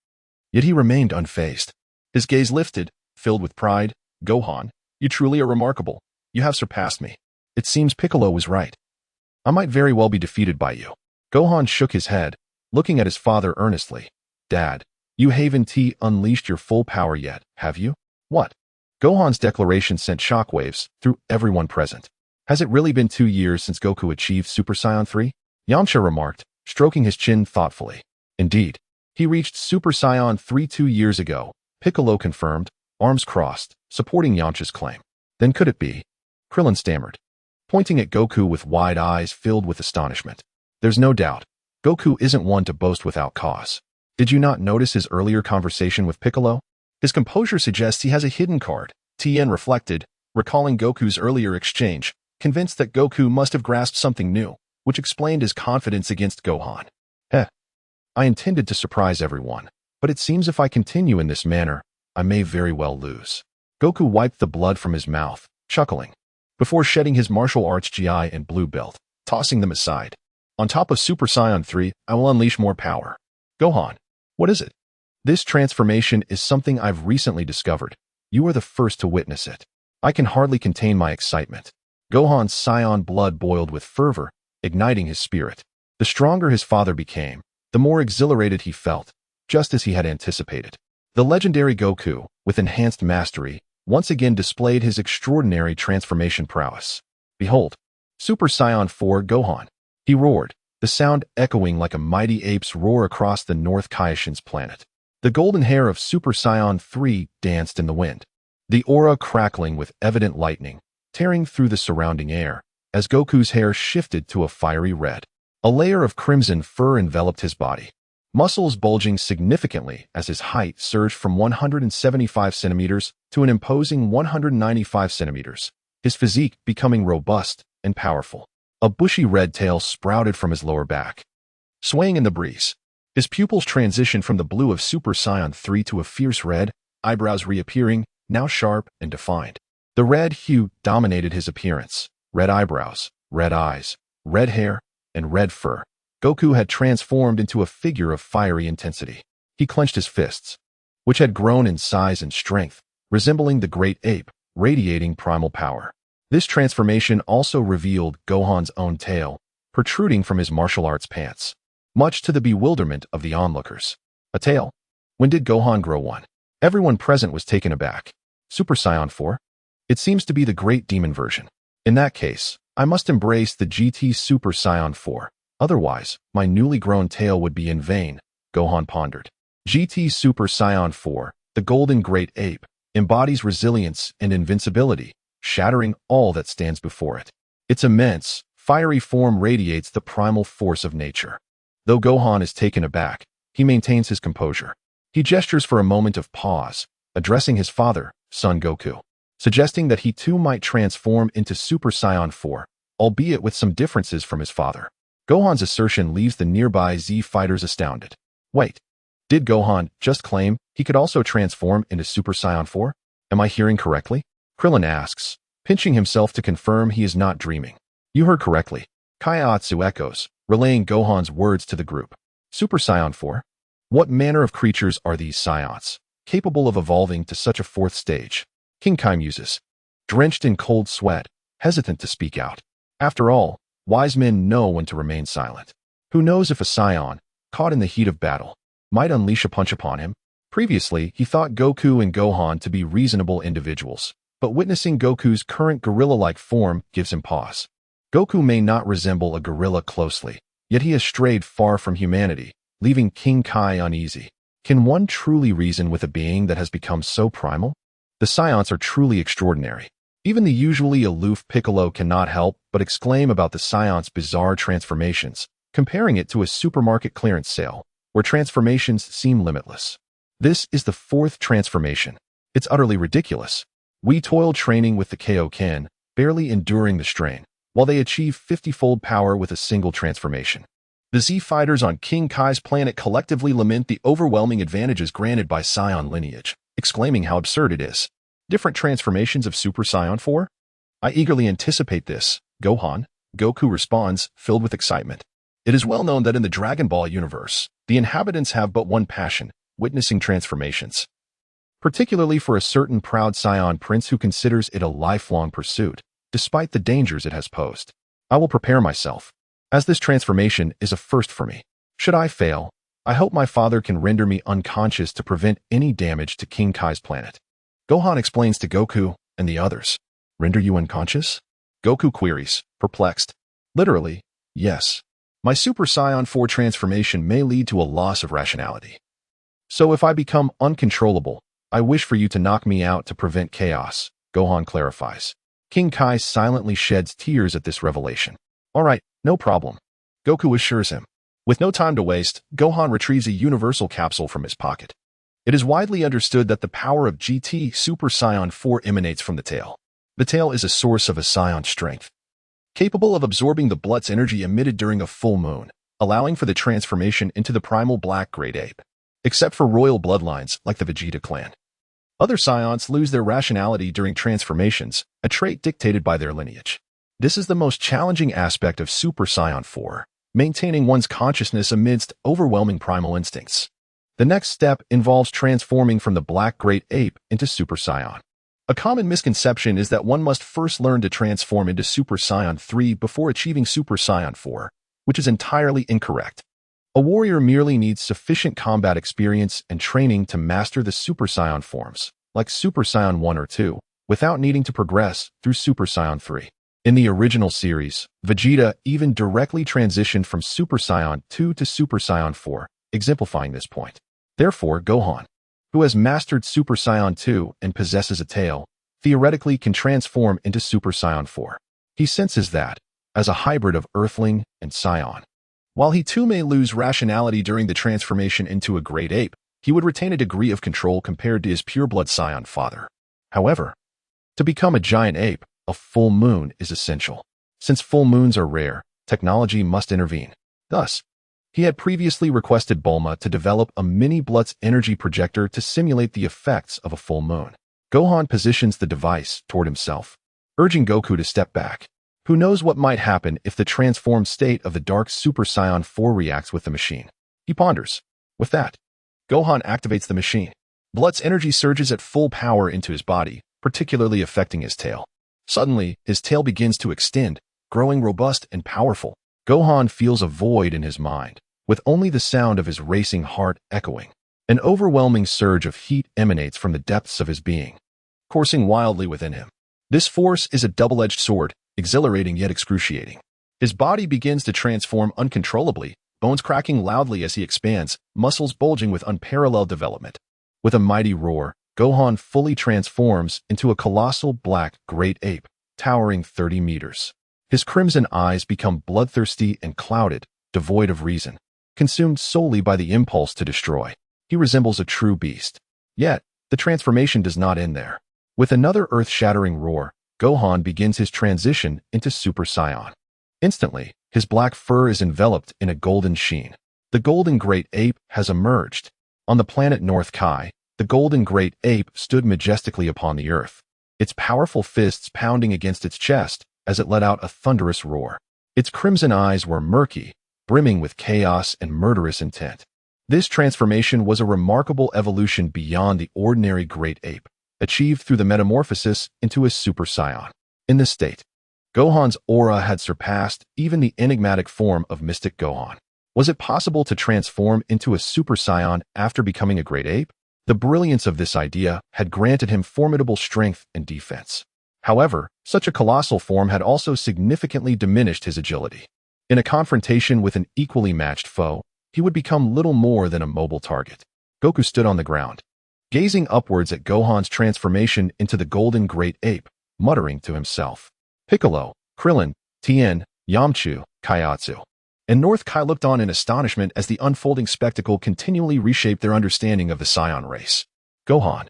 Yet he remained unfazed. His gaze lifted, filled with pride. Gohan, you truly are remarkable. You have surpassed me. It seems Piccolo was right. I might very well be defeated by you. Gohan shook his head, looking at his father earnestly. Dad, you haven't unleashed your full power yet, have you? What? Gohan's declaration sent shockwaves through everyone present. Has it really been 2 years since Goku achieved Super Saiyan 3? Yamcha remarked, stroking his chin thoughtfully. Indeed, he reached Super Saiyan 3 2 years ago, Piccolo confirmed, arms crossed, supporting Yamcha's claim. Then could it be? Krillin stammered, pointing at Goku with wide eyes filled with astonishment. There's no doubt, Goku isn't one to boast without cause. Did you not notice his earlier conversation with Piccolo? His composure suggests he has a hidden card. Tien reflected, recalling Goku's earlier exchange, convinced that Goku must have grasped something new, which explained his confidence against Gohan. I intended to surprise everyone, but it seems if I continue in this manner, I may very well lose. Goku wiped the blood from his mouth, chuckling, before shedding his martial arts GI and blue belt, tossing them aside. On top of Super Saiyan 3, I will unleash more power. Gohan, what is it? This transformation is something I've recently discovered. You are the first to witness it. I can hardly contain my excitement. Gohan's Saiyan blood boiled with fervor, igniting his spirit. The stronger his father became, the more exhilarated he felt, just as he had anticipated. The legendary Goku, with enhanced mastery, once again displayed his extraordinary transformation prowess. Behold, Super Saiyan 4 Gohan. He roared, the sound echoing like a mighty ape's roar across the North Kaishin's planet. The golden hair of Super Saiyan 3 danced in the wind, the aura crackling with evident lightning, tearing through the surrounding air, as Goku's hair shifted to a fiery red. A layer of crimson fur enveloped his body, muscles bulging significantly as his height surged from 175 centimeters to an imposing 195 centimeters, his physique becoming robust and powerful. A bushy red tail sprouted from his lower back, swaying in the breeze. His pupils transitioned from the blue of Super Saiyan 3 to a fierce red, eyebrows reappearing, now sharp and defined. The red hue dominated his appearance. Red eyebrows, red eyes, red hair, and red fur. Goku had transformed into a figure of fiery intensity. He clenched his fists, which had grown in size and strength, resembling the great ape, radiating primal power. This transformation also revealed Gohan's own tail, protruding from his martial arts pants, much to the bewilderment of the onlookers. A tail? When did Gohan grow one? Everyone present was taken aback. Super Saiyan 4? It seems to be the great demon version. In that case, I must embrace the GT Super Saiyan 4. Otherwise, my newly grown tail would be in vain, Gohan pondered. GT Super Saiyan 4, the golden great ape, embodies resilience and invincibility, shattering all that stands before it. Its immense, fiery form radiates the primal force of nature. Though Gohan is taken aback, he maintains his composure. He gestures for a moment of pause, addressing his father, Son Goku, suggesting that he too might transform into Super Saiyan 4, albeit with some differences from his father. Gohan's assertion leaves the nearby Z fighters astounded. Wait, did Gohan just claim he could also transform into Super Saiyan 4? Am I hearing correctly? Krillin asks, pinching himself to confirm he is not dreaming. You heard correctly. Kaiatsu echoes, relaying Gohan's words to the group. Super Saiyan 4? What manner of creatures are these Saiyans, capable of evolving to such a fourth stage? King Kai muses, drenched in cold sweat, hesitant to speak out. After all, wise men know when to remain silent. Who knows if a Saiyan, caught in the heat of battle, might unleash a punch upon him? Previously, he thought Goku and Gohan to be reasonable individuals, but witnessing Goku's current gorilla-like form gives him pause. Goku may not resemble a gorilla closely, yet he has strayed far from humanity, leaving King Kai uneasy. Can one truly reason with a being that has become so primal? The Saiyans are truly extraordinary. Even the usually aloof Piccolo cannot help but exclaim about the Saiyans' bizarre transformations, comparing it to a supermarket clearance sale, where transformations seem limitless. This is the fourth transformation. It's utterly ridiculous. We toil training with the Kaioken, barely enduring the strain, while they achieve 50-fold power with a single transformation. The Z fighters on King Kai's planet collectively lament the overwhelming advantages granted by Saiyan lineage, exclaiming how absurd it is. Different transformations of Super Saiyan 4? I eagerly anticipate this, Gohan, Goku responds, filled with excitement. It is well known that in the Dragon Ball universe, the inhabitants have but one passion, witnessing transformations. Particularly for a certain proud Saiyan prince who considers it a lifelong pursuit, despite the dangers it has posed. I will prepare myself, as this transformation is a first for me. Should I fail, I hope my father can render me unconscious to prevent any damage to King Kai's planet. Gohan explains to Goku and the others. Render you unconscious? Goku queries, perplexed. Literally, yes. My Super Saiyan 4 transformation may lead to a loss of rationality. So if I become uncontrollable, I wish for you to knock me out to prevent chaos, Gohan clarifies. King Kai silently sheds tears at this revelation. All right, no problem, Goku assures him. With no time to waste, Gohan retrieves a universal capsule from his pocket. It is widely understood that the power of GT Super Saiyan 4 emanates from the tail. The tail is a source of a Saiyan's strength, capable of absorbing the blood's energy emitted during a full moon, allowing for the transformation into the primal black great ape. Except for royal bloodlines like the Vegeta clan. Other Saiyans lose their rationality during transformations, a trait dictated by their lineage. This is the most challenging aspect of Super Saiyan 4, maintaining one's consciousness amidst overwhelming primal instincts. The next step involves transforming from the black great ape into Super Saiyan. A common misconception is that one must first learn to transform into Super Saiyan 3 before achieving Super Saiyan 4, which is entirely incorrect. A warrior merely needs sufficient combat experience and training to master the Super Saiyan forms, like Super Saiyan 1 or 2, without needing to progress through Super Saiyan 3. In the original series, Vegeta even directly transitioned from Super Saiyan 2 to Super Saiyan 4, exemplifying this point. Therefore, Gohan, who has mastered Super Saiyan 2 and possesses a tail, theoretically can transform into Super Saiyan 4. He senses that, as a hybrid of Earthling and Saiyan, while he too may lose rationality during the transformation into a great ape, he would retain a degree of control compared to his pureblood Saiyan father. However, to become a giant ape, a full moon is essential. Since full moons are rare, technology must intervene. Thus, he had previously requested Bulma to develop a mini-Blutz energy projector to simulate the effects of a full moon. Gohan positions the device toward himself, urging Goku to step back. Who knows what might happen if the transformed state of the Dark Super Saiyan 4 reacts with the machine? He ponders. With that, Gohan activates the machine. Blood's energy surges at full power into his body, particularly affecting his tail. Suddenly, his tail begins to extend, growing robust and powerful. Gohan feels a void in his mind, with only the sound of his racing heart echoing. An overwhelming surge of heat emanates from the depths of his being, coursing wildly within him. This force is a double-edged sword, exhilarating yet excruciating. His body begins to transform uncontrollably, bones cracking loudly as he expands, muscles bulging with unparalleled development. With a mighty roar, Gohan fully transforms into a colossal black great ape, towering 30 meters. His crimson eyes become bloodthirsty and clouded, devoid of reason, consumed solely by the impulse to destroy. He resembles a true beast. Yet, the transformation does not end there. With another earth-shattering roar, Gohan begins his transition into Super Saiyan. Instantly, his black fur is enveloped in a golden sheen. The golden great ape has emerged. On the planet North Kai, the golden great ape stood majestically upon the earth, its powerful fists pounding against its chest as it let out a thunderous roar. Its crimson eyes were murky, brimming with chaos and murderous intent. This transformation was a remarkable evolution beyond the ordinary great ape, achieved through the metamorphosis into a Super Saiyan. In this state, Gohan's aura had surpassed even the enigmatic form of Mystic Gohan. Was it possible to transform into a Super Saiyan after becoming a great ape? The brilliance of this idea had granted him formidable strength and defense. However, such a colossal form had also significantly diminished his agility. In a confrontation with an equally matched foe, he would become little more than a mobile target. Goku stood on the ground, gazing upwards at Gohan's transformation into the golden great ape, muttering to himself. Piccolo, Krillin, Tien, Yamchu, Kaiatsu, and North Kai looked on in astonishment as the unfolding spectacle continually reshaped their understanding of the Saiyan race. Gohan,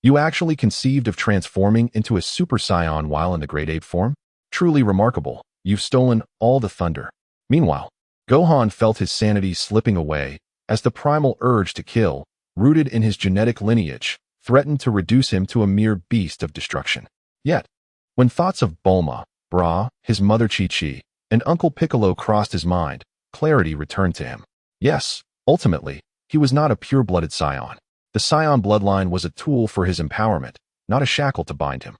you actually conceived of transforming into a Super Saiyan while in the great ape form? Truly remarkable. You've stolen all the thunder. Meanwhile, Gohan felt his sanity slipping away as the primal urge to kill, rooted in his genetic lineage, threatened to reduce him to a mere beast of destruction. Yet, when thoughts of Bulma, Bra, his mother Chi-Chi, and Uncle Piccolo crossed his mind, clarity returned to him. Yes, ultimately, he was not a pure-blooded Saiyan. The Saiyan bloodline was a tool for his empowerment, not a shackle to bind him.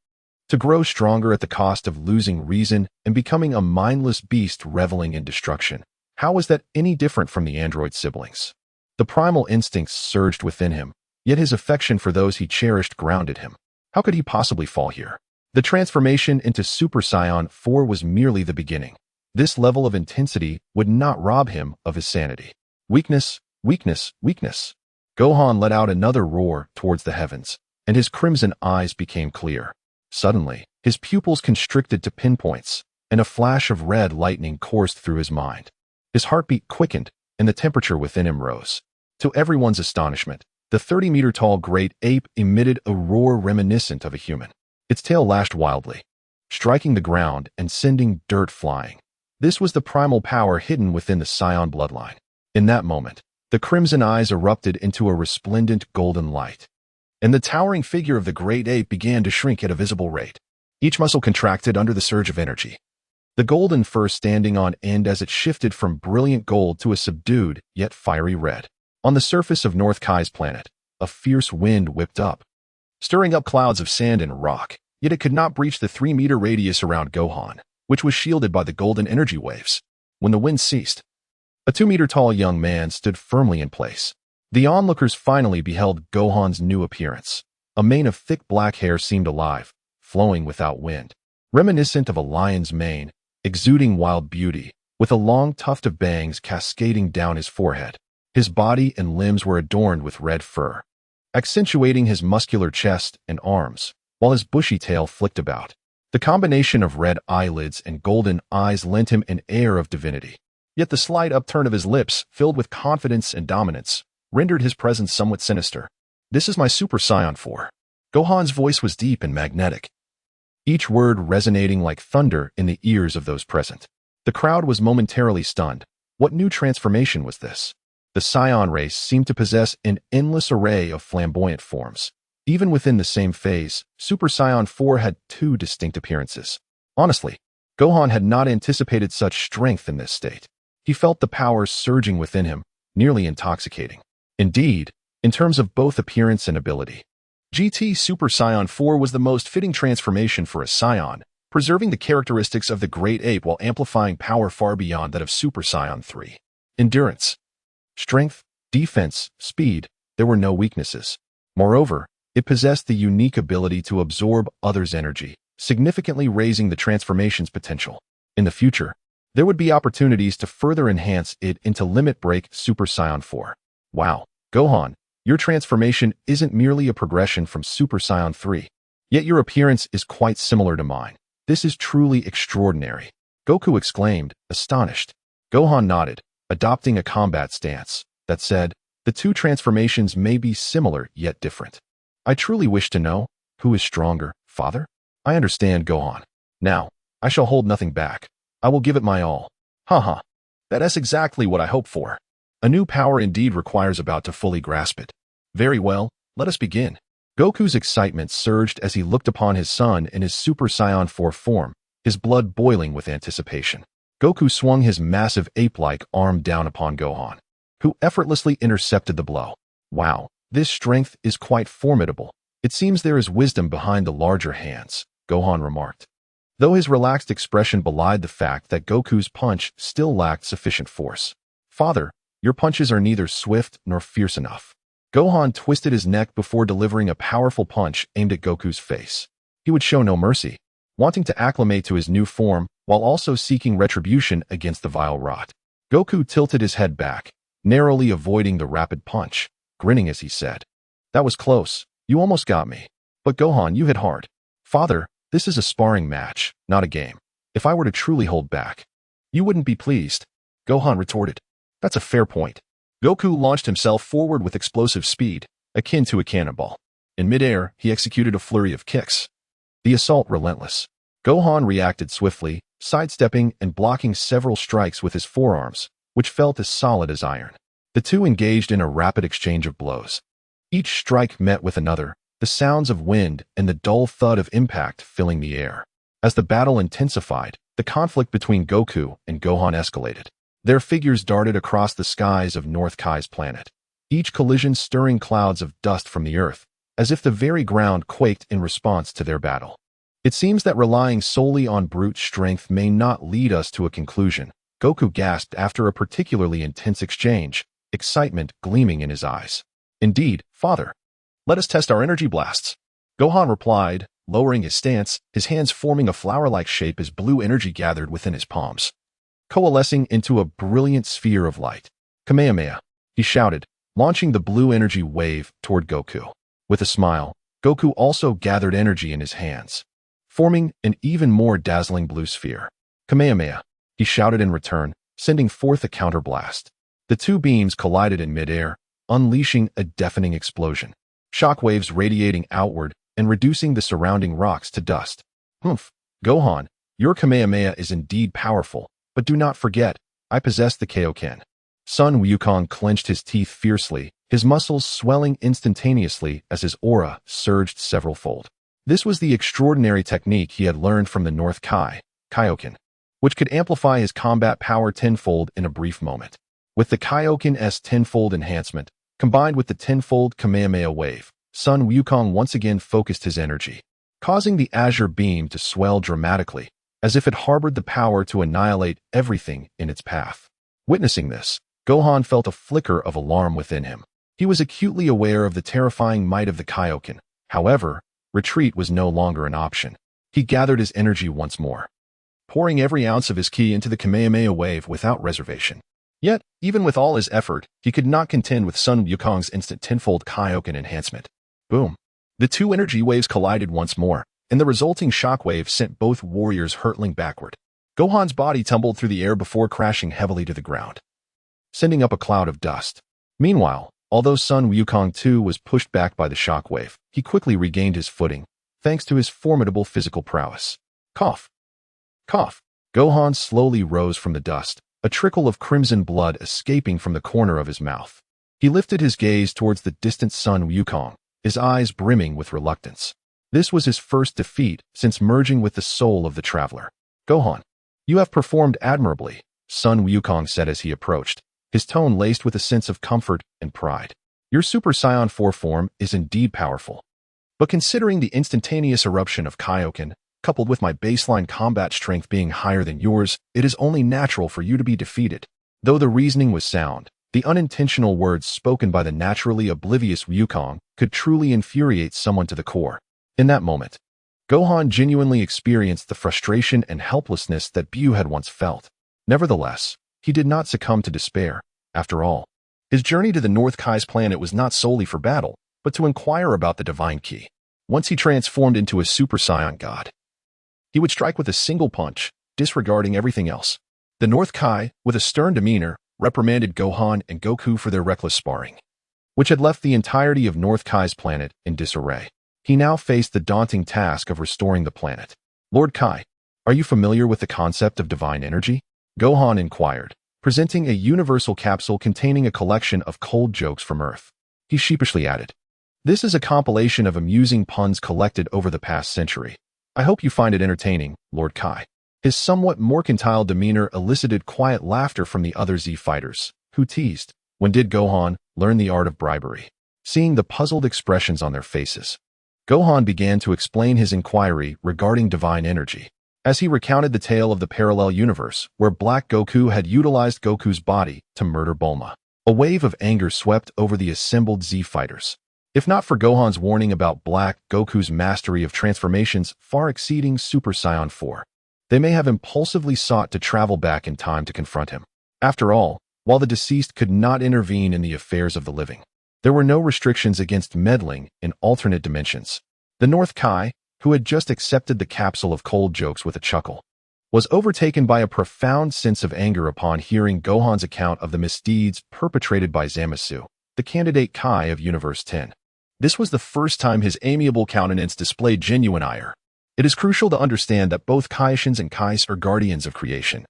To grow stronger at the cost of losing reason and becoming a mindless beast reveling in destruction. How was that any different from the android siblings? The primal instincts surged within him, yet his affection for those he cherished grounded him. How could he possibly fall here? The transformation into Super Saiyan 4 was merely the beginning. This level of intensity would not rob him of his sanity. Weakness, weakness, weakness. Gohan let out another roar towards the heavens, and his crimson eyes became clear. Suddenly, his pupils constricted to pinpoints, and a flash of red lightning coursed through his mind. His heartbeat quickened, and the temperature within him rose. To everyone's astonishment, the 30-meter-tall great ape emitted a roar reminiscent of a human. Its tail lashed wildly, striking the ground and sending dirt flying. This was the primal power hidden within the Saiyan bloodline. In that moment, the crimson eyes erupted into a resplendent golden light, and the towering figure of the great ape began to shrink at a visible rate. Each muscle contracted under the surge of energy, the golden fur standing on end as it shifted from brilliant gold to a subdued yet fiery red. On the surface of North Kai's planet, a fierce wind whipped up, stirring up clouds of sand and rock, yet it could not breach the 3-meter radius around Gohan, which was shielded by the golden energy waves. When the wind ceased, a 2-meter-tall young man stood firmly in place. The onlookers finally beheld Gohan's new appearance. A mane of thick black hair seemed alive, flowing without wind, reminiscent of a lion's mane, exuding wild beauty, with a long tuft of bangs cascading down his forehead. His body and limbs were adorned with red fur, accentuating his muscular chest and arms, while his bushy tail flicked about. The combination of red eyelids and golden eyes lent him an air of divinity. Yet the slight upturn of his lips, filled with confidence and dominance, rendered his presence somewhat sinister. This is my Super Saiyan 4. Gohan's voice was deep and magnetic, each word resonating like thunder in the ears of those present. The crowd was momentarily stunned. What new transformation was this? The Saiyan race seemed to possess an endless array of flamboyant forms. Even within the same phase, Super Saiyan 4 had two distinct appearances. Honestly, Gohan had not anticipated such strength in this state. He felt the power surging within him, nearly intoxicating. Indeed, in terms of both appearance and ability, GT Super Saiyan 4 was the most fitting transformation for a Saiyan, preserving the characteristics of the Great Ape while amplifying power far beyond that of Super Saiyan 3. Endurance, strength, defense, speed, there were no weaknesses. Moreover, it possessed the unique ability to absorb others' energy, significantly raising the transformation's potential. In the future, there would be opportunities to further enhance it into Limit Break Super Saiyan 4. Wow, Gohan, your transformation isn't merely a progression from Super Saiyan 3, yet your appearance is quite similar to mine. This is truly extraordinary, Goku exclaimed, astonished. Gohan nodded, adopting a combat stance. That said, the two transformations may be similar yet different. I truly wish to know, who is stronger, father? I understand, Gohan. Now, I shall hold nothing back. I will give it my all. Haha. That's exactly what I hoped for. A new power indeed requires about to fully grasp it. Very well, let us begin. Goku's excitement surged as he looked upon his son in his Super Saiyan 4 form, his blood boiling with anticipation. Goku swung his massive ape-like arm down upon Gohan, who effortlessly intercepted the blow. Wow, this strength is quite formidable. It seems there is wisdom behind the larger hands, Gohan remarked. Though his relaxed expression belied the fact that Goku's punch still lacked sufficient force. Father, your punches are neither swift nor fierce enough. Gohan twisted his neck before delivering a powerful punch aimed at Goku's face. He would show no mercy, wanting to acclimate to his new form while also seeking retribution against the vile rot. Goku tilted his head back, narrowly avoiding the rapid punch, grinning as he said, "That was close. You almost got me. But Gohan, you hit hard. Father, this is a sparring match, not a game. If I were to truly hold back, you wouldn't be pleased," Gohan retorted. "That's a fair point." Goku launched himself forward with explosive speed, akin to a cannonball. In midair, he executed a flurry of kicks. The assault relentless. Gohan reacted swiftly, sidestepping and blocking several strikes with his forearms, which felt as solid as iron. The two engaged in a rapid exchange of blows. Each strike met with another, the sounds of wind and the dull thud of impact filling the air. As the battle intensified, the conflict between Goku and Gohan escalated. Their figures darted across the skies of North Kai's planet, each collision stirring clouds of dust from the earth, as if the very ground quaked in response to their battle. It seems that relying solely on brute strength may not lead us to a conclusion, Goku gasped after a particularly intense exchange, excitement gleaming in his eyes. Indeed, father. Let us test our energy blasts. Gohan replied, lowering his stance, his hands forming a flower-like shape as blue energy gathered within his palms, coalescing into a brilliant sphere of light. Kamehameha, he shouted, launching the blue energy wave toward Goku. With a smile, Goku also gathered energy in his hands, forming an even more dazzling blue sphere. Kamehameha, he shouted in return, sending forth a counterblast. The two beams collided in midair, unleashing a deafening explosion, shockwaves radiating outward and reducing the surrounding rocks to dust. Humph, Gohan, your Kamehameha is indeed powerful, but do not forget, I possess the Kaioken. Son Wukong clenched his teeth fiercely, his muscles swelling instantaneously as his aura surged several-fold. This was the extraordinary technique he had learned from the North Kai, Kaioken, which could amplify his combat power tenfold in a brief moment. With the Kaioken's tenfold enhancement, combined with the tenfold Kamehameha wave, Son Wukong once again focused his energy, causing the azure beam to swell dramatically, as if it harbored the power to annihilate everything in its path. Witnessing this, Gohan felt a flicker of alarm within him. He was acutely aware of the terrifying might of the Kaioken. However, retreat was no longer an option. He gathered his energy once more, pouring every ounce of his ki into the Kamehameha wave without reservation. Yet, even with all his effort, he could not contend with Son Wukong's instant tenfold Kaioken enhancement. Boom. The two energy waves collided once more, and the resulting shockwave sent both warriors hurtling backward. Gohan's body tumbled through the air before crashing heavily to the ground, sending up a cloud of dust. Meanwhile, although Son Wukong too was pushed back by the shockwave, he quickly regained his footing, thanks to his formidable physical prowess. Cough. Cough. Gohan slowly rose from the dust, a trickle of crimson blood escaping from the corner of his mouth. He lifted his gaze towards the distant Son Wukong, his eyes brimming with reluctance. This was his first defeat since merging with the soul of the traveler. Gohan, You have performed admirably, Sun Wukong said as he approached, his tone laced with a sense of comfort and pride. Your Super Saiyan 4 form is indeed powerful. But considering the instantaneous eruption of Kaioken, coupled with my baseline combat strength being higher than yours, it is only natural for you to be defeated. Though the reasoning was sound, the unintentional words spoken by the naturally oblivious Wukong could truly infuriate someone to the core. In that moment, Gohan genuinely experienced the frustration and helplessness that Bu had once felt. Nevertheless, he did not succumb to despair. After all, his journey to the North Kai's planet was not solely for battle, but to inquire about the divine key. Once he transformed into a Super Saiyan God, he would strike with a single punch, disregarding everything else. The North Kai, with a stern demeanor, reprimanded Gohan and Goku for their reckless sparring, which had left the entirety of North Kai's planet in disarray. He now faced the daunting task of restoring the planet. Lord Kai, are you familiar with the concept of divine energy? Gohan inquired, presenting a universal capsule containing a collection of cold jokes from Earth. He sheepishly added, "This is a compilation of amusing puns collected over the past century. I hope you find it entertaining, Lord Kai." His somewhat mercantile demeanor elicited quiet laughter from the other Z fighters, who teased, "When did Gohan learn the art of bribery?" Seeing the puzzled expressions on their faces, Gohan began to explain his inquiry regarding divine energy. As he recounted the tale of the parallel universe where Black Goku had utilized Goku's body to murder Bulma, a wave of anger swept over the assembled Z fighters. If not for Gohan's warning about Black Goku's mastery of transformations far exceeding Super Saiyan 4, they may have impulsively sought to travel back in time to confront him. After all, while the deceased could not intervene in the affairs of the living, there were no restrictions against meddling in alternate dimensions. The North Kai, who had just accepted the capsule of cold jokes with a chuckle, was overtaken by a profound sense of anger upon hearing Gohan's account of the misdeeds perpetrated by Zamasu, the candidate Kai of Universe 10. This was the first time his amiable countenance displayed genuine ire. It is crucial to understand that both Kaishins and Kais are guardians of creation,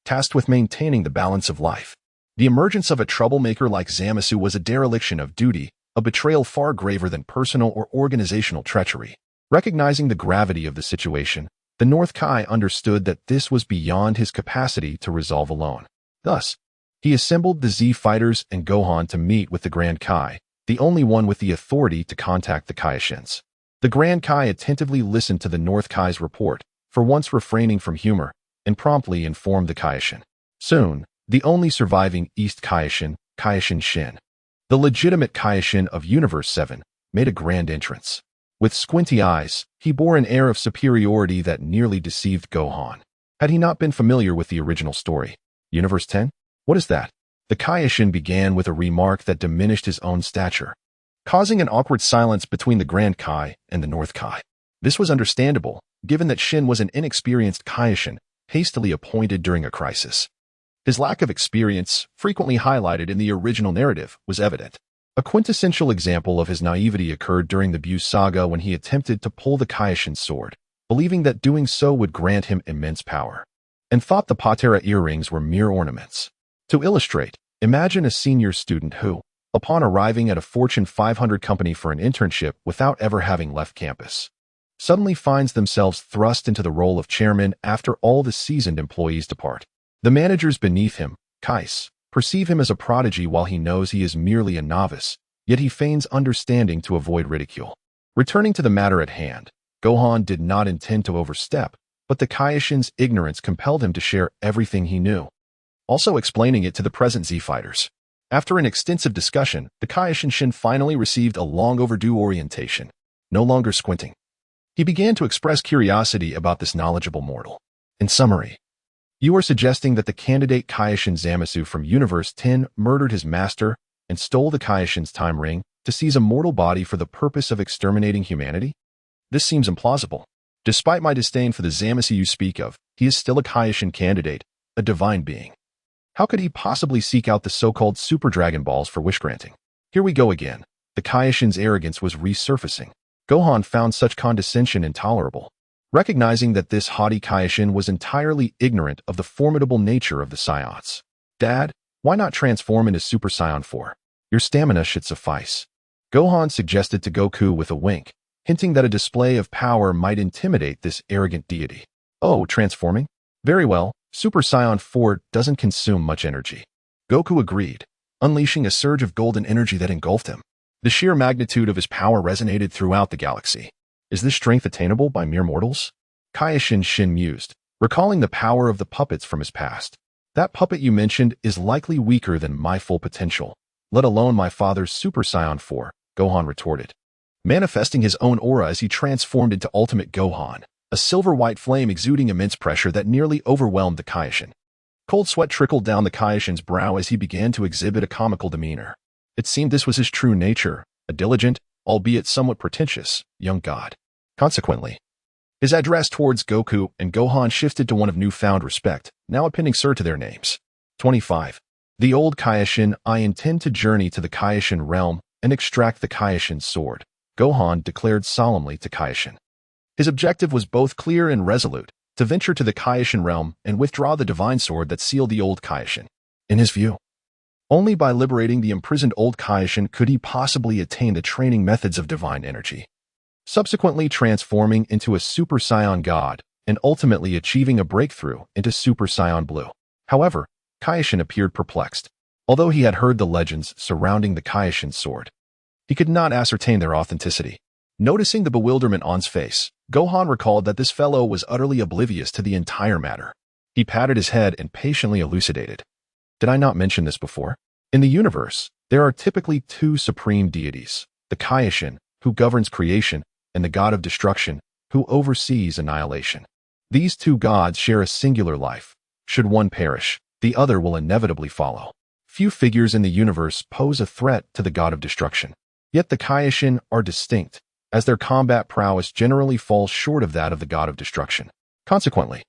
tasked with maintaining the balance of life. The emergence of a troublemaker like Zamasu was a dereliction of duty, a betrayal far graver than personal or organizational treachery. Recognizing the gravity of the situation, the North Kai understood that this was beyond his capacity to resolve alone. Thus, he assembled the Z fighters and Gohan to meet with the Grand Kai, the only one with the authority to contact the Kaishins. The Grand Kai attentively listened to the North Kai's report, for once refraining from humor, and promptly informed the Kaishin. Soon, the only surviving East Kaishin, Kaishin Shin, the legitimate Kaishin of Universe 7, made a grand entrance. With squinty eyes, he bore an air of superiority that nearly deceived Gohan. Had he not been familiar with the original story? Universe 10? What is that? The Kaishin began with a remark that diminished his own stature, causing an awkward silence between the Grand Kai and the North Kai. This was understandable, given that Shin was an inexperienced Kaishin, hastily appointed during a crisis. His lack of experience, frequently highlighted in the original narrative, was evident. A quintessential example of his naivety occurred during the Bu saga when he attempted to pull the Kaishin's sword, believing that doing so would grant him immense power, and thought the Patera earrings were mere ornaments. To illustrate, imagine a senior student who, upon arriving at a Fortune 500 company for an internship without ever having left campus, suddenly finds themselves thrust into the role of chairman after all the seasoned employees depart. The managers beneath him, Kais, perceive him as a prodigy while he knows he is merely a novice, yet he feigns understanding to avoid ridicule. Returning to the matter at hand, Gohan did not intend to overstep, but the Kaishin's ignorance compelled him to share everything he knew, also explaining it to the present Z fighters. After an extensive discussion, the Kaishin Shin finally received a long overdue orientation. No longer squinting, he began to express curiosity about this knowledgeable mortal. In summary, you are suggesting that the candidate Kaishin Zamasu from Universe 10 murdered his master and stole the Kaishin's time ring to seize a mortal body for the purpose of exterminating humanity? This seems implausible. Despite my disdain for the Zamasu you speak of, he is still a Kaishin candidate, a divine being. How could he possibly seek out the so-called Super Dragon Balls for wish-granting? Here we go again. The Kaishin's arrogance was resurfacing. Gohan found such condescension intolerable, recognizing that this haughty Kaishin was entirely ignorant of the formidable nature of the Saiyans. Dad, why not transform into Super Saiyan 4? Your stamina should suffice. Gohan suggested to Goku with a wink, hinting that a display of power might intimidate this arrogant deity. Oh, transforming? Very well, Super Saiyan 4 doesn't consume much energy. Goku agreed, unleashing a surge of golden energy that engulfed him. The sheer magnitude of his power resonated throughout the galaxy. Is this strength attainable by mere mortals? Kaioshin Shin mused, recalling the power of the puppets from his past. That puppet you mentioned is likely weaker than my full potential, let alone my father's Super Saiyan 4, Gohan retorted, manifesting his own aura as he transformed into Ultimate Gohan, a silver-white flame exuding immense pressure that nearly overwhelmed the Kaioshin. Cold sweat trickled down the Kaioshin's brow as he began to exhibit a comical demeanor. It seemed this was his true nature, a diligent, albeit somewhat pretentious, young god. Consequently, his address towards Goku and Gohan shifted to one of newfound respect, now appending Sir to their names. 25. The old Kaioshin, I intend to journey to the Kaioshin realm and extract the Kaioshin sword, Gohan declared solemnly to Kaioshin. His objective was both clear and resolute, to venture to the Kaioshin realm and withdraw the divine sword that sealed the old Kaioshin. In his view, only by liberating the imprisoned old Kaioshin could he possibly attain the training methods of divine energy, subsequently transforming into a Super Saiyan God and ultimately achieving a breakthrough into Super Saiyan Blue. However, Kaioshin appeared perplexed. Although he had heard the legends surrounding the Kaioshin sword, he could not ascertain their authenticity. Noticing the bewilderment on his face, Gohan recalled that this fellow was utterly oblivious to the entire matter. He patted his head and patiently elucidated. Did I not mention this before? In the universe, there are typically two supreme deities, the Kaioshin, who governs creation, and the god of destruction, who oversees annihilation. These two gods share a singular life. Should one perish, the other will inevitably follow. Few figures in the universe pose a threat to the god of destruction. Yet the Kaioshin are distinct, as their combat prowess generally falls short of that of the god of destruction. Consequently,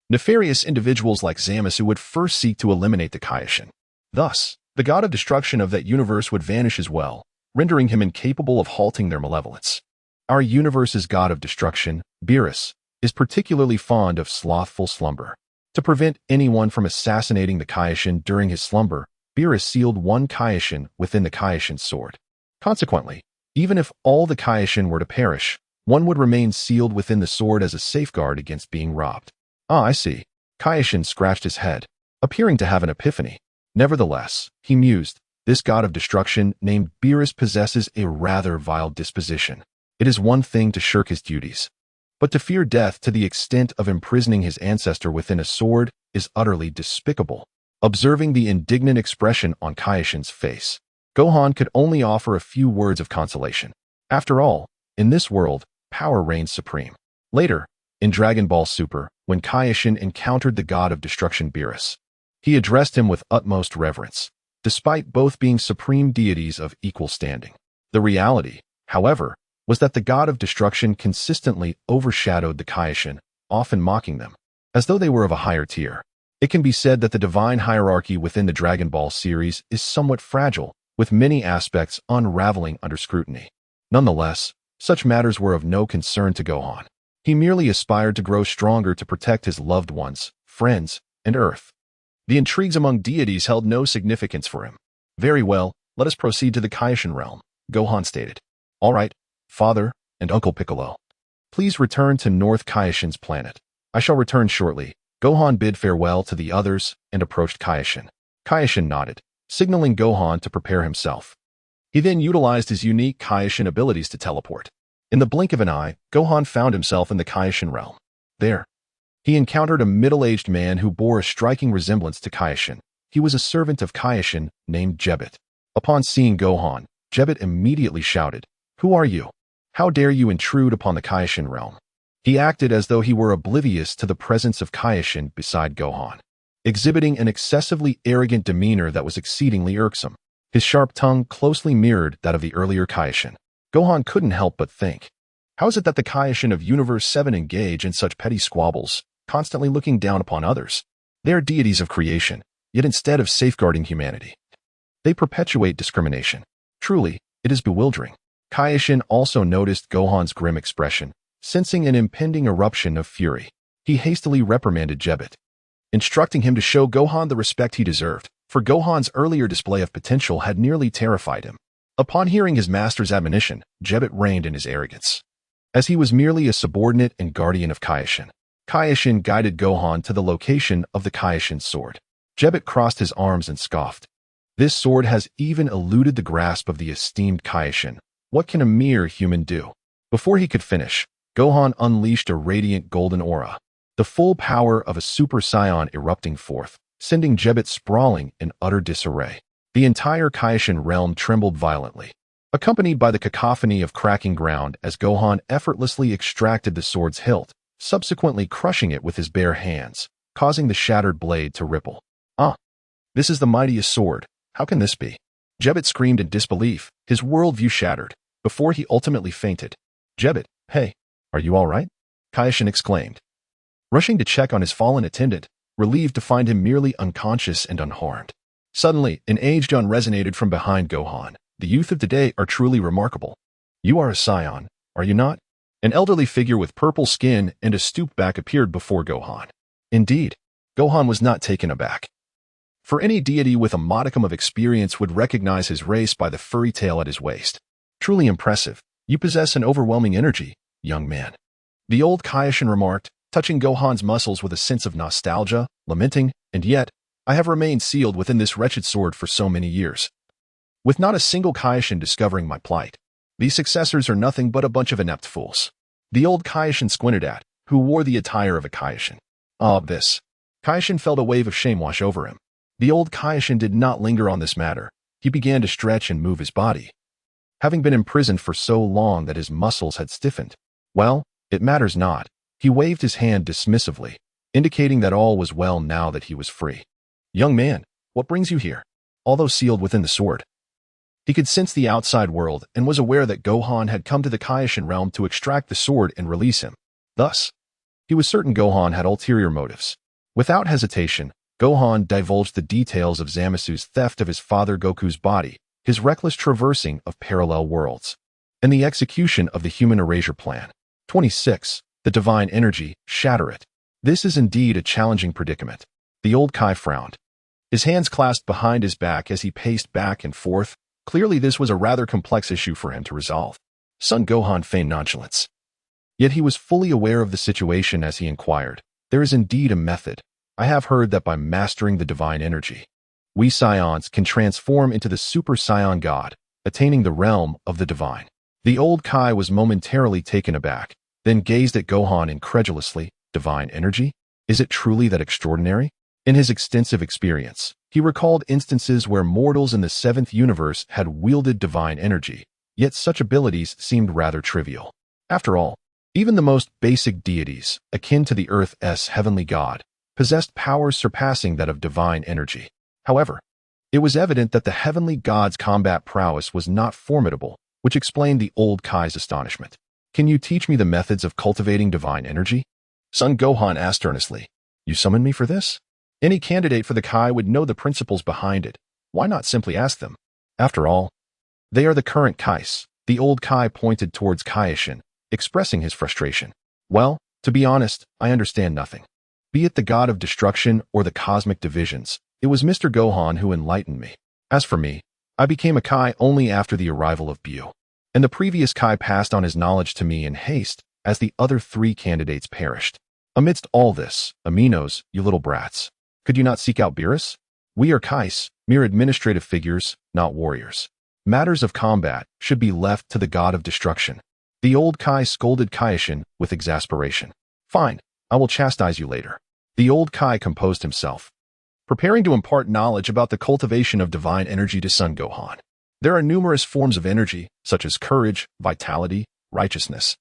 nefarious individuals like Zamasu would first seek to eliminate the Kaioshin. Thus, the god of destruction of that universe would vanish as well, rendering him incapable of halting their malevolence. Our universe's god of destruction, Beerus, is particularly fond of slothful slumber. To prevent anyone from assassinating the Kaioshin during his slumber, Beerus sealed one Kaioshin within the Kaioshin sword. Consequently, even if all the Kaioshin were to perish, one would remain sealed within the sword as a safeguard against being robbed. Ah, I see. Kaioshin scratched his head, appearing to have an epiphany. Nevertheless, he mused, this god of destruction named Beerus possesses a rather vile disposition. It is one thing to shirk his duties, but to fear death to the extent of imprisoning his ancestor within a sword is utterly despicable. Observing the indignant expression on Kaioshin's face, Gohan could only offer a few words of consolation. After all, in this world, power reigns supreme. Later, in Dragon Ball Super, when Kaioshin encountered the god of destruction Beerus, he addressed him with utmost reverence, despite both being supreme deities of equal standing. The reality, however, was that the god of destruction consistently overshadowed the Kaioshin, often mocking them, as though they were of a higher tier. It can be said that the divine hierarchy within the Dragon Ball series is somewhat fragile, with many aspects unraveling under scrutiny. Nonetheless, such matters were of no concern to Gohan. He merely aspired to grow stronger to protect his loved ones, friends, and Earth. The intrigues among deities held no significance for him. Very well, let us proceed to the Kaioshin realm, Gohan stated. All right, Father and Uncle Piccolo. Please return to North Kaioshin's planet. I shall return shortly. Gohan bid farewell to the others and approached Kaioshin. Kaioshin nodded, signaling Gohan to prepare himself. He then utilized his unique Kaioshin abilities to teleport. In the blink of an eye, Gohan found himself in the Kaioshin realm. There, he encountered a middle-aged man who bore a striking resemblance to Kaioshin. He was a servant of Kaioshin named Jebet. Upon seeing Gohan, Jebet immediately shouted, "Who are you? How dare you intrude upon the Kaioshin realm?" He acted as though he were oblivious to the presence of Kaioshin beside Gohan, exhibiting an excessively arrogant demeanor that was exceedingly irksome. His sharp tongue closely mirrored that of the earlier Kaioshin. Gohan couldn't help but think, how is it that the Kaioshin of Universe 7 engage in such petty squabbles, constantly looking down upon others? They are deities of creation, yet instead of safeguarding humanity, they perpetuate discrimination. Truly, it is bewildering. Kaioshin also noticed Gohan's grim expression, sensing an impending eruption of fury. He hastily reprimanded Jebet, instructing him to show Gohan the respect he deserved, for Gohan's earlier display of potential had nearly terrified him. Upon hearing his master's admonition, Jebet reigned in his arrogance, as he was merely a subordinate and guardian of Kaioshin. Kaioshin guided Gohan to the location of the Kaioshin sword. Jebet crossed his arms and scoffed. This sword has even eluded the grasp of the esteemed Kaioshin. What can a mere human do? Before he could finish, Gohan unleashed a radiant golden aura, the full power of a Super Saiyan erupting forth, sending Jebet sprawling in utter disarray. The entire Kaioshin realm trembled violently, accompanied by the cacophony of cracking ground as Gohan effortlessly extracted the sword's hilt, subsequently crushing it with his bare hands, causing the shattered blade to ripple. Ah! This is the mightiest sword. How can this be? Jebet screamed in disbelief, his worldview shattered, before he ultimately fainted. Jebet, hey, are you all right? Kaioshin exclaimed, rushing to check on his fallen attendant, relieved to find him merely unconscious and unharmed. Suddenly, an aged Jun resonated from behind Gohan. The youth of today are truly remarkable. You are a Saiyan, are you not? An elderly figure with purple skin and a stooped back appeared before Gohan. Indeed, Gohan was not taken aback. For any deity with a modicum of experience would recognize his race by the furry tail at his waist. Truly impressive. You possess an overwhelming energy, young man. The old Kaioshin remarked, touching Gohan's muscles with a sense of nostalgia, lamenting, and yet, I have remained sealed within this wretched sword for so many years, with not a single Kaioshin discovering my plight. These successors are nothing but a bunch of inept fools. The old Kaioshin squinted at, who wore the attire of a Kaioshin. This. Kaioshin felt a wave of shame wash over him. The old Kaioshin did not linger on this matter. He began to stretch and move his body, having been imprisoned for so long that his muscles had stiffened. Well, it matters not. He waved his hand dismissively, indicating that all was well now that he was free. Young man, what brings you here? Although sealed within the sword, he could sense the outside world and was aware that Gohan had come to the Kaioshin realm to extract the sword and release him. Thus, he was certain Gohan had ulterior motives. Without hesitation, Gohan divulged the details of Zamasu's theft of his father Goku's body, his reckless traversing of parallel worlds, and the execution of the human erasure plan. 26. The divine energy, shatter it. This is indeed a challenging predicament. The old Kai frowned, his hands clasped behind his back as he paced back and forth. Clearly this was a rather complex issue for him to resolve. Son Gohan feigned nonchalance. Yet he was fully aware of the situation as he inquired, there is indeed a method. I have heard that by mastering the divine energy, we Saiyans can transform into the Super Saiyan God, attaining the realm of the divine. The old Kai was momentarily taken aback, then gazed at Gohan incredulously. Divine energy? Is it truly that extraordinary? In his extensive experience, he recalled instances where mortals in the seventh universe had wielded divine energy, yet such abilities seemed rather trivial. After all, even the most basic deities, akin to the Earth's heavenly god, possessed powers surpassing that of divine energy. However, it was evident that the heavenly god's combat prowess was not formidable, which explained the old Kai's astonishment. Can you teach me the methods of cultivating divine energy? Son Gohan asked earnestly. You summoned me for this? Any candidate for the Kai would know the principles behind it. Why not simply ask them? After all, they are the current Kais. The old Kai pointed towards Kaioshin, expressing his frustration. Well, to be honest, I understand nothing. Be it the god of destruction or the cosmic divisions, it was Mr. Gohan who enlightened me. As for me, I became a Kai only after the arrival of Bu, and the previous Kai passed on his knowledge to me in haste as the other three candidates perished. Amidst all this, aminos, you little brats, could you not seek out Beerus? We are Kais, mere administrative figures, not warriors. Matters of combat should be left to the god of destruction. The old Kai scolded Kaioshin with exasperation. Fine, I will chastise you later. The old Kai composed himself, preparing to impart knowledge about the cultivation of divine energy to Son Gohan. There are numerous forms of energy, such as courage, vitality, righteousness,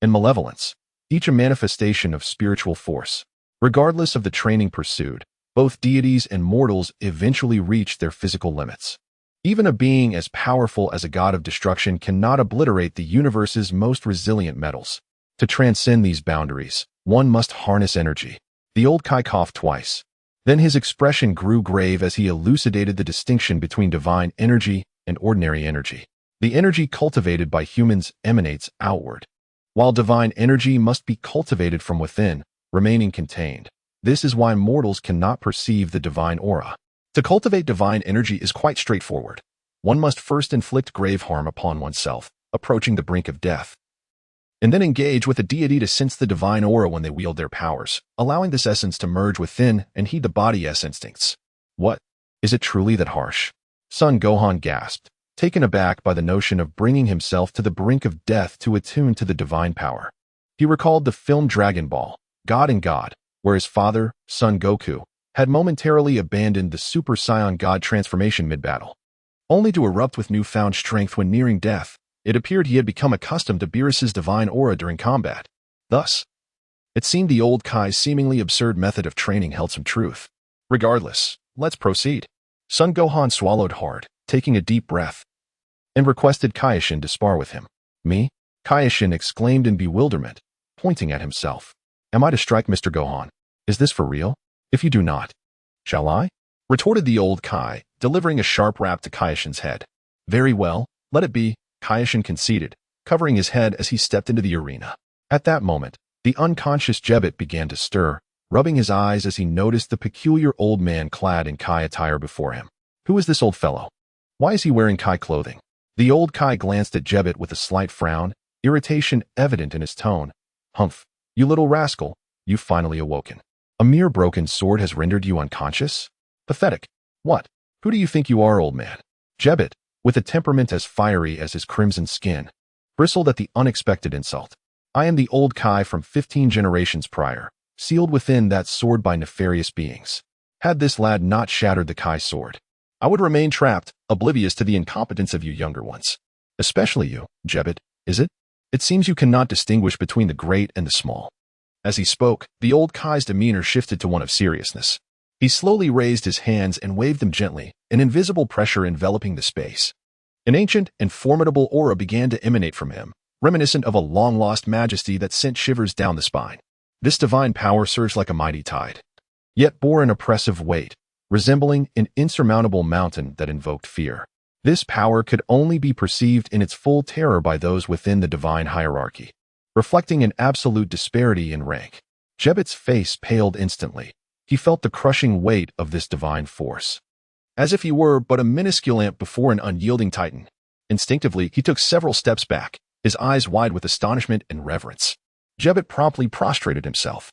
and malevolence, each a manifestation of spiritual force. Regardless of the training pursued, both deities and mortals eventually reach their physical limits. Even a being as powerful as a god of destruction cannot obliterate the universe's most resilient metals. To transcend these boundaries, one must harness energy. The old Kai coughed twice. Then his expression grew grave as he elucidated the distinction between divine energy and ordinary energy. The energy cultivated by humans emanates outward, while divine energy must be cultivated from within, remaining contained. This is why mortals cannot perceive the divine aura. To cultivate divine energy is quite straightforward. One must first inflict grave harm upon oneself, approaching the brink of death. and then engage with a deity to sense the divine aura when they wield their powers, allowing this essence to merge within and heed the body's instincts. What? Is it truly that harsh? Son Gohan gasped, taken aback by the notion of bringing himself to the brink of death to attune to the divine power. He recalled the film Dragon Ball, God and God, where his father, Son Goku, had momentarily abandoned the Super Saiyan God transformation mid-battle. Only to erupt with newfound strength when nearing death, it appeared he had become accustomed to Beerus's divine aura during combat. Thus, it seemed the old Kai's seemingly absurd method of training held some truth. Regardless, let's proceed. Son Gohan swallowed hard, taking a deep breath, and requested Kaioshin to spar with him. Me? Kaioshin exclaimed in bewilderment, pointing at himself. Am I to strike Mr. Gohan? Is this for real? If you do not, shall I? Retorted the old Kai, delivering a sharp rap to Kaioshin's head. Very well, let it be, Kaioshin conceded, covering his head as he stepped into the arena. At that moment, the unconscious Jebet began to stir, rubbing his eyes as he noticed the peculiar old man clad in Kai attire before him. Who is this old fellow? Why is he wearing Kai clothing? The old Kai glanced at Jebet with a slight frown, irritation evident in his tone. Humph, you little rascal, you've finally awoken. A mere broken sword has rendered you unconscious? Pathetic. What? Who do you think you are, old man? Jebet, with a temperament as fiery as his crimson skin, bristled at the unexpected insult. I am the old Kai from 15 generations prior, sealed within that sword by nefarious beings. Had this lad not shattered the Kai sword, I would remain trapped, oblivious to the incompetence of you younger ones. Especially you, Jebet, is it? It seems you cannot distinguish between the great and the small. As he spoke, the old Kai's demeanor shifted to one of seriousness. He slowly raised his hands and waved them gently, an invisible pressure enveloping the space. An ancient and formidable aura began to emanate from him, reminiscent of a long-lost majesty that sent shivers down the spine. This divine power surged like a mighty tide, yet bore an oppressive weight, resembling an insurmountable mountain that invoked fear. This power could only be perceived in its full terror by those within the divine hierarchy, reflecting an absolute disparity in rank. Jebet's face paled instantly. He felt the crushing weight of this divine force, as if he were but a minuscule ant before an unyielding titan. Instinctively, he took several steps back, his eyes wide with astonishment and reverence. Jebet promptly prostrated himself,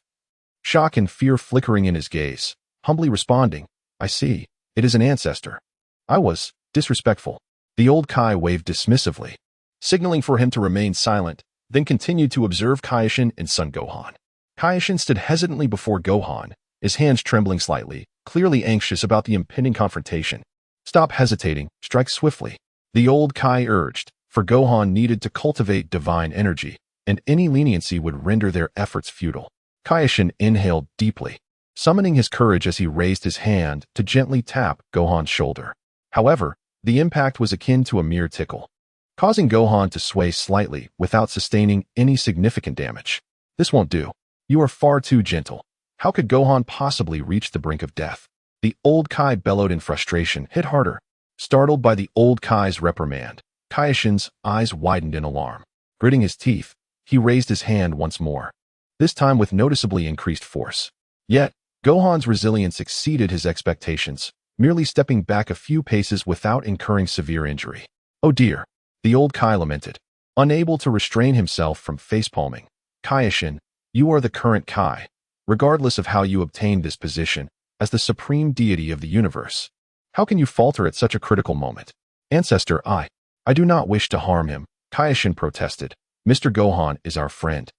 shock and fear flickering in his gaze, humbly responding, I see, it is an ancestor. I was disrespectful. The old Kai waved dismissively, signaling for him to remain silent, then continued to observe Kaioshin and Son Gohan. Kaioshin stood hesitantly before Gohan, his hands trembling slightly, clearly anxious about the impending confrontation. Stop hesitating, strike swiftly. The old Kai urged, for Gohan needed to cultivate divine energy, and any leniency would render their efforts futile. Kaioshin inhaled deeply, summoning his courage as he raised his hand to gently tap Gohan's shoulder. However, the impact was akin to a mere tickle, causing Gohan to sway slightly without sustaining any significant damage. This won't do. You are far too gentle. How could Gohan possibly reach the brink of death? The old Kai bellowed in frustration, hit harder. Startled by the old Kai's reprimand, Kaioshin's eyes widened in alarm. Gritting his teeth, he raised his hand once more, this time with noticeably increased force. Yet, Gohan's resilience exceeded his expectations, merely stepping back a few paces without incurring severe injury. Oh dear, the old Kai lamented, unable to restrain himself from facepalming. Kaioshin, you are the current Kai, regardless of how you obtained this position, as the supreme deity of the universe. How can you falter at such a critical moment? Ancestor, I do not wish to harm him, Kaioshin protested. Mr. Gohan is our friend,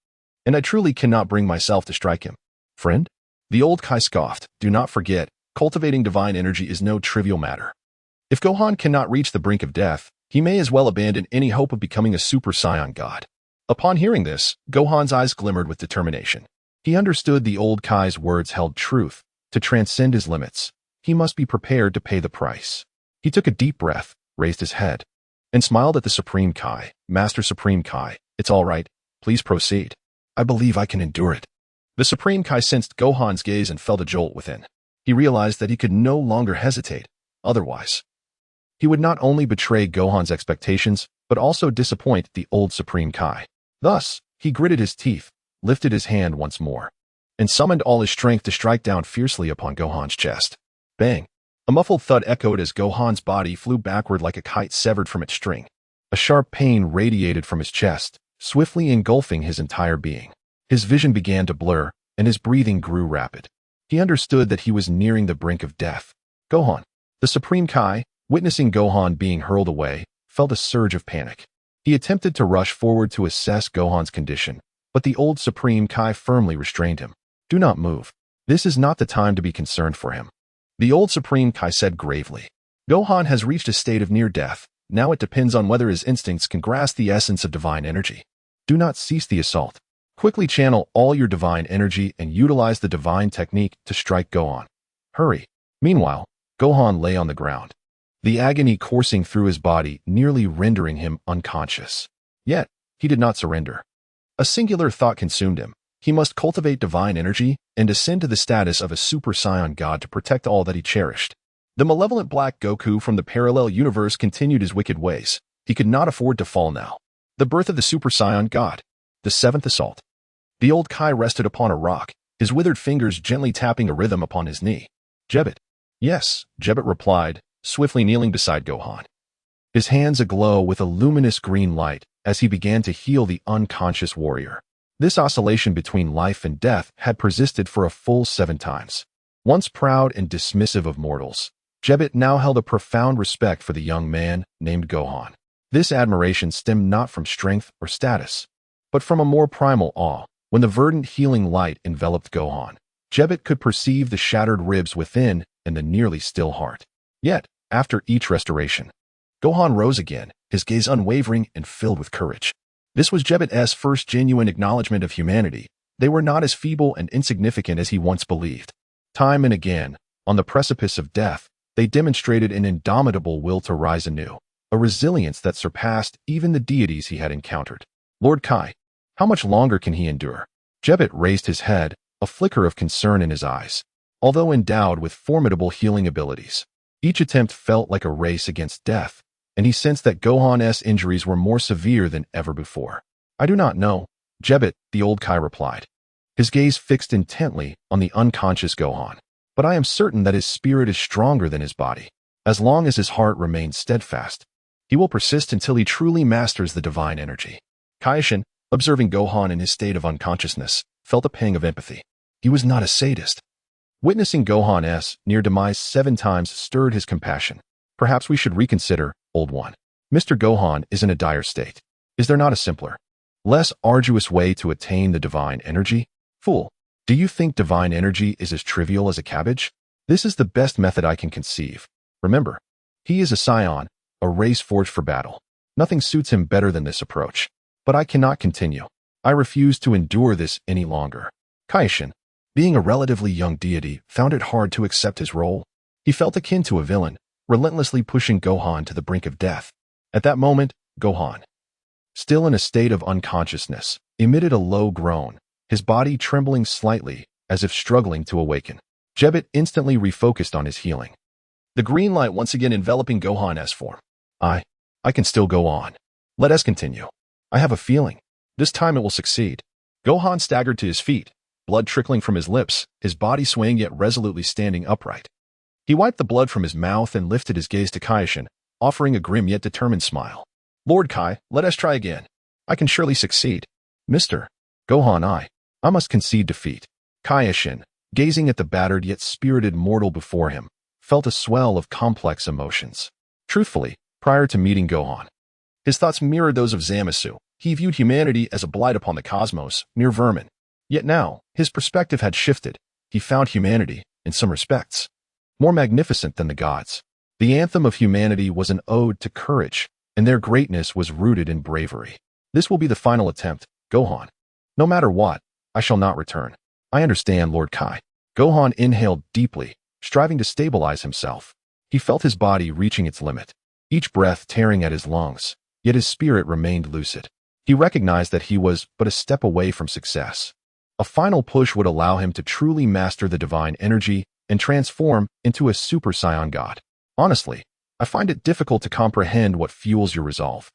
and I truly cannot bring myself to strike him. Friend? The old Kai scoffed. Do not forget, cultivating divine energy is no trivial matter. If Gohan cannot reach the brink of death, he may as well abandon any hope of becoming a Super Saiyan God. Upon hearing this, Gohan's eyes glimmered with determination. He understood the old Kai's words held truth. To transcend his limits, he must be prepared to pay the price. He took a deep breath, raised his head, and smiled at the Supreme Kai. Master Supreme Kai, it's all right. Please proceed. I believe I can endure it. The Supreme Kai sensed Gohan's gaze and felt a jolt within. He realized that he could no longer hesitate. Otherwise, he would not only betray Gohan's expectations, but also disappoint the old Supreme Kai. Thus, he gritted his teeth, lifted his hand once more, and summoned all his strength to strike down fiercely upon Gohan's chest. Bang! A muffled thud echoed as Gohan's body flew backward like a kite severed from its string. A sharp pain radiated from his chest, swiftly engulfing his entire being. His vision began to blur, and his breathing grew rapid. He understood that he was nearing the brink of death. Gohan, the Supreme Kai, witnessing Gohan being hurled away, felt a surge of panic. He attempted to rush forward to assess Gohan's condition, but the old Supreme Kai firmly restrained him. Do not move. This is not the time to be concerned for him. The old Supreme Kai said gravely. Gohan has reached a state of near death. Now it depends on whether his instincts can grasp the essence of divine energy. Do not cease the assault. Quickly channel all your divine energy and utilize the divine technique to strike Gohan. Hurry. Meanwhile, Gohan lay on the ground, the agony coursing through his body, nearly rendering him unconscious. Yet, he did not surrender. A singular thought consumed him. He must cultivate divine energy and ascend to the status of a Super Saiyan God to protect all that he cherished. The malevolent Black Goku from the parallel universe continued his wicked ways. He could not afford to fall now. The birth of the Super Saiyan God. The seventh assault. The old Kai rested upon a rock, his withered fingers gently tapping a rhythm upon his knee. Jebbit. Yes, Jebbit replied, swiftly kneeling beside Gohan. His hands aglow with a luminous green light as he began to heal the unconscious warrior. This oscillation between life and death had persisted for a full 7 times. Once proud and dismissive of mortals, Jebbit now held a profound respect for the young man named Gohan. This admiration stemmed not from strength or status, but from a more primal awe. When the verdant healing light enveloped Gohan, Jebbit could perceive the shattered ribs within and the nearly still heart. Yet, after each restoration, Gohan rose again, his gaze unwavering and filled with courage. This was Jebbit's first genuine acknowledgement of humanity. They were not as feeble and insignificant as he once believed. Time and again, on the precipice of death, they demonstrated an indomitable will to rise anew, a resilience that surpassed even the deities he had encountered. Lord Kai, how much longer can he endure? Jebbit raised his head, a flicker of concern in his eyes. Although endowed with formidable healing abilities, each attempt felt like a race against death, and he sensed that Gohan's injuries were more severe than ever before. I do not know, Jebbit, the old Kai replied, his gaze fixed intently on the unconscious Gohan. But I am certain that his spirit is stronger than his body. As long as his heart remains steadfast, he will persist until he truly masters the divine energy. Kaishin, observing Gohan in his state of unconsciousness, felt a pang of empathy. He was not a sadist. Witnessing Gohan's near demise 7 times stirred his compassion. Perhaps we should reconsider, old one. Mr. Gohan is in a dire state. Is there not a simpler, less arduous way to attain the divine energy? Fool, do you think divine energy is as trivial as a cabbage? This is the best method I can conceive. Remember, he is a Saiyan, a race forged for battle. Nothing suits him better than this approach. But I cannot continue. I refuse to endure this any longer. Kaishin, being a relatively young deity, found it hard to accept his role. He felt akin to a villain, relentlessly pushing Gohan to the brink of death. At that moment, Gohan, still in a state of unconsciousness, emitted a low groan, his body trembling slightly as if struggling to awaken. Jebbit instantly refocused on his healing. The green light once again enveloping Gohan's form. I can still go on. Let us continue. I have a feeling. This time it will succeed. Gohan staggered to his feet, blood trickling from his lips, his body swaying yet resolutely standing upright. He wiped the blood from his mouth and lifted his gaze to Kaishin, offering a grim yet determined smile. Lord Kai, let us try again. I can surely succeed. Mr. Gohan, I must concede defeat. Kaishin, gazing at the battered yet spirited mortal before him, felt a swell of complex emotions. Truthfully, prior to meeting Gohan, his thoughts mirrored those of Zamasu. He viewed humanity as a blight upon the cosmos, mere vermin. Yet now, his perspective had shifted. He found humanity, in some respects, more magnificent than the gods. The anthem of humanity was an ode to courage, and their greatness was rooted in bravery. This will be the final attempt, Gohan. No matter what, I shall not return. I understand, Lord Kai. Gohan inhaled deeply, striving to stabilize himself. He felt his body reaching its limit, each breath tearing at his lungs, yet his spirit remained lucid. He recognized that he was but a step away from success. A final push would allow him to truly master the divine energy and transform into a Super Saiyan God. Honestly, I find it difficult to comprehend what fuels your resolve.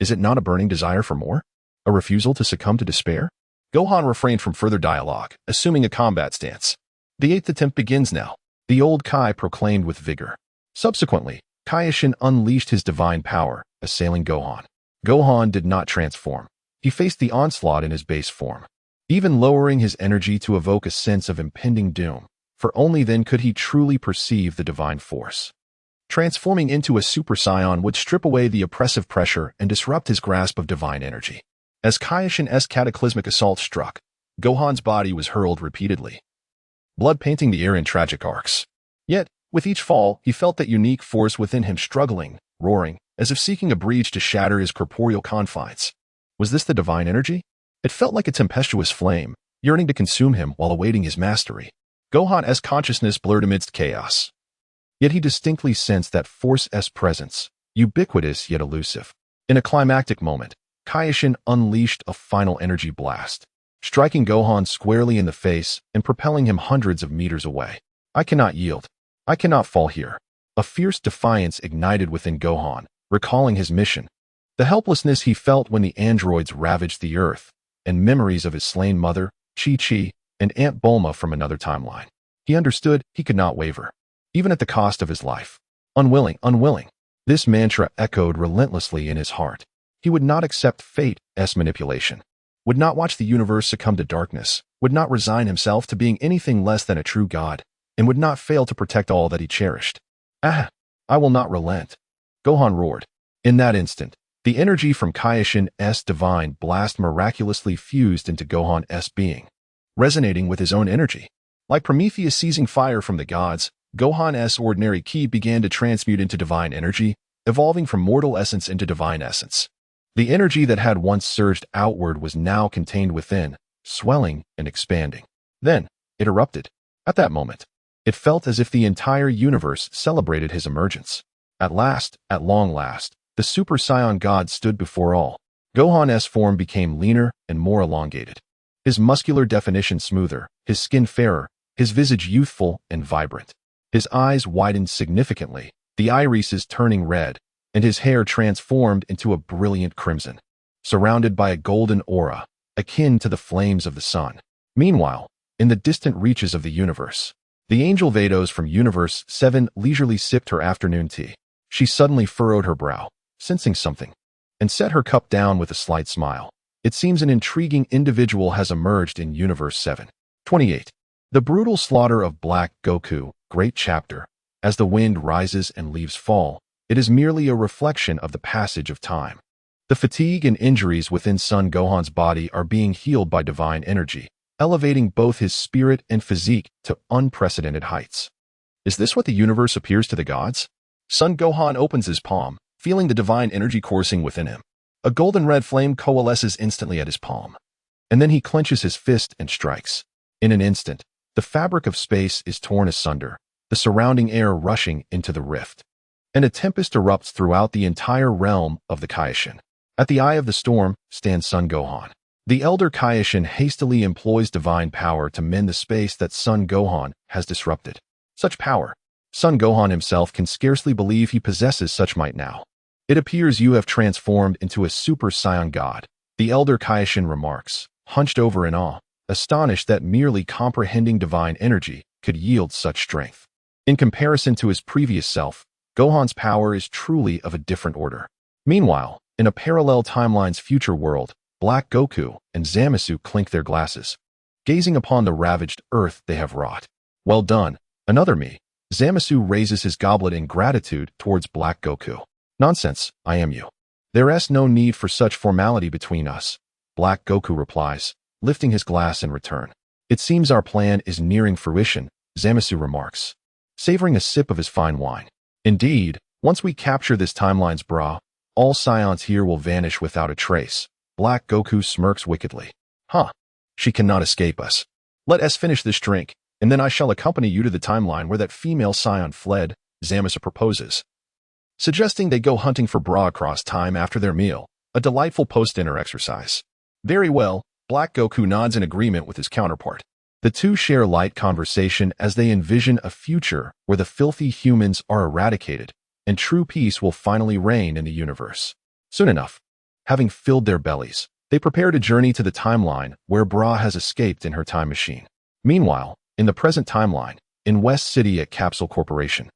Is it not a burning desire for more? A refusal to succumb to despair? Gohan refrained from further dialogue, assuming a combat stance. The 8th attempt begins now, the old Kai proclaimed with vigor. Subsequently, Kaishin unleashed his divine power, assailing Gohan. Gohan did not transform. He faced the onslaught in his base form, even lowering his energy to evoke a sense of impending doom, for only then could he truly perceive the divine force. Transforming into a Super Saiyan would strip away the oppressive pressure and disrupt his grasp of divine energy. As Kaioshin's cataclysmic assault struck, Gohan's body was hurled repeatedly, blood painting the air in tragic arcs. Yet, with each fall, he felt that unique force within him struggling, roaring, as if seeking a breach to shatter his corporeal confines. Was this the divine energy? It felt like a tempestuous flame, yearning to consume him while awaiting his mastery. Gohan's consciousness blurred amidst chaos. Yet he distinctly sensed that force's presence, ubiquitous yet elusive. In a climactic moment, Kaioshin unleashed a final energy blast, striking Gohan squarely in the face and propelling him hundreds of meters away. I cannot yield. I cannot fall here. A fierce defiance ignited within Gohan, recalling his mission, the helplessness he felt when the androids ravaged the Earth, and memories of his slain mother, Chi-Chi, and Aunt Bulma from another timeline. He understood he could not waver, even at the cost of his life. Unwilling. This mantra echoed relentlessly in his heart. He would not accept fate's manipulation, would not watch the universe succumb to darkness, would not resign himself to being anything less than a true god, and would not fail to protect all that he cherished. I will not relent, Gohan roared. In that instant, the energy from Kaioshin's divine blast miraculously fused into Gohan's being, resonating with his own energy. Like Prometheus seizing fire from the gods, Gohan's ordinary ki began to transmute into divine energy, evolving from mortal essence into divine essence. The energy that had once surged outward was now contained within, swelling and expanding. Then, it erupted. At that moment, it felt as if the entire universe celebrated his emergence. At long last, the Super Saiyan God stood before all. Gohan's form became leaner and more elongated, his muscular definition smoother, his skin fairer, his visage youthful and vibrant. His eyes widened significantly, the irises turning red, and his hair transformed into a brilliant crimson, surrounded by a golden aura, akin to the flames of the sun. Meanwhile, in the distant reaches of the universe, the angel Vados from Universe 7 leisurely sipped her afternoon tea. She suddenly furrowed her brow, sensing something, and set her cup down with a slight smile. It seems an intriguing individual has emerged in Universe 7. 28. The brutal slaughter of Black Goku, Great Chapter. As the wind rises and leaves fall, it is merely a reflection of the passage of time. The fatigue and injuries within Son Gohan's body are being healed by divine energy, elevating both his spirit and physique to unprecedented heights. Is this what the universe appears to the gods? Son Gohan opens his palm, feeling the divine energy coursing within him. A golden red flame coalesces instantly at his palm, and then he clenches his fist and strikes. In an instant, the fabric of space is torn asunder, the surrounding air rushing into the rift, and a tempest erupts throughout the entire realm of the Kaioshin. At the eye of the storm stands Son Gohan. The elder Kaioshin hastily employs divine power to mend the space that Son Gohan has disrupted. Such power! Son Gohan himself can scarcely believe he possesses such might now. It appears you have transformed into a Super Saiyan God, the elder Kaioshin remarks, hunched over in awe, astonished that merely comprehending divine energy could yield such strength. In comparison to his previous self, Gohan's power is truly of a different order. Meanwhile, in a parallel timeline's future world, Black Goku and Zamasu clink their glasses, gazing upon the ravaged earth they have wrought. Well done, another me. Zamasu raises his goblet in gratitude towards Black Goku. Nonsense, I am you. There's no need for such formality between us, Black Goku replies, lifting his glass in return. It seems our plan is nearing fruition, Zamasu remarks, savoring a sip of his fine wine. Indeed, once we capture this timeline's bra, all Saiyans here will vanish without a trace. Black Goku smirks wickedly. She cannot escape us. Let us finish this drink, and then I shall accompany you to the timeline where that female Saiyan fled, Zamasu proposes, suggesting they go hunting for bra across time after their meal, a delightful post-dinner exercise. Very well, Black Goku nods in agreement with his counterpart. The two share light conversation as they envision a future where the filthy humans are eradicated and true peace will finally reign in the universe. Soon enough, having filled their bellies, they prepare to journey to the timeline where Bra has escaped in her time machine. Meanwhile, in the present timeline, in West City at Capsule Corporation,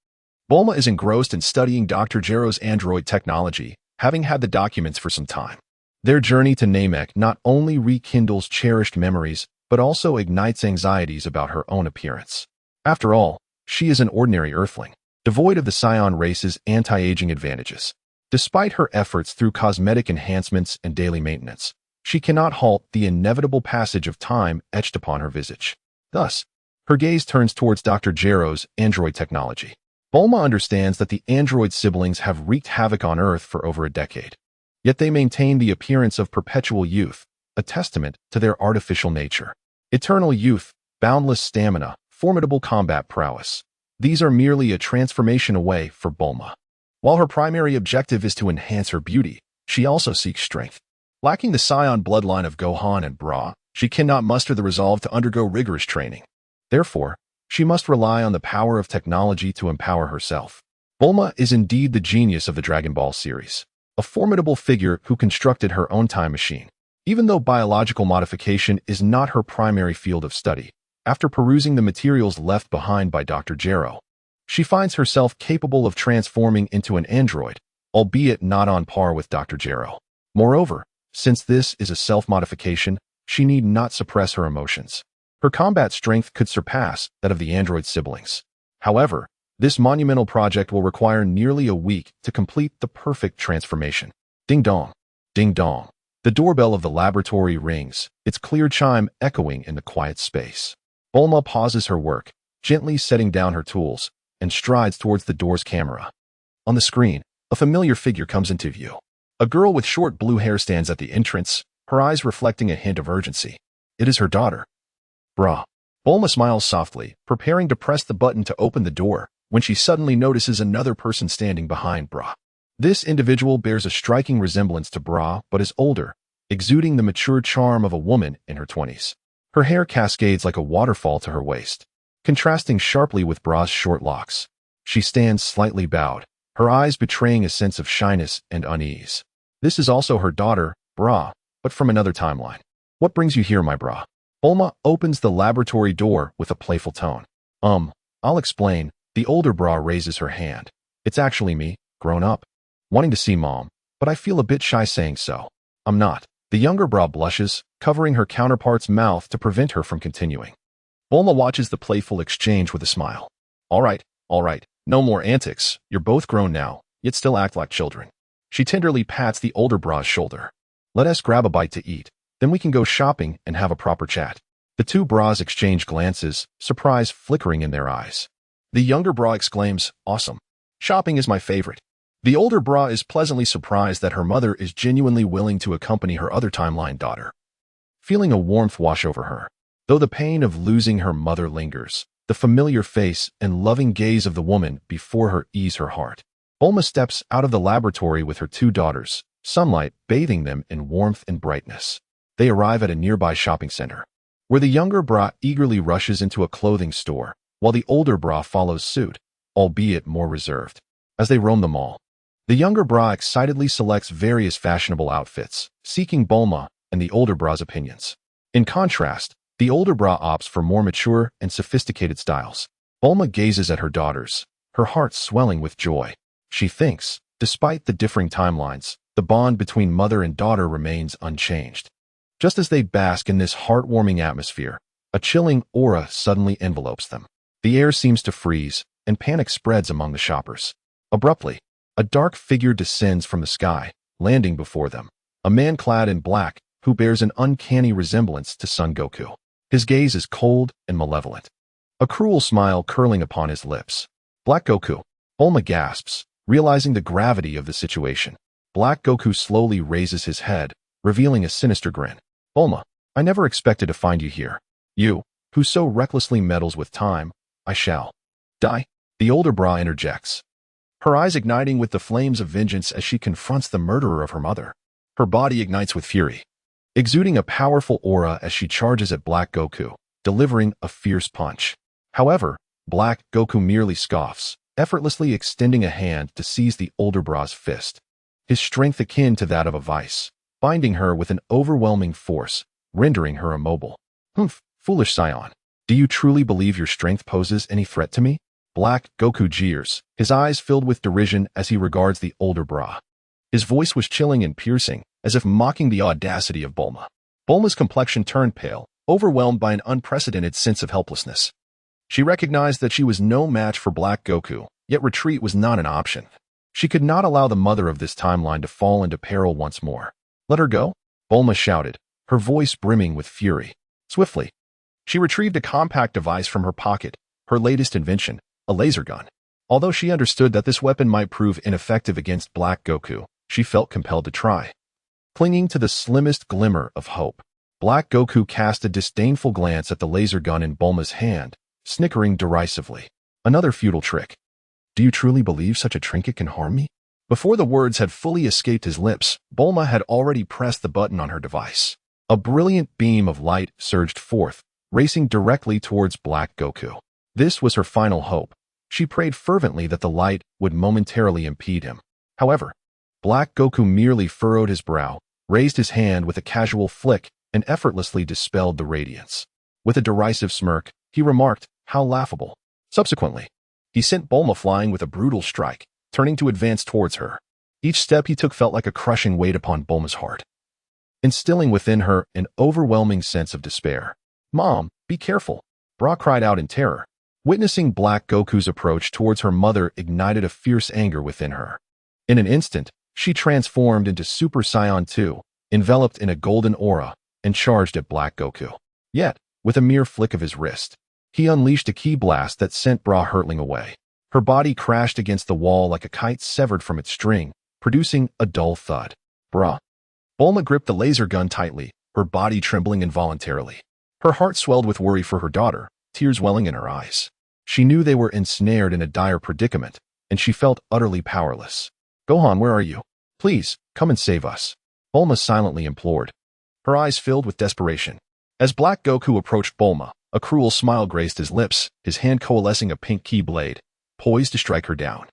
Bulma is engrossed in studying Dr. Gero's android technology, having had the documents for some time. Their journey to Namek not only rekindles cherished memories, but also ignites anxieties about her own appearance. After all, she is an ordinary Earthling, devoid of the Scion race's anti-aging advantages. Despite her efforts through cosmetic enhancements and daily maintenance, she cannot halt the inevitable passage of time etched upon her visage. Thus, her gaze turns towards Dr. Gero's android technology. Bulma understands that the android siblings have wreaked havoc on Earth for over a decade. Yet they maintain the appearance of perpetual youth, a testament to their artificial nature. Eternal youth, boundless stamina, formidable combat prowess. These are merely a transformation away for Bulma. While her primary objective is to enhance her beauty, she also seeks strength. Lacking the Scion bloodline of Gohan and Bra, she cannot muster the resolve to undergo rigorous training. Therefore, she must rely on the power of technology to empower herself. Bulma is indeed the genius of the Dragon Ball series, a formidable figure who constructed her own time machine. Even though biological modification is not her primary field of study, after perusing the materials left behind by Dr. Gero, she finds herself capable of transforming into an android, albeit not on par with Dr. Gero. Moreover, since this is a self-modification, she need not suppress her emotions. Her combat strength could surpass that of the android siblings. However, this monumental project will require nearly a week to complete the perfect transformation. Ding dong, ding dong. The doorbell of the laboratory rings, its clear chime echoing in the quiet space. Bulma pauses her work, gently setting down her tools, and strides towards the door's camera. On the screen, a familiar figure comes into view. A girl with short blue hair stands at the entrance, her eyes reflecting a hint of urgency. It is her daughter. Bra. Bulma smiles softly, preparing to press the button to open the door, when she suddenly notices another person standing behind Bra. This individual bears a striking resemblance to Bra, but is older, exuding the mature charm of a woman in her 20s. Her hair cascades like a waterfall to her waist, contrasting sharply with Bra's short locks. She stands slightly bowed, her eyes betraying a sense of shyness and unease. This is also her daughter, Bra, but from another timeline. What brings you here, my Bra? Bulma opens the laboratory door with a playful tone. I'll explain. The older Bra raises her hand. It's actually me, grown up. Wanting to see Mom, but I feel a bit shy saying so. I'm not. The younger Bra blushes, covering her counterpart's mouth to prevent her from continuing. Bulma watches the playful exchange with a smile. All right, no more antics. You're both grown now, yet still act like children. She tenderly pats the older Bra's shoulder. Let us grab a bite to eat, then we can go shopping and have a proper chat. The two Bras exchange glances, surprise flickering in their eyes. The younger Bra exclaims, awesome. Shopping is my favorite. The older Bra is pleasantly surprised that her mother is genuinely willing to accompany her other timeline daughter. Feeling a warmth wash over her. Though the pain of losing her mother lingers, the familiar face and loving gaze of the woman before her ease her heart. Bulma steps out of the laboratory with her two daughters, sunlight bathing them in warmth and brightness. They arrive at a nearby shopping center, where the younger Bra eagerly rushes into a clothing store, while the older Bra follows suit, albeit more reserved. As they roam the mall, the younger Bra excitedly selects various fashionable outfits, seeking Bulma and the older Bra's opinions. In contrast, the older Bra opts for more mature and sophisticated styles. Bulma gazes at her daughters, her heart swelling with joy. She thinks, despite the differing timelines, the bond between mother and daughter remains unchanged. Just as they bask in this heartwarming atmosphere, a chilling aura suddenly envelopes them. The air seems to freeze, and panic spreads among the shoppers. Abruptly, a dark figure descends from the sky, landing before them. A man clad in black, who bears an uncanny resemblance to Son Goku. His gaze is cold and malevolent, a cruel smile curling upon his lips. Black Goku. Bulma gasps, realizing the gravity of the situation. Black Goku slowly raises his head, revealing a sinister grin. Bulma, I never expected to find you here. You, who so recklessly meddles with time, I shall die. The older Bra interjects, her eyes igniting with the flames of vengeance as she confronts the murderer of her mother. Her body ignites with fury, exuding a powerful aura as she charges at Black Goku, delivering a fierce punch. However, Black Goku merely scoffs, effortlessly extending a hand to seize the older Bra's fist. His strength akin to that of a vice, binding her with an overwhelming force, rendering her immobile. Humph, foolish Scion. Do you truly believe your strength poses any threat to me? Black Goku jeers, his eyes filled with derision as he regards the older Bra. His voice was chilling and piercing, as if mocking the audacity of Bulma. Bulma's complexion turned pale, overwhelmed by an unprecedented sense of helplessness. She recognized that she was no match for Black Goku, yet retreat was not an option. She could not allow the mother of this timeline to fall into peril once more. Let her go? Bulma shouted, her voice brimming with fury. Swiftly, she retrieved a compact device from her pocket, her latest invention, a laser gun. Although she understood that this weapon might prove ineffective against Black Goku, she felt compelled to try. Clinging to the slimmest glimmer of hope, Black Goku cast a disdainful glance at the laser gun in Bulma's hand, snickering derisively. Another futile trick. Do you truly believe such a trinket can harm me? Before the words had fully escaped his lips, Bulma had already pressed the button on her device. A brilliant beam of light surged forth, racing directly towards Black Goku. This was her final hope. She prayed fervently that the light would momentarily impede him. However, Black Goku merely furrowed his brow, raised his hand with a casual flick, and effortlessly dispelled the radiance. With a derisive smirk, he remarked, "How laughable." Subsequently, he sent Bulma flying with a brutal strike, turning to advance towards her. Each step he took felt like a crushing weight upon Bulma's heart, instilling within her an overwhelming sense of despair. "Mom, be careful," Bra cried out in terror. Witnessing Black Goku's approach towards her mother ignited a fierce anger within her. In an instant, she transformed into Super Saiyan 2, enveloped in a golden aura, and charged at Black Goku. Yet, with a mere flick of his wrist, he unleashed a ki blast that sent Bra hurtling away. Her body crashed against the wall like a kite severed from its string, producing a dull thud. Bra. Bulma gripped the laser gun tightly, her body trembling involuntarily. Her heart swelled with worry for her daughter, tears welling in her eyes. She knew they were ensnared in a dire predicament, and she felt utterly powerless. "Gohan, where are you? Please, come and save us," Bulma silently implored. Her eyes filled with desperation. As Black Goku approached Bulma, a cruel smile graced his lips, his hand coalescing a pink ki blade, poised to strike her down.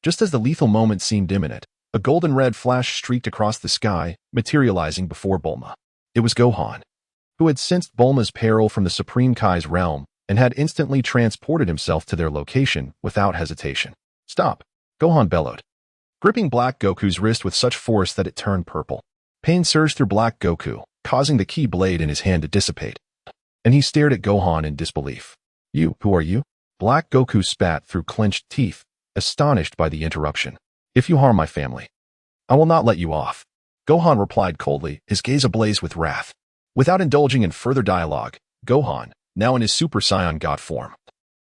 Just as the lethal moment seemed imminent, a golden-red flash streaked across the sky, materializing before Bulma. It was Gohan, who had sensed Bulma's peril from the Supreme Kai's realm and had instantly transported himself to their location without hesitation. "Stop," Gohan bellowed, gripping Black Goku's wrist with such force that it turned purple. Pain surged through Black Goku, causing the ki blade in his hand to dissipate, and he stared at Gohan in disbelief. Who are you?" Black Goku spat through clenched teeth, astonished by the interruption. "If you harm my family, I will not let you off," Gohan replied coldly, his gaze ablaze with wrath. Without indulging in further dialogue, Gohan, now in his Super Saiyan God form,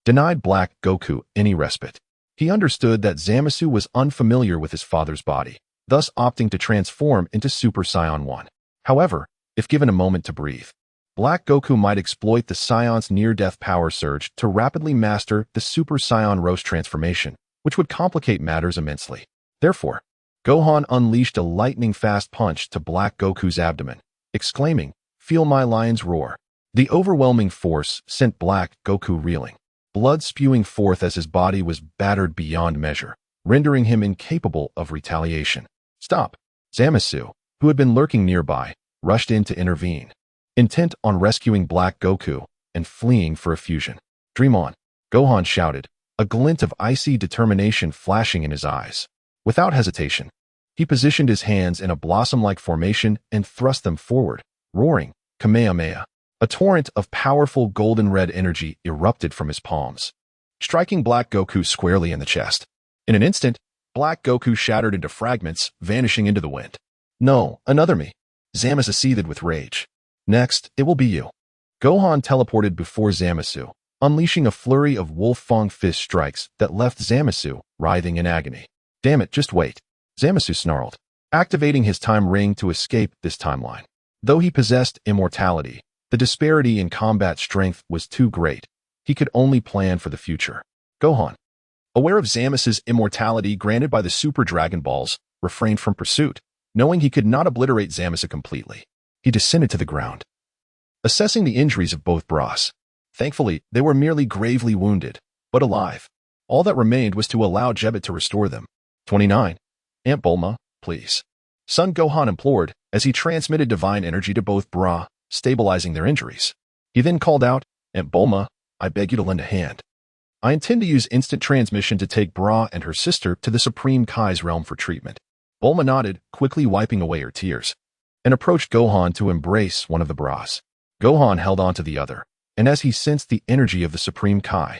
denied Black Goku any respite. He understood that Zamasu was unfamiliar with his father's body, thus opting to transform into Super Saiyan 1. However, if given a moment to breathe, Black Goku might exploit the Saiyans' near-death power surge to rapidly master the Super Saiyan Roast transformation, which would complicate matters immensely. Therefore, Gohan unleashed a lightning-fast punch to Black Goku's abdomen, exclaiming, "Feel my lion's roar." The overwhelming force sent Black Goku reeling, blood spewing forth as his body was battered beyond measure, rendering him incapable of retaliation. "Stop!" Zamasu, who had been lurking nearby, rushed in to intervene, intent on rescuing Black Goku and fleeing for a fusion. "Dream on," Gohan shouted, a glint of icy determination flashing in his eyes. Without hesitation, he positioned his hands in a blossom-like formation and thrust them forward, roaring, "Kamehameha." A torrent of powerful golden-red energy erupted from his palms, striking Black Goku squarely in the chest. In an instant, Black Goku shattered into fragments, vanishing into the wind. "No, another me." Zamasu seethed with rage. "Next, it will be you." Gohan teleported before Zamasu, unleashing a flurry of Wolf Fang fist strikes that left Zamasu writhing in agony. "Damn it, just wait," Zamasu snarled, activating his time ring to escape this timeline. Though he possessed immortality, the disparity in combat strength was too great. He could only plan for the future. Gohan, aware of Zamasu's immortality granted by the Super Dragon Balls, refrained from pursuit, knowing he could not obliterate Zamasu completely. He descended to the ground, assessing the injuries of both Bras. Thankfully, they were merely gravely wounded, but alive. All that remained was to allow Jebbet to restore them. 29. Aunt Bulma, please. Son Gohan implored as he transmitted divine energy to both Bra, stabilizing their injuries. He then called out, "Aunt Bulma, I beg you to lend a hand. I intend to use instant transmission to take Bra and her sister to the Supreme Kai's realm for treatment." Bulma nodded, quickly wiping away her tears. and approached Gohan to embrace one of the bras. Gohan held onto the other, and as he sensed the energy of the Supreme Kai,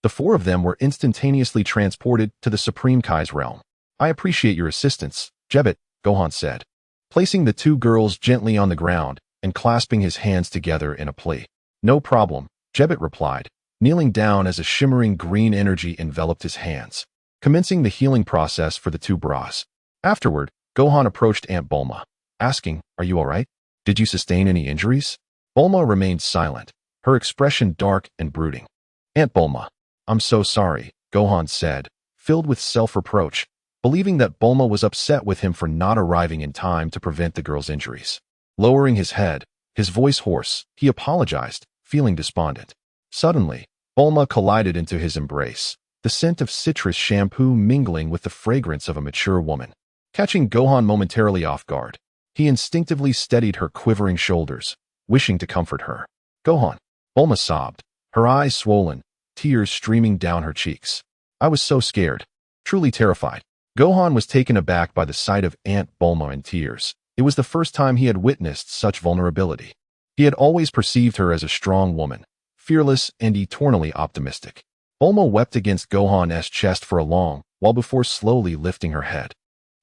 the four of them were instantaneously transported to the Supreme Kai's realm. I appreciate your assistance, Jebet, Gohan said, placing the two girls gently on the ground and clasping his hands together in a plea. No problem, Jebet replied, kneeling down as a shimmering green energy enveloped his hands, commencing the healing process for the two bras. Afterward, Gohan approached Aunt Bulma, asking, "Are you all right? Did you sustain any injuries?" Bulma remained silent, her expression dark and brooding. "Aunt Bulma, I'm so sorry," Gohan said, filled with self-reproach, believing that Bulma was upset with him for not arriving in time to prevent the girl's injuries. Lowering his head, his voice hoarse, he apologized, feeling despondent. Suddenly, Bulma collided into his embrace, the scent of citrus shampoo mingling with the fragrance of a mature woman. Catching Gohan momentarily off guard, he instinctively steadied her quivering shoulders, wishing to comfort her. "Gohan," Bulma sobbed, her eyes swollen, tears streaming down her cheeks. "I was so scared, truly terrified." Gohan was taken aback by the sight of Aunt Bulma in tears. It was the first time he had witnessed such vulnerability. He had always perceived her as a strong woman, fearless and eternally optimistic. Bulma wept against Gohan's chest for a long while before slowly lifting her head,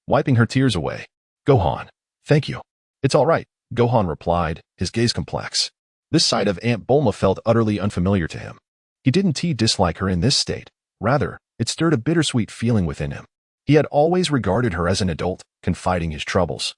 wiping her tears away. "Gohan, thank you." "It's all right," Gohan replied, his gaze complex. This side of Aunt Bulma felt utterly unfamiliar to him. He didn't dislike her in this state. Rather, it stirred a bittersweet feeling within him. He had always regarded her as an adult, confiding his troubles,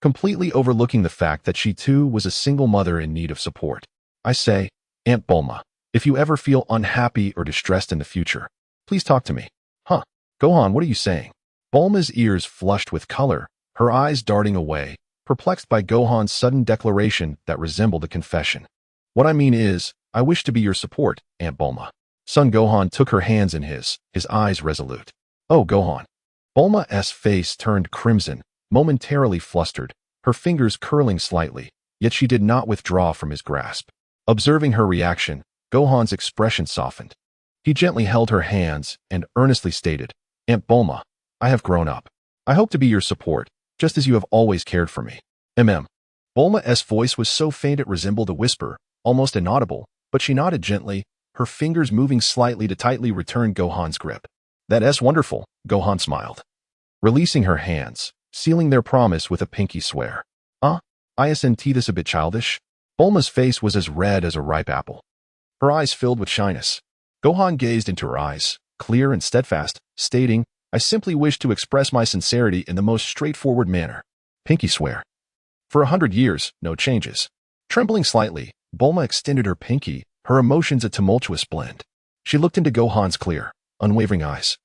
completely overlooking the fact that she too was a single mother in need of support. "I say, Aunt Bulma, if you ever feel unhappy or distressed in the future, please talk to me." "Huh? Gohan, what are you saying?" Bulma's ears flushed with color, her eyes darting away, perplexed by Gohan's sudden declaration that resembled a confession. "What I mean is, I wish to be your support, Aunt Bulma." Son Gohan took her hands in his eyes resolute. "Oh, Gohan." Bulma's face turned crimson, momentarily flustered, her fingers curling slightly, yet she did not withdraw from his grasp. Observing her reaction, Gohan's expression softened. He gently held her hands and earnestly stated, "Aunt Bulma, I have grown up. I hope to be your support, just as you have always cared for me. Bulma's voice was so faint it resembled a whisper, almost inaudible, but she nodded gently, her fingers moving slightly to tightly return Gohan's grip. "That's wonderful," Gohan smiled, releasing her hands, sealing their promise with a pinky swear. Isn't this a bit childish?" Bulma's face was as red as a ripe apple, her eyes filled with shyness. Gohan gazed into her eyes, clear and steadfast, stating, "I simply wish to express my sincerity in the most straightforward manner. Pinky swear. For 100 years, no changes." Trembling slightly, Bulma extended her pinky, her emotions a tumultuous blend. She looked into Gohan's clear, unwavering eyes,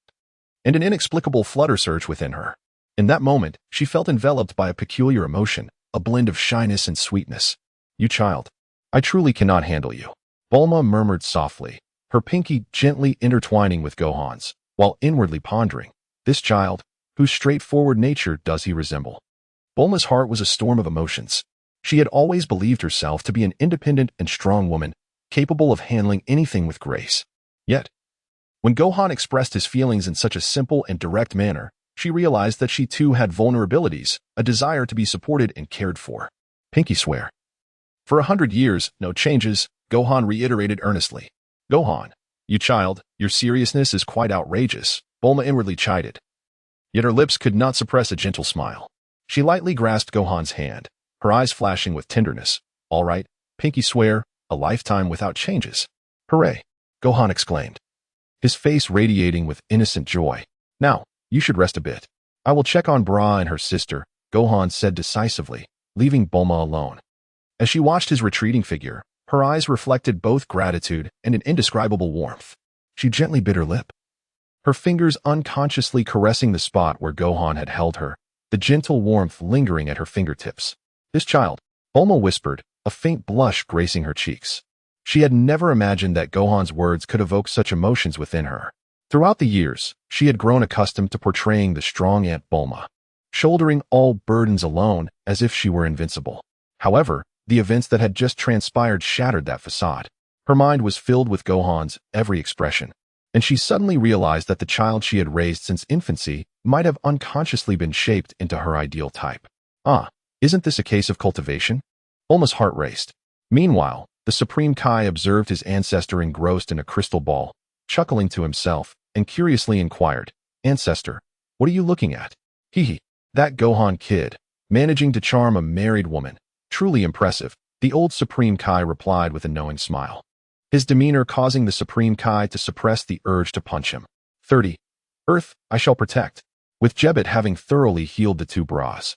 and an inexplicable flutter surged within her. In that moment, she felt enveloped by a peculiar emotion, a blend of shyness and sweetness. "You child, I truly cannot handle you," Bulma murmured softly, her pinky gently intertwining with Gohan's, while inwardly pondering, "This child, whose straightforward nature does he resemble?" Bulma's heart was a storm of emotions. She had always believed herself to be an independent and strong woman, capable of handling anything with grace. Yet, when Gohan expressed his feelings in such a simple and direct manner, she realized that she too had vulnerabilities, a desire to be supported and cared for. "Pinky swear. For 100 years, no changes," Gohan reiterated earnestly. "Gohan, you child, your seriousness is quite outrageous," Bulma inwardly chided. Yet her lips could not suppress a gentle smile. She lightly grasped Gohan's hand, her eyes flashing with tenderness. "All right, pinky swear, a lifetime without changes." "Hooray!" Gohan exclaimed, his face radiating with innocent joy. "Now, you should rest a bit. I will check on Bra and her sister," Gohan said decisively, leaving Bulma alone. As she watched his retreating figure, her eyes reflected both gratitude and an indescribable warmth. She gently bit her lip, her fingers unconsciously caressing the spot where Gohan had held her, the gentle warmth lingering at her fingertips. "This child," Bulma whispered, a faint blush gracing her cheeks. She had never imagined that Gohan's words could evoke such emotions within her. Throughout the years, she had grown accustomed to portraying the strong Aunt Bulma, shouldering all burdens alone as if she were invincible. However, the events that had just transpired shattered that facade. Her mind was filled with Gohan's every expression, and she suddenly realized that the child she had raised since infancy might have unconsciously been shaped into her ideal type. Isn't this a case of cultivation? Bulma's heart raced. Meanwhile, the Supreme Kai observed his ancestor engrossed in a crystal ball, chuckling to himself, and curiously inquired, "Ancestor, what are you looking at?" "Hee, that Gohan kid, managing to charm a married woman. Truly impressive," the old Supreme Kai replied with a knowing smile, his demeanor causing the Supreme Kai to suppress the urge to punch him. 30. Earth, I shall protect. With Jebbet having thoroughly healed the two bras,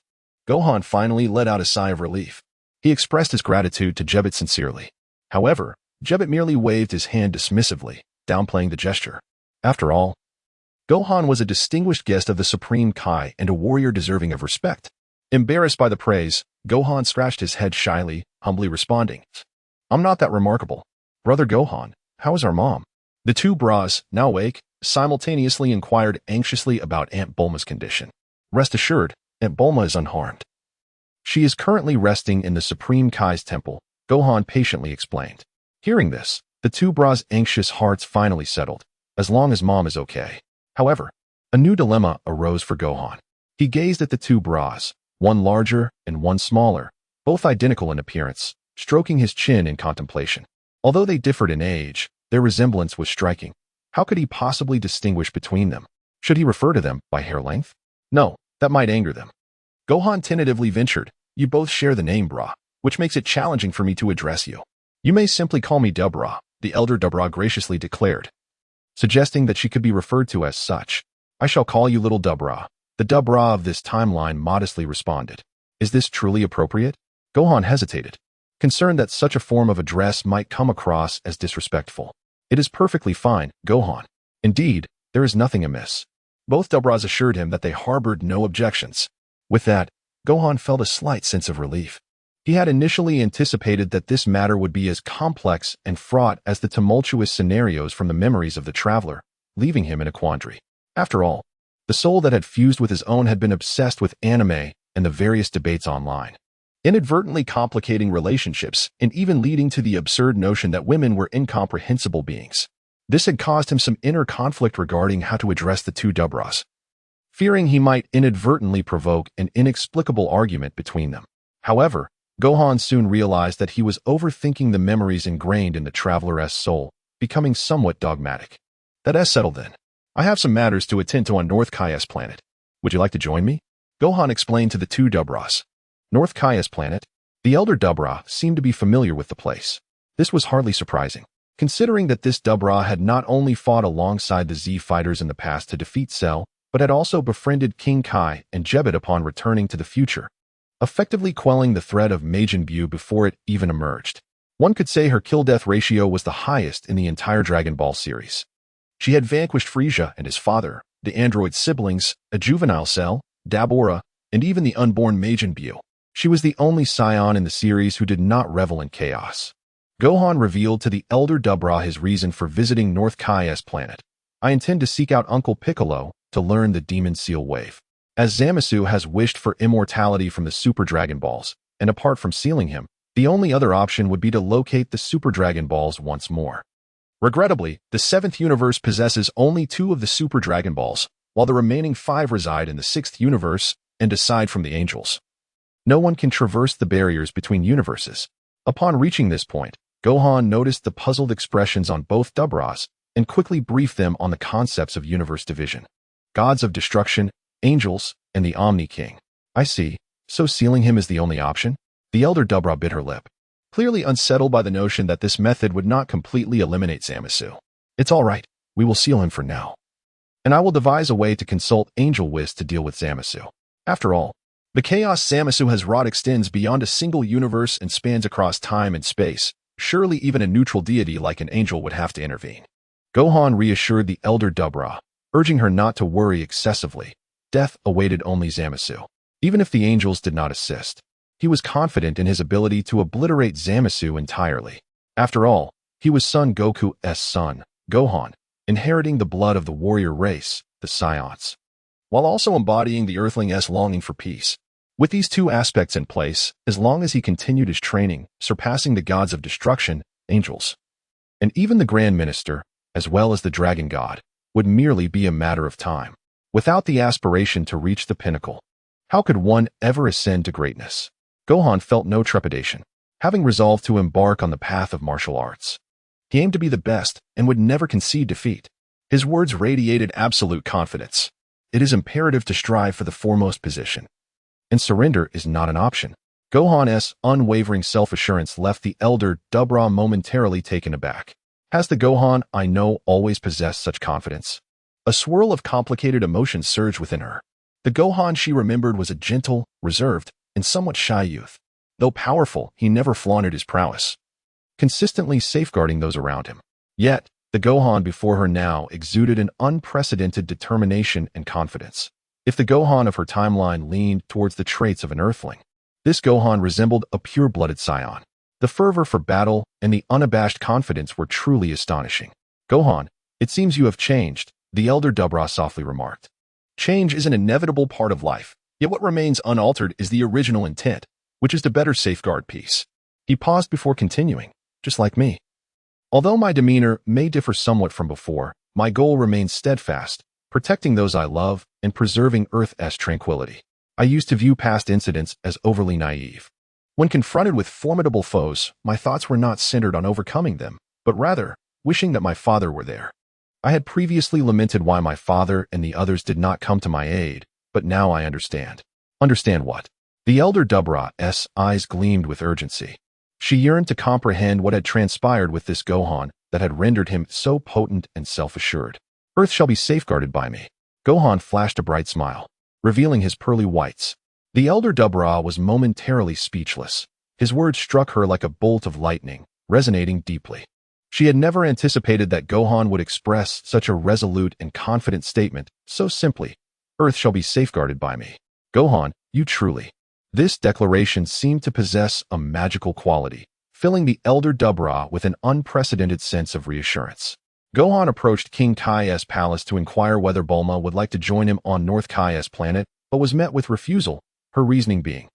Gohan finally let out a sigh of relief. He expressed his gratitude to Jebbet sincerely. However, Jebbet merely waved his hand dismissively, downplaying the gesture. After all, Gohan was a distinguished guest of the Supreme Kai and a warrior deserving of respect. Embarrassed by the praise, Gohan scratched his head shyly, humbly responding, "I'm not that remarkable. Brother Gohan, how is our mom?" The two bras, now awake, simultaneously inquired anxiously about Aunt Bulma's condition. "Rest assured, Aunt Bulma is unharmed. She is currently resting in the Supreme Kai's temple," Gohan patiently explained. Hearing this, the two bras' anxious hearts finally settled, as long as mom is okay. However, a new dilemma arose for Gohan. He gazed at the two bras, one larger and one smaller, both identical in appearance, stroking his chin in contemplation. Although they differed in age, their resemblance was striking. How could he possibly distinguish between them? Should he refer to them by hair length? No, that might anger them. Gohan tentatively ventured, "You both share the name Bra, which makes it challenging for me to address you. You may simply call me Dubra," the elder Dubra graciously declared, suggesting that she could be referred to as such. "I shall call you Little Dubra," the Dubra of this timeline modestly responded. Is this truly appropriate? Gohan hesitated, concerned that such a form of address might come across as disrespectful. "It is perfectly fine, Gohan. Indeed, there is nothing amiss." Both Dubras assured him that they harbored no objections. With that, Gohan felt a slight sense of relief. He had initially anticipated that this matter would be as complex and fraught as the tumultuous scenarios from the memories of the traveler, leaving him in a quandary. After all, the soul that had fused with his own had been obsessed with anime and the various debates online, inadvertently complicating relationships and even leading to the absurd notion that women were incomprehensible beings. This had caused him some inner conflict regarding how to address the two Dubras, fearing he might inadvertently provoke an inexplicable argument between them. However, Gohan soon realized that he was overthinking the memories ingrained in the traveler's soul, becoming somewhat dogmatic. "That is settled then. I have some matters to attend to on North Kai's planet. Would you like to join me?" Gohan explained to the two Dubras. North Kai's planet? The elder Dubra seemed to be familiar with the place. This was hardly surprising, considering that this Dubra had not only fought alongside the Z fighters in the past to defeat Cell, but had also befriended King Kai and Jebbet upon returning to the future, effectively quelling the threat of Majin Buu before it even emerged. One could say her kill-death ratio was the highest in the entire Dragon Ball series. She had vanquished Frieza and his father, the android siblings, a juvenile Cell, Dabura, and even the unborn Majin Buu. She was the only scion in the series who did not revel in chaos. Gohan revealed to the elder Dubra his reason for visiting North Kai's planet. "I intend to seek out Uncle Piccolo to learn the Demon Seal Wave. As Zamasu has wished for immortality from the Super Dragon Balls, and apart from sealing him, the only other option would be to locate the Super Dragon Balls once more. Regrettably, the 7th universe possesses only 2 of the Super Dragon Balls, while the remaining 5 reside in the 6th universe, and aside from the angels, no one can traverse the barriers between universes." Upon reaching this point, Gohan noticed the puzzled expressions on both Dubras and quickly briefed them on the concepts of universe division. Gods of destruction, angels, and the Omni King. "I see, so sealing him is the only option?" The elder Dubra bit her lip, clearly unsettled by the notion that this method would not completely eliminate Zamasu. "It's all right, we will seal him for now. And I will devise a way to consult Angel Whis to deal with Zamasu. After all, the chaos Zamasu has wrought extends beyond a single universe and spans across time and space. Surely even a neutral deity like an angel would have to intervene." Gohan reassured the elder Dubra, urging her not to worry excessively. Death awaited only Zamasu. Even if the angels did not assist, he was confident in his ability to obliterate Zamasu entirely. After all, he was Son Goku's son, Gohan, inheriting the blood of the warrior race, the Scions, while also embodying the Earthling's longing for peace. With these two aspects in place, as long as he continued his training, surpassing the gods of destruction, angels, and even the Grand Minister, as well as the Dragon God, would merely be a matter of time. Without the aspiration to reach the pinnacle, how could one ever ascend to greatness? Gohan felt no trepidation, having resolved to embark on the path of martial arts. He aimed to be the best and would never concede defeat. His words radiated absolute confidence. It is imperative to strive for the foremost position, and surrender is not an option. Gohan's unwavering self-assurance left the elder Dubra momentarily taken aback. Has the Gohan I know always possessed such confidence? A swirl of complicated emotions surged within her. The Gohan she remembered was a gentle, reserved, and somewhat shy youth. Though powerful, he never flaunted his prowess, consistently safeguarding those around him. Yet, the Gohan before her now exuded an unprecedented determination and confidence. If the Gohan of her timeline leaned towards the traits of an Earthling, this Gohan resembled a pure-blooded scion. The fervor for battle and the unabashed confidence were truly astonishing. Gohan, it seems you have changed, the elder Dubra softly remarked. Change is an inevitable part of life, yet what remains unaltered is the original intent, which is to better safeguard peace. He paused before continuing, just like me. Although my demeanor may differ somewhat from before, my goal remains steadfast, protecting those I love and preserving Earth's tranquility. I used to view past incidents as overly naive. When confronted with formidable foes, my thoughts were not centered on overcoming them, but rather, wishing that my father were there. I had previously lamented why my father and the others did not come to my aid, but now I understand. Understand what? The elder Dubra's eyes gleamed with urgency. She yearned to comprehend what had transpired with this Gohan that had rendered him so potent and self-assured. Earth shall be safeguarded by me. Gohan flashed a bright smile, revealing his pearly whites. The elder Dubra was momentarily speechless. His words struck her like a bolt of lightning, resonating deeply. She had never anticipated that Gohan would express such a resolute and confident statement so simply. Earth shall be safeguarded by me. Gohan, you truly. This declaration seemed to possess a magical quality, filling the elder Dubra with an unprecedented sense of reassurance. Gohan approached King Kai's palace to inquire whether Bulma would like to join him on North Kai's planet, but was met with refusal, her reasoning being,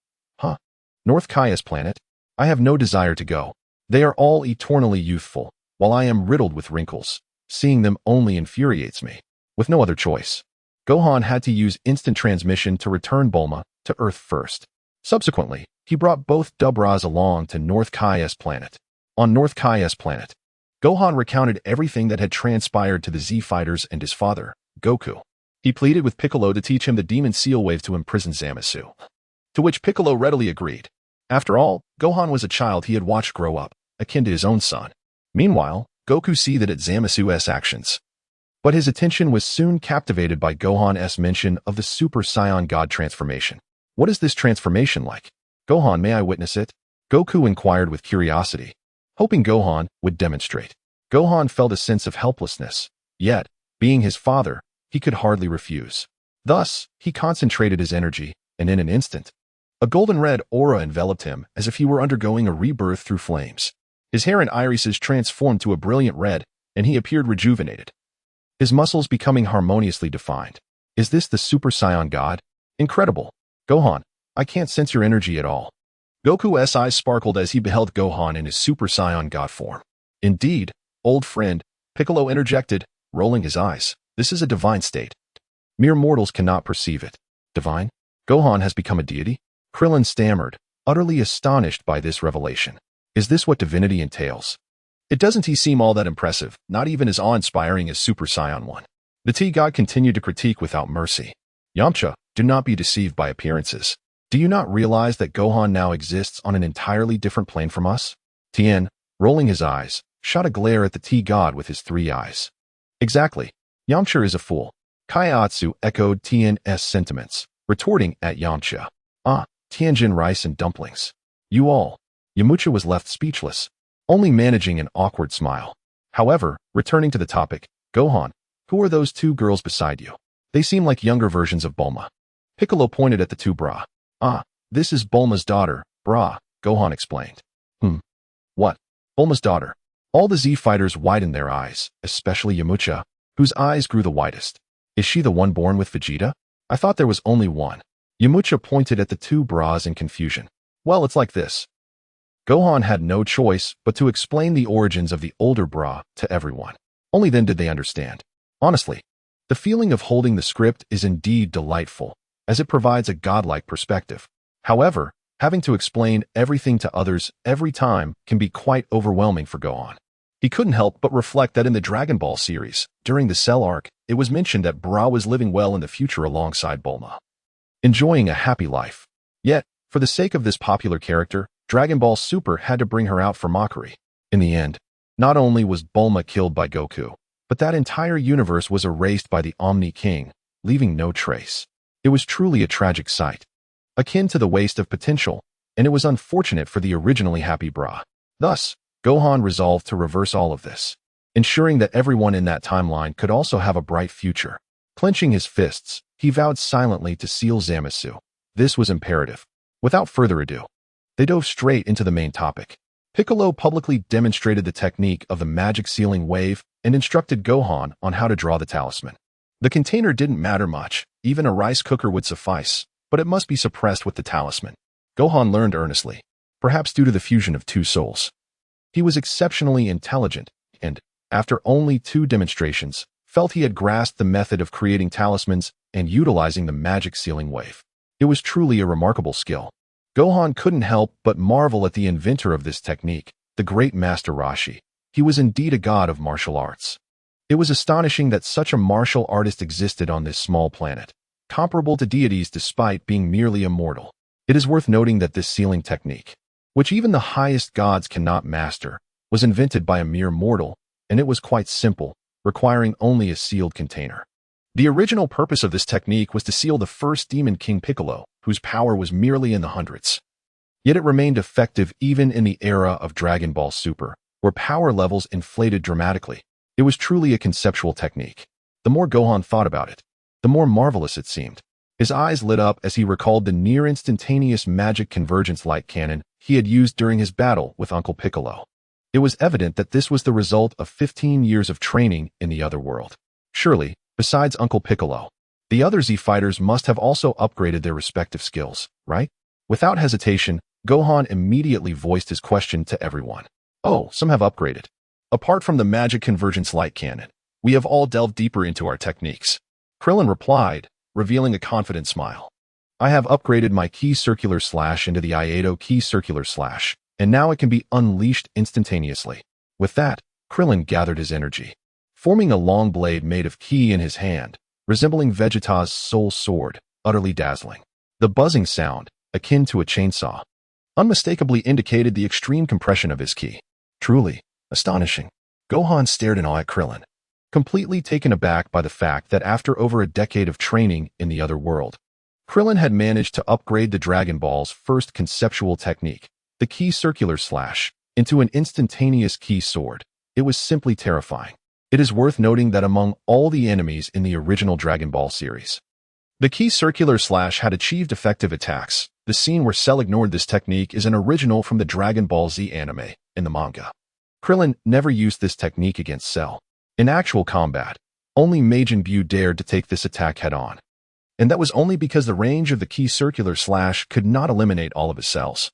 North Kai's planet? I have no desire to go. They are all eternally youthful, while I am riddled with wrinkles. Seeing them only infuriates me. With no other choice, Gohan had to use instant transmission to return Bulma to Earth first. Subsequently, he brought both Dubras along to North Kai's planet. On North Kai's planet, Gohan recounted everything that had transpired to the Z-Fighters and his father, Goku. He pleaded with Piccolo to teach him the Demon Seal Wave to imprison Zamasu, to which Piccolo readily agreed. After all, Gohan was a child he had watched grow up, akin to his own son. Meanwhile, Goku seethed at Zamasu's actions. But his attention was soon captivated by Gohan's mention of the Super Saiyan God transformation. What is this transformation like? Gohan, may I witness it? Goku inquired with curiosity, hoping Gohan would demonstrate. Gohan felt a sense of helplessness, yet, being his father, he could hardly refuse. Thus, he concentrated his energy, and in an instant, a golden red aura enveloped him as if he were undergoing a rebirth through flames. His hair and irises transformed to a brilliant red, and he appeared rejuvenated, his muscles becoming harmoniously defined. Is this the Super Saiyan God? Incredible. Gohan, I can't sense your energy at all. Goku's eyes sparkled as he beheld Gohan in his Super Saiyan God form. Indeed, old friend, Piccolo interjected, rolling his eyes. This is a divine state. Mere mortals cannot perceive it. Divine? Gohan has become a deity? Krillin stammered, utterly astonished by this revelation. Is this what divinity entails? It doesn't seem all that impressive, not even as awe-inspiring as Super Saiyan 1. The T-God continued to critique without mercy. Yamcha, do not be deceived by appearances. Do you not realize that Gohan now exists on an entirely different plane from us? Tien, rolling his eyes, shot a glare at the T-God with his 3 eyes. Exactly. Yamcha is a fool. Kaiatsu echoed Tien's sentiments, retorting at Yamcha. Tianjin rice and dumplings. You all. Yamcha was left speechless, only managing an awkward smile. However, returning to the topic, Gohan, who are those 2 girls beside you? They seem like younger versions of Bulma. Piccolo pointed at the 2 bra. This is Bulma's daughter, bra, Gohan explained. What? Bulma's daughter. All the Z-Fighters widened their eyes, especially Yamcha, whose eyes grew the widest. Is she the one born with Vegeta? I thought there was only one. Yamcha pointed at the 2 bras in confusion. Well, it's like this. Gohan had no choice but to explain the origins of the older bra to everyone. Only then did they understand. Honestly, the feeling of holding the script is indeed delightful, as it provides a godlike perspective. However, Having to explain everything to others every time can be quite overwhelming for Gohan. He couldn't help but reflect that in the Dragon Ball series, during the Cell arc, it was mentioned that Bra was living well in the future alongside Bulma, enjoying a happy life. Yet, for the sake of this popular character, Dragon Ball Super had to bring her out for mockery. In the end, not only was Bulma killed by Goku, but that entire universe was erased by the Omni King, leaving no trace. It was truly a tragic sight, akin to the waste of potential, and it was unfortunate for the originally happy Bra. Thus, Gohan resolved to reverse all of this, ensuring that everyone in that timeline could also have a bright future. Clenching his fists, he vowed silently to seal Zamasu. This was imperative. Without further ado, they dove straight into the main topic. Piccolo publicly demonstrated the technique of the magic sealing wave and instructed Gohan on how to draw the talisman. The container didn't matter much, even a rice cooker would suffice, but it must be suppressed with the talisman. Gohan learned earnestly, perhaps due to the fusion of two souls. He was exceptionally intelligent, and, after only 2 demonstrations, felt he had grasped the method of creating talismans and utilizing the magic sealing wave. It was truly a remarkable skill. Gohan couldn't help but marvel at the inventor of this technique, the great Master Roshi. He was indeed a god of martial arts. It was astonishing that such a martial artist existed on this small planet, comparable to deities despite being merely immortal. It is worth noting that this sealing technique, which even the highest gods cannot master, was invented by a mere mortal, and it was quite simple, requiring only a sealed container. The original purpose of this technique was to seal the first Demon King Piccolo, whose power was merely in the hundreds. Yet it remained effective even in the era of Dragon Ball Super, where power levels inflated dramatically. It was truly a conceptual technique. The more Gohan thought about it, the more marvelous it seemed. His eyes lit up as he recalled the near-instantaneous magic convergence light cannon he had used during his battle with Uncle Piccolo. It was evident that this was the result of 15 years of training in the other world. Surely, besides Uncle Piccolo, the other Z fighters must have also upgraded their respective skills, right? Without hesitation, Gohan immediately voiced his question to everyone. Oh, some have upgraded. Apart from the magic convergence light cannon, we have all delved deeper into our techniques. Krillin replied, revealing a confident smile. I have upgraded my Ki Circular Slash into the Iato Ki Circular Slash, and now it can be unleashed instantaneously. With that, Krillin gathered his energy, forming a long blade made of Ki in his hand, resembling Vegeta's soul sword, utterly dazzling. The buzzing sound, akin to a chainsaw, unmistakably indicated the extreme compression of his Ki. Truly astonishing. Gohan stared in awe at Krillin, completely taken aback by the fact that after over a decade of training in the other world, Krillin had managed to upgrade the Dragon Ball's first conceptual technique, the Ki Circular Slash, into an instantaneous Ki sword. It was simply terrifying. It is worth noting that among all the enemies in the original Dragon Ball series, the Ki Circular Slash had achieved effective attacks. The scene where Cell ignored this technique is an original from the Dragon Ball Z anime in the manga. Krillin never used this technique against Cell. In actual combat, only Majin Buu dared to take this attack head-on. And that was only because the range of the Ki Circular Slash could not eliminate all of his cells,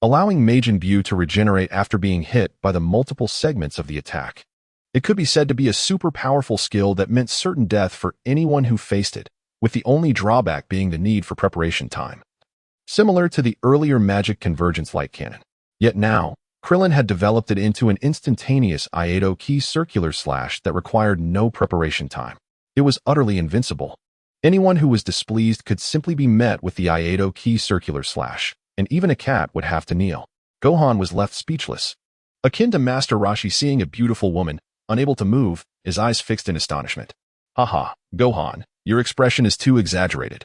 allowing Majin Buu to regenerate after being hit by the multiple segments of the attack. It could be said to be a super powerful skill that meant certain death for anyone who faced it, with the only drawback being the need for preparation time, similar to the earlier magic convergence light cannon. Yet now, Krillin had developed it into an instantaneous Iato Ki Circular Slash that required no preparation time. It was utterly invincible. Anyone who was displeased could simply be met with the Iato Ki Circular Slash, and even a cat would have to kneel. Gohan was left speechless, akin to Master Roshi seeing a beautiful woman, unable to move, his eyes fixed in astonishment. Haha, Gohan, your expression is too exaggerated.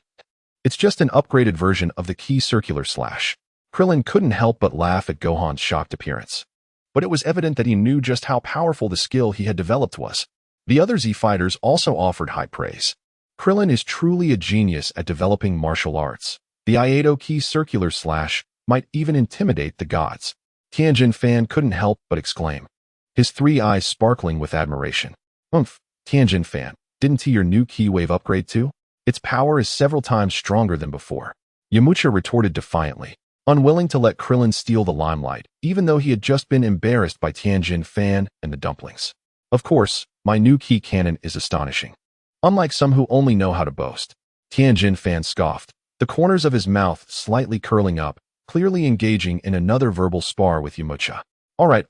It's just an upgraded version of the Ki Circular Slash. Krillin couldn't help but laugh at Gohan's shocked appearance. But it was evident that he knew just how powerful the skill he had developed was. The other Z fighters also offered high praise. Krillin is truly a genius at developing martial arts. The Iato Ki Circular Slash might even intimidate the gods. Tianjin Fan couldn't help but exclaim, his 3 eyes sparkling with admiration. Tianjin Fan, didn't he your new Ki Wave upgrade too? Its power is several times stronger than before. Yamcha retorted defiantly, unwilling to let Krillin steal the limelight, even though he had just been embarrassed by Tianjin Fan and the dumplings. Of course, my new Ki cannon is astonishing. Unlike some who only know how to boast. Tianjin Fan scoffed, the corners of his mouth slightly curling up, clearly engaging in another verbal spar with Yamcha. All right.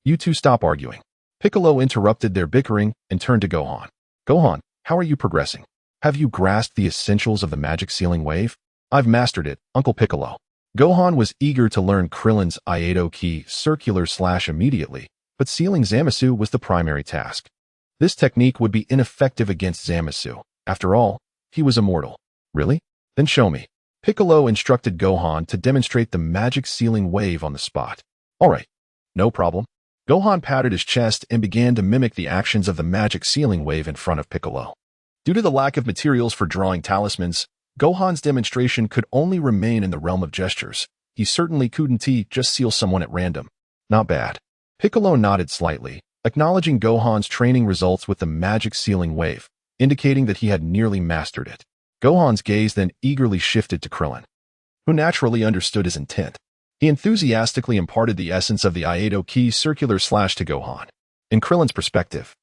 You two stop arguing. Piccolo interrupted their bickering and turned to Gohan. Gohan, how are you progressing? Have you grasped the essentials of the magic sealing wave? I've mastered it, Uncle Piccolo. Gohan was eager to learn Krillin's Iato Ki circular slash immediately, but sealing Zamasu was the primary task. This technique would be ineffective against Zamasu. After all, he was immortal. Really? Then show me. Piccolo instructed Gohan to demonstrate the magic sealing wave on the spot. All right, no problem. Gohan patted his chest and began to mimic the actions of the magic sealing wave in front of Piccolo. Due to the lack of materials for drawing talismans, Gohan's demonstration could only remain in the realm of gestures. He certainly couldn't just seal someone at random. Not bad. Piccolo nodded slightly, acknowledging Gohan's training results with the magic sealing wave, indicating that he had nearly mastered it. Gohan's gaze then eagerly shifted to Krillin, who naturally understood his intent. He enthusiastically imparted the essence of the Iato Ki circular slash to Gohan. In Krillin's perspective,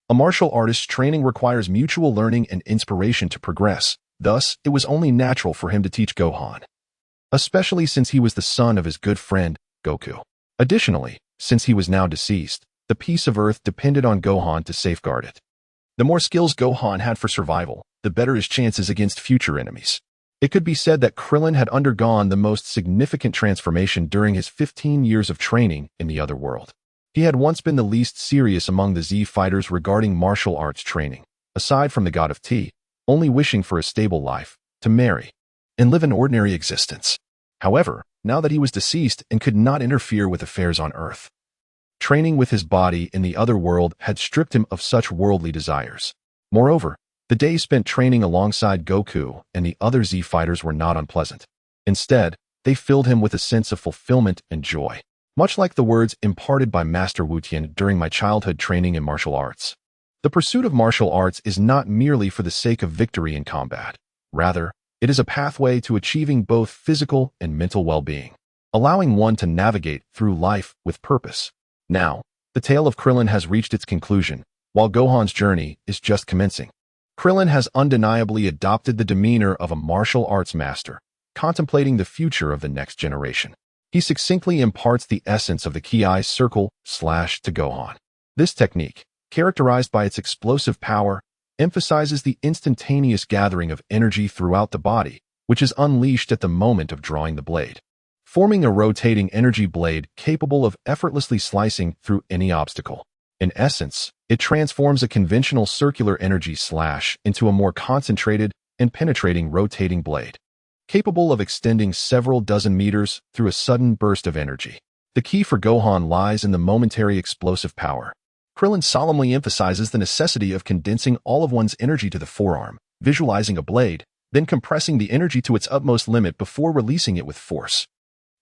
a martial artist's training requires mutual learning and inspiration to progress. Thus, it was only natural for him to teach Gohan, especially since he was the son of his good friend, Goku. Additionally, since he was now deceased, the piece of earth depended on Gohan to safeguard it. The more skills Gohan had for survival, the better his chances against future enemies. It could be said that Krillin had undergone the most significant transformation during his 15 years of training in the other world. He had once been the least serious among the Z fighters regarding martial arts training, aside from the God of Tea, only wishing for a stable life, to marry, and live an ordinary existence. However, now that he was deceased and could not interfere with affairs on Earth, training with his body in the other world had stripped him of such worldly desires. Moreover, the days spent training alongside Goku and the other Z fighters were not unpleasant. Instead, they filled him with a sense of fulfillment and joy, much like the words imparted by Master Wu-Tian during my childhood training in martial arts. The pursuit of martial arts is not merely for the sake of victory in combat. Rather, it is a pathway to achieving both physical and mental well-being, allowing one to navigate through life with purpose. Now, the tale of Krillin has reached its conclusion, while Gohan's journey is just commencing. Krillin has undeniably adopted the demeanor of a martial arts master, contemplating the future of the next generation. He succinctly imparts the essence of the Ki circle slash to Gohan. This technique, characterized by its explosive power, emphasizes the instantaneous gathering of energy throughout the body, which is unleashed at the moment of drawing the blade, forming a rotating energy blade capable of effortlessly slicing through any obstacle. In essence, it transforms a conventional circular energy slash into a more concentrated and penetrating rotating blade, capable of extending several dozen meters through a sudden burst of energy. The key for Gohan lies in the momentary explosive power. Krillin solemnly emphasizes the necessity of condensing all of one's energy to the forearm, visualizing a blade, then compressing the energy to its utmost limit before releasing it with force.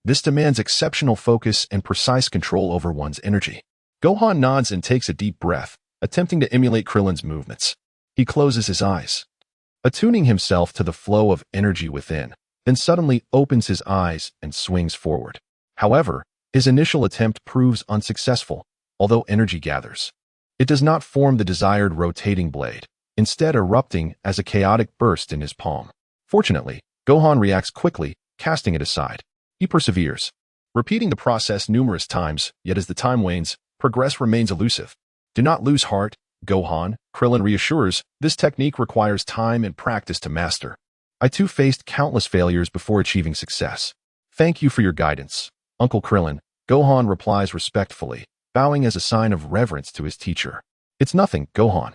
This demands exceptional focus and precise control over one's energy. Gohan nods and takes a deep breath, attempting to emulate Krillin's movements. He closes his eyes, attuning himself to the flow of energy within, then suddenly opens his eyes and swings forward. However, his initial attempt proves unsuccessful, although energy gathers. It does not form the desired rotating blade, instead erupting as a chaotic burst in his palm. Fortunately, Gohan reacts quickly, casting it aside. He perseveres, repeating the process numerous times, yet as the time wanes, progress remains elusive. Do not lose heart, Gohan, Krillin reassures. This technique requires time and practice to master. I too faced countless failures before achieving success. Thank you for your guidance, Uncle Krillin. Gohan replies respectfully, bowing as a sign of reverence to his teacher. It's nothing, Gohan.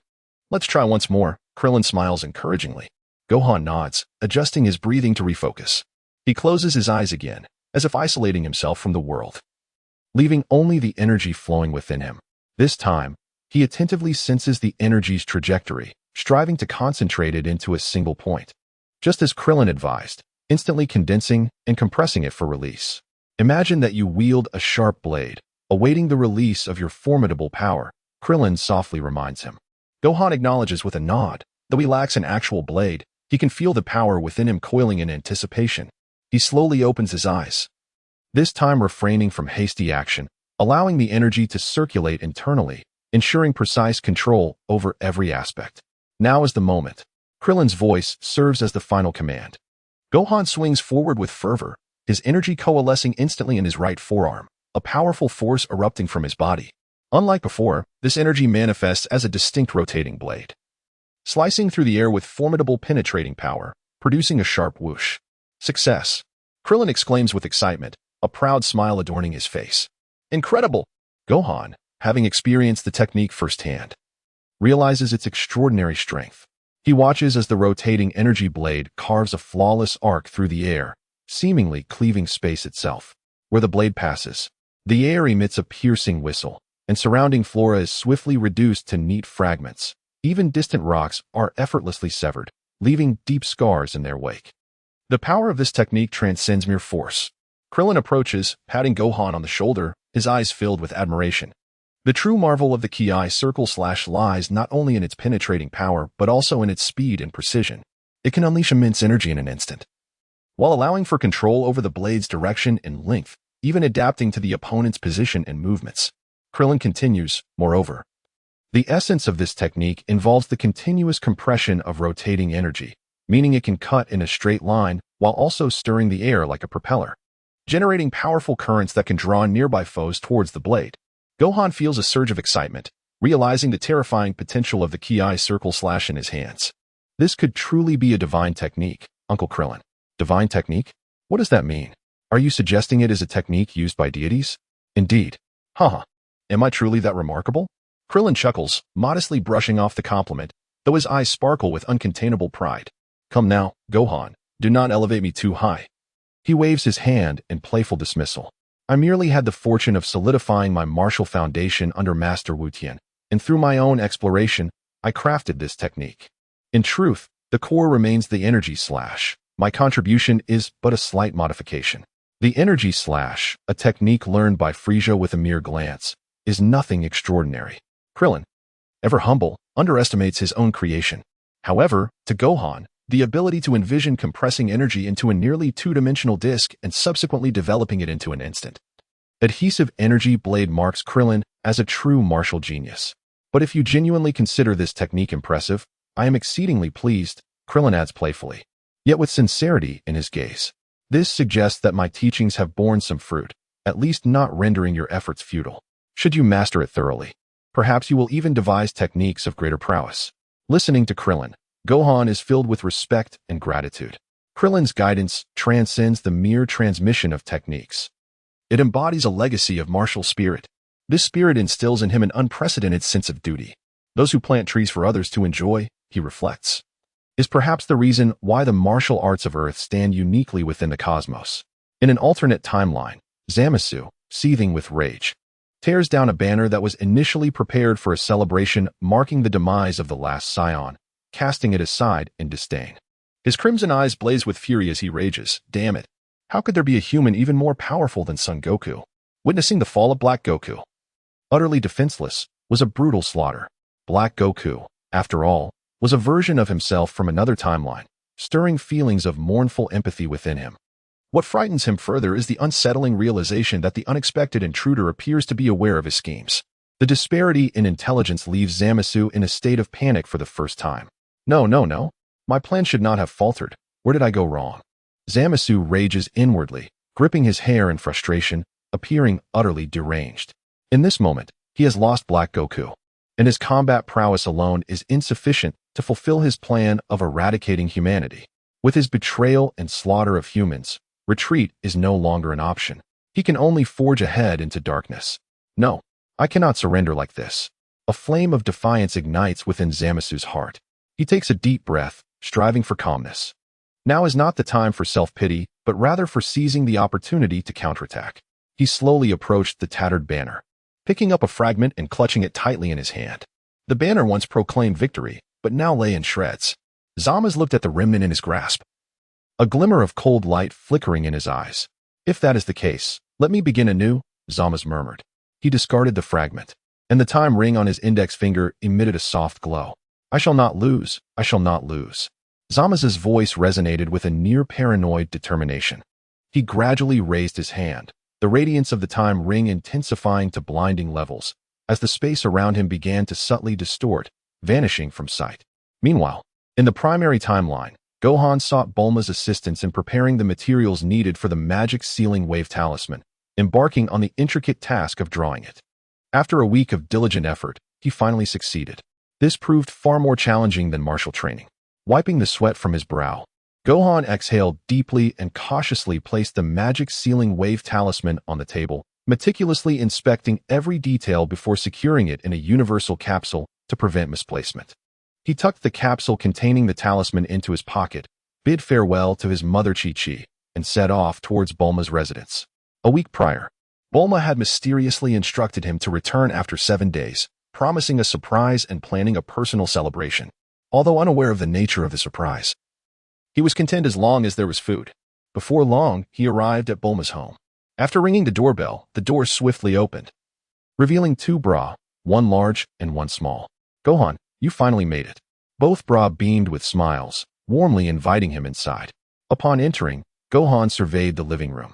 Let's try once more. Krillin smiles encouragingly. Gohan nods, adjusting his breathing to refocus. He closes his eyes again, as if isolating himself from the world, leaving only the energy flowing within him. This time, he attentively senses the energy's trajectory, striving to concentrate it into a single point. Just as Krillin advised, instantly condensing and compressing it for release. Imagine that you wield a sharp blade, awaiting the release of your formidable power, Krillin softly reminds him. Gohan acknowledges with a nod. Though he lacks an actual blade, he can feel the power within him coiling in anticipation. He slowly opens his eyes, this time refraining from hasty action, allowing the energy to circulate internally, ensuring precise control over every aspect. Now is the moment. Krillin's voice serves as the final command. Gohan swings forward with fervor, his energy coalescing instantly in his right forearm, a powerful force erupting from his body. Unlike before, this energy manifests as a distinct rotating blade, slicing through the air with formidable penetrating power, producing a sharp whoosh. Success! Krillin exclaims with excitement, a proud smile adorning his face. Incredible! Gohan, having experienced the technique firsthand, realizes its extraordinary strength. He watches as the rotating energy blade carves a flawless arc through the air, seemingly cleaving space itself. Where the blade passes, the air emits a piercing whistle, and surrounding flora is swiftly reduced to neat fragments. Even distant rocks are effortlessly severed, leaving deep scars in their wake. The power of this technique transcends mere force. Krillin approaches, patting Gohan on the shoulder, his eyes filled with admiration. The true marvel of the Ki Circle Slash lies not only in its penetrating power, but also in its speed and precision. It can unleash immense energy in an instant, while allowing for control over the blade's direction and length, even adapting to the opponent's position and movements. Krillin continues, moreover, the essence of this technique involves the continuous compression of rotating energy, meaning it can cut in a straight line while also stirring the air like a propeller, generating powerful currents that can draw nearby foes towards the blade. Gohan feels a surge of excitement, realizing the terrifying potential of the Ki Circle Slash in his hands. This could truly be a divine technique, Uncle Krillin. Divine technique? What does that mean? Are you suggesting it is a technique used by deities? Indeed. Haha. Am I truly that remarkable? Krillin chuckles, modestly brushing off the compliment, though his eyes sparkle with uncontainable pride. Come now, Gohan, do not elevate me too high. He waves his hand in playful dismissal. I merely had the fortune of solidifying my martial foundation under Master Wu Tian, and through my own exploration, I crafted this technique. In truth, the core remains the energy slash. My contribution is but a slight modification. The energy slash, a technique learned by Frieza with a mere glance, is nothing extraordinary. Krillin, ever humble, underestimates his own creation. However, to Gohan, the ability to envision compressing energy into a nearly two-dimensional disc and subsequently developing it into an instant adhesive energy blade marks Krillin as a true martial genius. But if you genuinely consider this technique impressive, I am exceedingly pleased, Krillin adds playfully, yet with sincerity in his gaze. This suggests that my teachings have borne some fruit, at least not rendering your efforts futile. Should you master it thoroughly, perhaps you will even devise techniques of greater prowess. Listening to Krillin, Gohan is filled with respect and gratitude. Krillin's guidance transcends the mere transmission of techniques. It embodies a legacy of martial spirit. This spirit instills in him an unprecedented sense of duty. Those who plant trees for others to enjoy, he reflects, is perhaps the reason why the martial arts of Earth stand uniquely within the cosmos. In an alternate timeline, Zamasu, seething with rage, tears down a banner that was initially prepared for a celebration marking the demise of the last scion, casting it aside in disdain. His crimson eyes blaze with fury as he rages. Damn it. How could there be a human even more powerful than Son Goku? Witnessing the fall of Black Goku, utterly defenseless, was a brutal slaughter. Black Goku, after all, was a version of himself from another timeline, stirring feelings of mournful empathy within him. What frightens him further is the unsettling realization that the unexpected intruder appears to be aware of his schemes. The disparity in intelligence leaves Zamasu in a state of panic for the first time. No. My plan should not have faltered. Where did I go wrong? Zamasu rages inwardly, gripping his hair in frustration, appearing utterly deranged. In this moment, he has lost Black Goku, and his combat prowess alone is insufficient to fulfill his plan of eradicating humanity. With his betrayal and slaughter of humans, retreat is no longer an option. He can only forge ahead into darkness. No, I cannot surrender like this. A flame of defiance ignites within Zamasu's heart. He takes a deep breath, striving for calmness. Now is not the time for self-pity, but rather for seizing the opportunity to counterattack. He slowly approached the tattered banner, picking up a fragment and clutching it tightly in his hand. The banner once proclaimed victory, but now lay in shreds. Zamasu looked at the remnant in his grasp, a glimmer of cold light flickering in his eyes. If that is the case, let me begin anew, Zamasu murmured. He discarded the fragment, and the time ring on his index finger emitted a soft glow. I shall not lose. I shall not lose. Zamasu's voice resonated with a near-paranoid determination. He gradually raised his hand, the radiance of the time ring intensifying to blinding levels, as the space around him began to subtly distort, vanishing from sight. Meanwhile, in the primary timeline, Gohan sought Bulma's assistance in preparing the materials needed for the magic sealing wave talisman, embarking on the intricate task of drawing it. After a week of diligent effort, he finally succeeded. This proved far more challenging than martial training. Wiping the sweat from his brow, Gohan exhaled deeply and cautiously placed the magic sealing wave talisman on the table, meticulously inspecting every detail before securing it in a universal capsule to prevent misplacement. He tucked the capsule containing the talisman into his pocket, bid farewell to his mother Chi-Chi, and set off towards Bulma's residence. A week prior, Bulma had mysteriously instructed him to return after 7 days, promising a surprise and planning a personal celebration. Although unaware of the nature of the surprise, he was content as long as there was food. Before long, he arrived at Bulma's home. After ringing the doorbell, the door swiftly opened, revealing 2 bra, one large and one small. Gohan, you finally made it. Both bra beamed with smiles, warmly inviting him inside. Upon entering, Gohan surveyed the living room,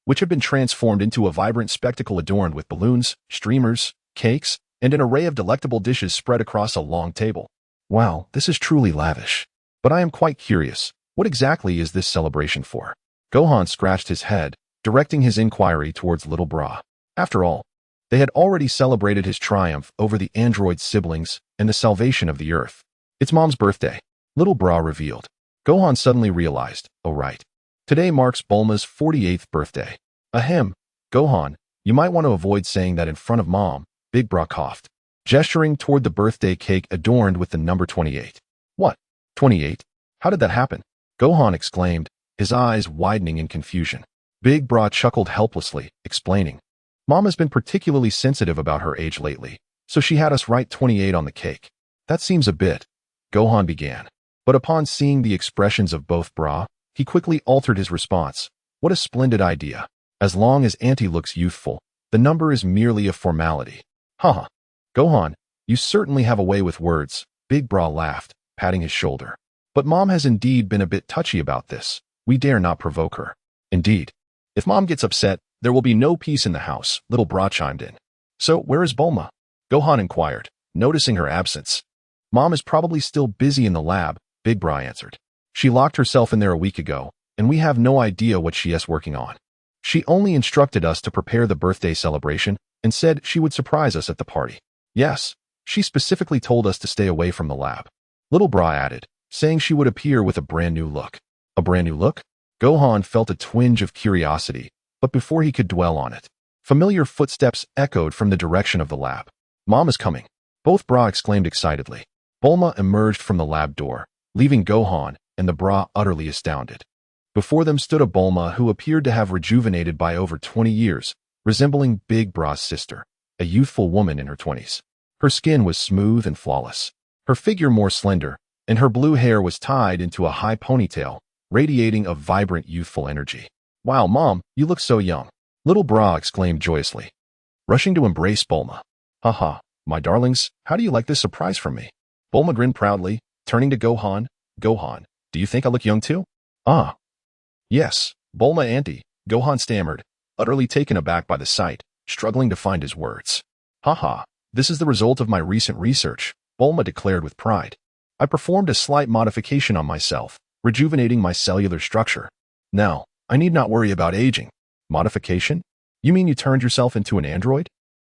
which had been transformed into a vibrant spectacle adorned with balloons, streamers, cakes, and an array of delectable dishes spread across a long table. Wow, this is truly lavish. But I am quite curious, what exactly is this celebration for? Gohan scratched his head, directing his inquiry towards Little Bra. After all, they had already celebrated his triumph over the android siblings and the salvation of the Earth. It's Mom's birthday, Little Bra revealed. Gohan suddenly realized, oh right. Today marks Bulma's 48th birthday. Ahem, Gohan, you might want to avoid saying that in front of Mom, Big Bra coughed, gesturing toward the birthday cake adorned with the number 28. What? 28? How did that happen? Gohan exclaimed, his eyes widening in confusion. Big Bra chuckled helplessly, explaining, Mom has been particularly sensitive about her age lately, so she had us write 28 on the cake. That seems a bit, Gohan began. But upon seeing the expressions of both Bra, he quickly altered his response. What a splendid idea. As long as Auntie looks youthful, the number is merely a formality. Haha. Gohan, you certainly have a way with words, Big Bra laughed, patting his shoulder. But Mom has indeed been a bit touchy about this. We dare not provoke her. Indeed. If Mom gets upset, there will be no peace in the house, Little Bra chimed in. So, where is Bulma? Gohan inquired, noticing her absence. Mom is probably still busy in the lab, Big Bra answered. She locked herself in there a week ago, and we have no idea what she is working on. She only instructed us to prepare the birthday celebration and said she would surprise us at the party. Yes, she specifically told us to stay away from the lab. Little Bra added, saying she would appear with a brand new look. A brand new look? Gohan felt a twinge of curiosity, but before he could dwell on it, familiar footsteps echoed from the direction of the lab. Mom is coming. Both Bra exclaimed excitedly. Bulma emerged from the lab door, leaving Gohan and the Bra utterly astounded. Before them stood a Bulma who appeared to have rejuvenated by over 20 years, resembling Big Bra's sister, a youthful woman in her 20s. Her skin was smooth and flawless, her figure more slender, and her blue hair was tied into a high ponytail, radiating a vibrant youthful energy. Wow, Mom, you look so young, Little Bra exclaimed joyously, rushing to embrace Bulma. Haha, my darlings, how do you like this surprise from me? Bulma grinned proudly, turning to Gohan. Gohan, do you think I look young too? Ah. Yes, Bulma Auntie, Gohan stammered, utterly taken aback by the sight, struggling to find his words. Haha, this is the result of my recent research, Bulma declared with pride. I performed a slight modification on myself, rejuvenating my cellular structure. Now, I need not worry about aging. Modification? You mean you turned yourself into an android?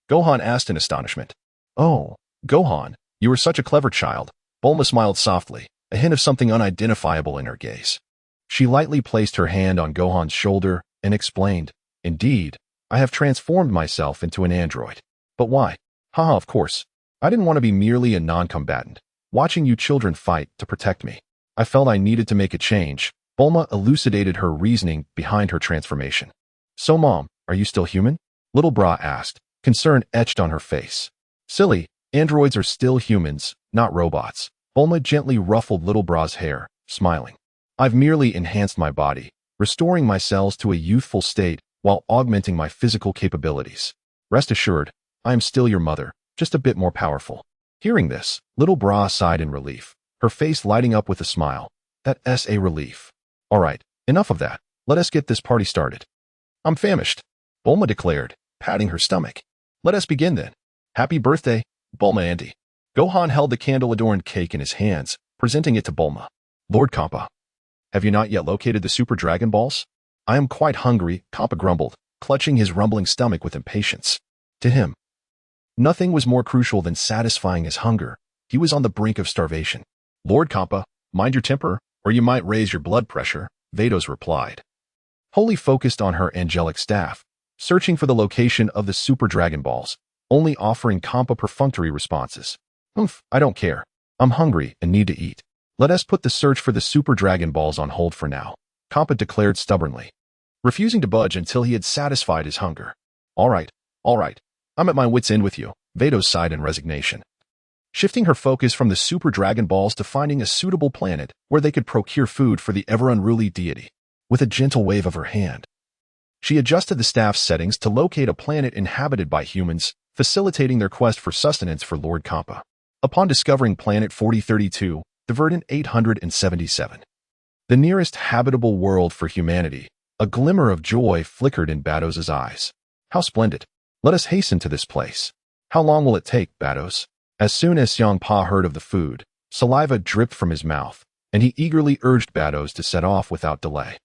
Gohan asked in astonishment. Oh, Gohan, you are such a clever child. Bulma smiled softly, a hint of something unidentifiable in her gaze. She lightly placed her hand on Gohan's shoulder and explained, Indeed, I have transformed myself into an android. But why? Haha, of course. I didn't want to be merely a non-combatant, watching you children fight to protect me. I felt I needed to make a change. Bulma elucidated her reasoning behind her transformation. So, Mom, are you still human? Little Bra asked, concern etched on her face. Silly, androids are still humans, not robots. Bulma gently ruffled Little Bra's hair, smiling. I've merely enhanced my body, restoring my cells to a youthful state while augmenting my physical capabilities. Rest assured, I am still your mother, just a bit more powerful. Hearing this, Little Bra sighed in relief, her face lighting up with a smile. That's a relief. All right, enough of that. Let us get this party started. I'm famished, Bulma declared, patting her stomach. Let us begin then. Happy birthday, Bulma Auntie. Gohan held the candle-adorned cake in his hands, presenting it to Bulma. Lord Kappa. Have you not yet located the Super Dragon Balls? I am quite hungry, Kappa grumbled, clutching his rumbling stomach with impatience. To him, nothing was more crucial than satisfying his hunger. He was on the brink of starvation. Lord Kappa, mind your temper, or you might raise your blood pressure, Vados replied. Wholly focused on her angelic staff, searching for the location of the Super Dragon Balls, only offering Kappa perfunctory responses. I don't care. I'm hungry and need to eat. Let us put the search for the Super Dragon Balls on hold for now, Kappa declared stubbornly, refusing to budge until he had satisfied his hunger. All right. I'm at my wit's end with you, Vados sighed in resignation. Shifting her focus from the Super Dragon Balls to finding a suitable planet where they could procure food for the ever-unruly deity. With a gentle wave of her hand, she adjusted the staff's settings to locate a planet inhabited by humans, facilitating their quest for sustenance for Lord Kappa. Upon discovering planet 4032, the Verdant 877, the nearest habitable world for humanity, a glimmer of joy flickered in Vados' eyes. How splendid! Let us hasten to this place. How long will it take, Vados? As soon as Xiangpa heard of the food, saliva dripped from his mouth, and he eagerly urged Vados to set off without delay.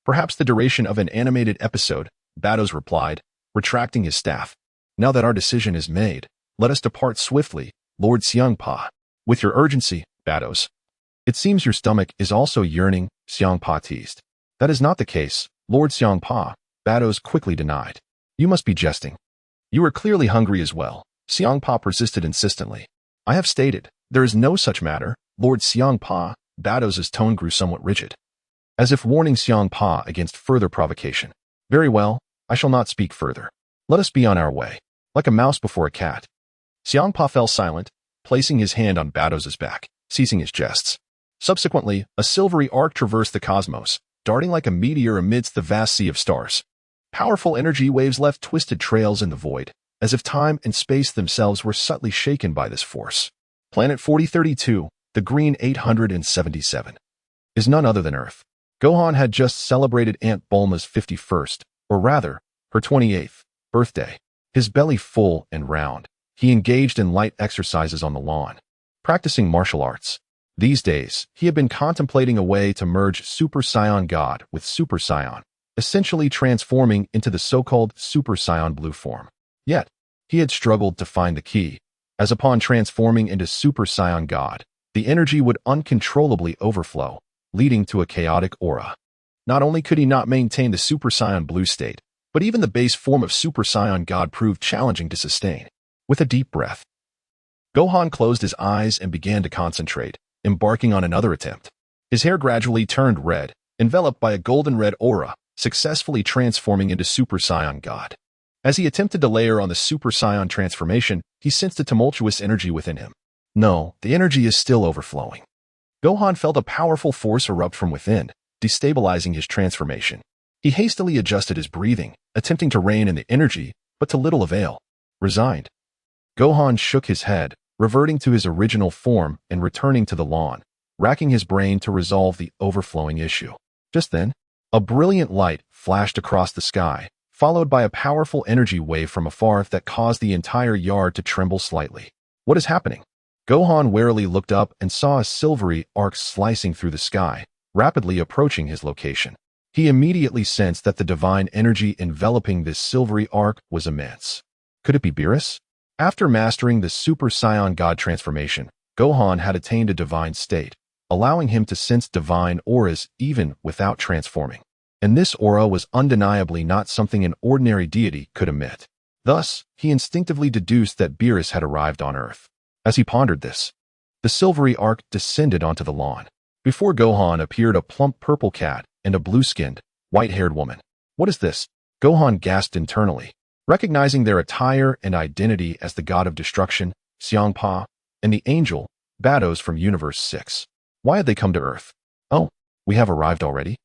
Perhaps the duration of an animated episode, Vados replied, retracting his staff. Now that our decision is made, let us depart swiftly, Lord Xiangpa. With your urgency, Vados. It seems your stomach is also yearning, Xiangpa teased. That is not the case, Lord Xiangpa, Vados quickly denied. You must be jesting. You are clearly hungry as well, Xiangpa persisted insistently. I have stated, there is no such matter, Lord Xiangpa. Vados' tone grew somewhat rigid, as if warning Xiangpa against further provocation. Very well, I shall not speak further. Let us be on our way, like a mouse before a cat. Xiangpa fell silent, placing his hand on Vados' back, ceasing his jests. Subsequently, a silvery arc traversed the cosmos, darting like a meteor amidst the vast sea of stars. Powerful energy waves left twisted trails in the void, as if time and space themselves were subtly shaken by this force. Planet 4032, the Green 877, is none other than Earth. Gohan had just celebrated Aunt Bulma's 51st, or rather, her 28th, birthday. His belly full and round, he engaged in light exercises on the lawn, practicing martial arts. These days, he had been contemplating a way to merge Super Saiyan God with Super Saiyan, essentially transforming into the so-called Super Saiyan Blue form. Yet, he had struggled to find the key, as upon transforming into Super Saiyan God, the energy would uncontrollably overflow, leading to a chaotic aura. Not only could he not maintain the Super Saiyan Blue state, but even the base form of Super Saiyan God proved challenging to sustain. With a deep breath, Gohan closed his eyes and began to concentrate, embarking on another attempt. His hair gradually turned red, enveloped by a golden-red aura, successfully transforming into Super Saiyan God. As he attempted to layer on the Super Saiyan transformation, he sensed a tumultuous energy within him. No, the energy is still overflowing. Gohan felt a powerful force erupt from within, destabilizing his transformation. He hastily adjusted his breathing, attempting to rein in the energy, but to little avail. Resigned, Gohan shook his head, reverting to his original form and returning to the lawn, racking his brain to resolve the overflowing issue. Just then, a brilliant light flashed across the sky, followed by a powerful energy wave from afar that caused the entire yard to tremble slightly. What is happening? Gohan warily looked up and saw a silvery arc slicing through the sky, rapidly approaching his location. He immediately sensed that the divine energy enveloping this silvery arc was immense. Could it be Beerus? After mastering the Super Saiyan God transformation, Gohan had attained a divine state, allowing him to sense divine auras even without transforming. And this aura was undeniably not something an ordinary deity could emit. Thus, he instinctively deduced that Beerus had arrived on Earth. As he pondered this, the silvery arc descended onto the lawn. Before Gohan appeared a plump purple cat and a blue-skinned, white-haired woman. What is this? Gohan gasped internally, recognizing their attire and identity as the god of destruction, Xiangpa, and the angel, Vados from Universe 6. Why had they come to Earth? Oh, we have arrived already?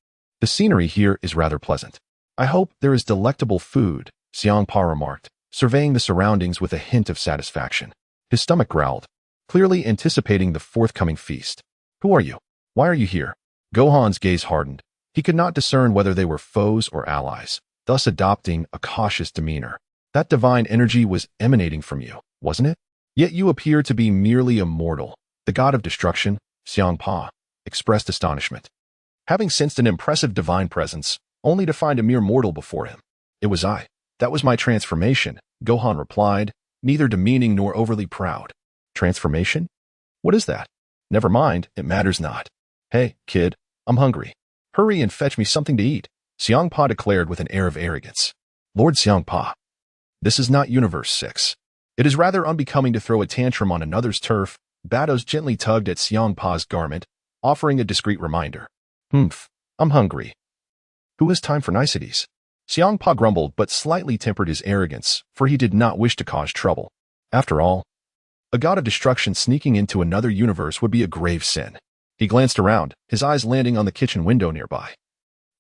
The scenery here is rather pleasant. I hope there is delectable food, Xiangpa remarked, surveying the surroundings with a hint of satisfaction. His stomach growled, clearly anticipating the forthcoming feast. Who are you? Why are you here? Gohan's gaze hardened. He could not discern whether they were foes or allies, thus adopting a cautious demeanor. That divine energy was emanating from you, wasn't it? Yet you appear to be merely a mortal. The god of destruction, Xiangpa, expressed astonishment. having sensed an impressive divine presence, only to find a mere mortal before him. It was I. That was my transformation, Gohan replied, neither demeaning nor overly proud. Transformation? What is that? Never mind, it matters not. Hey, kid, I'm hungry. Hurry and fetch me something to eat, Xiangpa declared with an air of arrogance. Lord Xiangpa, this is not Universe 6. It is rather unbecoming to throw a tantrum on another's turf. Bados gently tugged at Xiangpa's garment, offering a discreet reminder. I'm hungry. Who has time for niceties? Xiangpa grumbled but slightly tempered his arrogance, for he did not wish to cause trouble. After all, a god of destruction sneaking into another universe would be a grave sin. He glanced around, his eyes landing on the kitchen window nearby,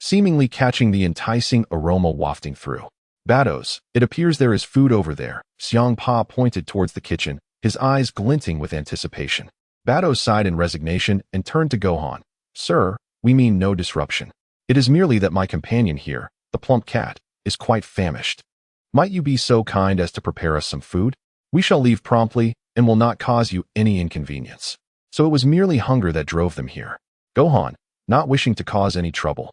seemingly catching the enticing aroma wafting through. Bados, it appears there is food over there. Xiangpa pointed towards the kitchen, his eyes glinting with anticipation. Bados sighed in resignation and turned to Gohan. Sir, we mean no disruption. It is merely that my companion here, the plump cat, is quite famished. Might you be so kind as to prepare us some food? We shall leave promptly and will not cause you any inconvenience. So it was merely hunger that drove them here. Gohan, not wishing to cause any trouble,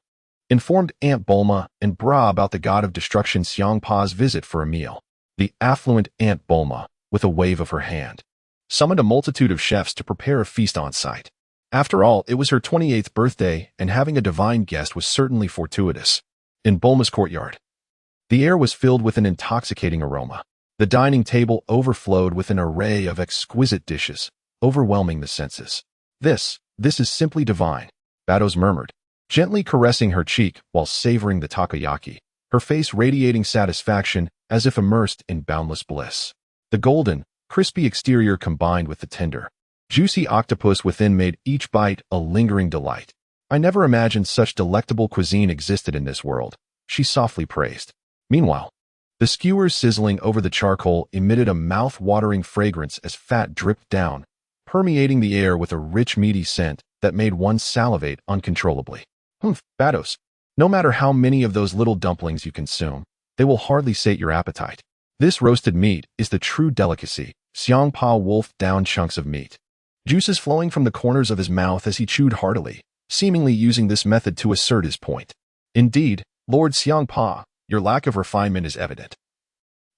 informed Aunt Bulma and Bra about the god of destruction Xiangpa's visit for a meal. The affluent Aunt Bulma, with a wave of her hand, summoned a multitude of chefs to prepare a feast on site. After all, it was her 28th birthday, and having a divine guest was certainly fortuitous. In Bulma's courtyard, the air was filled with an intoxicating aroma. The dining table overflowed with an array of exquisite dishes, overwhelming the senses. This is simply divine, Bados murmured, gently caressing her cheek while savoring the takoyaki, her face radiating satisfaction as if immersed in boundless bliss. The golden, crispy exterior combined with the tender, juicy octopus within made each bite a lingering delight. I never imagined such delectable cuisine existed in this world, she softly praised. Meanwhile, the skewers sizzling over the charcoal emitted a mouth-watering fragrance as fat dripped down, permeating the air with a rich meaty scent that made one salivate uncontrollably. Bados, no matter how many of those little dumplings you consume, they will hardly sate your appetite. This roasted meat is the true delicacy. Xiangpa wolfed down chunks of meat, juices flowing from the corners of his mouth as he chewed heartily, seemingly using this method to assert his point. Indeed, Lord Xiangpa, your lack of refinement is evident.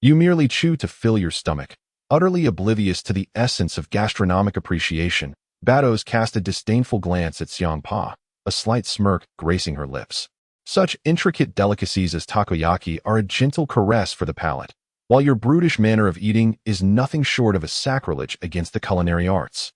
You merely chew to fill your stomach, utterly oblivious to the essence of gastronomic appreciation. Bados cast a disdainful glance at Xiangpa, a slight smirk gracing her lips. Such intricate delicacies as takoyaki are a gentle caress for the palate, while your brutish manner of eating is nothing short of a sacrilege against the culinary arts.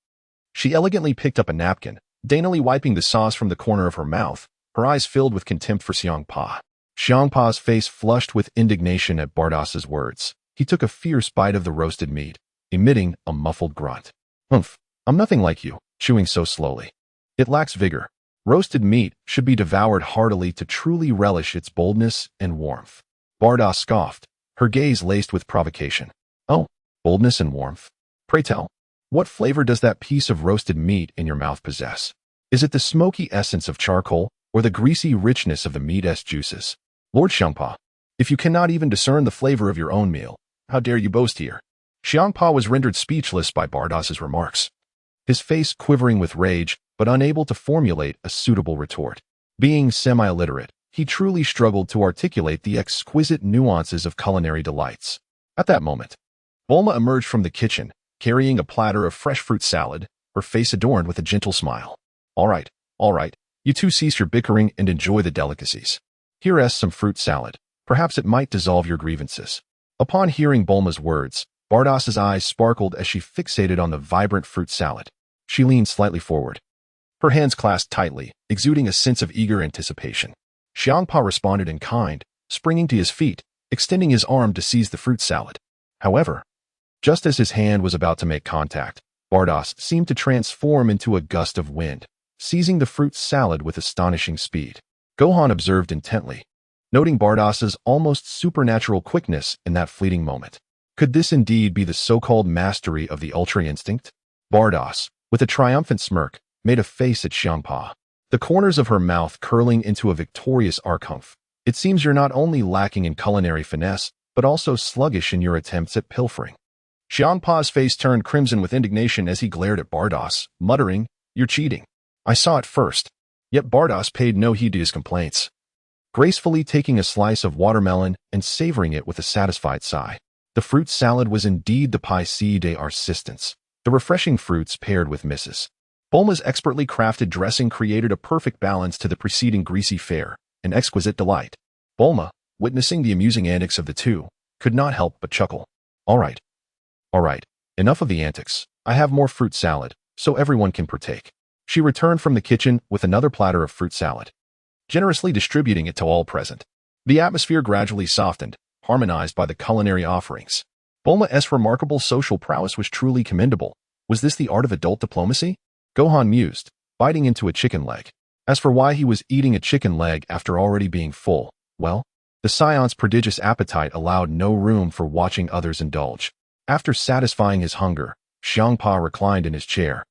She elegantly picked up a napkin, daintily wiping the sauce from the corner of her mouth, her eyes filled with contempt for Xiangpa. Xiangpa's face flushed with indignation at Bardos's words. He took a fierce bite of the roasted meat, emitting a muffled grunt. I'm nothing like you, chewing so slowly. It lacks vigor. Roasted meat should be devoured heartily to truly relish its boldness and warmth. Bardos scoffed, her gaze laced with provocation. Oh, boldness and warmth. Pray tell, what flavor does that piece of roasted meat in your mouth possess? Is it the smoky essence of charcoal or the greasy richness of the meat's juices? Lord Xiangpa, if you cannot even discern the flavor of your own meal, how dare you boast here? Xiangpa was rendered speechless by Bardos's remarks, his face quivering with rage, but unable to formulate a suitable retort. Being semi-illiterate, he truly struggled to articulate the exquisite nuances of culinary delights. At that moment, Bulma emerged from the kitchen, carrying a platter of fresh fruit salad, her face adorned with a gentle smile. All right, you two cease your bickering and enjoy the delicacies. Here's some fruit salad. Perhaps it might dissolve your grievances. Upon hearing Bulma's words, Bardos's eyes sparkled as she fixated on the vibrant fruit salad. She leaned slightly forward, her hands clasped tightly, exuding a sense of eager anticipation. Xiangpa responded in kind, springing to his feet, extending his arm to seize the fruit salad. However, just as his hand was about to make contact, Bardos seemed to transform into a gust of wind, seizing the fruit salad with astonishing speed. Gohan observed intently, noting Bardos's almost supernatural quickness in that fleeting moment. Could this indeed be the so-called mastery of the Ultra Instinct? Bardos, with a triumphant smirk, made a face at Xiangpa, the corners of her mouth curling into a victorious arc-humph. It seems you're not only lacking in culinary finesse, but also sluggish in your attempts at pilfering. Xiangpa's face turned crimson with indignation as he glared at Bardos, muttering, "You're cheating. I saw it first. Yet Bardos paid no heed to his complaints, gracefully taking a slice of watermelon and savoring it with a satisfied sigh. The fruit salad was indeed the pièce de resistance. The refreshing fruits paired with Mrs. Bulma's expertly crafted dressing created a perfect balance to the preceding greasy fare, an exquisite delight. Bulma, witnessing the amusing antics of the two, could not help but chuckle. All right, enough of the antics. I have more fruit salad, so everyone can partake. She returned from the kitchen with another platter of fruit salad, generously distributing it to all present. The atmosphere gradually softened, harmonized by the culinary offerings. Bulma's remarkable social prowess was truly commendable. Was this the art of adult diplomacy? Gohan mused, biting into a chicken leg. As for why he was eating a chicken leg after already being full, well, the Scion's prodigious appetite allowed no room for watching others indulge. After satisfying his hunger, Xiangpa reclined in his chair,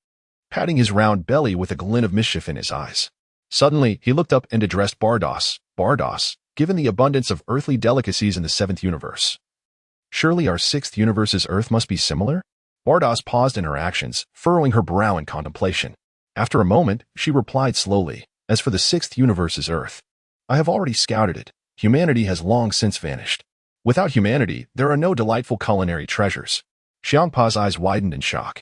patting his round belly with a glint of mischief in his eyes. Suddenly, he looked up and addressed Bardos. Bardos, given the abundance of earthly delicacies in the 7th universe, surely our 6th universe's Earth must be similar? Bardos paused in her actions, furrowing her brow in contemplation. After a moment, she replied slowly, as for the 6th universe's Earth, I have already scouted it. Humanity has long since vanished. Without humanity, there are no delightful culinary treasures. Xiangpa's eyes widened in shock,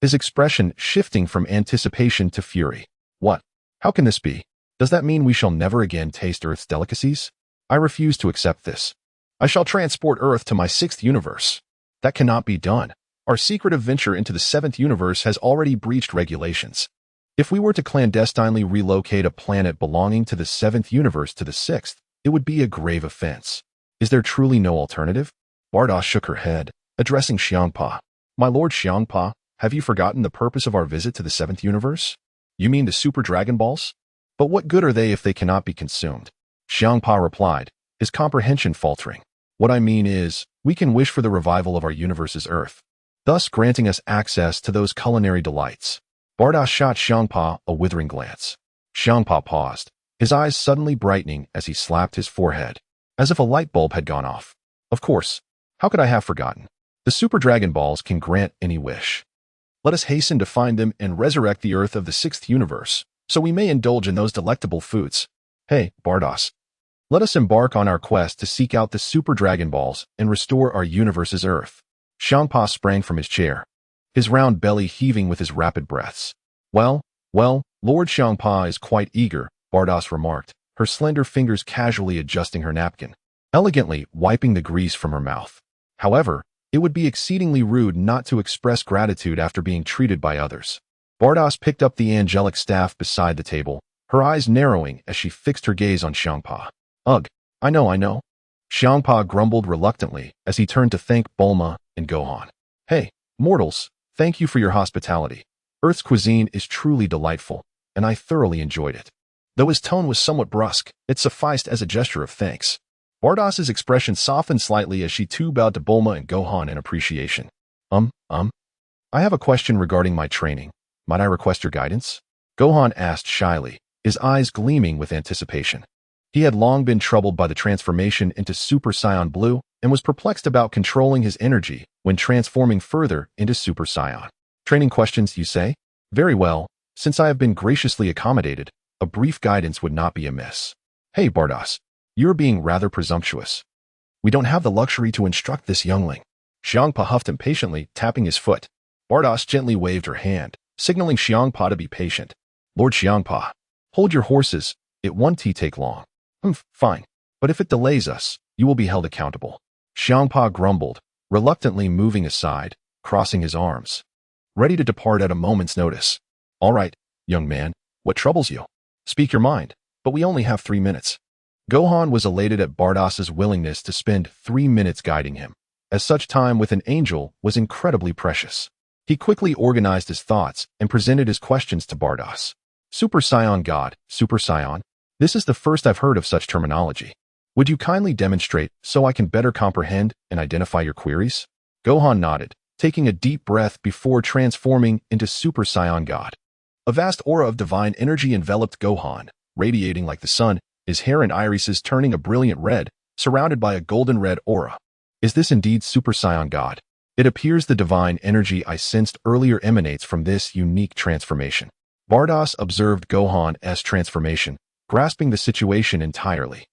his expression shifting from anticipation to fury. What? How can this be? Does that mean we shall never again taste Earth's delicacies? I refuse to accept this. I shall transport Earth to my 6th universe. That cannot be done. Our secretive venture into the 7th universe has already breached regulations. If we were to clandestinely relocate a planet belonging to the 7th universe to the 6th, it would be a grave offense. Is there truly no alternative? Bardos shook her head, addressing Xiangpa. My lord Xiangpa, have you forgotten the purpose of our visit to the 7th universe? You mean the Super Dragon Balls? But what good are they if they cannot be consumed? Xiangpa replied, his comprehension faltering. What I mean is, we can wish for the revival of our universe's Earth, thus granting us access to those culinary delights. Bardos shot Xiangpa a withering glance. Xiangpa paused, his eyes suddenly brightening as he slapped his forehead, as if a light bulb had gone off. Of course, how could I have forgotten? The Super Dragon Balls can grant any wish. Let us hasten to find them and resurrect the Earth of the 6th universe, so we may indulge in those delectable foods. Hey, Bardos, let us embark on our quest to seek out the Super Dragon Balls and restore our universe's Earth. Xiangpa sprang from his chair, his round belly heaving with his rapid breaths. Well, Lord Xiangpa is quite eager, Bardos remarked, her slender fingers casually adjusting her napkin, elegantly wiping the grease from her mouth. However, it would be exceedingly rude not to express gratitude after being treated by others. Bardos picked up the angelic staff beside the table, her eyes narrowing as she fixed her gaze on Xiangpa. Ugh, I know. Xiangpa grumbled reluctantly as he turned to thank Bulma and Gohan. Hey, mortals, thank you for your hospitality. Earth's cuisine is truly delightful, and I thoroughly enjoyed it. Though his tone was somewhat brusque, it sufficed as a gesture of thanks. Bardos's expression softened slightly as she too bowed to Bulma and Gohan in appreciation. I have a question regarding my training. Might I request your guidance? Gohan asked shyly, his eyes gleaming with anticipation. He had long been troubled by the transformation into Super Saiyan Blue and was perplexed about controlling his energy when transforming further into Super Saiyan. Training questions, you say? Very well, since I have been graciously accommodated, a brief guidance would not be amiss. Hey, Bardos, you're being rather presumptuous. We don't have the luxury to instruct this youngling. Xiangpa huffed impatiently, tapping his foot. Bardos gently waved her hand, signaling Xiangpa to be patient. Lord Xiangpa, hold your horses, it won't take long. Fine, but if it delays us, you will be held accountable. Xiangpa grumbled, reluctantly moving aside, crossing his arms, ready to depart at a moment's notice. All right, young man, what troubles you? Speak your mind, but we only have 3 minutes. Gohan was elated at Bardos's willingness to spend 3 minutes guiding him, as such time with an angel was incredibly precious. He quickly organized his thoughts and presented his questions to Bardos. Super Saiyan God, Super Saiyan? This is the first I've heard of such terminology. Would you kindly demonstrate so I can better comprehend and identify your queries? Gohan nodded, taking a deep breath before transforming into Super Saiyan God. A vast aura of divine energy enveloped Gohan, radiating like the sun, his hair and irises turning a brilliant red, surrounded by a golden red aura. Is this indeed Super Saiyan God? It appears the divine energy I sensed earlier emanates from this unique transformation. Bardos observed Gohan's transformation, grasping the situation entirely.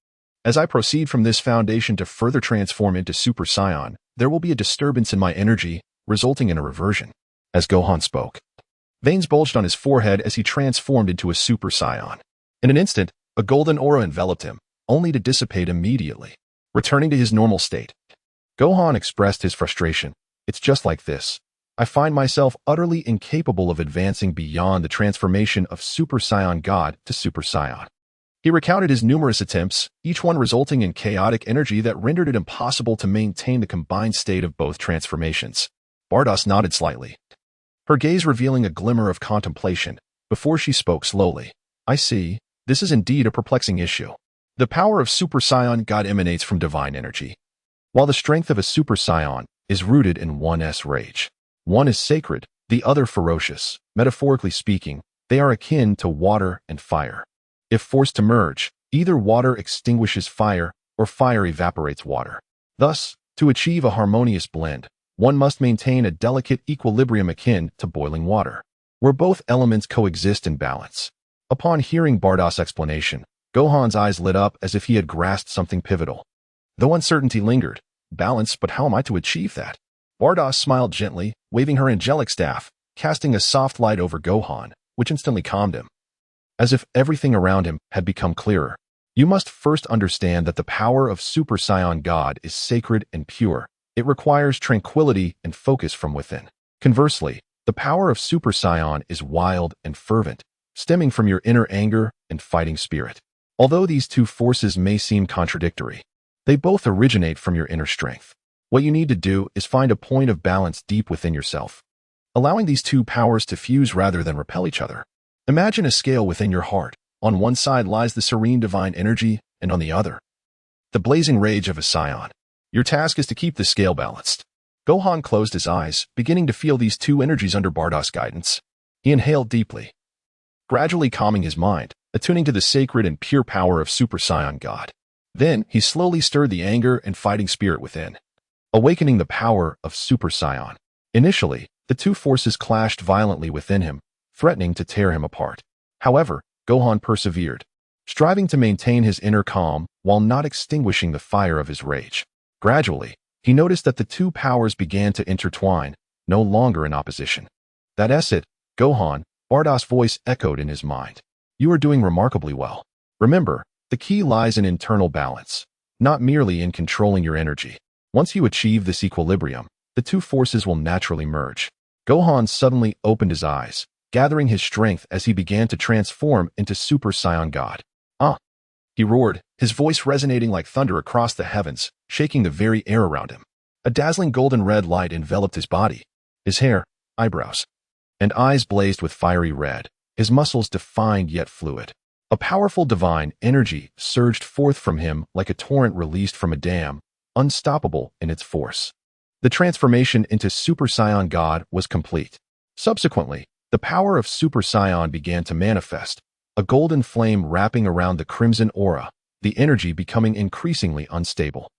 As I proceed from this foundation to further transform into Super Saiyan, there will be a disturbance in my energy, resulting in a reversion. As Gohan spoke, veins bulged on his forehead as he transformed into a Super Saiyan. In an instant, a golden aura enveloped him, only to dissipate immediately. Returning to his normal state, Gohan expressed his frustration. It's just like this. I find myself utterly incapable of advancing beyond the transformation of Super Saiyan God to Super Saiyan. He recounted his numerous attempts, each one resulting in chaotic energy that rendered it impossible to maintain the combined state of both transformations. Bardos nodded slightly, her gaze revealing a glimmer of contemplation, before she spoke slowly. I see, this is indeed a perplexing issue. The power of Super Saiyan God emanates from divine energy, while the strength of a Super Saiyan is rooted in one's rage. One is sacred, the other ferocious. Metaphorically speaking, they are akin to water and fire. If forced to merge, either water extinguishes fire or fire evaporates water. Thus, to achieve a harmonious blend, one must maintain a delicate equilibrium akin to boiling water, where both elements coexist in balance. Upon hearing Bardos' explanation, Gohan's eyes lit up as if he had grasped something pivotal. Though uncertainty lingered, balance, but how am I to achieve that? Bardos smiled gently, waving her angelic staff, casting a soft light over Gohan, which instantly calmed him. As if everything around him had become clearer. You must first understand that the power of Super Saiyan God is sacred and pure. It requires tranquility and focus from within. Conversely, the power of Super Saiyan is wild and fervent, stemming from your inner anger and fighting spirit. Although these two forces may seem contradictory, they both originate from your inner strength. What you need to do is find a point of balance deep within yourself, allowing these two powers to fuse rather than repel each other. Imagine a scale within your heart. On one side lies the serene divine energy, and on the other, the blazing rage of a Saiyan. Your task is to keep the scale balanced. Gohan closed his eyes, beginning to feel these two energies under Bardos' guidance. He inhaled deeply, gradually calming his mind, attuning to the sacred and pure power of Super Saiyan God. Then, he slowly stirred the anger and fighting spirit within, awakening the power of Super Saiyan. Initially, the two forces clashed violently within him, threatening to tear him apart. However, Gohan persevered, striving to maintain his inner calm while not extinguishing the fire of his rage. Gradually, he noticed that the two powers began to intertwine, no longer in opposition. That's it, Gohan, Bardos' voice echoed in his mind. You are doing remarkably well. Remember, the key lies in internal balance, not merely in controlling your energy. Once you achieve this equilibrium, the two forces will naturally merge. Gohan suddenly opened his eyes, gathering his strength as he began to transform into Super Saiyan God. Ah! He roared, his voice resonating like thunder across the heavens, shaking the very air around him. A dazzling golden red light enveloped his body. His hair, eyebrows, and eyes blazed with fiery red, his muscles defined yet fluid. A powerful divine energy surged forth from him like a torrent released from a dam, unstoppable in its force. The transformation into Super Saiyan God was complete. Subsequently, the power of Super Saiyan began to manifest, a golden flame wrapping around the crimson aura, the energy becoming increasingly unstable.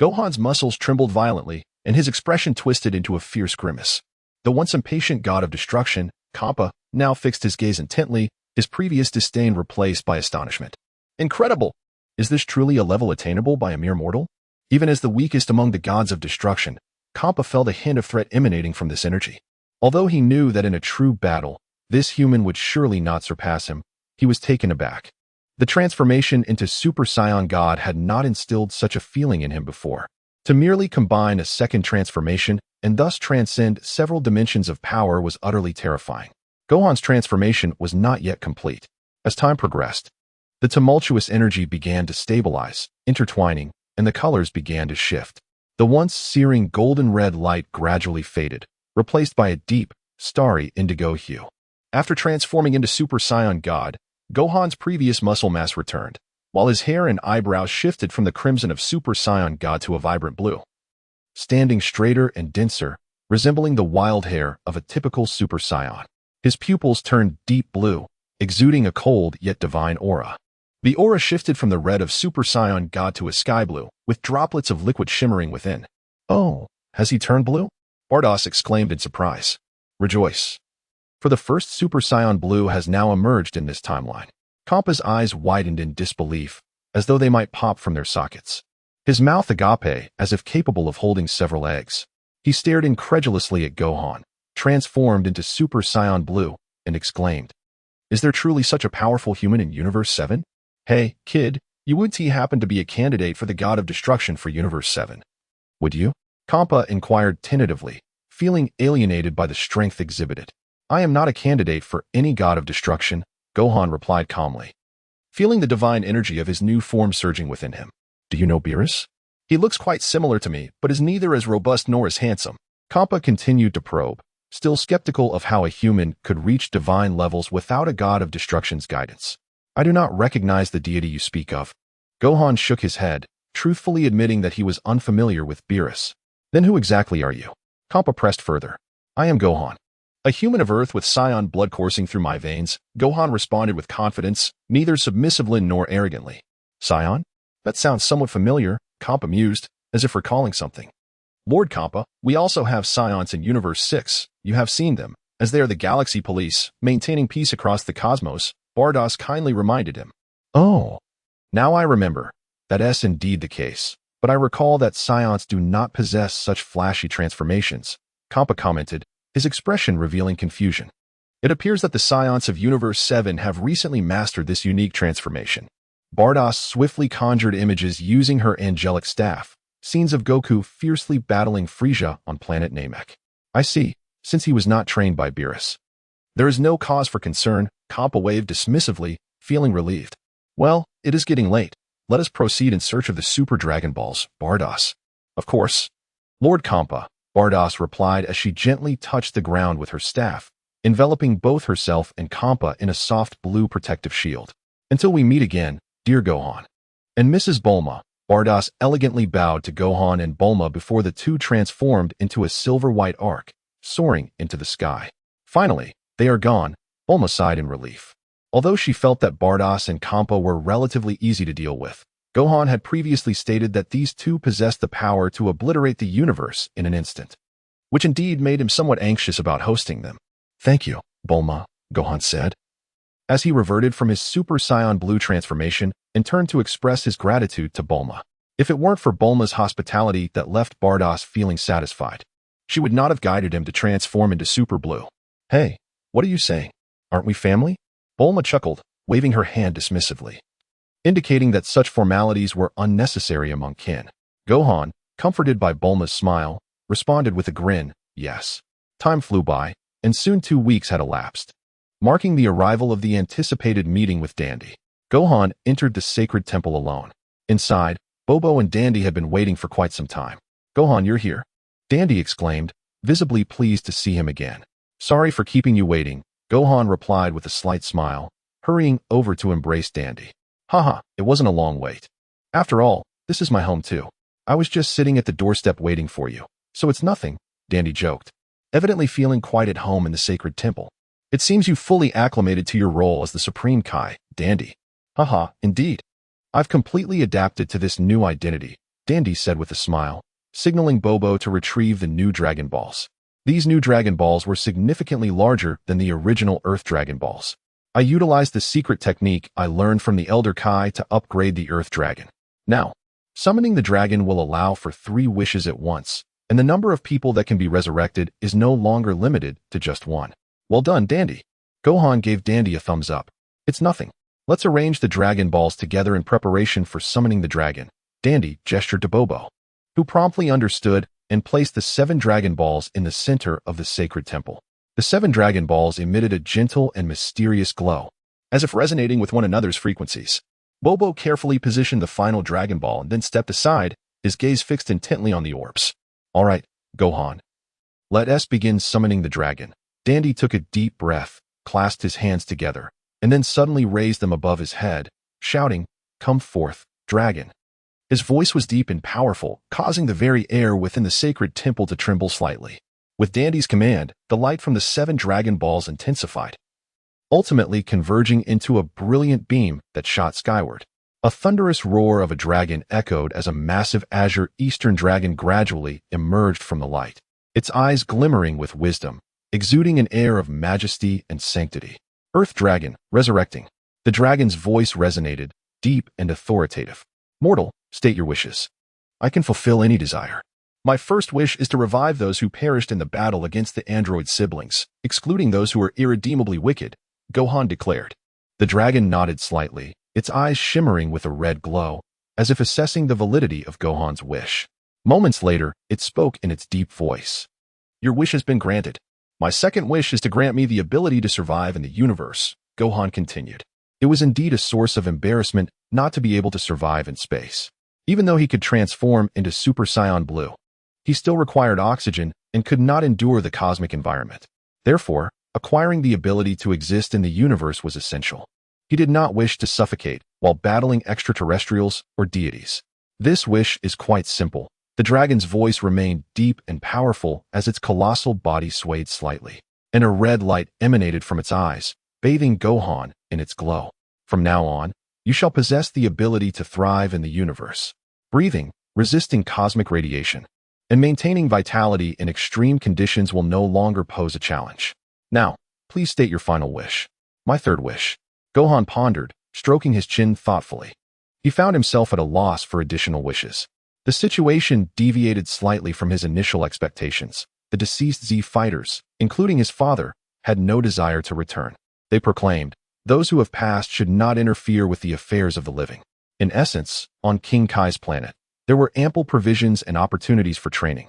Gohan's muscles trembled violently, and his expression twisted into a fierce grimace. The once impatient god of destruction, Kappa, now fixed his gaze intently, his previous disdain replaced by astonishment. Incredible! Is this truly a level attainable by a mere mortal? Even as the weakest among the gods of destruction, Kappa felt a hint of threat emanating from this energy. Although he knew that in a true battle, this human would surely not surpass him, he was taken aback. The transformation into Super Saiyan God had not instilled such a feeling in him before. To merely combine a second transformation and thus transcend several dimensions of power was utterly terrifying. Gohan's transformation was not yet complete. As time progressed, the tumultuous energy began to stabilize, intertwining, and the colors began to shift. The once searing golden red light gradually faded, replaced by a deep, starry indigo hue. After transforming into Super Saiyan God, Gohan's previous muscle mass returned, while his hair and eyebrows shifted from the crimson of Super Saiyan God to a vibrant blue, standing straighter and denser, resembling the wild hair of a typical Super Saiyan. His pupils turned deep blue, exuding a cold yet divine aura. The aura shifted from the red of Super Saiyan God to a sky blue, with droplets of liquid shimmering within. Oh, has he turned blue? Bardos exclaimed in surprise. Rejoice, For the first Super Saiyan Blue has now emerged in this timeline. Kampa's eyes widened in disbelief, as though they might pop from their sockets. His mouth agape, as if capable of holding several eggs. He stared incredulously at Gohan, transformed into Super Saiyan Blue, and exclaimed, "Is there truly such a powerful human in Universe 7? Hey, kid, you would happen to be a candidate for the God of Destruction for Universe 7. Would you?" Kampa inquired tentatively, feeling alienated by the strength exhibited. "I am not a candidate for any God of Destruction," Gohan replied calmly, feeling the divine energy of his new form surging within him. "Do you know Beerus? He looks quite similar to me, but is neither as robust nor as handsome." Kampa continued to probe, still skeptical of how a human could reach divine levels without a God of Destruction's guidance. "I do not recognize the deity you speak of." Gohan shook his head, truthfully admitting that he was unfamiliar with Beerus. "Then who exactly are you?" Kampa pressed further. "I am Gohan, a human of Earth with Saiyan blood coursing through my veins," Gohan responded with confidence, neither submissively nor arrogantly. "Saiyan? That sounds somewhat familiar," Kampa mused, as if recalling something. "Lord Kampa, we also have Scions in Universe 6. You have seen them, as they are the Galaxy Police, maintaining peace across the cosmos," Bardoss kindly reminded him. "Oh, now I remember. That's indeed the case. But I recall that Scions do not possess such flashy transformations," Kampa commented, his expression revealing confusion. "It appears that the Scions of Universe 7 have recently mastered this unique transformation." Bardoss swiftly conjured images using her angelic staff, scenes of Goku fiercely battling Frieza on planet Namek. "I see, since he was not trained by Beerus." "There is no cause for concern," Kampa waved dismissively, feeling relieved. "Well, it is getting late. Let us proceed in search of the Super Dragon Balls, Bardoss." "Of course." "Lord Kampa," Bardoss replied as she gently touched the ground with her staff, enveloping both herself and Kampa in a soft blue protective shield. "Until we meet again, dear Gohan." "And Mrs. Bulma," Bardoss elegantly bowed to Gohan and Bulma before the two transformed into a silver-white arc, soaring into the sky. "Finally, they are gone," Bulma sighed in relief. Although she felt that Bardoss and Kampa were relatively easy to deal with, Gohan had previously stated that these two possessed the power to obliterate the universe in an instant, which indeed made him somewhat anxious about hosting them. "Thank you, Bulma," Gohan said, as he reverted from his Super Saiyan Blue transformation and turned to express his gratitude to Bulma. If it weren't for Bulma's hospitality that left Bardoss feeling satisfied, she would not have guided him to transform into Super Blue. "Hey, what are you saying? Aren't we family?" Bulma chuckled, waving her hand dismissively, indicating that such formalities were unnecessary among kin. Gohan, comforted by Bulma's smile, responded with a grin, "Yes." Time flew by, and soon 2 weeks had elapsed, marking the arrival of the anticipated meeting with Dandy. Gohan entered the sacred temple alone. Inside, Bobo and Dandy had been waiting for quite some time. "Gohan, you're here," Dandy exclaimed, visibly pleased to see him again. "Sorry for keeping you waiting," Gohan replied with a slight smile, hurrying over to embrace Dandy. "Haha, it wasn't a long wait. After all, this is my home too. I was just sitting at the doorstep waiting for you, so it's nothing," Dandy joked, evidently feeling quite at home in the sacred temple. "It seems you fully acclimated to your role as the Supreme Kai, Dandy." "Haha, indeed. I've completely adapted to this new identity," Dandy said with a smile, signaling Bobo to retrieve the new Dragon Balls. These new Dragon Balls were significantly larger than the original Earth Dragon Balls. "I utilized the secret technique I learned from the Elder Kai to upgrade the Earth Dragon. Now, summoning the dragon will allow for 3 wishes at once, and the number of people that can be resurrected is no longer limited to just 1. "Well done, Dandy." Gohan gave Dandy a thumbs up. "It's nothing. Let's arrange the Dragon Balls together in preparation for summoning the dragon." Dandy gestured to Bobo, who promptly understood and placed the 7 Dragon Balls in the center of the sacred temple. The 7 Dragon Balls emitted a gentle and mysterious glow, as if resonating with one another's frequencies. Bobo carefully positioned the final Dragon Ball and then stepped aside, his gaze fixed intently on the orbs. "All right, Gohan. Let us begin summoning the dragon." Dandy took a deep breath, clasped his hands together, and then suddenly raised them above his head, shouting, "Come forth, dragon." His voice was deep and powerful, causing the very air within the sacred temple to tremble slightly. With Dandy's command, the light from the 7 Dragon Balls intensified, ultimately converging into a brilliant beam that shot skyward. A thunderous roar of a dragon echoed as a massive azure eastern dragon gradually emerged from the light, its eyes glimmering with wisdom, exuding an air of majesty and sanctity. Earth Dragon, resurrecting. The dragon's voice resonated, deep and authoritative. Mortal, state your wishes. I can fulfill any desire. My first wish is to revive those who perished in the battle against the android siblings, excluding those who were irredeemably wicked, Gohan declared. The dragon nodded slightly, its eyes shimmering with a red glow, as if assessing the validity of Gohan's wish. Moments later, it spoke in its deep voice. Your wish has been granted. My second wish is to grant me the ability to survive in the universe, Gohan continued. It was indeed a source of embarrassment not to be able to survive in space. Even though he could transform into Super Saiyan Blue, he still required oxygen and could not endure the cosmic environment. Therefore, acquiring the ability to exist in the universe was essential. He did not wish to suffocate while battling extraterrestrials or deities. This wish is quite simple. The dragon's voice remained deep and powerful as its colossal body swayed slightly, and a red light emanated from its eyes, bathing Gohan in its glow. From now on, you shall possess the ability to thrive in the universe, breathing, resisting cosmic radiation, and maintaining vitality in extreme conditions will no longer pose a challenge. Now, please state your final wish. My third wish. Gohan pondered, stroking his chin thoughtfully. He found himself at a loss for additional wishes. The situation deviated slightly from his initial expectations. The deceased Z fighters, including his father, had no desire to return. They proclaimed, those who have passed should not interfere with the affairs of the living. In essence, on King Kai's planet, there were ample provisions and opportunities for training,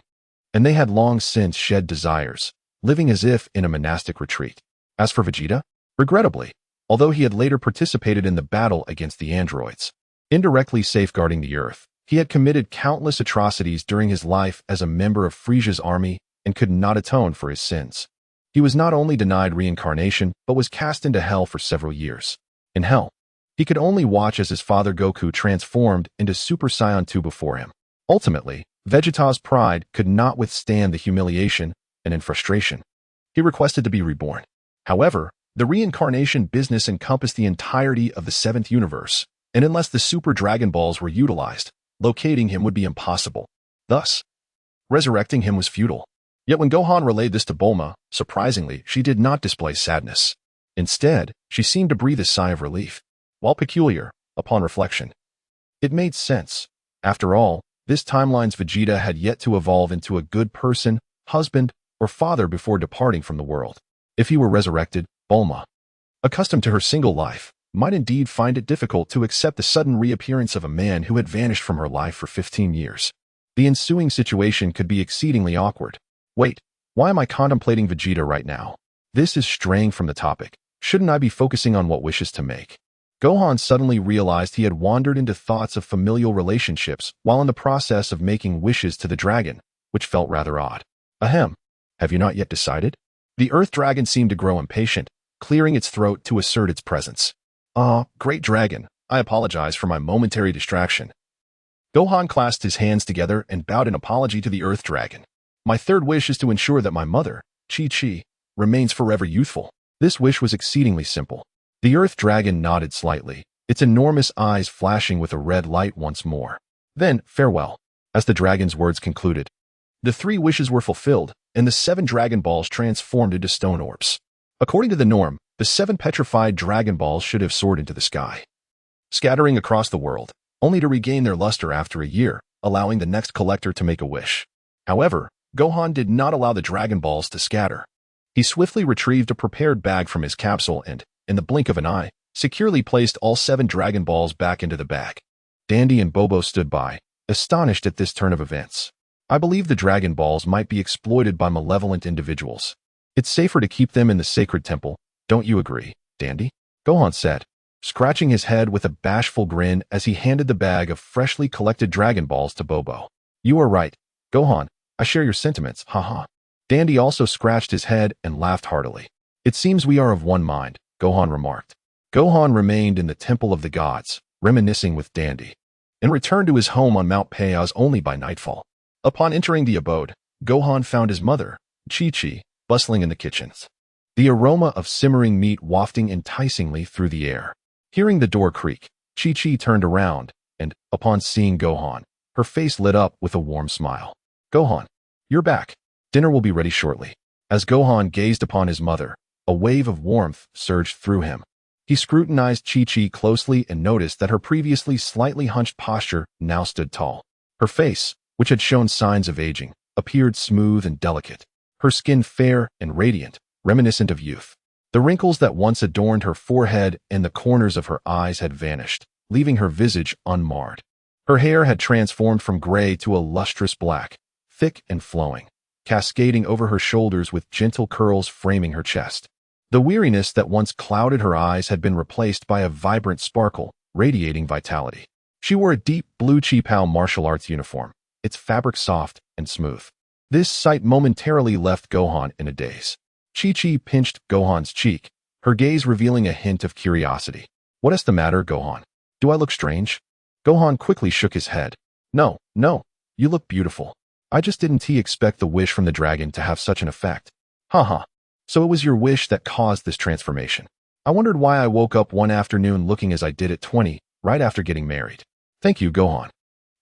and they had long since shed desires, living as if in a monastic retreat. As for Vegeta, regrettably, although he had later participated in the battle against the androids, indirectly safeguarding the Earth, he had committed countless atrocities during his life as a member of Frieza's army and could not atone for his sins. He was not only denied reincarnation, but was cast into hell for several years. In hell, he could only watch as his father Goku transformed into Super Saiyan 2 before him. Ultimately, Vegeta's pride could not withstand the humiliation, and in frustration, he requested to be reborn. However, the reincarnation business encompassed the entirety of the 7th universe, and unless the Super Dragon Balls were utilized, locating him would be impossible. Thus, resurrecting him was futile. Yet when Gohan relayed this to Bulma, surprisingly, she did not display sadness. Instead, she seemed to breathe a sigh of relief. While peculiar, upon reflection, it made sense. After all, this timeline's Vegeta had yet to evolve into a good person, husband, or father before departing from the world. If he were resurrected, Bulma, accustomed to her single life, might indeed find it difficult to accept the sudden reappearance of a man who had vanished from her life for 15 years. The ensuing situation could be exceedingly awkward. Wait, why am I contemplating Vegeta right now? This is straying from the topic. Shouldn't I be focusing on what wishes to make? Gohan suddenly realized he had wandered into thoughts of familial relationships while in the process of making wishes to the dragon, which felt rather odd. Ahem, have you not yet decided? The Earth Dragon seemed to grow impatient, clearing its throat to assert its presence. Great Dragon, I apologize for my momentary distraction. Gohan clasped his hands together and bowed in apology to the Earth Dragon. My third wish is to ensure that my mother, Chi-Chi, remains forever youthful. This wish was exceedingly simple. The Earth Dragon nodded slightly, its enormous eyes flashing with a red light once more. Then, farewell. As the dragon's words concluded, the 3 wishes were fulfilled, and the 7 Dragon Balls transformed into stone orbs. According to the norm, the 7 petrified Dragon Balls should have soared into the sky, scattering across the world, only to regain their luster after a year, allowing the next collector to make a wish. However, Gohan did not allow the Dragon Balls to scatter. He swiftly retrieved a prepared bag from his capsule and, in the blink of an eye, securely placed all 7 Dragon Balls back into the bag. Dandy and Bobo stood by, astonished at this turn of events. I believe the Dragon Balls might be exploited by malevolent individuals. It's safer to keep them in the sacred temple, don't you agree, Dandy? Gohan said, scratching his head with a bashful grin as he handed the bag of freshly collected Dragon Balls to Bobo. You are right, Gohan, I share your sentiments, haha. Dandy also scratched his head and laughed heartily. It seems we are of one mind, Gohan remarked. Gohan remained in the Temple of the Gods, reminiscing with Dandy, and returned to his home on Mount Payaz only by nightfall. Upon entering the abode, Gohan found his mother, Chi-Chi, bustling in the kitchens, the aroma of simmering meat wafting enticingly through the air. Hearing the door creak, Chi-Chi turned around, and, upon seeing Gohan, her face lit up with a warm smile. Gohan, you're back. Dinner will be ready shortly. As Gohan gazed upon his mother, a wave of warmth surged through him. He scrutinized Chi-Chi closely and noticed that her previously slightly hunched posture now stood tall. Her face, which had shown signs of aging, appeared smooth and delicate, her skin fair and radiant, reminiscent of youth. The wrinkles that once adorned her forehead and the corners of her eyes had vanished, leaving her visage unmarred. Her hair had transformed from gray to a lustrous black, thick and flowing, cascading over her shoulders with gentle curls framing her chest. The weariness that once clouded her eyes had been replaced by a vibrant sparkle, radiating vitality. She wore a deep blue Chi-Pao martial arts uniform, its fabric soft and smooth. This sight momentarily left Gohan in a daze. Chi-Chi pinched Gohan's cheek, her gaze revealing a hint of curiosity. "What is the matter, Gohan? Do I look strange?" Gohan quickly shook his head. No, you look beautiful. I just didn't expect the wish from the dragon to have such an effect." Haha. So it was your wish that caused this transformation. I wondered why I woke up one afternoon looking as I did at 20, right after getting married. Thank you, Gohan.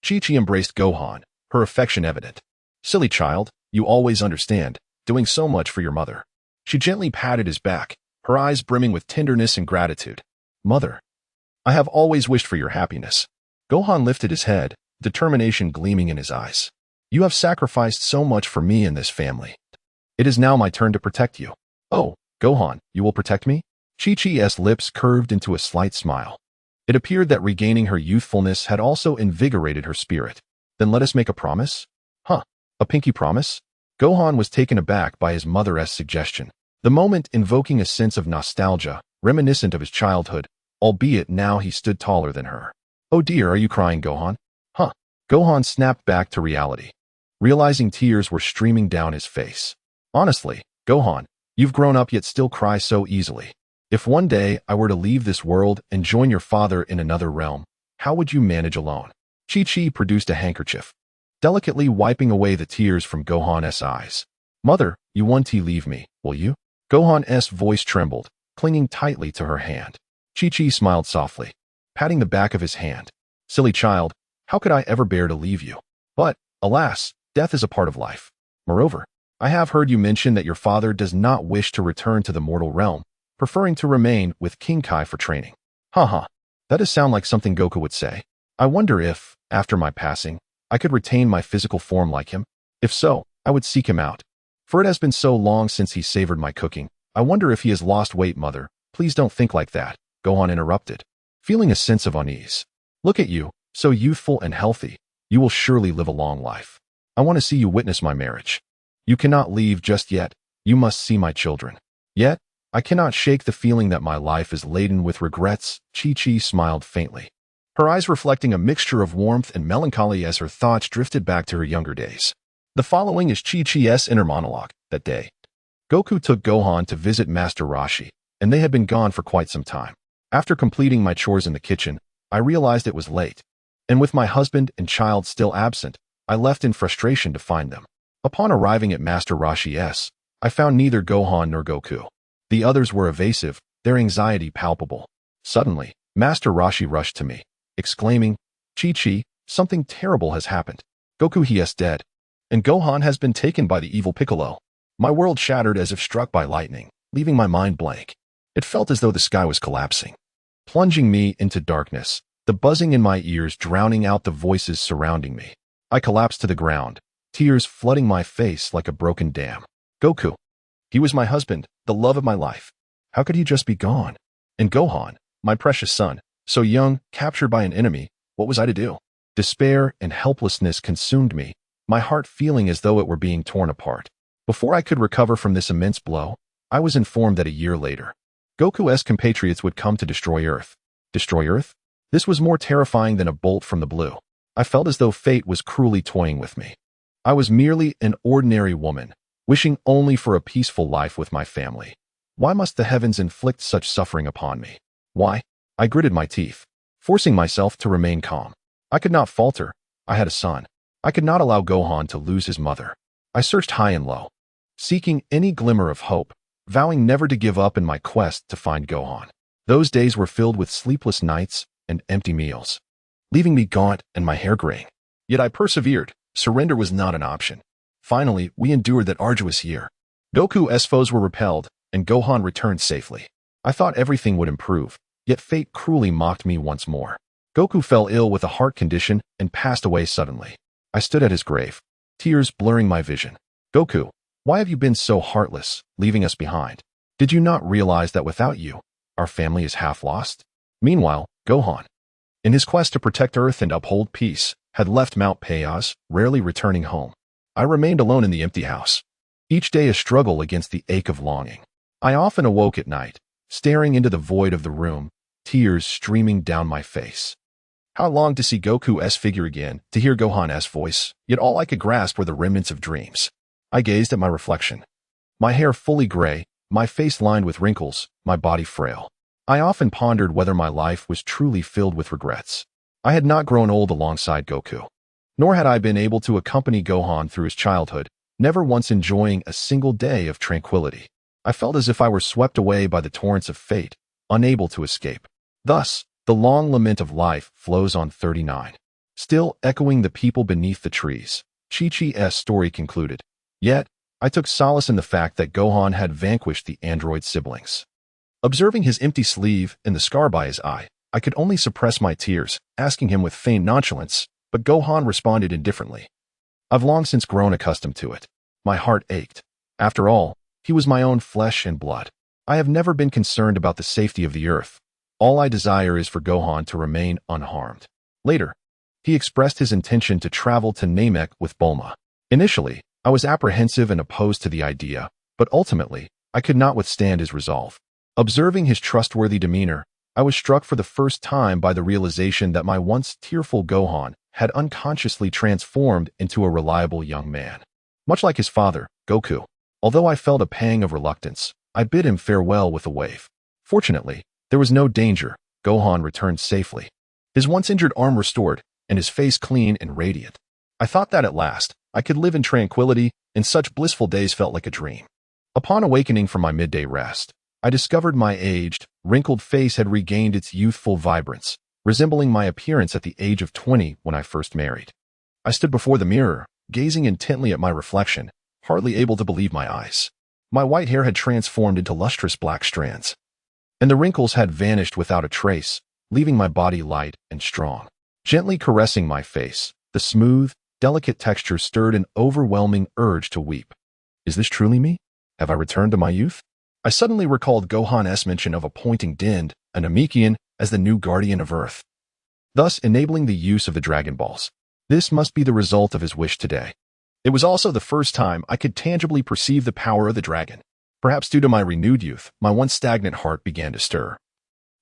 Chi-Chi embraced Gohan, her affection evident. Silly child, you always understand, doing so much for your mother. She gently patted his back, her eyes brimming with tenderness and gratitude. Mother, I have always wished for your happiness. Gohan lifted his head, determination gleaming in his eyes. You have sacrificed so much for me and this family. It is now my turn to protect you. Oh, Gohan, you will protect me? Chi-Chi's lips curved into a slight smile. It appeared that regaining her youthfulness had also invigorated her spirit. Then let us make a promise? Huh, a pinky promise? Gohan was taken aback by his mother's suggestion, the moment invoking a sense of nostalgia, reminiscent of his childhood, albeit now he stood taller than her. Oh dear, are you crying, Gohan? Huh. Gohan snapped back to reality, realizing tears were streaming down his face. Honestly, Gohan, you've grown up yet still cry so easily. If one day I were to leave this world and join your father in another realm, how would you manage alone? Chi-Chi produced a handkerchief, delicately wiping away the tears from Gohan's eyes. Mother, you won't leave me, will you? Gohan's voice trembled, clinging tightly to her hand. Chi-Chi smiled softly, patting the back of his hand. Silly child, how could I ever bear to leave you? But, alas, death is a part of life. Moreover, I have heard you mention that your father does not wish to return to the mortal realm, preferring to remain with King Kai for training. Haha, that does sound like something Goku would say. I wonder if, after my passing, I could retain my physical form like him. If so, I would seek him out. For it has been so long since he savored my cooking. I wonder if he has lost weight, mother. Please don't think like that, Gohan interrupted, feeling a sense of unease. Look at you, so youthful and healthy. You will surely live a long life. I want to see you witness my marriage. You cannot leave just yet. You must see my children. Yet, I cannot shake the feeling that my life is laden with regrets. Chi-Chi smiled faintly, her eyes reflecting a mixture of warmth and melancholy as her thoughts drifted back to her younger days. The following is Chi-Chi's inner monologue. That day, Goku took Gohan to visit Master Roshi, and they had been gone for quite some time. After completing my chores in the kitchen, I realized it was late, and with my husband and child still absent, I left in frustration to find them. Upon arriving at Master Roshi's, I found neither Gohan nor Goku. The others were evasive, their anxiety palpable. Suddenly, Master Roshi rushed to me, exclaiming, Chi-Chi, something terrible has happened. Goku he is dead, and Gohan has been taken by the evil Piccolo. My world shattered as if struck by lightning, leaving my mind blank. It felt as though the sky was collapsing, plunging me into darkness, the buzzing in my ears drowning out the voices surrounding me. I collapsed to the ground, tears flooding my face like a broken dam. Goku. He was my husband, the love of my life. How could he just be gone? And Gohan, my precious son, so young, captured by an enemy, what was I to do? Despair and helplessness consumed me, my heart feeling as though it were being torn apart. Before I could recover from this immense blow, I was informed that a year later, Goku's compatriots would come to destroy Earth. Destroy Earth? This was more terrifying than a bolt from the blue. I felt as though fate was cruelly toying with me. I was merely an ordinary woman, wishing only for a peaceful life with my family. Why must the heavens inflict such suffering upon me? Why? I gritted my teeth, forcing myself to remain calm. I could not falter. I had a son. I could not allow Gohan to lose his mother. I searched high and low, seeking any glimmer of hope, vowing never to give up in my quest to find Gohan. Those days were filled with sleepless nights and empty meals, leaving me gaunt and my hair graying. Yet I persevered. Surrender was not an option. Finally, we endured that arduous year. Goku's foes were repelled, and Gohan returned safely. I thought everything would improve, yet fate cruelly mocked me once more. Goku fell ill with a heart condition and passed away suddenly. I stood at his grave, tears blurring my vision. Goku, why have you been so heartless, leaving us behind? Did you not realize that without you, our family is half lost? Meanwhile, Gohan, in his quest to protect Earth and uphold peace, had left Mount Payas, rarely returning home. I remained alone in the empty house, each day a struggle against the ache of longing. I often awoke at night, staring into the void of the room, tears streaming down my face. How I longed to see Goku's figure again, to hear Gohan's voice, yet all I could grasp were the remnants of dreams. I gazed at my reflection. My hair fully gray, my face lined with wrinkles, my body frail. I often pondered whether my life was truly filled with regrets. I had not grown old alongside Goku. Nor had I been able to accompany Gohan through his childhood, never once enjoying a single day of tranquility. I felt as if I were swept away by the torrents of fate, unable to escape. Thus, the long lament of life flows on 39, still echoing the people beneath the trees. Chi-Chi's story concluded. Yet, I took solace in the fact that Gohan had vanquished the android siblings. Observing his empty sleeve and the scar by his eye, I could only suppress my tears, asking him with feigned nonchalance, but Gohan responded indifferently. I've long since grown accustomed to it. My heart ached. After all, he was my own flesh and blood. I have never been concerned about the safety of the Earth. All I desire is for Gohan to remain unharmed. Later, he expressed his intention to travel to Namek with Bulma. Initially, I was apprehensive and opposed to the idea, but ultimately, I could not withstand his resolve. Observing his trustworthy demeanor, I was struck for the first time by the realization that my once tearful Gohan had unconsciously transformed into a reliable young man. Much like his father, Goku, although I felt a pang of reluctance, I bid him farewell with a wave. Fortunately, there was no danger. Gohan returned safely, his once injured arm restored, and his face clean and radiant. I thought that at last, I could live in tranquility, and such blissful days felt like a dream. Upon awakening from my midday rest, I discovered my aged, wrinkled face had regained its youthful vibrance, resembling my appearance at the age of 20 when I first married. I stood before the mirror, gazing intently at my reflection, hardly able to believe my eyes. My white hair had transformed into lustrous black strands, and the wrinkles had vanished without a trace, leaving my body light and strong. Gently caressing my face, the smooth, delicate texture stirred an overwhelming urge to weep. Is this truly me? Have I returned to my youth? I suddenly recalled Gohan's mention of appointing Din, a Namekian, as the new guardian of Earth, thus enabling the use of the Dragon Balls. This must be the result of his wish today. It was also the first time I could tangibly perceive the power of the dragon. Perhaps due to my renewed youth, my once stagnant heart began to stir.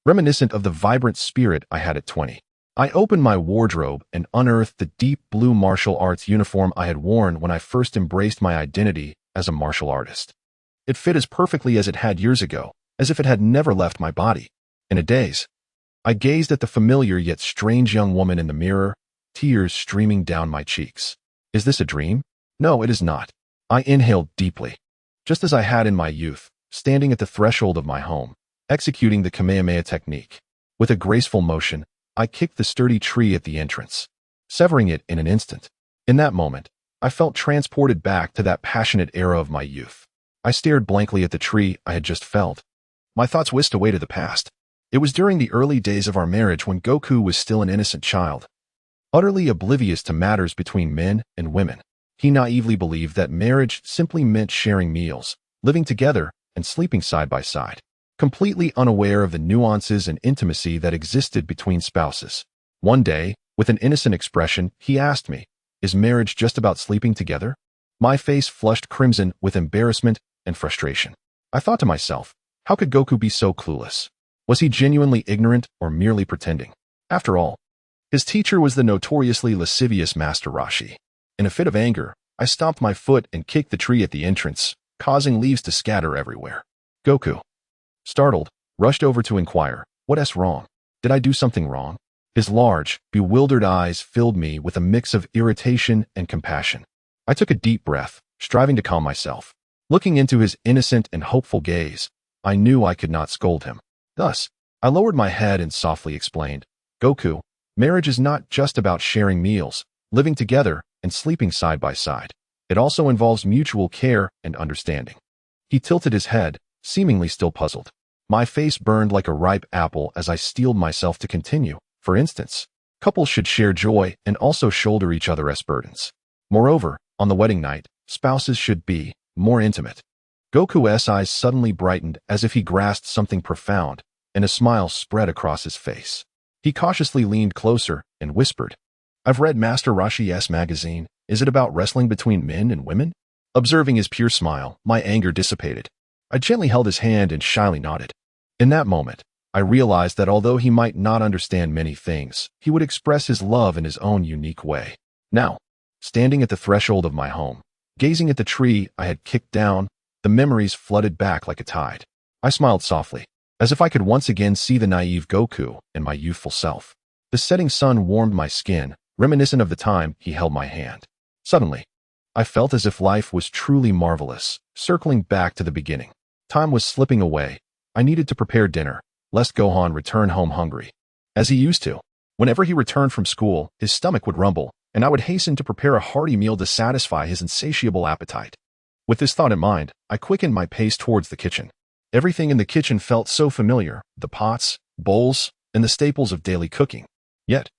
Reminiscent of the vibrant spirit I had at 20, I opened my wardrobe and unearthed the deep blue martial arts uniform I had worn when I first embraced my identity as a martial artist. It fit as perfectly as it had years ago, as if it had never left my body. In a daze, I gazed at the familiar yet strange young woman in the mirror, tears streaming down my cheeks. Is this a dream? No, it is not. I inhaled deeply, just as I had in my youth, standing at the threshold of my home, executing the Kamehameha technique. With a graceful motion, I kicked the sturdy tree at the entrance, severing it in an instant. In that moment, I felt transported back to that passionate era of my youth. I stared blankly at the tree I had just felled. My thoughts whisked away to the past. It was during the early days of our marriage when Goku was still an innocent child, utterly oblivious to matters between men and women. He naively believed that marriage simply meant sharing meals, living together, and sleeping side by side, completely unaware of the nuances and intimacy that existed between spouses. One day, with an innocent expression, he asked me, "Is marriage just about sleeping together?" My face flushed crimson with embarrassment and frustration. I thought to myself, how could Goku be so clueless? Was he genuinely ignorant or merely pretending? After all, his teacher was the notoriously lascivious Master Roshi. In a fit of anger, I stomped my foot and kicked the tree at the entrance, causing leaves to scatter everywhere. Goku, startled, rushed over to inquire, "What's wrong? Did I do something wrong?" His large, bewildered eyes filled me with a mix of irritation and compassion. I took a deep breath, striving to calm myself. Looking into his innocent and hopeful gaze, I knew I could not scold him. Thus, I lowered my head and softly explained, "Goku, marriage is not just about sharing meals, living together, and sleeping side by side. It also involves mutual care and understanding. He tilted his head, seemingly still puzzled. My face burned like a ripe apple as I steeled myself to continue. For instance, couples should share joy and also shoulder each other's burdens. Moreover, on the wedding night, spouses should be more intimate. Goku's eyes suddenly brightened as if he grasped something profound, and a smile spread across his face. He cautiously leaned closer and whispered, "I've read Master Roshi's magazine. Is it about wrestling between men and women?" Observing his pure smile, my anger dissipated. I gently held his hand and shyly nodded. In that moment, I realized that although he might not understand many things, he would express his love in his own unique way. Now, standing at the threshold of my home, gazing at the tree I had kicked down, the memories flooded back like a tide. I smiled softly, as if I could once again see the naive Goku and my youthful self. The setting sun warmed my skin, reminiscent of the time he held my hand. Suddenly, I felt as if life was truly marvelous, circling back to the beginning. Time was slipping away. I needed to prepare dinner, lest Gohan return home hungry. As he used to, whenever he returned from school, his stomach would rumble, and I would hasten to prepare a hearty meal to satisfy his insatiable appetite. With this thought in mind, I quickened my pace towards the kitchen. Everything in the kitchen felt so familiar, the pots, bowls, and the staples of daily cooking. Yet,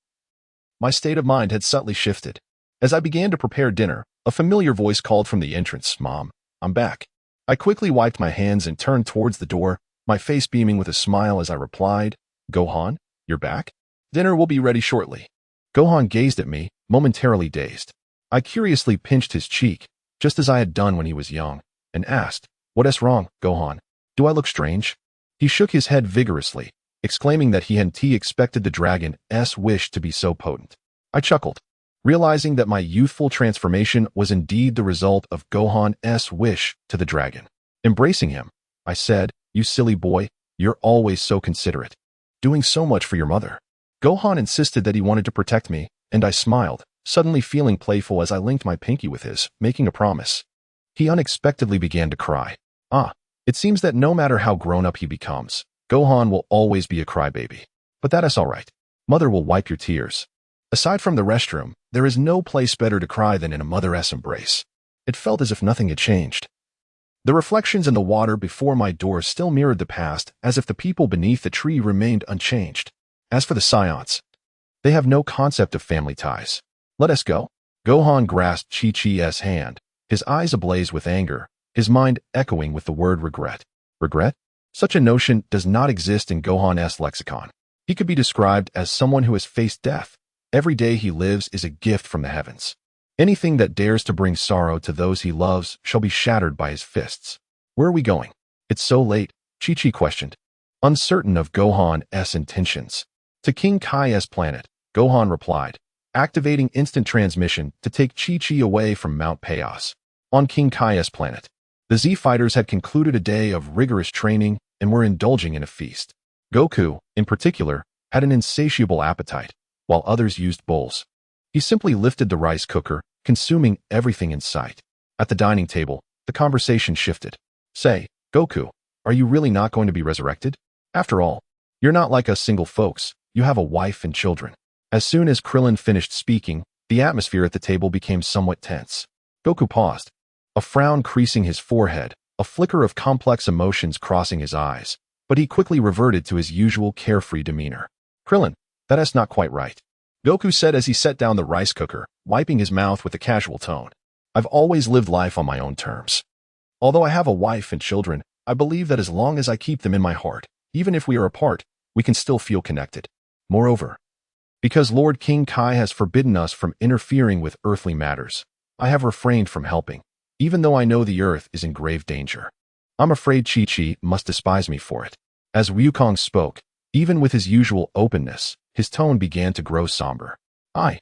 my state of mind had subtly shifted. As I began to prepare dinner, a familiar voice called from the entrance, "Mom, I'm back." I quickly wiped my hands and turned towards the door, my face beaming with a smile as I replied, "Gohan, you're back? Dinner will be ready shortly." Gohan gazed at me, momentarily dazed. I curiously pinched his cheek, just as I had done when he was young, and asked, "What is wrong, Gohan? Do I look strange?" He shook his head vigorously, exclaiming that he hadn't expected the dragon's wish to be so potent. I chuckled, realizing that my youthful transformation was indeed the result of Gohan's wish to the dragon. Embracing him, I said, "You silly boy, you're always so considerate, doing so much for your mother." Gohan insisted that he wanted to protect me, and I smiled, suddenly feeling playful as I linked my pinky with his, making a promise. He unexpectedly began to cry. It seems that no matter how grown up he becomes, Gohan will always be a crybaby. But that is all right. Mother will wipe your tears. Aside from the restroom, there is no place better to cry than in a mother's embrace. It felt as if nothing had changed. The reflections in the water before my door still mirrored the past, as if the people beneath the tree remained unchanged. As for the Scions, they have no concept of family ties. "Let us go." Gohan grasped Chi-Chi's hand, his eyes ablaze with anger, his mind echoing with the word regret. Regret? Such a notion does not exist in Gohan's lexicon. He could be described as someone who has faced death. Every day he lives is a gift from the heavens. Anything that dares to bring sorrow to those he loves shall be shattered by his fists. "Where are we going?" "It's so late," Chi-Chi questioned, uncertain of Gohan's intentions. "To King Kai's planet," Gohan replied, activating instant transmission to take Chi-Chi away from Mount Payos. On King Kai's planet, the Z-Fighters had concluded a day of rigorous training and were indulging in a feast. Goku, in particular, had an insatiable appetite, while others used bowls. He simply lifted the rice cooker, consuming everything in sight. At the dining table, the conversation shifted. "Say, Goku, are you really not going to be resurrected? After all, you're not like us single folks, you have a wife and children." As soon as Krillin finished speaking, the atmosphere at the table became somewhat tense. Goku paused, a frown creasing his forehead, a flicker of complex emotions crossing his eyes, but he quickly reverted to his usual carefree demeanor. "Krillin, that is not quite right," Goku said as he set down the rice cooker, wiping his mouth with a casual tone. "I've always lived life on my own terms. Although I have a wife and children, I believe that as long as I keep them in my heart, even if we are apart, we can still feel connected. Moreover, because Lord King Kai has forbidden us from interfering with earthly matters, I have refrained from helping, even though I know the earth is in grave danger. I'm afraid Chi-Chi must despise me for it." As Wukong spoke, even with his usual openness, his tone began to grow somber. I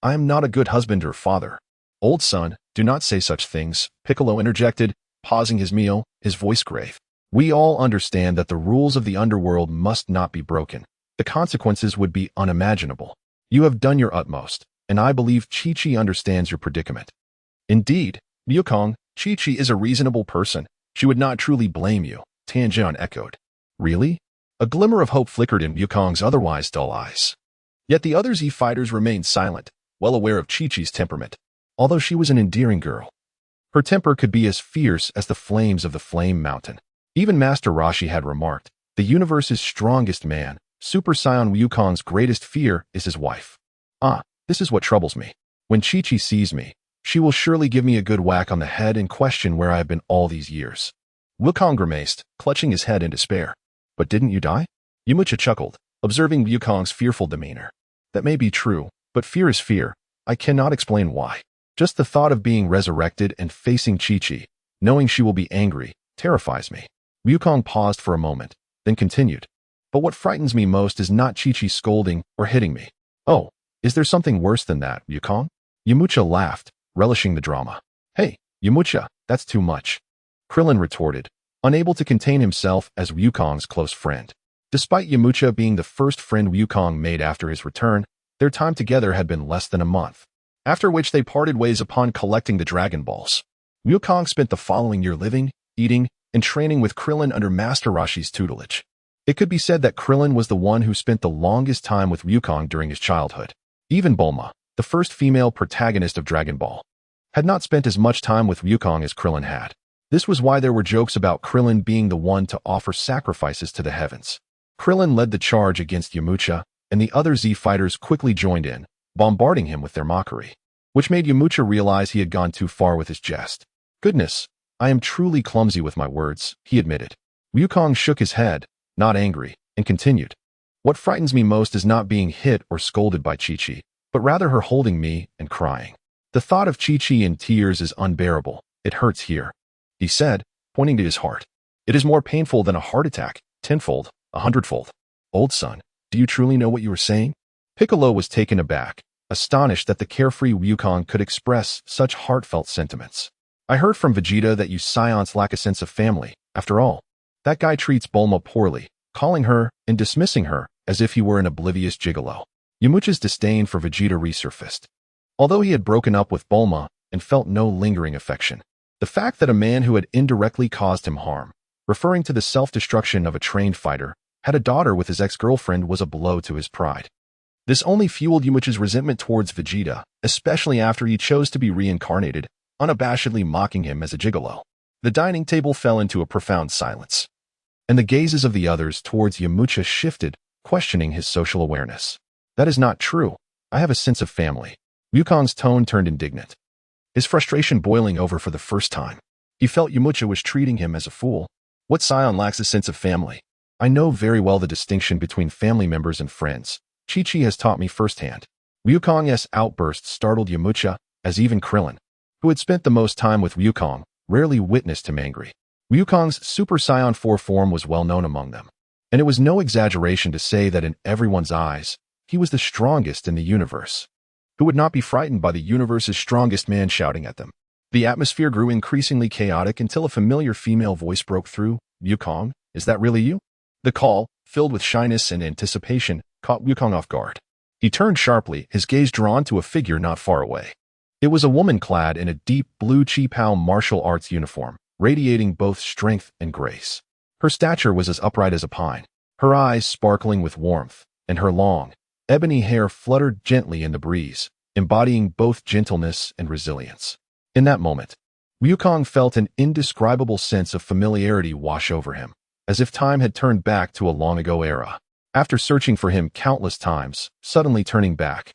am not a good husband or father." "Old son, do not say such things," Piccolo interjected, pausing his meal, his voice grave. "We all understand that the rules of the underworld must not be broken. The consequences would be unimaginable. You have done your utmost, and I believe Chi-Chi understands your predicament." "Indeed, Wukong, Chi-Chi is a reasonable person. She would not truly blame you," Tanjian echoed. "Really?" A glimmer of hope flickered in Wukong's otherwise dull eyes. Yet the other Z-Fighters remained silent, well aware of Chi-Chi's temperament. Although she was an endearing girl, Her temper could be as fierce as the flames of the Flame Mountain. Even Master Roshi had remarked, the universe's strongest man, Super Saiyan Wukong's greatest fear is his wife. This is what troubles me. When Chi-Chi sees me, she will surely give me a good whack on the head and question where I have been all these years. Wukong grimaced, clutching his head in despair. But didn't you die? Yamcha chuckled, observing Wukong's fearful demeanor. That may be true, but fear is fear. I cannot explain why. Just the thought of being resurrected and facing Chi-Chi, knowing she will be angry, terrifies me. Wukong paused for a moment, then continued. But what frightens me most is not Chi-Chi scolding or hitting me. Oh, is there something worse than that, Wukong? Yamcha laughed, relishing the drama. Hey, Yamcha, that's too much. Krillin retorted, unable to contain himself as Wukong's close friend. Despite Yamcha being the first friend Wukong made after his return, their time together had been less than a month, after which they parted ways upon collecting the Dragon Balls. Wukong spent the following year living, eating, and training with Krillin under Master Roshi's tutelage. It could be said that Krillin was the one who spent the longest time with Wukong during his childhood. Even Bulma, the first female protagonist of Dragon Ball, had not spent as much time with Wukong as Krillin had. This was why there were jokes about Krillin being the one to offer sacrifices to the heavens. Krillin led the charge against Yamcha, and the other Z fighters quickly joined in, bombarding him with their mockery, which made Yamcha realize he had gone too far with his jest. Goodness, I am truly clumsy with my words, he admitted. Wukong shook his head, not angry, and continued. What frightens me most is not being hit or scolded by Chi-Chi, but rather her holding me and crying. The thought of Chi-Chi in tears is unbearable. It hurts here, he said, pointing to his heart. It is more painful than a heart attack, tenfold, 100-fold. Old son, do you truly know what you are saying? Piccolo was taken aback, astonished that the carefree Wukong could express such heartfelt sentiments. I heard from Vegeta that you Saiyans lack a sense of family. After all, that guy treats Bulma poorly, calling her and dismissing her as if he were an oblivious gigolo. Yamcha's disdain for Vegeta resurfaced. Although he had broken up with Bulma and felt no lingering affection, the fact that a man who had indirectly caused him harm, referring to the self-destruction of a trained fighter, had a daughter with his ex-girlfriend was a blow to his pride. This only fueled Yamcha's resentment towards Vegeta, especially after he chose to be reincarnated, unabashedly mocking him as a gigolo. The dining table fell into a profound silence, and the gazes of the others towards Yamcha shifted, questioning his social awareness. That is not true. I have a sense of family. Wukong's tone turned indignant, his frustration boiling over for the first time. He felt Yamcha was treating him as a fool. What Saiyan lacks a sense of family? I know very well the distinction between family members and friends. Chi-Chi has taught me firsthand. Wukong's outburst startled Yamcha, as even Krillin, who had spent the most time with Wukong, rarely witnessed him angry. Wukong's Super Saiyan 4 form was well known among them, and it was no exaggeration to say that in everyone's eyes, he was the strongest in the universe. Who would not be frightened by the universe's strongest man shouting at them? The atmosphere grew increasingly chaotic until a familiar female voice broke through. Wukong, is that really you? The call, filled with shyness and anticipation, caught Wukong off guard. He turned sharply, his gaze drawn to a figure not far away. It was a woman clad in a deep blue Chi-Pao martial arts uniform, radiating both strength and grace. Her stature was as upright as a pine, her eyes sparkling with warmth, and her long, ebony hair fluttered gently in the breeze, embodying both gentleness and resilience. In that moment, Wukong felt an indescribable sense of familiarity wash over him, as if time had turned back to a long-ago era. After searching for him countless times, suddenly turning back,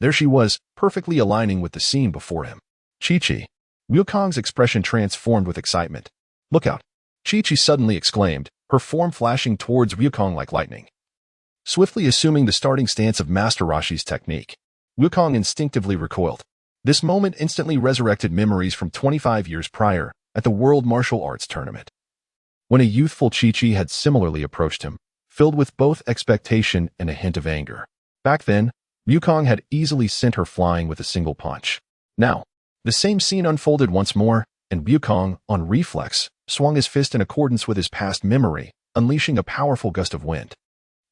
there she was, perfectly aligning with the scene before him. Chi-Chi. Wukong's expression transformed with excitement. Look out! Chi-Chi suddenly exclaimed, her form flashing towards Wukong like lightning. Swiftly assuming the starting stance of Master Roshi's technique, Wukong instinctively recoiled. This moment instantly resurrected memories from 25 years prior at the World Martial Arts Tournament, when a youthful Chi-Chi had similarly approached him, filled with both expectation and a hint of anger. Back then, Wukong had easily sent her flying with a single punch. Now, the same scene unfolded once more, and Wukong, on reflex, swung his fist in accordance with his past memory, unleashing a powerful gust of wind.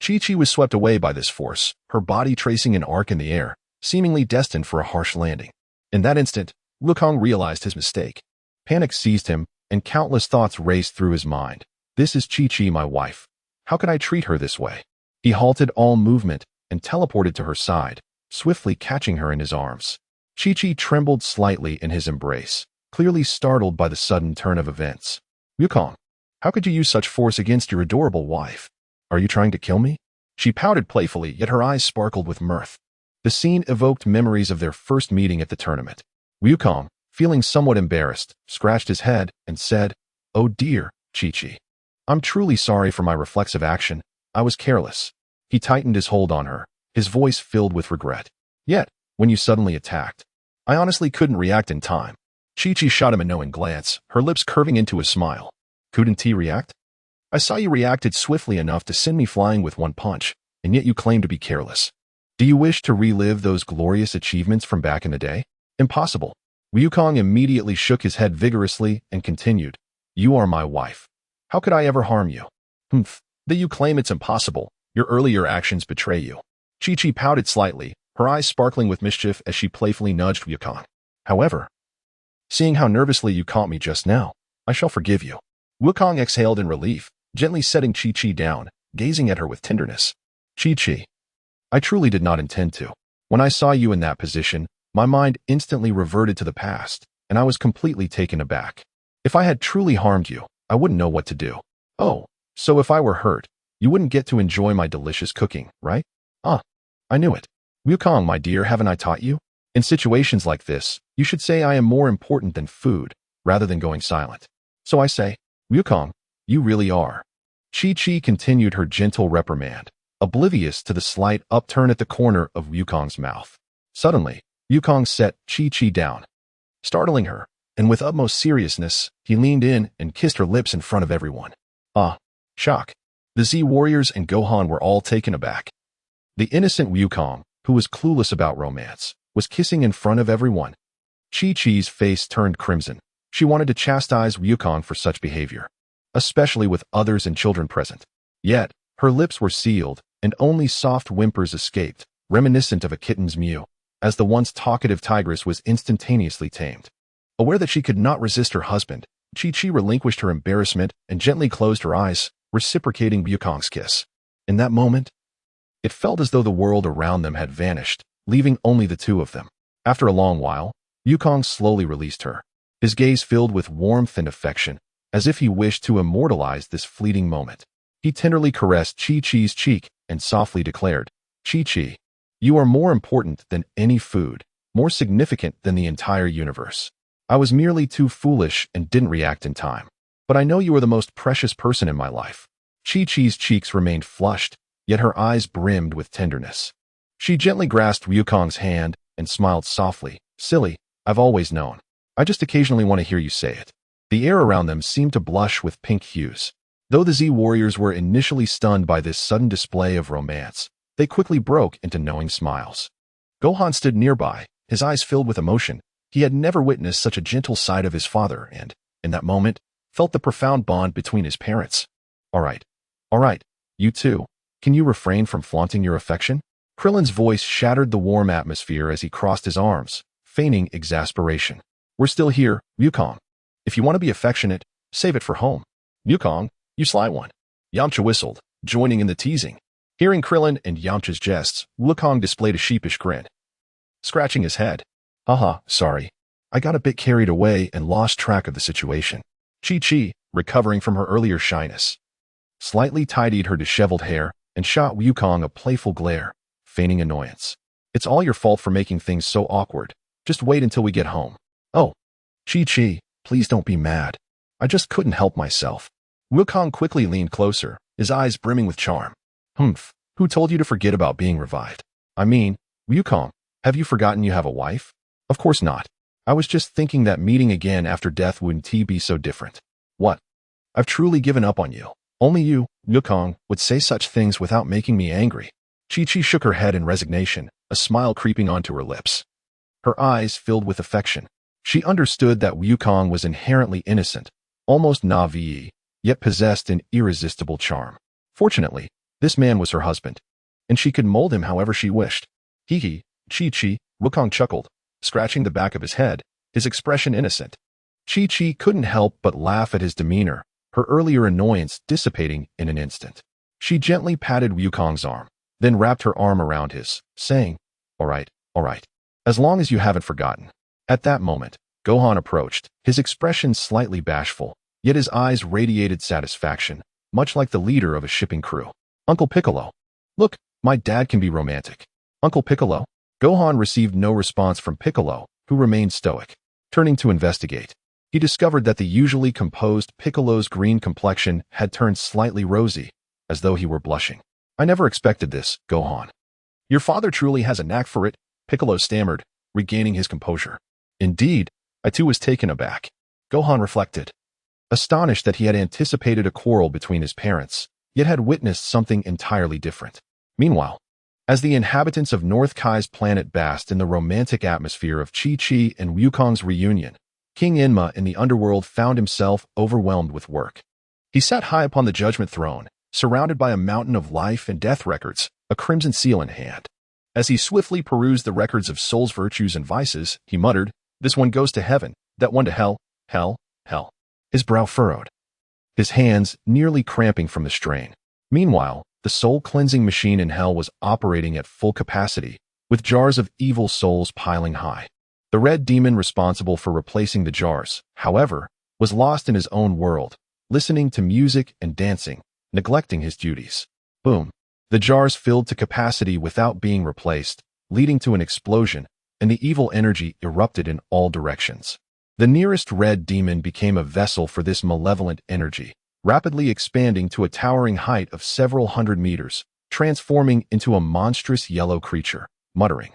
Chi-Chi was swept away by this force, her body tracing an arc in the air, seemingly destined for a harsh landing. In that instant, Wukong realized his mistake. Panic seized him, and countless thoughts raced through his mind. This is Chi-Chi, my wife. How could I treat her this way? He halted all movement and teleported to her side, swiftly catching her in his arms. Chi-Chi trembled slightly in his embrace, clearly startled by the sudden turn of events. Wukong, how could you use such force against your adorable wife? Are you trying to kill me? She pouted playfully, yet her eyes sparkled with mirth. The scene evoked memories of their first meeting at the tournament. Wukong, feeling somewhat embarrassed, scratched his head and said, "Oh dear, Chi-Chi. I'm truly sorry for my reflexive action. I was careless." He tightened his hold on her, his voice filled with regret. "Yet, when you suddenly attacked, I honestly couldn't react in time." Chi-Chi shot him a knowing glance, her lips curving into a smile. "Couldn't he react? I saw you reacted swiftly enough to send me flying with one punch, and yet you claim to be careless. Do you wish to relive those glorious achievements from back in the day? Impossible." Wukong immediately shook his head vigorously and continued, "You are my wife. How could I ever harm you? That you claim it's impossible. Your earlier actions betray you." Chi-Chi pouted slightly, her eyes sparkling with mischief as she playfully nudged Wukong. "However, seeing how nervously you caught me just now, I shall forgive you." Wukong exhaled in relief, gently setting Chi-Chi down, gazing at her with tenderness. "Chi-Chi, I truly did not intend to. When I saw you in that position, my mind instantly reverted to the past, and I was completely taken aback. If I had truly harmed you, I wouldn't know what to do. Oh, so if I were hurt, you wouldn't get to enjoy my delicious cooking, right? I knew it. Wukong, my dear, haven't I taught you? In situations like this, you should say I am more important than food, rather than going silent. So I say, Wukong, you really are." Chi-Chi continued her gentle reprimand, oblivious to the slight upturn at the corner of Wukong's mouth. Suddenly, Wukong set Chi-Chi down, startling her, and with utmost seriousness, he leaned in and kissed her lips in front of everyone. Shock. The Z warriors and Gohan were all taken aback. The innocent Wukong, who was clueless about romance, was kissing in front of everyone. Chi-Chi's face turned crimson. She wanted to chastise Wukong for such behavior, especially with others and children present. Yet, her lips were sealed, and only soft whimpers escaped, reminiscent of a kitten's mew, as the once talkative tigress was instantaneously tamed. Aware that she could not resist her husband, Chi-Chi relinquished her embarrassment and gently closed her eyes, reciprocating Wukong's kiss. In that moment, it felt as though the world around them had vanished, leaving only the two of them. After a long while, Wukong slowly released her, his gaze filled with warmth and affection, as if he wished to immortalize this fleeting moment. He tenderly caressed Chi-Chi's cheek and softly declared, "Chi-Chi, you are more important than any food, more significant than the entire universe. I was merely too foolish and didn't react in time. But I know you are the most precious person in my life." Chi-Chi's cheeks remained flushed, yet her eyes brimmed with tenderness. She gently grasped Wukong's hand and smiled softly. "Silly, I've always known. I just occasionally want to hear you say it." The air around them seemed to blush with pink hues. Though the Z warriors were initially stunned by this sudden display of romance, they quickly broke into knowing smiles. Gohan stood nearby, his eyes filled with emotion. He had never witnessed such a gentle side of his father and, in that moment, felt the profound bond between his parents. All right, you too. Can you refrain from flaunting your affection?" Krillin's voice shattered the warm atmosphere as he crossed his arms, feigning exasperation. "We're still here, Wukong. If you want to be affectionate, save it for home. Wukong, you sly one." Yamcha whistled, joining in the teasing. Hearing Krillin and Yamcha's jests, Wukong displayed a sheepish grin, scratching his head. Sorry. I got a bit carried away and lost track of the situation." Chi-Chi, recovering from her earlier shyness, slightly tidied her disheveled hair and shot Wukong a playful glare, feigning annoyance. "It's all your fault for making things so awkward. Just wait until we get home." "Oh, Chi-Chi, please don't be mad. I just couldn't help myself." Wukong quickly leaned closer, his eyes brimming with charm. Who told you to forget about being revived? I mean, Wukong, have you forgotten you have a wife?" "Of course not. I was just thinking that meeting again after death wouldn't be so different." "What? I've truly given up on you. Only you, Wukong, would say such things without making me angry." Chi-Chi shook her head in resignation, a smile creeping onto her lips. Her eyes filled with affection. She understood that Wukong was inherently innocent, almost naive, yet possessed an irresistible charm. Fortunately, this man was her husband, and she could mold him however she wished. Hee, Chi-Chi, Wukong chuckled, scratching the back of his head, his expression innocent. Chi-Chi couldn't help but laugh at his demeanor, her earlier annoyance dissipating in an instant. She gently patted Wukong's arm, then wrapped her arm around his, saying, All right, as long as you haven't forgotten." At that moment, Gohan approached, his expression slightly bashful, yet his eyes radiated satisfaction, much like the leader of a shipping crew. Uncle Piccolo. Look, my dad can be romantic. Uncle Piccolo? Gohan received no response from Piccolo, who remained stoic. Turning to investigate, he discovered that the usually composed Piccolo's green complexion had turned slightly rosy, as though he were blushing. I never expected this, Gohan. Your father truly has a knack for it, Piccolo stammered, regaining his composure. Indeed, I too was taken aback. Gohan reflected, astonished that he had anticipated a quarrel between his parents, yet had witnessed something entirely different. Meanwhile, as the inhabitants of North Kai's planet basked in the romantic atmosphere of Chi-Chi and Wukong's reunion, King Enma in the underworld found himself overwhelmed with work. He sat high upon the judgment throne, surrounded by a mountain of life and death records, a crimson seal in hand. As he swiftly perused the records of soul's virtues and vices, he muttered, "This one goes to heaven, that one to hell, hell, hell." His brow furrowed, his hands nearly cramping from the strain. Meanwhile, the soul-cleansing machine in hell was operating at full capacity, with jars of evil souls piling high. The red demon responsible for replacing the jars, however, was lost in his own world, listening to music and dancing, neglecting his duties. Boom. The jars filled to capacity without being replaced, leading to an explosion, and the evil energy erupted in all directions. The nearest red demon became a vessel for this malevolent energy, rapidly expanding to a towering height of several hundred meters, transforming into a monstrous yellow creature, muttering,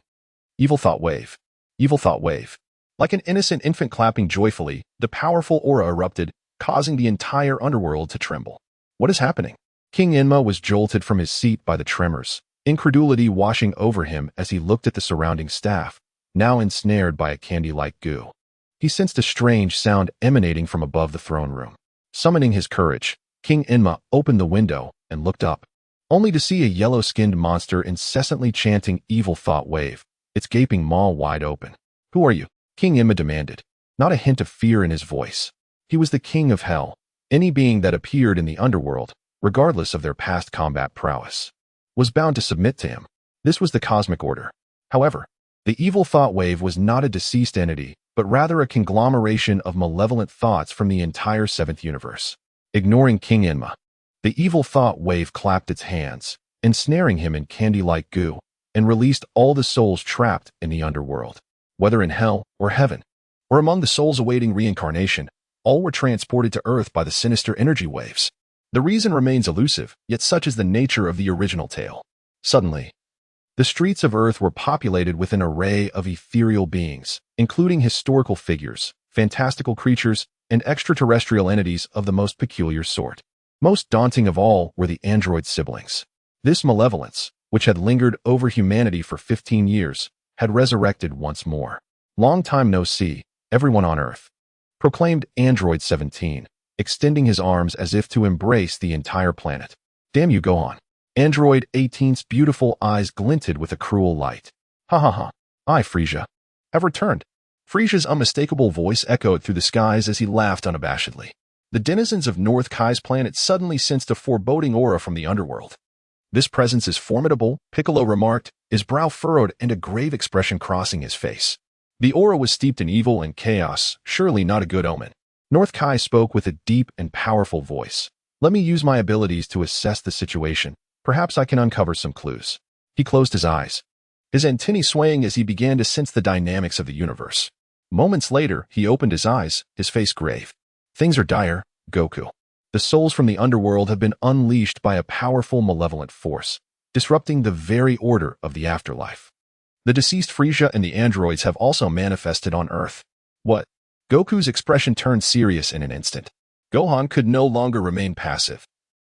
"Evil thought wave. Evil thought wave." Like an innocent infant clapping joyfully, the powerful aura erupted, causing the entire underworld to tremble. What is happening? King Enma was jolted from his seat by the tremors, incredulity washing over him as he looked at the surrounding staff, now ensnared by a candy-like goo. He sensed a strange sound emanating from above the throne room. Summoning his courage, King Enma opened the window and looked up, only to see a yellow-skinned monster incessantly chanting "Evil thought wave," its gaping maw wide open. "Who are you?" King Enma demanded, not a hint of fear in his voice. He was the king of hell. Any being that appeared in the underworld, regardless of their past combat prowess, was bound to submit to him. This was the cosmic order. However, the evil thought wave was not a deceased entity, but rather a conglomeration of malevolent thoughts from the entire seventh universe. Ignoring King Enma, the evil thought wave clapped its hands, ensnaring him in candy-like goo, and released all the souls trapped in the underworld. Whether in hell or heaven, or among the souls awaiting reincarnation, all were transported to Earth by the sinister energy waves. The reason remains elusive, yet such is the nature of the original tale. Suddenly, the streets of Earth were populated with an array of ethereal beings, including historical figures, fantastical creatures, and extraterrestrial entities of the most peculiar sort. Most daunting of all were the android siblings. This malevolence, which had lingered over humanity for 15 years, had resurrected once more. "Long time no see, everyone on Earth," proclaimed Android 17, extending his arms as if to embrace the entire planet. "Damn you, Gohan." Android 18's beautiful eyes glinted with a cruel light. "Ha ha ha. I, Frieza, have returned." Frieza's unmistakable voice echoed through the skies as he laughed unabashedly. The denizens of North Kai's planet suddenly sensed a foreboding aura from the underworld. "This presence is formidable," Piccolo remarked, his brow furrowed and a grave expression crossing his face. The aura was steeped in evil and chaos, surely not a good omen. North Kai spoke with a deep and powerful voice. "Let me use my abilities to assess the situation. Perhaps I can uncover some clues." He closed his eyes, his antennae swaying as he began to sense the dynamics of the universe. Moments later, he opened his eyes, his face grave. "Things are dire, Goku. The souls from the underworld have been unleashed by a powerful malevolent force, disrupting the very order of the afterlife. The deceased Frieza and the androids have also manifested on Earth." "What?" Goku's expression turned serious in an instant. Gohan could no longer remain passive,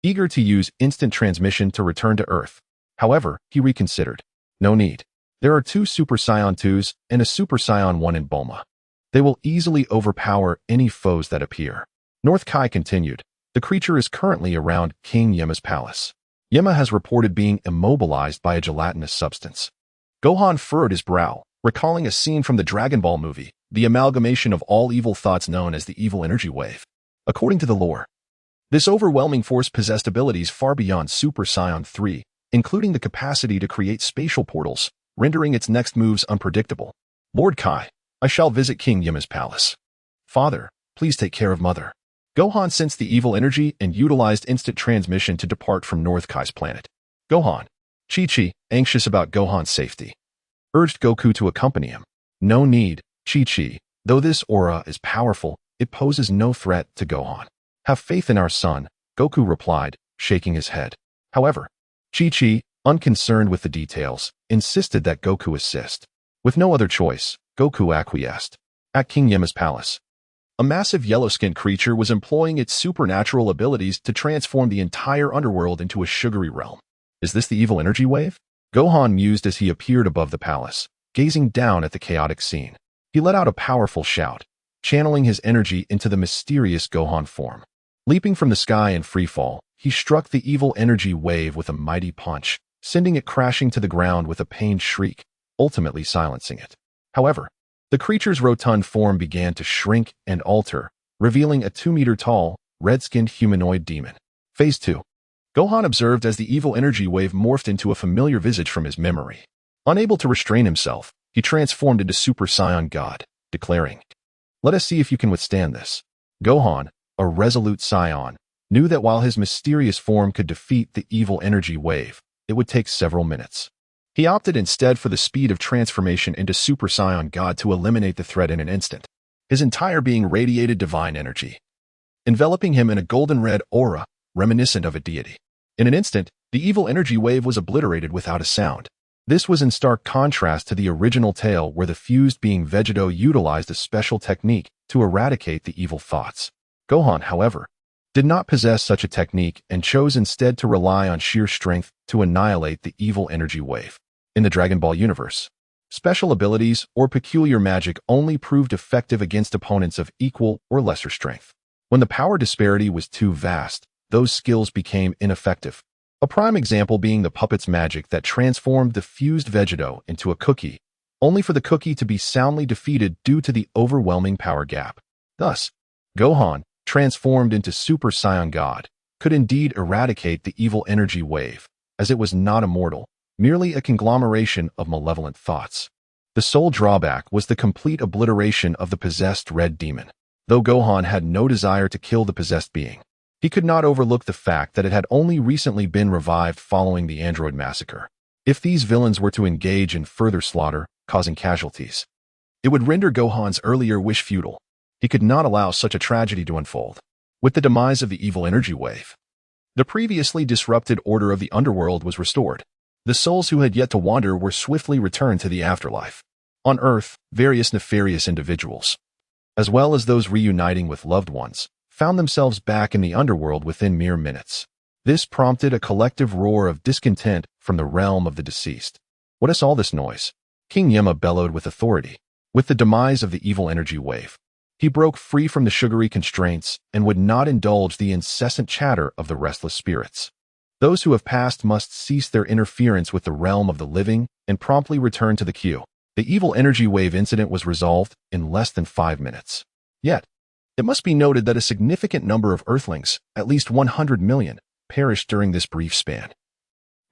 eager to use instant transmission to return to Earth. However, he reconsidered. "No need. There are 2 Super Saiyan 2s and a Super Saiyan 1 in Bulma. They will easily overpower any foes that appear." North Kai continued. "The creature is currently around King Yema's palace. Yema has reported being immobilized by a gelatinous substance." Gohan furrowed his brow, recalling a scene from the Dragon Ball movie, the amalgamation of all evil thoughts known as the evil energy wave. According to the lore, this overwhelming force possessed abilities far beyond Super Saiyan 3, including the capacity to create spatial portals, rendering its next moves unpredictable. "Lord Kai, I shall visit King Yama's palace. Father, please take care of Mother. Gohan sensed the evil energy and utilized instant transmission to depart from North Kai's planet. Gohan. Chi-Chi, anxious about Gohan's safety, urged Goku to accompany him. No need, Chi-Chi. Though this aura is powerful, it poses no threat to Gohan. Have faith in our son, Goku replied, shaking his head. However, Chi-Chi, unconcerned with the details, insisted that Goku assist. With no other choice, Goku acquiesced. At King Yama's palace, a massive yellow-skinned creature was employing its supernatural abilities to transform the entire underworld into a sugary realm. Is this the evil energy wave? Gohan mused as he appeared above the palace, gazing down at the chaotic scene. He let out a powerful shout, channeling his energy into the mysterious Gohan form. Leaping from the sky in freefall, he struck the evil energy wave with a mighty punch, sending it crashing to the ground with a pained shriek, ultimately silencing it. However, the creature's rotund form began to shrink and alter, revealing a 2-meter-tall, red-skinned humanoid demon. Phase 2. Gohan observed as the evil energy wave morphed into a familiar visage from his memory. Unable to restrain himself, he transformed into Super Saiyan God, declaring, "Let us see if you can withstand this." Gohan, a resolute Saiyan, knew that while his mysterious form could defeat the evil energy wave, it would take several minutes. He opted instead for the speed of transformation into Super Saiyan God to eliminate the threat in an instant. His entire being radiated divine energy, enveloping him in a golden-red aura reminiscent of a deity. In an instant, the evil energy wave was obliterated without a sound. This was in stark contrast to the original tale where the fused being Vegito utilized a special technique to eradicate the evil thoughts. Gohan, however, did not possess such a technique and chose instead to rely on sheer strength to annihilate the evil energy wave. In the Dragon Ball universe, special abilities or peculiar magic only proved effective against opponents of equal or lesser strength. When the power disparity was too vast, those skills became ineffective. A prime example being the puppet's magic that transformed the fused Vegito into a cookie, only for the cookie to be soundly defeated due to the overwhelming power gap. Thus, Gohan, transformed into Super Saiyan God, could indeed eradicate the evil energy wave, as it was not immortal, merely a conglomeration of malevolent thoughts. The sole drawback was the complete obliteration of the possessed red demon. Though Gohan had no desire to kill the possessed being, he could not overlook the fact that it had only recently been revived following the android massacre. If these villains were to engage in further slaughter, causing casualties, it would render Gohan's earlier wish futile. He could not allow such a tragedy to unfold. With the demise of the evil energy wave, the previously disrupted order of the underworld was restored. The souls who had yet to wander were swiftly returned to the afterlife. On Earth, various nefarious individuals, as well as those reuniting with loved ones, found themselves back in the underworld within mere minutes. This prompted a collective roar of discontent from the realm of the deceased. What is all this noise? King Yama bellowed with authority. With the demise of the evil energy wave, he broke free from the sugary constraints and would not indulge the incessant chatter of the restless spirits. Those who have passed must cease their interference with the realm of the living and promptly return to the queue. The evil energy wave incident was resolved in less than 5 minutes. Yet, it must be noted that a significant number of Earthlings, at least 100 million, perished during this brief span,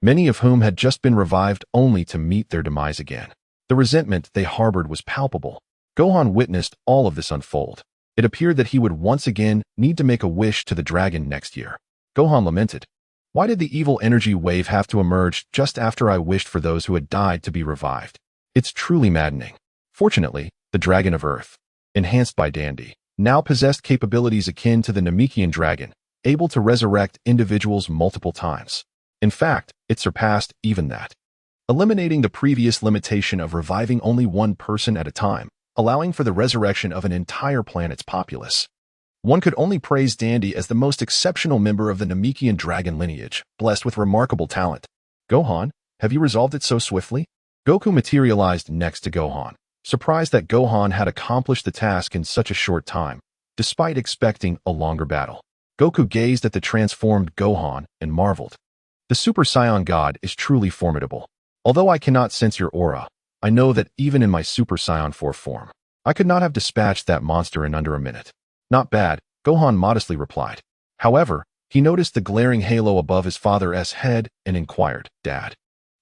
many of whom had just been revived only to meet their demise again. The resentment they harbored was palpable. Gohan witnessed all of this unfold. It appeared that he would once again need to make a wish to the dragon next year. Gohan lamented, "Why did the evil energy wave have to emerge just after I wished for those who had died to be revived? It's truly maddening." Fortunately, the Dragon of Earth, enhanced by Dandy, now possessed capabilities akin to the Namekian dragon, able to resurrect individuals multiple times. In fact, it surpassed even that, eliminating the previous limitation of reviving only one person at a time, allowing for the resurrection of an entire planet's populace. One could only praise Dandy as the most exceptional member of the Namekian dragon lineage, blessed with remarkable talent. "Gohan, have you resolved it so swiftly?" Goku materialized next to Gohan, surprised that Gohan had accomplished the task in such a short time, despite expecting a longer battle. Goku gazed at the transformed Gohan and marveled. "The Super Saiyan God is truly formidable. Although I cannot sense your aura, I know that even in my Super Saiyan 4 form, I could not have dispatched that monster in under a minute." "Not bad," Gohan modestly replied. However, he noticed the glaring halo above his father's head and inquired, "Dad,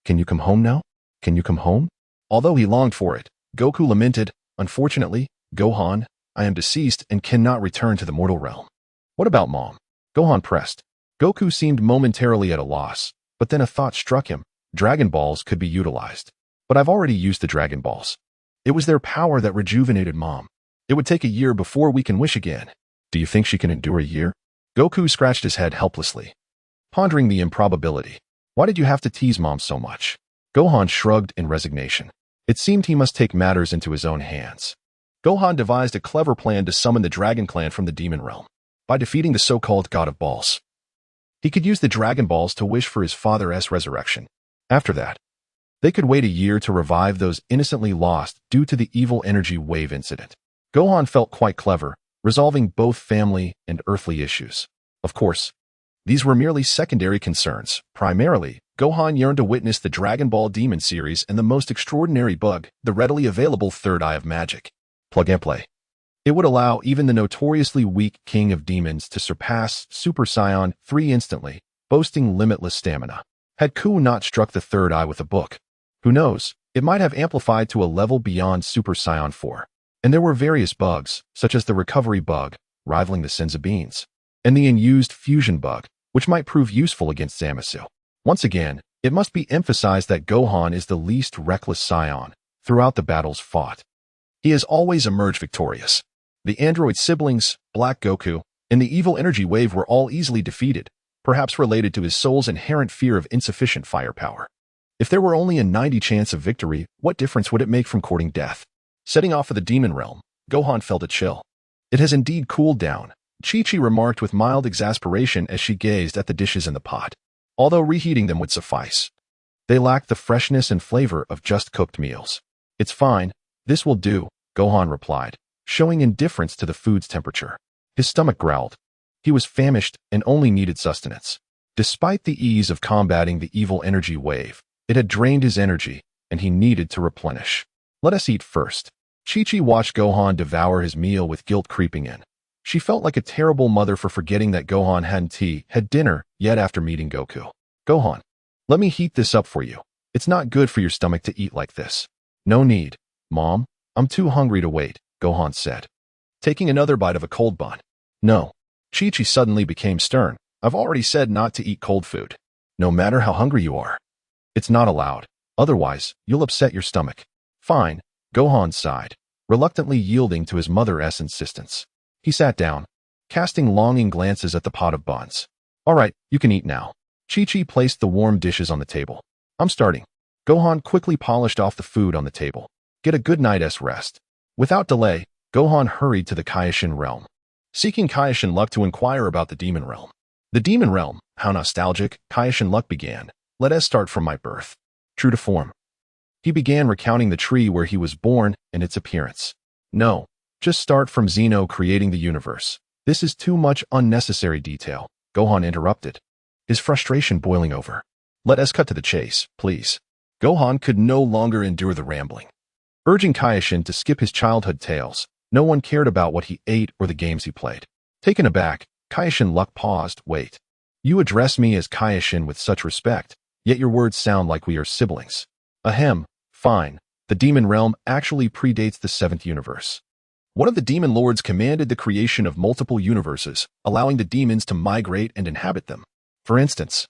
can you come home now? Can you come home?" Although he longed for it, Goku lamented, Unfortunately, Gohan, I am deceased and cannot return to the mortal realm. What about Mom? Gohan pressed. Goku seemed momentarily at a loss, but then a thought struck him. Dragon Balls could be utilized. But I've already used the Dragon Balls. It was their power that rejuvenated Mom. It would take a year before we can wish again. Do you think she can endure a year? Goku scratched his head helplessly, pondering the improbability. Why did you have to tease Mom so much? Gohan shrugged in resignation. It seemed he must take matters into his own hands. Gohan devised a clever plan to summon the Dragon Clan from the Demon Realm by defeating the so-called God of Balls. He could use the Dragon Balls to wish for his father's resurrection. After that, they could wait a year to revive those innocently lost due to the evil energy wave incident. Gohan felt quite clever, resolving both family and earthly issues. Of course, these were merely secondary concerns. Primarily, Gohan yearned to witness the Dragon Ball Demon series and the most extraordinary bug, the readily available Third Eye of Magic. Plug and play. It would allow even the notoriously weak King of Demons to surpass Super Saiyan 3 instantly, boasting limitless stamina. Had Ku not struck the third eye with a book, who knows, it might have amplified to a level beyond Super Saiyan 4. And there were various bugs, such as the recovery bug, rivaling the Senzu Beans, and the unused fusion bug, which might prove useful against Zamasu. Once again, it must be emphasized that Gohan is the least reckless Saiyan throughout the battles fought. He has always emerged victorious. The android siblings, Black Goku, and the evil energy wave were all easily defeated, perhaps related to his soul's inherent fear of insufficient firepower. If there were only a 90% chance of victory, what difference would it make from courting death? Setting off for the Demon Realm, Gohan felt a chill. It has indeed cooled down, Chi-Chi remarked with mild exasperation as she gazed at the dishes in the pot. Although reheating them would suffice, they lacked the freshness and flavor of just cooked meals. It's fine, this will do, Gohan replied, showing indifference to the food's temperature. His stomach growled. He was famished and only needed sustenance. Despite the ease of combating the evil energy wave, it had drained his energy, and he needed to replenish. Let us eat first. Chi-Chi watched Gohan devour his meal with guilt creeping in. She felt like a terrible mother for forgetting that Gohan hadn't had dinner yet after meeting Goku. Gohan, let me heat this up for you. It's not good for your stomach to eat like this. No need, Mom. I'm too hungry to wait, Gohan said, taking another bite of a cold bun. No. Chi-Chi suddenly became stern. I've already said not to eat cold food, no matter how hungry you are. It's not allowed. Otherwise, you'll upset your stomach. Fine, Gohan sighed, reluctantly yielding to his mother's insistence. He sat down, casting longing glances at the pot of buns. All right, you can eat now. Chi-Chi placed the warm dishes on the table. I'm starting. Gohan quickly polished off the food on the table. Get a good night's rest. Without delay, Gohan hurried to the Kaioshin realm, seeking Kaioshin luck to inquire about the Demon Realm. The Demon Realm, how nostalgic, Kaioshin luck began. Let us start from my birth. True to form. He began recounting the tree where he was born and its appearance. No, just start from Zeno creating the universe. This is too much unnecessary detail, Gohan interrupted, his frustration boiling over. Let us cut to the chase, please. Gohan could no longer endure the rambling. Urging Kaioshin to skip his childhood tales, no one cared about what he ate or the games he played. Taken aback, Kaioshin luck paused. Wait. You address me as Kaioshin with such respect, yet your words sound like we are siblings. Ahem, fine. The Demon Realm actually predates the 7th universe. One of the Demon Lords commanded the creation of multiple universes, allowing the demons to migrate and inhabit them. For instance,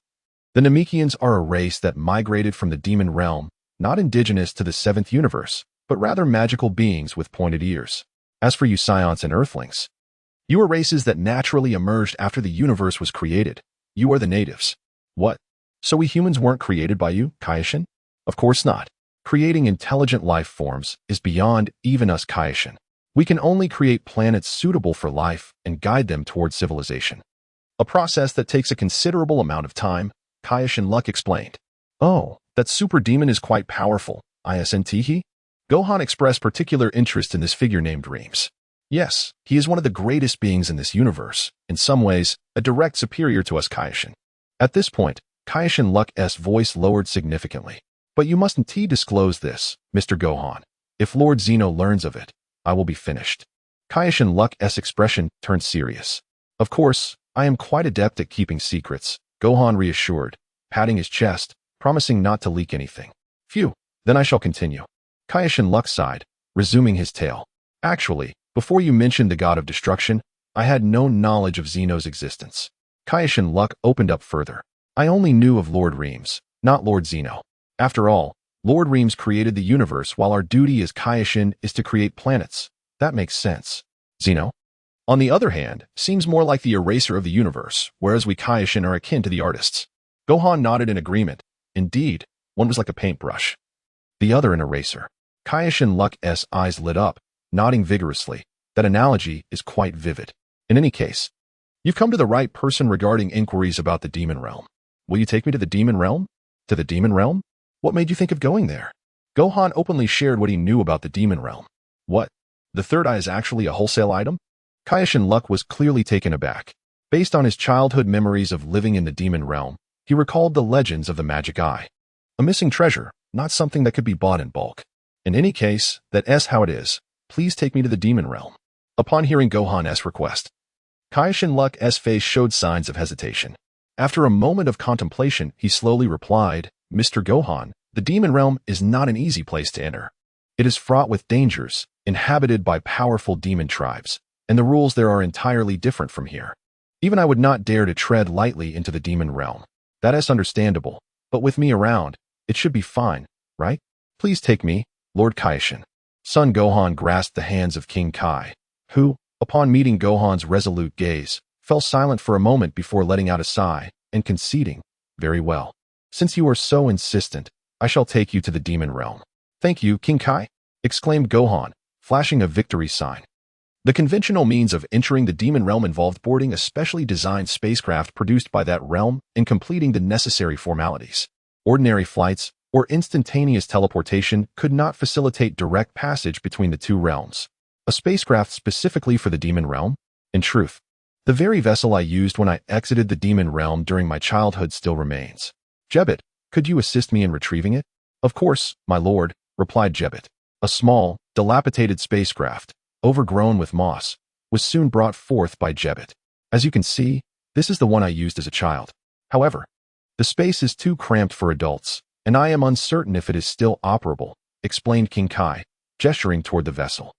the Namekians are a race that migrated from the Demon Realm, not indigenous to the 7th universe, but rather magical beings with pointed ears. As for you Scions and Earthlings, you are races that naturally emerged after the universe was created. You are the natives. What? So we humans weren't created by you, Kaioshin? Of course not. Creating intelligent life forms is beyond even us Kaioshin. We can only create planets suitable for life and guide them towards civilization. A process that takes a considerable amount of time, Kaioshin Luck explained. Oh, that super demon is quite powerful, isn't? Gohan expressed particular interest in this figure named Dreams. Yes, he is one of the greatest beings in this universe, in some ways, a direct superior to us Kaioshin. At this point, Kaioshin Luck's voice lowered significantly. But you mustn't disclose this, Mr. Gohan. If Lord Zeno learns of it, I will be finished. Kaioshin Luck's expression turned serious. Of course, I am quite adept at keeping secrets, Gohan reassured, patting his chest, promising not to leak anything. Phew, then I shall continue. Kaioshin Luck sighed, resuming his tale. Actually, before you mentioned the god of destruction, I had no knowledge of Zeno's existence. Kaioshin Luck opened up further. I only knew of Lord Reams, not Lord Zeno. After all, Lord Reams created the universe while our duty as Kaioshin is to create planets. That makes sense. Zeno, on the other hand, seems more like the eraser of the universe, whereas we Kaioshin are akin to the artists. Gohan nodded in agreement. Indeed, one was like a paintbrush, the other an eraser. Kaioshin Luck's eyes lit up, nodding vigorously. That analogy is quite vivid. In any case, you've come to the right person regarding inquiries about the demon realm. Will you take me to the demon realm? To the demon realm? What made you think of going there? Gohan openly shared what he knew about the demon realm. What? The third eye is actually a wholesale item? Kaioshin Luck was clearly taken aback. Based on his childhood memories of living in the demon realm, he recalled the legends of the magic eye. A missing treasure, not something that could be bought in bulk. In any case, that's how it is. Please take me to the demon realm. Upon hearing Gohan's request, Kaioshin Luck's face showed signs of hesitation. After a moment of contemplation, he slowly replied, Mr. Gohan, the demon realm is not an easy place to enter. It is fraught with dangers, inhabited by powerful demon tribes, and the rules there are entirely different from here. Even I would not dare to tread lightly into the demon realm. That is understandable, but with me around, it should be fine, right? Please take me, Lord Kaioshin. Son Gohan grasped the hands of King Kai, who, upon meeting Gohan's resolute gaze, fell silent for a moment before letting out a sigh and conceding, very well. Since you are so insistent, I shall take you to the demon realm. Thank you, King Kai, exclaimed Gohan, flashing a victory sign. The conventional means of entering the demon realm involved boarding a specially designed spacecraft produced by that realm and completing the necessary formalities. Ordinary flights or instantaneous teleportation could not facilitate direct passage between the two realms. A spacecraft specifically for the demon realm? In truth, the very vessel I used when I exited the demon realm during my childhood still remains. Jebbet, could you assist me in retrieving it? Of course, my lord, replied Jebbet. A small, dilapidated spacecraft, overgrown with moss, was soon brought forth by Jebbet. As you can see, this is the one I used as a child. However, the space is too cramped for adults, and I am uncertain if it is still operable, explained King Kai, gesturing toward the vessel.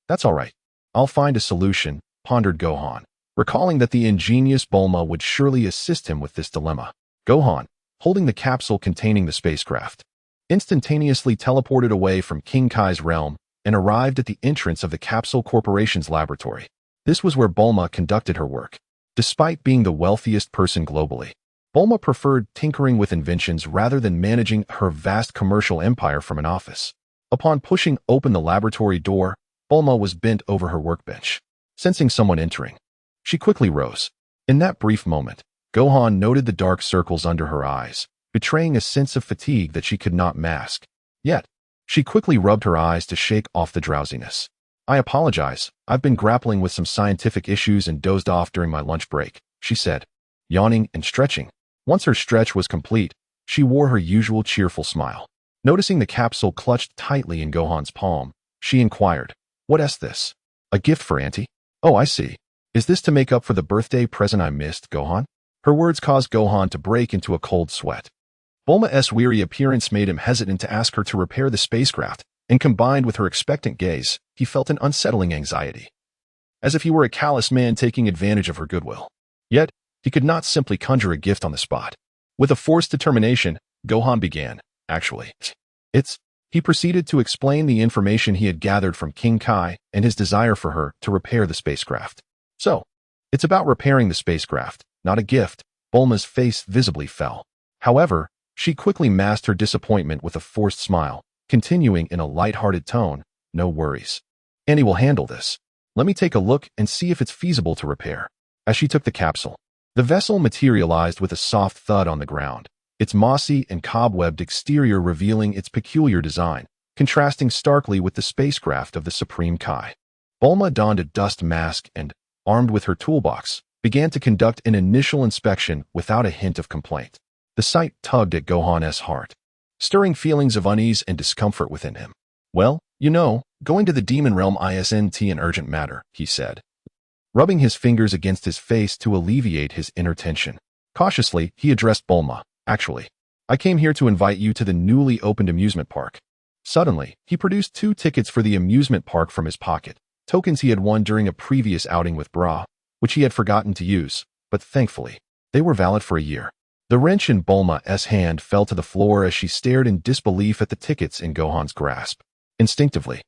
That's all right. I'll find a solution, pondered Gohan, recalling that the ingenious Bulma would surely assist him with this dilemma. Gohan, holding the capsule containing the spacecraft, instantaneously teleported away from King Kai's realm and arrived at the entrance of the Capsule Corporation's laboratory. This was where Bulma conducted her work. Despite being the wealthiest person globally, Bulma preferred tinkering with inventions rather than managing her vast commercial empire from an office. Upon pushing open the laboratory door, Bulma was bent over her workbench. Sensing someone entering, she quickly rose. In that brief moment, Gohan noted the dark circles under her eyes, betraying a sense of fatigue that she could not mask. Yet, she quickly rubbed her eyes to shake off the drowsiness. I apologize, I've been grappling with some scientific issues and dozed off during my lunch break, she said, yawning and stretching. Once her stretch was complete, she wore her usual cheerful smile. Noticing the capsule clutched tightly in Gohan's palm, she inquired, "What is this? A gift for Auntie? Oh, I see. Is this to make up for the birthday present I missed, Gohan?" Her words caused Gohan to break into a cold sweat. Bulma's weary appearance made him hesitant to ask her to repair the spacecraft, and combined with her expectant gaze, he felt an unsettling anxiety. As if he were a callous man taking advantage of her goodwill. Yet, he could not simply conjure a gift on the spot. With a forced determination, Gohan began, He proceeded to explain the information he had gathered from King Kai and his desire for her to repair the spacecraft. So, it's about repairing the spacecraft, not a gift. Bulma's face visibly fell. However, she quickly masked her disappointment with a forced smile, continuing in a light-hearted tone, "No worries. Annie will handle this. Let me take a look and see if it's feasible to repair." As she took the capsule, the vessel materialized with a soft thud on the ground, its mossy and cobwebbed exterior revealing its peculiar design, contrasting starkly with the spacecraft of the Supreme Kai. Bulma donned a dust mask and, armed with her toolbox, began to conduct an initial inspection without a hint of complaint. The sight tugged at Gohan's heart, stirring feelings of unease and discomfort within him. "Well, going to the demon realm isn't an urgent matter," he said, rubbing his fingers against his face to alleviate his inner tension. Cautiously, he addressed Bulma. "Actually, I came here to invite you to the newly opened amusement park." Suddenly, he produced 2 tickets for the amusement park from his pocket, tokens he had won during a previous outing with Bra, which he had forgotten to use, but thankfully, they were valid for a year. The wrench in Bulma's hand fell to the floor as she stared in disbelief at the tickets in Gohan's grasp. Instinctively,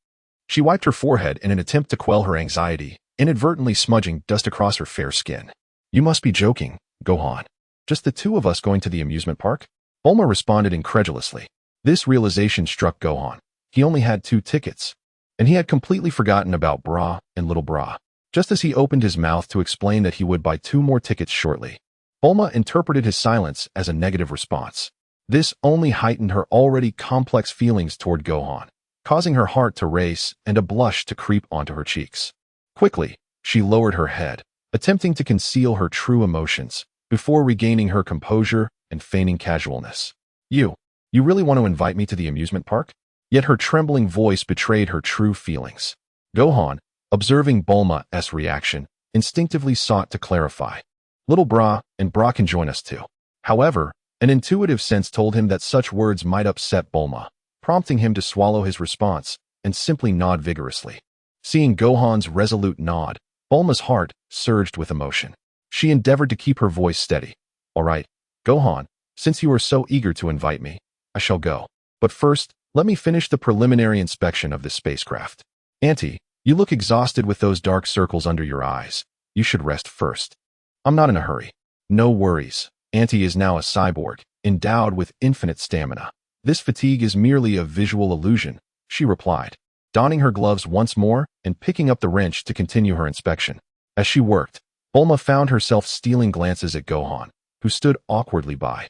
she wiped her forehead in an attempt to quell her anxiety, inadvertently smudging dust across her fair skin. "You must be joking, Gohan. Just the 2 of us going to the amusement park?" Bulma responded incredulously. This realization struck Gohan. He only had 2 tickets, and he had completely forgotten about Bra and Little Bra. Just as he opened his mouth to explain that he would buy 2 more tickets shortly, Bulma interpreted his silence as a negative response. This only heightened her already complex feelings toward Gohan, causing her heart to race and a blush to creep onto her cheeks. Quickly, she lowered her head, attempting to conceal her true emotions, before regaining her composure and feigning casualness. You really want to invite me to the amusement park?" Yet her trembling voice betrayed her true feelings. Gohan, observing Bulma's reaction, instinctively sought to clarify. "Little Bra and Bra can join us too." However, an intuitive sense told him that such words might upset Bulma, prompting him to swallow his response and simply nod vigorously. Seeing Gohan's resolute nod, Bulma's heart surged with emotion. She endeavored to keep her voice steady. "All right, Gohan, since you are so eager to invite me, I shall go. But first, let me finish the preliminary inspection of this spacecraft. Auntie, you look exhausted with those dark circles under your eyes. You should rest first." "I'm not in a hurry." "No worries. Auntie is now a cyborg, endowed with infinite stamina. This fatigue is merely a visual illusion," she replied, donning her gloves once more and picking up the wrench to continue her inspection. As she worked, Bulma found herself stealing glances at Gohan, who stood awkwardly by.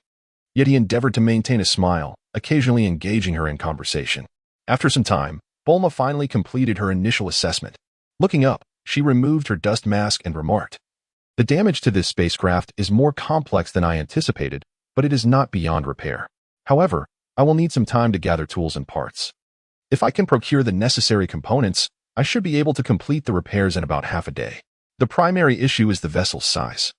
Yet he endeavored to maintain a smile, occasionally engaging her in conversation. After some time, Bulma finally completed her initial assessment. Looking up, she removed her dust mask and remarked, "The damage to this spacecraft is more complex than I anticipated, but it is not beyond repair. However, I will need some time to gather tools and parts. If I can procure the necessary components, I should be able to complete the repairs in about half a day. The primary issue is the vessel's size.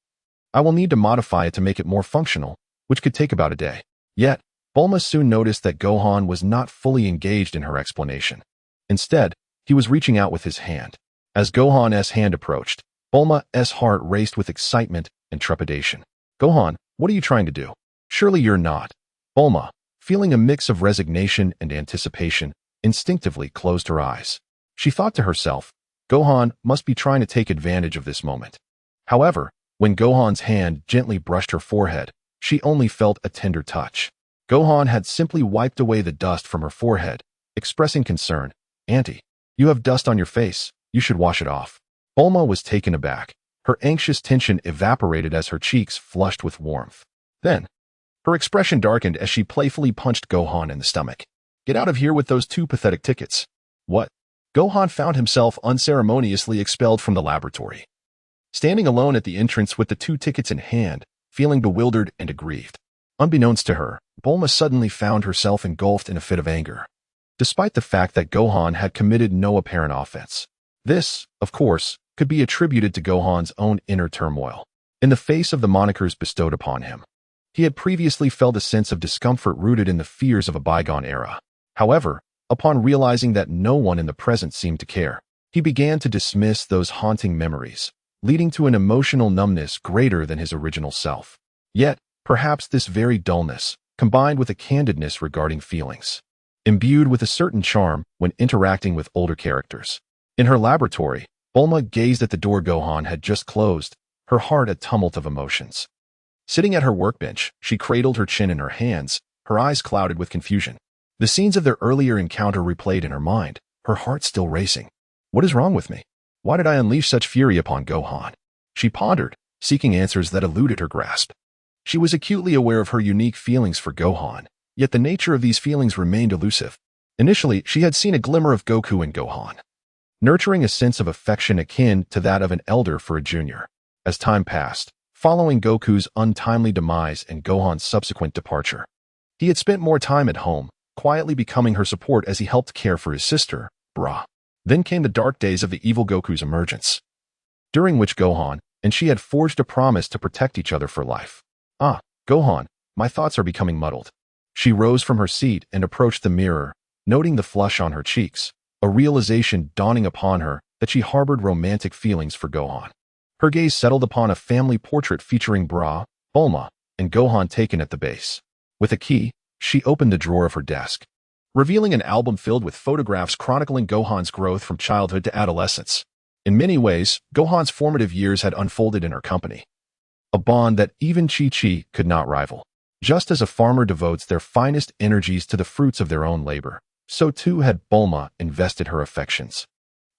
I will need to modify it to make it more functional, which could take about a day." Yet, Bulma soon noticed that Gohan was not fully engaged in her explanation. Instead, he was reaching out with his hand. As Gohan's hand approached, Bulma's heart raced with excitement and trepidation. "Gohan, what are you trying to do? Surely you're not." Bulma, feeling a mix of resignation and anticipation, instinctively closed her eyes. She thought to herself, Gohan must be trying to take advantage of this moment. However, when Gohan's hand gently brushed her forehead, she only felt a tender touch. Gohan had simply wiped away the dust from her forehead, expressing concern. "Auntie, you have dust on your face. You should wash it off." Bulma was taken aback. Her anxious tension evaporated as her cheeks flushed with warmth. Then, her expression darkened as she playfully punched Gohan in the stomach. "Get out of here with those 2 pathetic tickets." "What?" Gohan found himself unceremoniously expelled from the laboratory. Standing alone at the entrance with the 2 tickets in hand, feeling bewildered and aggrieved. Unbeknownst to her, Bulma suddenly found herself engulfed in a fit of anger. Despite the fact that Gohan had committed no apparent offense. This, of course, could be attributed to Gohan's own inner turmoil. In the face of the monikers bestowed upon him, he had previously felt a sense of discomfort rooted in the fears of a bygone era. However, upon realizing that no one in the present seemed to care, he began to dismiss those haunting memories, leading to an emotional numbness greater than his original self. Yet, perhaps this very dullness, combined with a candidness regarding feelings, imbued with a certain charm when interacting with older characters. In her laboratory, Bulma gazed at the door Gohan had just closed, her heart a tumult of emotions. Sitting at her workbench, she cradled her chin in her hands, her eyes clouded with confusion. The scenes of their earlier encounter replayed in her mind, her heart still racing. What is wrong with me? Why did I unleash such fury upon Gohan? She pondered, seeking answers that eluded her grasp. She was acutely aware of her unique feelings for Gohan, yet the nature of these feelings remained elusive. Initially, she had seen a glimmer of Goku in Gohan, nurturing a sense of affection akin to that of an elder for a junior. As time passed, following Goku's untimely demise and Gohan's subsequent departure, he had spent more time at home, quietly becoming her support as he helped care for his sister, Bra. Then came the dark days of the evil Goku's emergence, during which Gohan and she had forged a promise to protect each other for life. "Ah, Gohan, my thoughts are becoming muddled." She rose from her seat and approached the mirror, noting the flush on her cheeks, a realization dawning upon her that she harbored romantic feelings for Gohan. Her gaze settled upon a family portrait featuring Bra, Bulma, and Gohan taken at the base. With a key, she opened the drawer of her desk, revealing an album filled with photographs chronicling Gohan's growth from childhood to adolescence. In many ways, Gohan's formative years had unfolded in her company, a bond that even Chi-Chi could not rival. Just as a farmer devotes their finest energies to the fruits of their own labor, so too had Bulma invested her affections.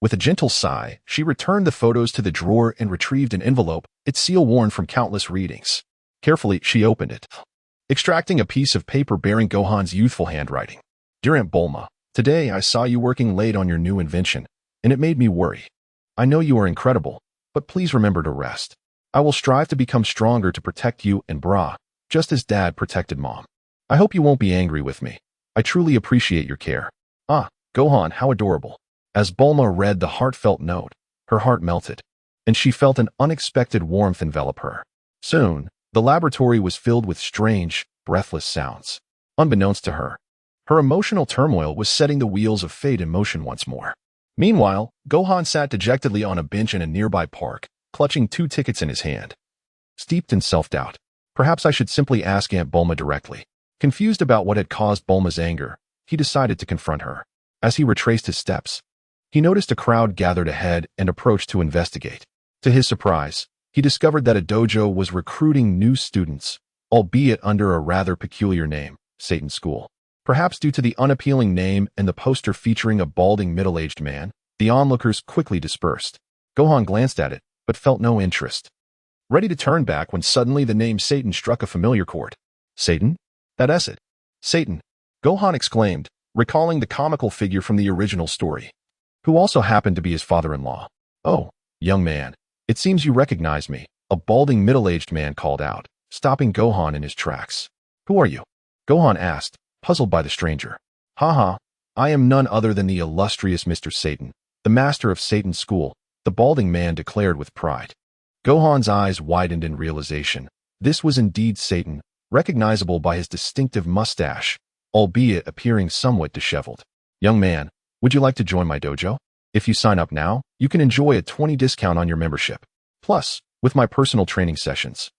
With a gentle sigh, she returned the photos to the drawer and retrieved an envelope, its seal worn from countless readings. Carefully, she opened it, extracting a piece of paper bearing Gohan's youthful handwriting. "Dear Aunt Bulma, today I saw you working late on your new invention, and it made me worry. I know you are incredible, but please remember to rest. I will strive to become stronger to protect you and Bra, just as Dad protected Mom. I hope you won't be angry with me. I truly appreciate your care. Ah, Gohan, how adorable." As Bulma read the heartfelt note, her heart melted, and she felt an unexpected warmth envelop her. Soon, the laboratory was filled with strange, breathless sounds. Unbeknownst to her, her emotional turmoil was setting the wheels of fate in motion once more. Meanwhile, Gohan sat dejectedly on a bench in a nearby park, clutching 2 tickets in his hand. Steeped in self-doubt, perhaps I should simply ask Aunt Bulma directly. Confused about what had caused Bulma's anger, he decided to confront her. As he retraced his steps, he noticed a crowd gathered ahead and approached to investigate. To his surprise, he discovered that a dojo was recruiting new students, albeit under a rather peculiar name, Satan School. Perhaps due to the unappealing name and the poster featuring a balding middle-aged man, the onlookers quickly dispersed. Gohan glanced at it, but felt no interest, ready to turn back when suddenly the name Satan struck a familiar chord. "Satan? That's it. Satan," Gohan exclaimed, recalling the comical figure from the original story, who also happened to be his father-in-law. "Oh, young man, it seems you recognize me," a balding middle-aged man called out, stopping Gohan in his tracks. "Who are you?" Gohan asked, puzzled by the stranger. "Haha, I am none other than the illustrious Mr. Satan, the master of Satan's School," the balding man declared with pride. Gohan's eyes widened in realization. This was indeed Satan, recognizable by his distinctive mustache, albeit appearing somewhat disheveled. "Young man, would you like to join my dojo? If you sign up now, you can enjoy a 20% discount on your membership. Plus, with my personal training sessions,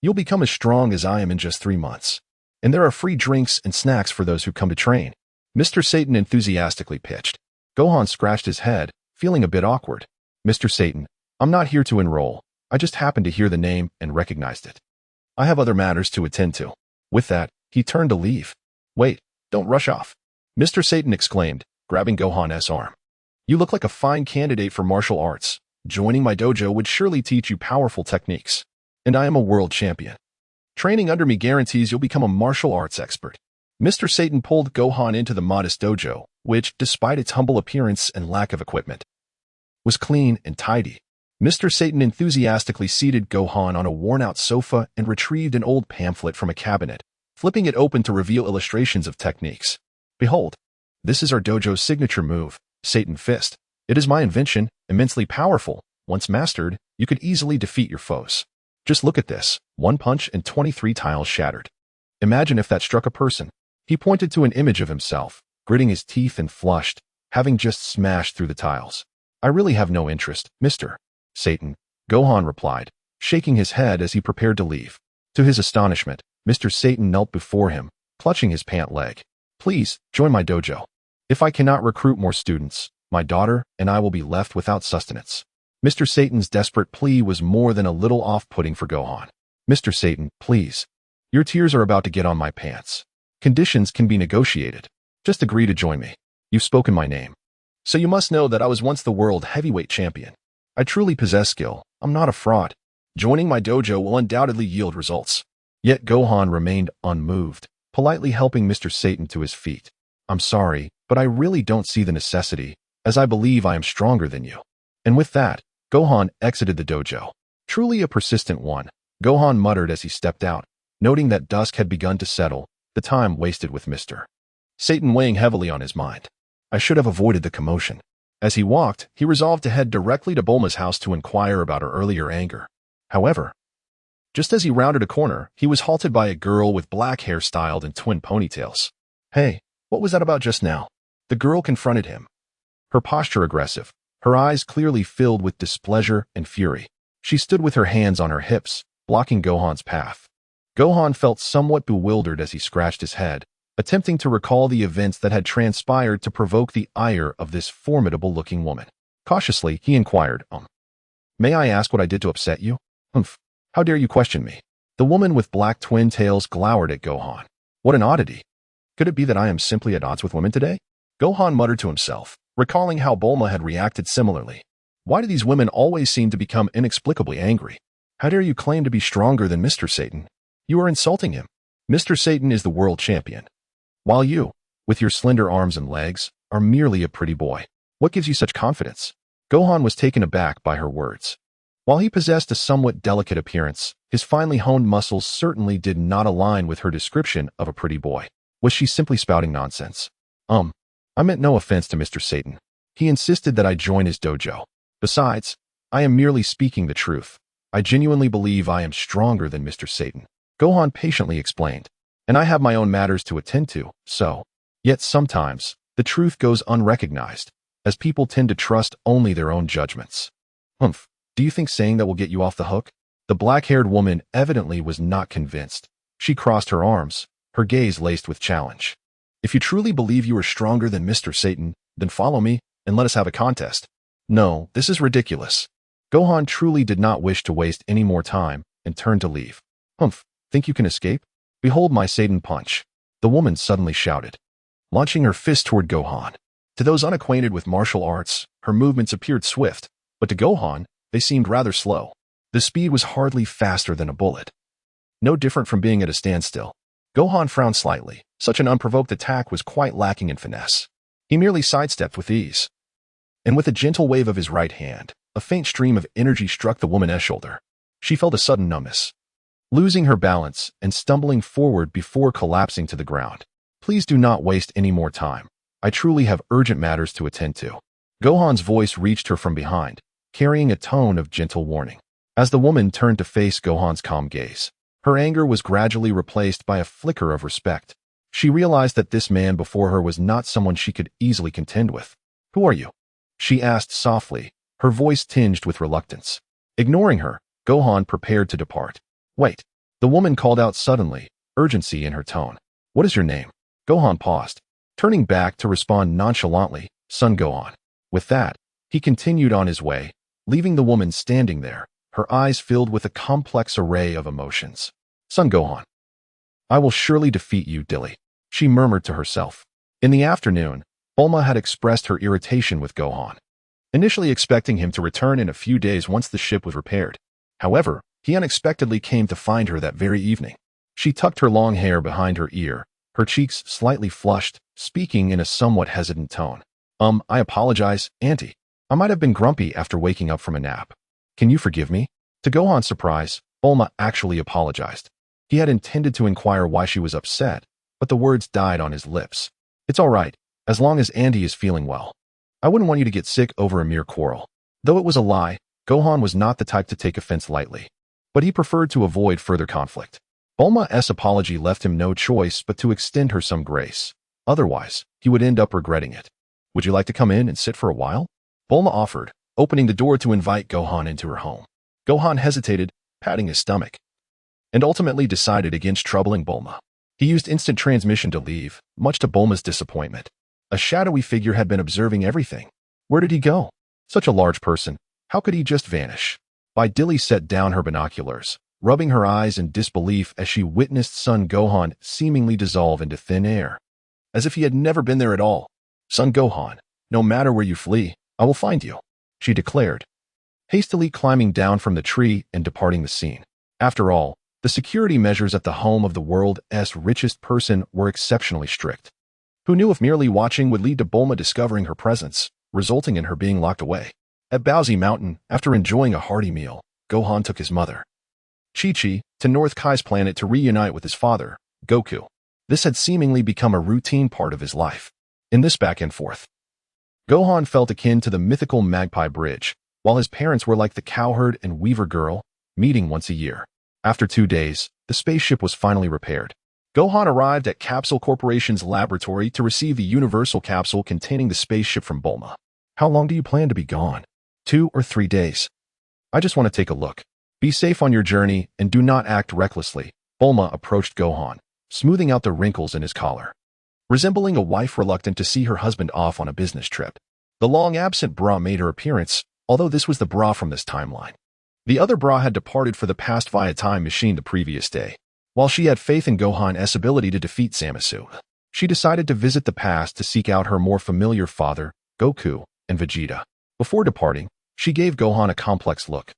you'll become as strong as I am in just 3 months. And there are free drinks and snacks for those who come to train," Mr. Satan enthusiastically pitched. Gohan scratched his head, feeling a bit awkward. "Mr. Satan, I'm not here to enroll. I just happened to hear the name and recognized it. I have other matters to attend to." With that, he turned to leave. "Wait, don't rush off," Mr. Satan exclaimed, grabbing Gohan's arm. "You look like a fine candidate for martial arts. Joining my dojo would surely teach you powerful techniques. And I am a world champion. Training under me guarantees you'll become a martial arts expert." Mr. Satan pulled Gohan into the modest dojo, which, despite its humble appearance and lack of equipment, was clean and tidy. Mr. Satan enthusiastically seated Gohan on a worn-out sofa and retrieved an old pamphlet from a cabinet, flipping it open to reveal illustrations of techniques. "Behold, this is our dojo's signature move, Satan Fist. It is my invention, immensely powerful. Once mastered, you could easily defeat your foes. Just look at this, 1 punch and 23 tiles shattered. Imagine if that struck a person." He pointed to an image of himself, gritting his teeth and flushed, having just smashed through the tiles. "I really have no interest, Mr. Satan," Gohan replied, shaking his head as he prepared to leave. To his astonishment, Mr. Satan knelt before him, clutching his pant leg. "Please, join my dojo. If I cannot recruit more students, my daughter and I will be left without sustenance." Mr. Satan's desperate plea was more than a little off-putting for Gohan. "Mr. Satan, please. Your tears are about to get on my pants. Conditions can be negotiated. Just agree to join me. You've spoken my name. So you must know that I was once the world heavyweight champion. I truly possess skill. I'm not a fraud. Joining my dojo will undoubtedly yield results." Yet Gohan remained unmoved, politely helping Mr. Satan to his feet. "I'm sorry, but I really don't see the necessity, as I believe I am stronger than you." And with that, Gohan exited the dojo. Truly a persistent one, Gohan muttered as he stepped out, noting that dusk had begun to settle, the time wasted with Mr. Satan weighing heavily on his mind. I should have avoided the commotion. As he walked, he resolved to head directly to Bulma's house to inquire about her earlier anger. However, just as he rounded a corner, he was halted by a girl with black hair styled in twin ponytails. "Hey, what was that about just now?" The girl confronted him, her posture aggressive, her eyes clearly filled with displeasure and fury. She stood with her hands on her hips, blocking Gohan's path. Gohan felt somewhat bewildered as he scratched his head, attempting to recall the events that had transpired to provoke the ire of this formidable-looking woman. Cautiously, he inquired, May I ask what I did to upset you? Humph. How dare you question me? The woman with black twin tails glowered at Gohan. What an oddity. Could it be that I am simply at odds with women today? Gohan muttered to himself, recalling how Bulma had reacted similarly. Why do these women always seem to become inexplicably angry? How dare you claim to be stronger than Mr. Satan? You are insulting him. Mr. Satan is the world champion, while you, with your slender arms and legs, are merely a pretty boy. What gives you such confidence? Gohan was taken aback by her words. While he possessed a somewhat delicate appearance, his finely honed muscles certainly did not align with her description of a pretty boy. Was she simply spouting nonsense? I meant no offense to Mr. Satan. He insisted that I join his dojo. Besides, I am merely speaking the truth. I genuinely believe I am stronger than Mr. Satan. Gohan patiently explained. And I have my own matters to attend to, so. Yet sometimes, the truth goes unrecognized, as people tend to trust only their own judgments. Humph. Do you think saying that will get you off the hook? The black-haired woman evidently was not convinced. She crossed her arms, her gaze laced with challenge. If you truly believe you are stronger than Mr. Satan, then follow me and let us have a contest. No, this is ridiculous. Gohan truly did not wish to waste any more time and turned to leave. Humph, think you can escape? Behold my Satan punch, the woman suddenly shouted, launching her fist toward Gohan. To those unacquainted with martial arts, her movements appeared swift, but to Gohan, they seemed rather slow. The speed was hardly faster than a bullet. No different from being at a standstill. Gohan frowned slightly. Such an unprovoked attack was quite lacking in finesse. He merely sidestepped with ease. And with a gentle wave of his right hand, a faint stream of energy struck the woman's shoulder. She felt a sudden numbness, losing her balance and stumbling forward before collapsing to the ground. Please do not waste any more time. I truly have urgent matters to attend to. Gohan's voice reached her from behind, carrying a tone of gentle warning. As the woman turned to face Gohan's calm gaze, her anger was gradually replaced by a flicker of respect. She realized that this man before her was not someone she could easily contend with. Who are you? She asked softly, her voice tinged with reluctance. Ignoring her, Gohan prepared to depart. Wait. The woman called out suddenly, urgency in her tone. What is your name? Gohan paused, turning back to respond nonchalantly, Son Gohan. With that, he continued on his way, leaving the woman standing there, her eyes filled with a complex array of emotions. Son Gohan. I will surely defeat you, Dilly, she murmured to herself. In the afternoon, Bulma had expressed her irritation with Gohan, initially expecting him to return in a few days once the ship was repaired. However, he unexpectedly came to find her that very evening. She tucked her long hair behind her ear, her cheeks slightly flushed, speaking in a somewhat hesitant tone. I apologize, Auntie. I might have been grumpy after waking up from a nap. Can you forgive me? To Gohan's surprise, Bulma actually apologized. He had intended to inquire why she was upset, but the words died on his lips. It's all right, as long as Auntie is feeling well. I wouldn't want you to get sick over a mere quarrel. Though it was a lie, Gohan was not the type to take offense lightly, but he preferred to avoid further conflict. Bulma's apology left him no choice but to extend her some grace. Otherwise, he would end up regretting it. Would you like to come in and sit for a while? Bulma offered, opening the door to invite Gohan into her home. Gohan hesitated, patting his stomach, and ultimately decided against troubling Bulma. He used instant transmission to leave, much to Bulma's disappointment. A shadowy figure had been observing everything. Where did he go? Such a large person, how could he just vanish? Dilly set down her binoculars, rubbing her eyes in disbelief as she witnessed Son Gohan seemingly dissolve into thin air, as if he had never been there at all. Son Gohan, no matter where you flee, I will find you, she declared, hastily climbing down from the tree and departing the scene. After all, the security measures at the home of the world's richest person were exceptionally strict. Who knew if merely watching would lead to Bulma discovering her presence, resulting in her being locked away? At Baozi Mountain, after enjoying a hearty meal, Gohan took his mother, Chi-Chi, to North Kai's planet to reunite with his father, Goku. This had seemingly become a routine part of his life. In this back and forth, Gohan felt akin to the mythical Magpie Bridge, while his parents were like the cowherd and weaver girl, meeting once a year. After 2 days, the spaceship was finally repaired. Gohan arrived at Capsule Corporation's laboratory to receive the universal capsule containing the spaceship from Bulma. How long do you plan to be gone? 2 or 3 days? I just want to take a look. Be safe on your journey and do not act recklessly. Bulma approached Gohan, smoothing out the wrinkles in his collar. Resembling a wife reluctant to see her husband off on a business trip. The long-absent bra made her appearance, although this was the bra from this timeline. The other bra had departed for the past via time machine the previous day. While she had faith in Gohan's ability to defeat Zamasu, she decided to visit the past to seek out her more familiar father, Goku, and Vegeta. Before departing, she gave Gohan a complex look,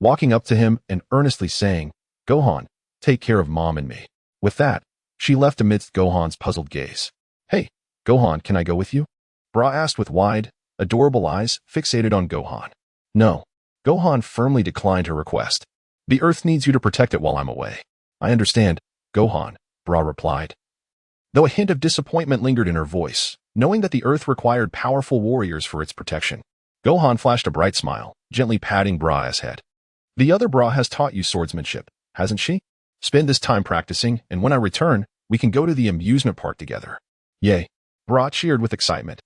walking up to him and earnestly saying, "Gohan, take care of Mom and me." With that, she left amidst Gohan's puzzled gaze. "Hey, Gohan, can I go with you?" Bra asked with wide, adorable eyes fixated on Gohan. No. Gohan firmly declined her request. "The Earth needs you to protect it while I'm away." "I understand, Gohan," Bra replied. Though a hint of disappointment lingered in her voice, knowing that the Earth required powerful warriors for its protection, Gohan flashed a bright smile, gently patting Bra's head. "The other Bra has taught you swordsmanship, hasn't she? Spend this time practicing, and when I return, we can go to the amusement park together." "Yay!" Bra cheered with excitement.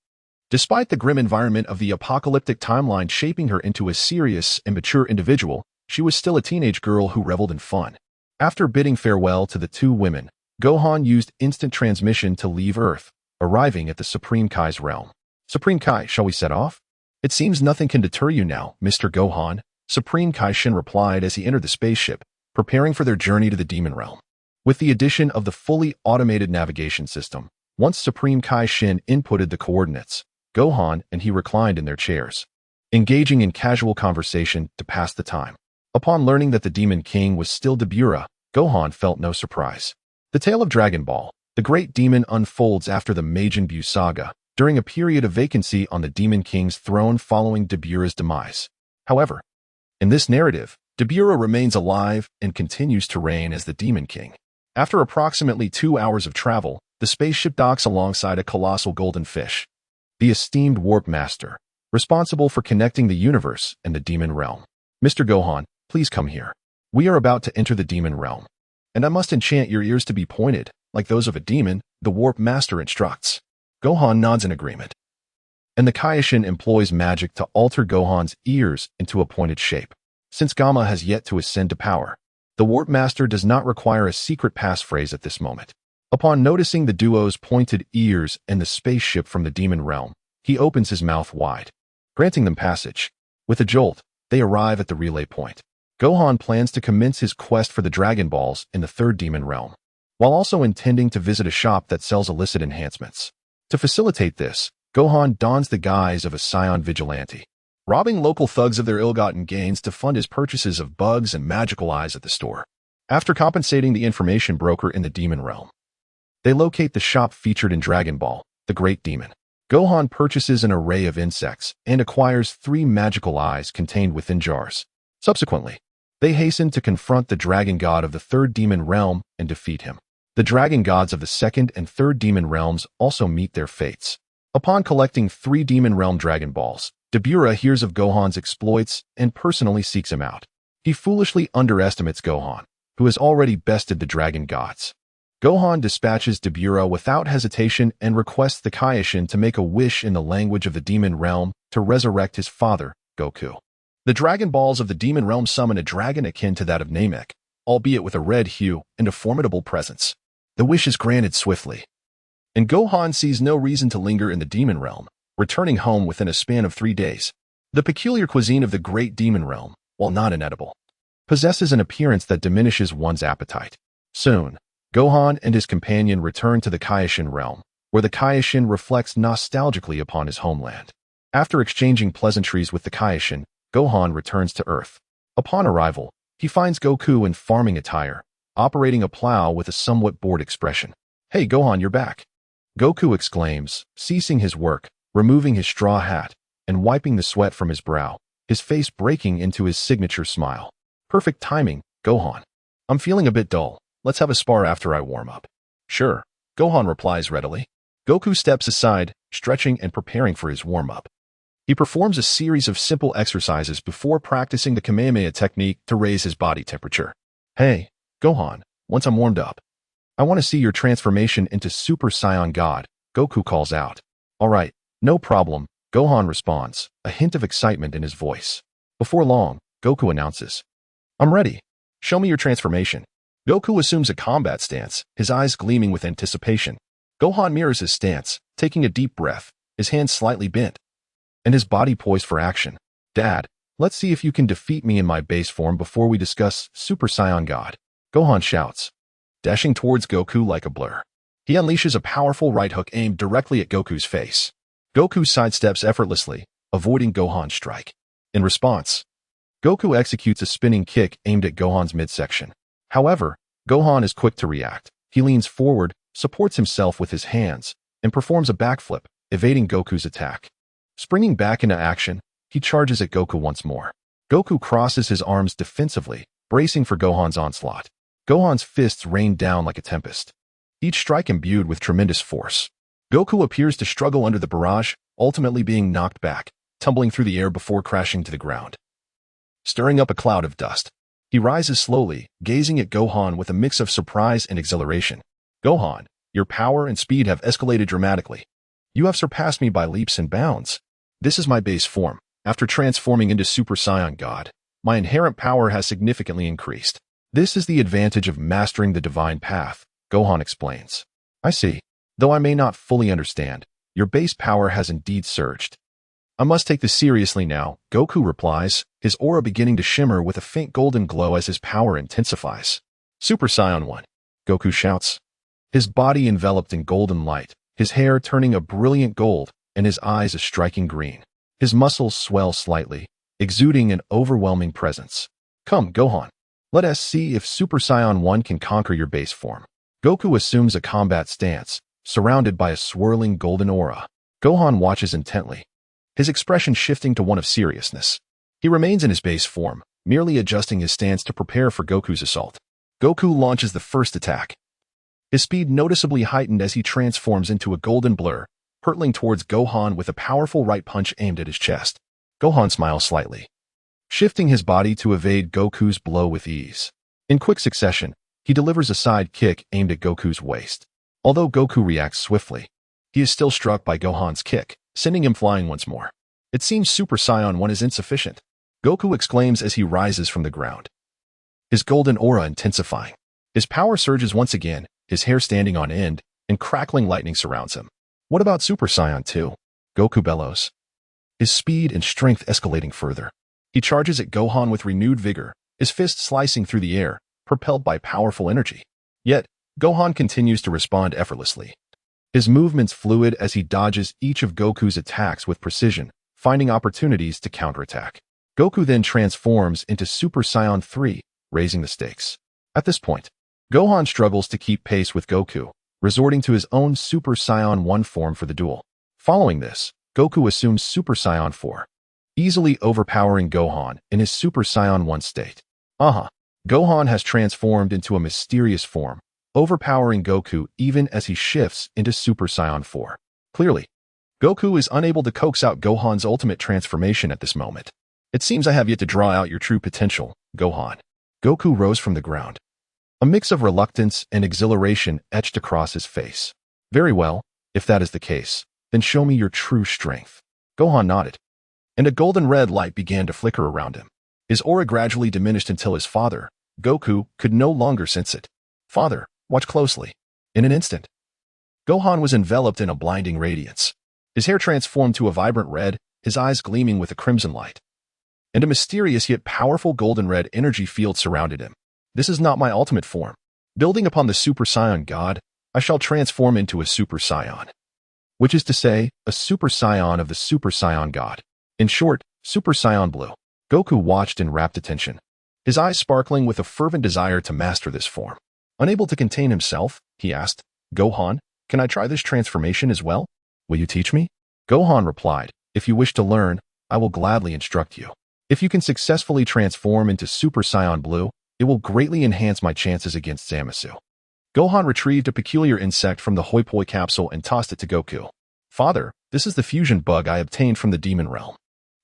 Despite the grim environment of the apocalyptic timeline shaping her into a serious and mature individual, she was still a teenage girl who reveled in fun. After bidding farewell to the two women, Gohan used instant transmission to leave Earth, arriving at the Supreme Kai's realm. "Supreme Kai, shall we set off?" "It seems nothing can deter you now, Mr. Gohan," Supreme Kai Shin replied as he entered the spaceship, preparing for their journey to the Demon Realm. With the addition of the fully automated navigation system, once Supreme Kai Shin inputted the coordinates, Gohan and he reclined in their chairs, engaging in casual conversation to pass the time. Upon learning that the Demon King was still Dabura, Gohan felt no surprise. The tale of Dragon Ball, the great demon, unfolds after the Majin Buu saga, during a period of vacancy on the Demon King's throne following Dabura's demise. However, in this narrative, Dabura remains alive and continues to reign as the Demon King. After approximately 2 hours of travel, the spaceship docks alongside a colossal golden fish, the esteemed Warp Master, responsible for connecting the universe and the Demon Realm. "Mr. Gohan, please come here. We are about to enter the Demon Realm, and I must enchant your ears to be pointed, like those of a demon," the Warp Master instructs. Gohan nods in agreement, and the Kaioshin employs magic to alter Gohan's ears into a pointed shape. Since Gamma has yet to ascend to power, the Warp Master does not require a secret passphrase at this moment. Upon noticing the duo's pointed ears and the spaceship from the Demon Realm, he opens his mouth wide, granting them passage. With a jolt, they arrive at the relay point. Gohan plans to commence his quest for the Dragon Balls in the third Demon Realm, while also intending to visit a shop that sells illicit enhancements. To facilitate this, Gohan dons the guise of a scion vigilante, robbing local thugs of their ill-gotten gains to fund his purchases of bugs and magical eyes at the store. After compensating the information broker in the Demon Realm, they locate the shop featured in Dragon Ball, the Great Demon. Gohan purchases an array of insects and acquires 3 magical eyes contained within jars. Subsequently, they hasten to confront the Dragon God of the third Demon Realm and defeat him. The Dragon Gods of the second and third Demon Realms also meet their fates. Upon collecting 3 Demon Realm Dragon Balls, Dabura hears of Gohan's exploits and personally seeks him out. He foolishly underestimates Gohan, who has already bested the Dragon Gods. Gohan dispatches Dabura without hesitation and requests the Kaioshin to make a wish in the language of the Demon Realm to resurrect his father, Goku. The Dragon Balls of the Demon Realm summon a dragon akin to that of Namek, albeit with a red hue and a formidable presence. The wish is granted swiftly, and Gohan sees no reason to linger in the Demon Realm, returning home within a span of 3 days. The peculiar cuisine of the Great Demon Realm, while not inedible, possesses an appearance that diminishes one's appetite. Soon, Gohan and his companion return to the Kaioshin realm, where the Kaioshin reflects nostalgically upon his homeland. After exchanging pleasantries with the Kaioshin, Gohan returns to Earth. Upon arrival, he finds Goku in farming attire, operating a plow with a somewhat bored expression. "Hey Gohan, you're back!" Goku exclaims, ceasing his work, removing his straw hat, and wiping the sweat from his brow, his face breaking into his signature smile. "Perfect timing, Gohan. I'm feeling a bit dull. Let's have a spar after I warm up." "Sure," Gohan replies readily. Goku steps aside, stretching and preparing for his warm-up. He performs a series of simple exercises before practicing the Kamehameha technique to raise his body temperature. "Hey, Gohan, once I'm warmed up, I want to see your transformation into Super Saiyan God, Goku calls out. All right, no problem, Gohan responds, a hint of excitement in his voice. Before long, Goku announces, I'm ready. Show me your transformation. Goku assumes a combat stance, his eyes gleaming with anticipation. Gohan mirrors his stance, taking a deep breath, his hands slightly bent, and his body poised for action. Dad, let's see if you can defeat me in my base form before we discuss Super Saiyan God, Gohan shouts, dashing towards Goku like a blur. He unleashes a powerful right hook aimed directly at Goku's face. Goku sidesteps effortlessly, avoiding Gohan's strike. In response, Goku executes a spinning kick aimed at Gohan's midsection. However, Gohan is quick to react. He leans forward, supports himself with his hands, and performs a backflip, evading Goku's attack. Springing back into action, he charges at Goku once more. Goku crosses his arms defensively, bracing for Gohan's onslaught. Gohan's fists rain down like a tempest, each strike imbued with tremendous force. Goku appears to struggle under the barrage, ultimately being knocked back, tumbling through the air before crashing to the ground. Stirring up a cloud of dust, he rises slowly, gazing at Gohan with a mix of surprise and exhilaration. Gohan, your power and speed have escalated dramatically. You have surpassed me by leaps and bounds. This is my base form. After transforming into Super Saiyan God, my inherent power has significantly increased. This is the advantage of mastering the divine path, Gohan explains. I see. Though I may not fully understand, your base power has indeed surged. I must take this seriously now, Goku replies, his aura beginning to shimmer with a faint golden glow as his power intensifies. Super Saiyan 1, Goku shouts, his body enveloped in golden light, his hair turning a brilliant gold, and his eyes a striking green. His muscles swell slightly, exuding an overwhelming presence. Come, Gohan. Let us see if Super Saiyan 1 can conquer your base form. Goku assumes a combat stance, surrounded by a swirling golden aura. Gohan watches intently, his expression shifting to one of seriousness. He remains in his base form, merely adjusting his stance to prepare for Goku's assault. Goku launches the first attack, his speed noticeably heightened as he transforms into a golden blur, hurtling towards Gohan with a powerful right punch aimed at his chest. Gohan smiles slightly, shifting his body to evade Goku's blow with ease. In quick succession, he delivers a side kick aimed at Goku's waist. Although Goku reacts swiftly, he is still struck by Gohan's kick, sending him flying once more. It seems Super Saiyan 1 is insufficient, Goku exclaims as he rises from the ground, his golden aura intensifying. His power surges once again, his hair standing on end, and crackling lightning surrounds him. What about Super Saiyan 2? Goku bellows, his speed and strength escalating further. He charges at Gohan with renewed vigor, his fist slicing through the air, propelled by powerful energy. Yet, Gohan continues to respond effortlessly. His movements fluid as he dodges each of Goku's attacks with precision, finding opportunities to counterattack. Goku then transforms into Super Saiyan 3, raising the stakes. At this point, Gohan struggles to keep pace with Goku, resorting to his own Super Saiyan 1 form for the duel. Following this, Goku assumes Super Saiyan 4, easily overpowering Gohan in his Super Saiyan 1 state. Gohan has transformed into a mysterious form, overpowering Goku even as he shifts into Super Saiyan 4. Clearly, Goku is unable to coax out Gohan's ultimate transformation at this moment. It seems I have yet to draw out your true potential, Gohan. Goku rose from the ground, a mix of reluctance and exhilaration etched across his face. Very well, if that is the case, then show me your true strength. Gohan nodded, and a golden red light began to flicker around him. His aura gradually diminished until his father, Goku, could no longer sense it. Father, watch closely. In an instant, Gohan was enveloped in a blinding radiance. His hair transformed to a vibrant red, his eyes gleaming with a crimson light, and a mysterious yet powerful golden red energy field surrounded him. This is not my ultimate form. Building upon the Super Saiyan God, I shall transform into a Super Saiyan, which is to say, a Super Saiyan of the Super Saiyan God. In short, Super Saiyan Blue. Goku watched in rapt attention, his eyes sparkling with a fervent desire to master this form. Unable to contain himself, he asked, Gohan, can I try this transformation as well? Will you teach me? Gohan replied, if you wish to learn, I will gladly instruct you. If you can successfully transform into Super Saiyan Blue, it will greatly enhance my chances against Zamasu. Gohan retrieved a peculiar insect from the Hoi Poi capsule and tossed it to Goku. Father, this is the fusion bug I obtained from the demon realm.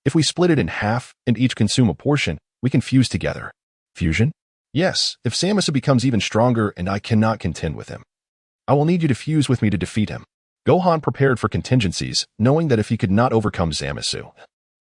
If we split it in half and each consume a portion, we can fuse together. Fusion? Yes, if Zamasu becomes even stronger and I cannot contend with him, I will need you to fuse with me to defeat him. Gohan prepared for contingencies, knowing that if he could not overcome Zamasu,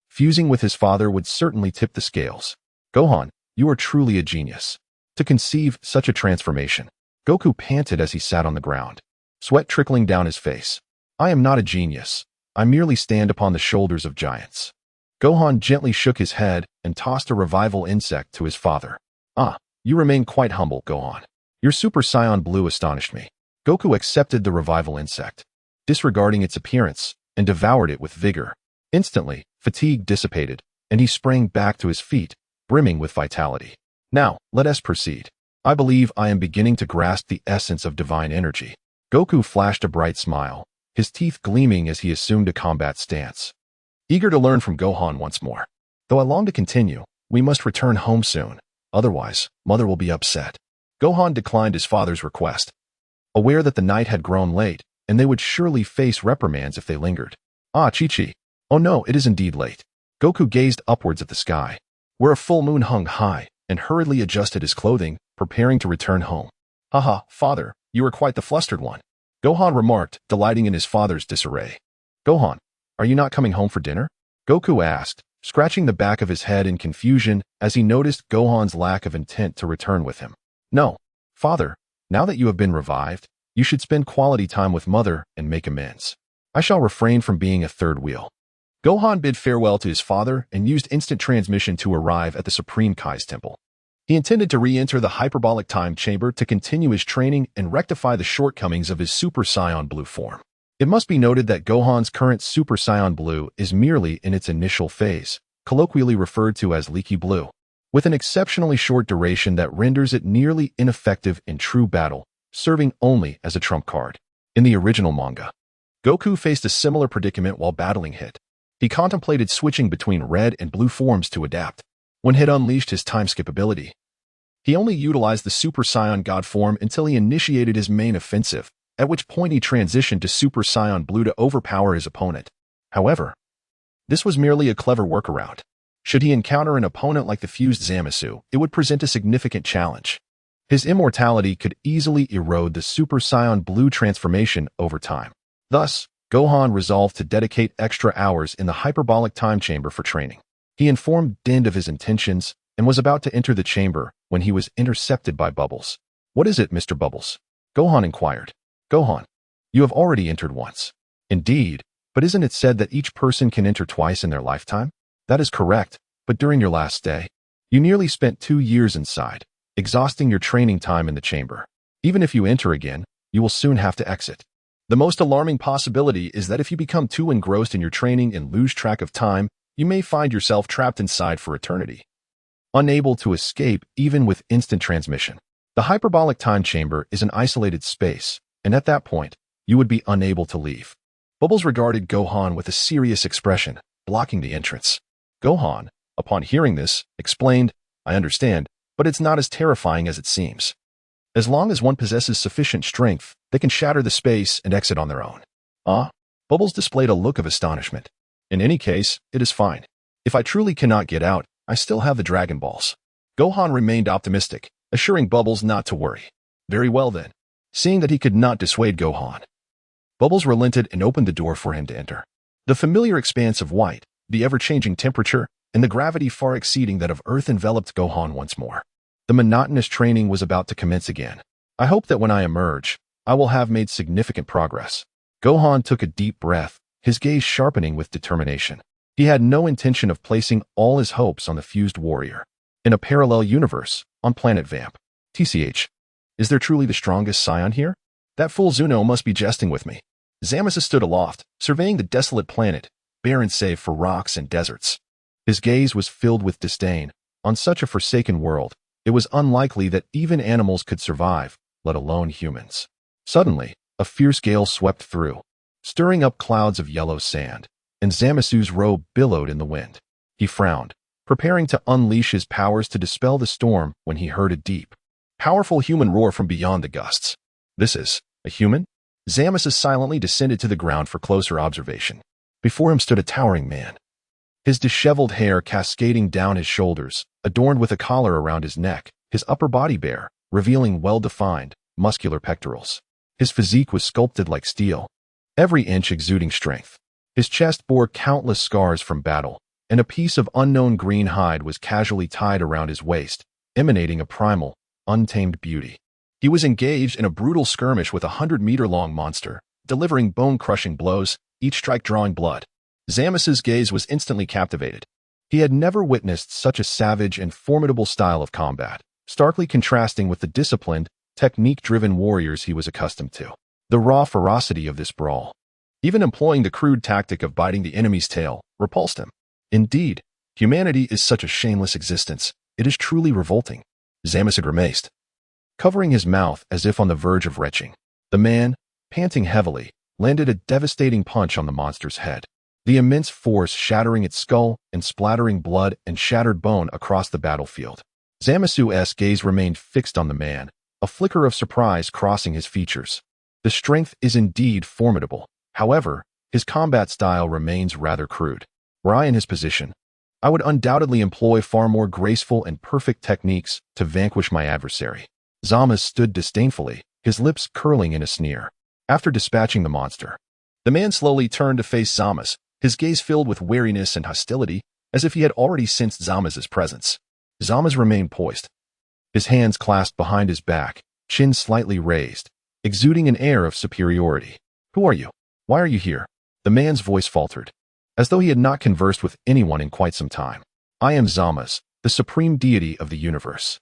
fusing with his father would certainly tip the scales. Gohan, you are truly a genius. To conceive such a transformation. Goku panted as he sat on the ground, sweat trickling down his face. I am not a genius. I merely stand upon the shoulders of giants. Gohan gently shook his head and tossed a revival insect to his father. Ah, you remain quite humble, Gohan. Your Super Saiyan Blue astonished me. Goku accepted the revival insect, disregarding its appearance, and devoured it with vigor. Instantly, fatigue dissipated, and he sprang back to his feet, brimming with vitality. Now, let us proceed. I believe I am beginning to grasp the essence of divine energy. Goku flashed a bright smile, his teeth gleaming as he assumed a combat stance. Eager to learn from Gohan once more. Though I long to continue, we must return home soon. Otherwise, Mother will be upset. Gohan declined his father's request, aware that the night had grown late, and they would surely face reprimands if they lingered. Ah, Chi-Chi. Oh no, it is indeed late. Goku gazed upwards at the sky, where a full moon hung high, and hurriedly adjusted his clothing, preparing to return home. Haha, father, you are quite the flustered one, Gohan remarked, delighting in his father's disarray. Gohan, are you not coming home for dinner? Goku asked, scratching the back of his head in confusion as he noticed Gohan's lack of intent to return with him. No, father, now that you have been revived, you should spend quality time with Mother and make amends. I shall refrain from being a third wheel. Gohan bid farewell to his father and used instant transmission to arrive at the Supreme Kai's temple. He intended to re-enter the hyperbolic time chamber to continue his training and rectify the shortcomings of his Super Saiyan Blue form. It must be noted that Gohan's current Super Saiyan Blue is merely in its initial phase, colloquially referred to as leaky blue, with an exceptionally short duration that renders it nearly ineffective in true battle, serving only as a trump card. In the original manga, Goku faced a similar predicament while battling Hit. He contemplated switching between red and blue forms to adapt. When Hit unleashed his time skip ability, he only utilized the Super Saiyan God form until he initiated his main offensive, at which point he transitioned to Super Saiyan Blue to overpower his opponent. However, this was merely a clever workaround. Should he encounter an opponent like the fused Zamasu, it would present a significant challenge. His immortality could easily erode the Super Saiyan Blue transformation over time. Thus, Gohan resolved to dedicate extra hours in the hyperbolic time chamber for training. He informed Din of his intentions and was about to enter the chamber when he was intercepted by Bubbles. What is it, Mr. Bubbles? Gohan inquired. Gohan, you have already entered once. Indeed, but isn't it said that each person can enter twice in their lifetime? That is correct, but during your last stay, you nearly spent 2 years inside, exhausting your training time in the chamber. Even if you enter again, you will soon have to exit. The most alarming possibility is that if you become too engrossed in your training and lose track of time, you may find yourself trapped inside for eternity, unable to escape even with instant transmission. The hyperbolic time chamber is an isolated space, and at that point, you would be unable to leave. Bubbles regarded Gohan with a serious expression, blocking the entrance. Gohan, upon hearing this, explained, I understand, but it's not as terrifying as it seems. As long as one possesses sufficient strength, they can shatter the space and exit on their own. Ah? Bubbles displayed a look of astonishment. In any case, it is fine. If I truly cannot get out, I still have the Dragon Balls. Gohan remained optimistic, assuring Bubbles not to worry. Very well then. Seeing that he could not dissuade Gohan, Bubbles relented and opened the door for him to enter. The familiar expanse of white, the ever-changing temperature, and the gravity far exceeding that of Earth enveloped Gohan once more. The monotonous training was about to commence again. I hope that when I emerge, I will have made significant progress. Gohan took a deep breath, his gaze sharpening with determination. He had no intention of placing all his hopes on the fused warrior. In a parallel universe, on planet Vamp. TCH. Is there truly the strongest Saiyan here? That fool Zuno must be jesting with me. Zamasu stood aloft, surveying the desolate planet, barren save for rocks and deserts. His gaze was filled with disdain. On such a forsaken world, it was unlikely that even animals could survive, let alone humans. Suddenly, a fierce gale swept through, stirring up clouds of yellow sand, and Zamasu's robe billowed in the wind. He frowned, preparing to unleash his powers to dispel the storm when he heard a deep, powerful human roar from beyond the gusts. This is a human? Zamasu silently descended to the ground for closer observation. Before him stood a towering man, his disheveled hair cascading down his shoulders, adorned with a collar around his neck, his upper body bare, revealing well-defined, muscular pectorals. His physique was sculpted like steel, every inch exuding strength. His chest bore countless scars from battle, and a piece of unknown green hide was casually tied around his waist, emanating a primal, untamed beauty. He was engaged in a brutal skirmish with a 100-meter-long monster, delivering bone-crushing blows, each strike drawing blood. Zamos's gaze was instantly captivated. He had never witnessed such a savage and formidable style of combat, starkly contrasting with the disciplined, technique-driven warriors he was accustomed to. The raw ferocity of this brawl, even employing the crude tactic of biting the enemy's tail, repulsed him. Indeed, humanity is such a shameless existence. It is truly revolting. Zamos grimaced, covering his mouth as if on the verge of retching. The man, panting heavily, landed a devastating punch on the monster's head, the immense force shattering its skull and splattering blood and shattered bone across the battlefield. Zamos's gaze remained fixed on the man, a flicker of surprise crossing his features. The strength is indeed formidable. However, his combat style remains rather crude. Were I in his position, I would undoubtedly employ far more graceful and perfect techniques to vanquish my adversary. Zamos stood disdainfully, his lips curling in a sneer. After dispatching the monster, the man slowly turned to face Zamos, his gaze filled with wariness and hostility, as if he had already sensed Zamos's presence. Zamos remained poised, his hands clasped behind his back, chin slightly raised, exuding an air of superiority. Who are you? Why are you here? The man's voice faltered, as though he had not conversed with anyone in quite some time. I am Zamos, the supreme deity of the universe.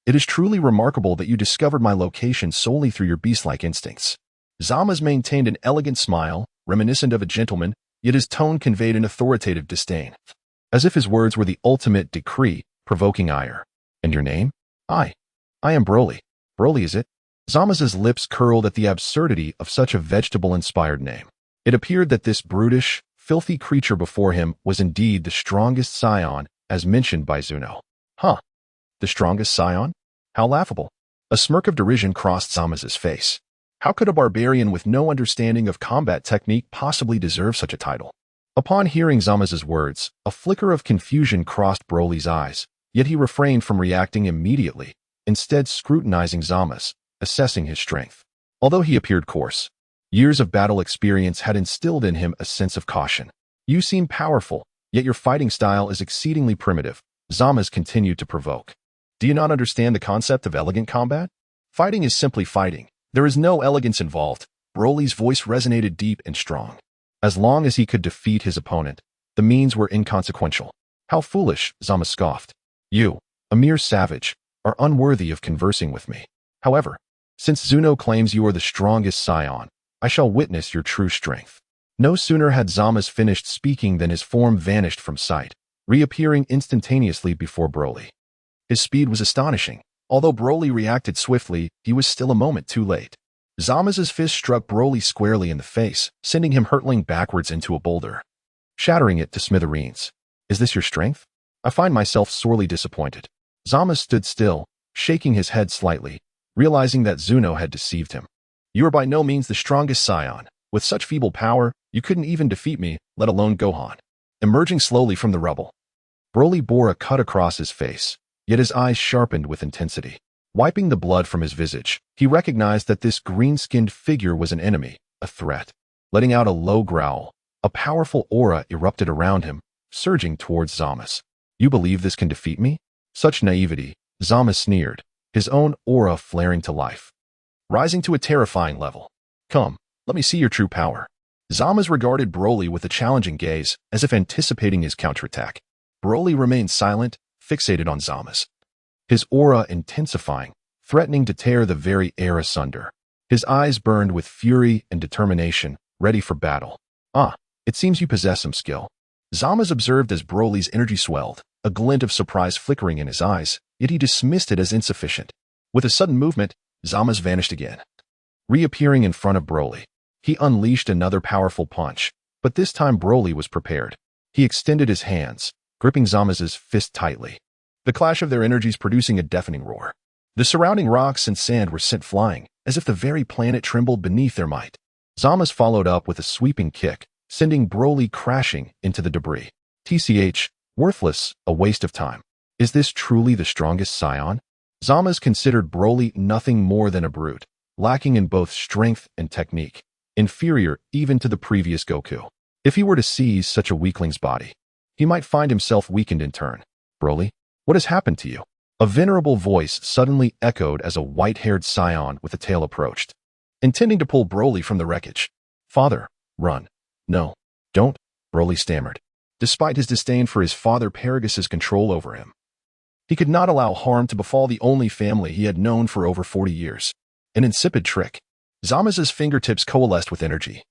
It is truly remarkable that you discovered my location solely through your beast-like instincts. Zamos maintained an elegant smile, reminiscent of a gentleman, yet his tone conveyed an authoritative disdain, as if his words were the ultimate decree, provoking ire. And your name? I am Broly. Broly, is it? Zamos's lips curled at the absurdity of such a vegetable-inspired name. It appeared that this brutish, filthy creature before him was indeed the strongest scion, as mentioned by Zuno. Huh? The strongest scion? How laughable. A smirk of derision crossed Zamos's face. How could a barbarian with no understanding of combat technique possibly deserve such a title? Upon hearing Zamos's words, a flicker of confusion crossed Broly's eyes, yet he refrained from reacting immediately, instead scrutinizing Zamos, assessing his strength. Although he appeared coarse, years of battle experience had instilled in him a sense of caution. You seem powerful, yet your fighting style is exceedingly primitive, Zamos continued to provoke. Do you not understand the concept of elegant combat? Fighting is simply fighting. There is no elegance involved. Broly's voice resonated deep and strong. As long as he could defeat his opponent, the means were inconsequential. How foolish, Zamos scoffed. You, a mere savage, are unworthy of conversing with me. However, since Zuno claims you are the strongest scion, I shall witness your true strength. No sooner had Zamos finished speaking than his form vanished from sight, reappearing instantaneously before Broly. His speed was astonishing. Although Broly reacted swiftly, he was still a moment too late. Zamos's fist struck Broly squarely in the face, sending him hurtling backwards into a boulder, shattering it to smithereens. Is this your strength? I find myself sorely disappointed. Zamos stood still, shaking his head slightly, realizing that Zuno had deceived him. You are by no means the strongest scion. With such feeble power, you couldn't even defeat me, let alone Gohan. Emerging slowly from the rubble, Broly bore a cut across his face, yet his eyes sharpened with intensity. Wiping the blood from his visage, he recognized that this green-skinned figure was an enemy, a threat. Letting out a low growl, a powerful aura erupted around him, surging towards Zamos. You believe this can defeat me? Such naivety, Zamos sneered, his own aura flaring to life, rising to a terrifying level. Come, let me see your true power. Zamos regarded Broly with a challenging gaze, as if anticipating his counterattack. Broly remained silent, fixated on Zamos, his aura intensifying, threatening to tear the very air asunder. His eyes burned with fury and determination, ready for battle. It seems you possess some skill. Zamos observed as Broly's energy swelled, a glint of surprise flickering in his eyes, yet he dismissed it as insufficient. With a sudden movement, Zamos vanished again. Reappearing in front of Broly, he unleashed another powerful punch, but this time Broly was prepared. He extended his hands, gripping Zamos's fist tightly, the clash of their energies producing a deafening roar. The surrounding rocks and sand were sent flying, as if the very planet trembled beneath their might. Zamos followed up with a sweeping kick, sending Broly crashing into the debris. TCH, worthless, a waste of time. Is this truly the strongest scion? Zama's considered Broly nothing more than a brute, lacking in both strength and technique, inferior even to the previous Goku. If he were to seize such a weakling's body, he might find himself weakened in turn. Broly, what has happened to you? A venerable voice suddenly echoed as a white-haired scion with a tail approached, intending to pull Broly from the wreckage. Father, run. No, don't, Broly stammered. Despite his disdain for his father Paragus' control over him, he could not allow harm to befall the only family he had known for over 40 years. An insipid trick. Zama's fingertips coalesced with energy,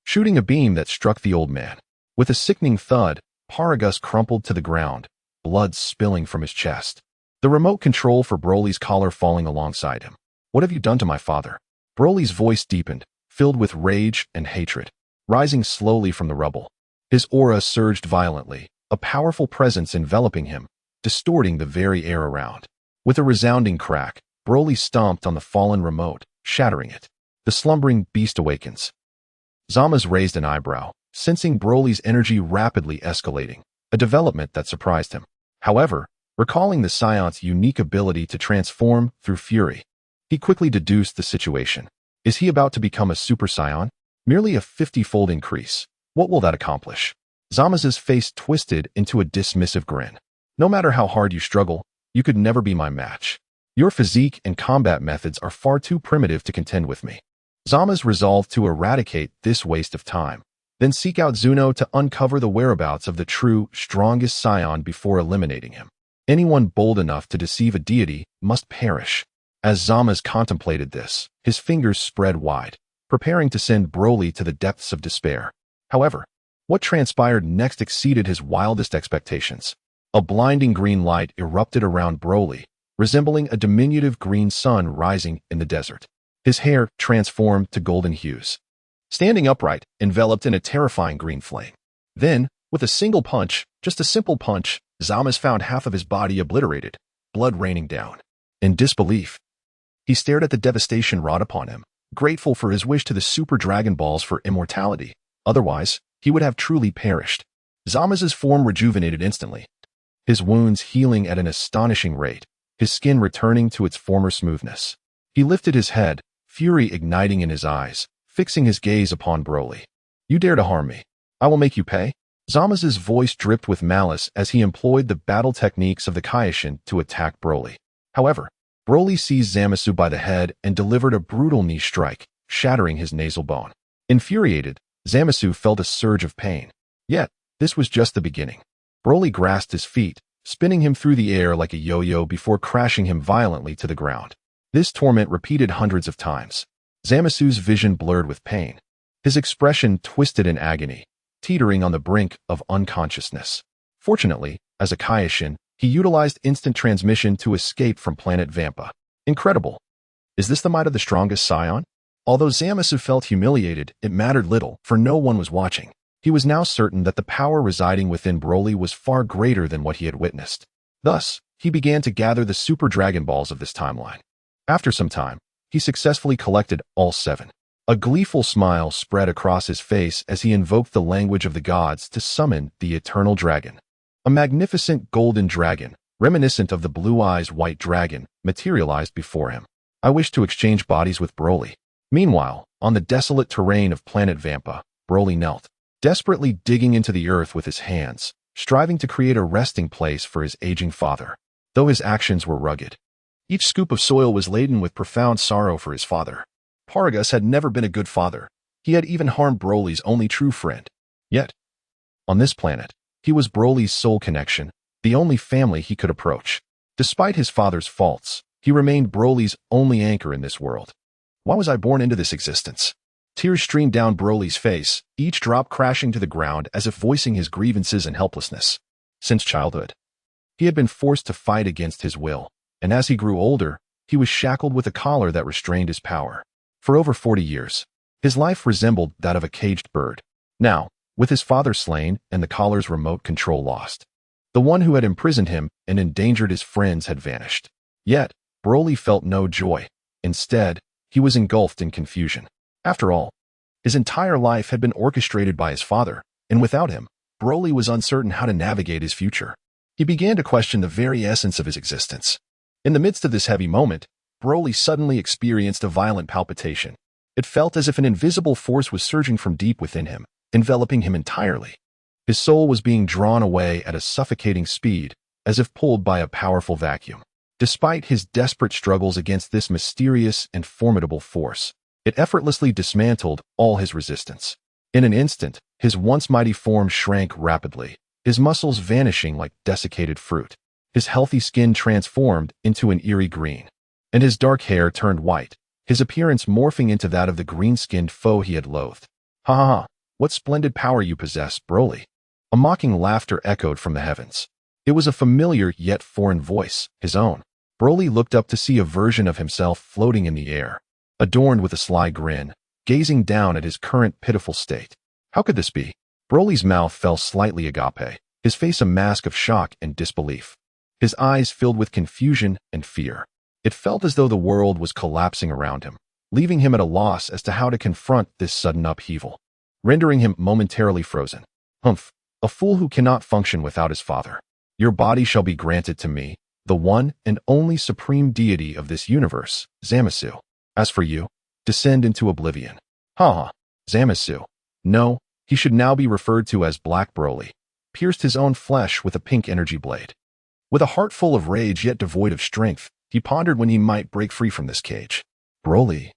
shooting a beam that struck the old man. With a sickening thud, Paragus crumpled to the ground, blood spilling from his chest. The remote control for Broly's collar falling alongside him. What have you done to my father? Broly's voice deepened, filled with rage and hatred, rising slowly from the rubble. His aura surged violently, a powerful presence enveloping him, distorting the very air around. With a resounding crack, Broly stomped on the fallen remote, shattering it. The slumbering beast awakens. Zama's raised an eyebrow, sensing Broly's energy rapidly escalating, a development that surprised him. However, recalling the Scion's unique ability to transform through fury, he quickly deduced the situation. Is he about to become a Super Saiyan? Merely a 50-fold increase. What will that accomplish? Zama's face twisted into a dismissive grin. No matter how hard you struggle, you could never be my match. Your physique and combat methods are far too primitive to contend with me. Zama's resolved to eradicate this waste of time, then seek out Zuno to uncover the whereabouts of the true, strongest Scion before eliminating him. Anyone bold enough to deceive a deity must perish. As Zama's contemplated this, his fingers spread wide, preparing to send Broly to the depths of despair. However, what transpired next exceeded his wildest expectations. A blinding green light erupted around Broly, resembling a diminutive green sun rising in the desert. His hair transformed to golden hues, standing upright, enveloped in a terrifying green flame. Then, with a single punch, just a simple punch, Zama's found half of his body obliterated, blood raining down. In disbelief, he stared at the devastation wrought upon him, grateful for his wish to the Super Dragon Balls for immortality. Otherwise, he would have truly perished. Zama's form rejuvenated instantly, his wounds healing at an astonishing rate, his skin returning to its former smoothness. He lifted his head, fury igniting in his eyes, fixing his gaze upon Broly. You dare to harm me. I will make you pay. Zama's voice dripped with malice as he employed the battle techniques of the Kaioshin to attack Broly. However, Broly seized Zamasu by the head and delivered a brutal knee strike, shattering his nasal bone. Infuriated, Zamasu felt a surge of pain. Yet, this was just the beginning. Broly grasped his feet, spinning him through the air like a yo-yo before crashing him violently to the ground. This torment repeated hundreds of times. Zamasu's vision blurred with pain, his expression twisted in agony, teetering on the brink of unconsciousness. Fortunately, as a Kaioshin, he utilized instant transmission to escape from planet Vampa. Incredible. Is this the might of the strongest Scion? Although Zamasu felt humiliated, it mattered little, for no one was watching. He was now certain that the power residing within Broly was far greater than what he had witnessed. Thus, he began to gather the Super Dragon Balls of this timeline. After some time, he successfully collected all 7. A gleeful smile spread across his face as he invoked the language of the gods to summon the Eternal Dragon. A magnificent golden dragon, reminiscent of the Blue Eyes White Dragon, materialized before him. I wish to exchange bodies with Broly. Meanwhile, on the desolate terrain of planet Vampa, Broly knelt, desperately digging into the earth with his hands, striving to create a resting place for his aging father. Though his actions were rugged, each scoop of soil was laden with profound sorrow for his father. Paragus had never been a good father. He had even harmed Broly's only true friend. Yet, on this planet, he was Broly's sole connection, the only family he could approach. Despite his father's faults, he remained Broly's only anchor in this world. Why was I born into this existence? Tears streamed down Broly's face, each drop crashing to the ground as if voicing his grievances and helplessness. Since childhood, he had been forced to fight against his will, and as he grew older, he was shackled with a collar that restrained his power. For over 40 years, his life resembled that of a caged bird. Now, with his father slain and the collar's remote control lost, the one who had imprisoned him and endangered his friends had vanished. Yet, Broly felt no joy. Instead, he was engulfed in confusion. After all, his entire life had been orchestrated by his father, and without him, Broly was uncertain how to navigate his future. He began to question the very essence of his existence. In the midst of this heavy moment, Broly suddenly experienced a violent palpitation. It felt as if an invisible force was surging from deep within him, enveloping him entirely. His soul was being drawn away at a suffocating speed, as if pulled by a powerful vacuum. Despite his desperate struggles against this mysterious and formidable force, it effortlessly dismantled all his resistance. In an instant, his once mighty form shrank rapidly, his muscles vanishing like desiccated fruit. His healthy skin transformed into an eerie green, and his dark hair turned white, his appearance morphing into that of the green-skinned foe he had loathed. Ha ha ha, what splendid power you possess, Broly. A mocking laughter echoed from the heavens. It was a familiar yet foreign voice, his own. Broly looked up to see a version of himself floating in the air, adorned with a sly grin, gazing down at his current pitiful state. How could this be? Broly's mouth fell slightly agape, his face a mask of shock and disbelief. His eyes filled with confusion and fear. It felt as though the world was collapsing around him, leaving him at a loss as to how to confront this sudden upheaval, rendering him momentarily frozen. Humph, a fool who cannot function without his father. Your body shall be granted to me, the one and only supreme deity of this universe, Zamasu. As for you, descend into oblivion. Ha ha, Zamasu. No, he should now be referred to as Black Broly, pierced his own flesh with a pink energy blade. With a heart full of rage yet devoid of strength, he pondered when he might break free from this cage. Broly,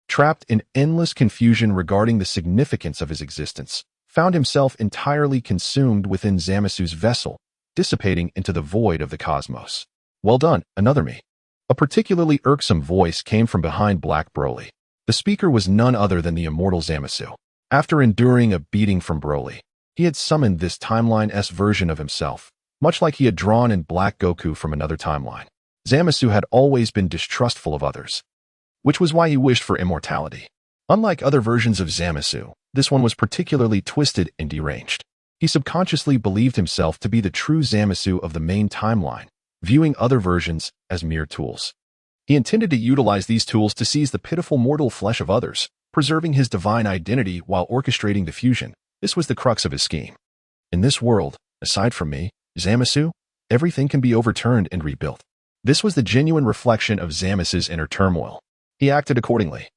trapped in endless confusion regarding the significance of his existence, found himself entirely consumed within Zamasu's vessel, dissipating into the void of the cosmos. Well done, another me. A particularly irksome voice came from behind Black Broly. The speaker was none other than the immortal Zamasu. After enduring a beating from Broly, he had summoned this timeline-esque version of himself, much like he had drawn in Black Goku from another timeline. Zamasu had always been distrustful of others, which was why he wished for immortality. Unlike other versions of Zamasu, this one was particularly twisted and deranged. He subconsciously believed himself to be the true Zamasu of the main timeline, viewing other versions as mere tools. He intended to utilize these tools to seize the pitiful mortal flesh of others, preserving his divine identity while orchestrating the fusion. This was the crux of his scheme. In this world, aside from me, Zamasu, everything can be overturned and rebuilt. This was the genuine reflection of Zamasu's inner turmoil. He acted accordingly,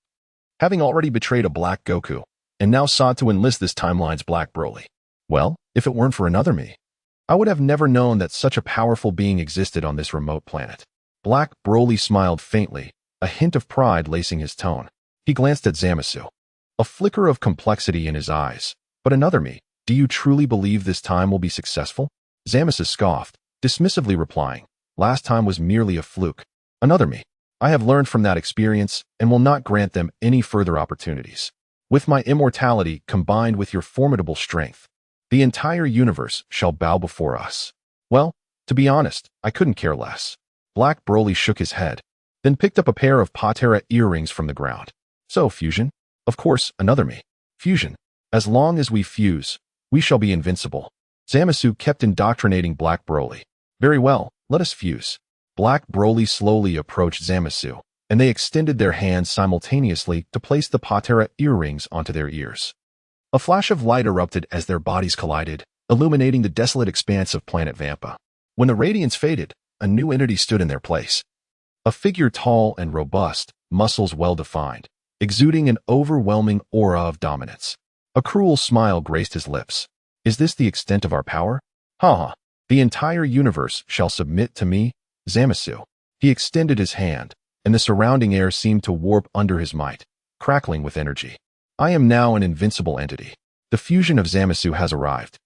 having already betrayed a Black Goku, and now sought to enlist this timeline's Black Broly. Well, if it weren't for another me, I would have never known that such a powerful being existed on this remote planet. Black Broly smiled faintly, a hint of pride lacing his tone. He glanced at Zamasu, a flicker of complexity in his eyes. But another me, do you truly believe this time will be successful? Zamasu scoffed, dismissively replying, last time was merely a fluke. Another me, I have learned from that experience and will not grant them any further opportunities. With my immortality combined with your formidable strength, the entire universe shall bow before us. Well, to be honest, I couldn't care less. Black Broly shook his head, then picked up a pair of Patera earrings from the ground. So, fusion? Of course, another me. Fusion. As long as we fuse, we shall be invincible. Zamasu kept indoctrinating Black Broly. Very well, let us fuse. Black Broly slowly approached Zamasu, and they extended their hands simultaneously to place the Patera earrings onto their ears. A flash of light erupted as their bodies collided, illuminating the desolate expanse of planet Vampa. When the radiance faded, a new entity stood in their place. A figure tall and robust, muscles well-defined, exuding an overwhelming aura of dominance. A cruel smile graced his lips. Is this the extent of our power? Ha ha. The entire universe shall submit to me, Zamasu. He extended his hand, and the surrounding air seemed to warp under his might, crackling with energy. I am now an invincible entity. The fusion of Zamasu has arrived.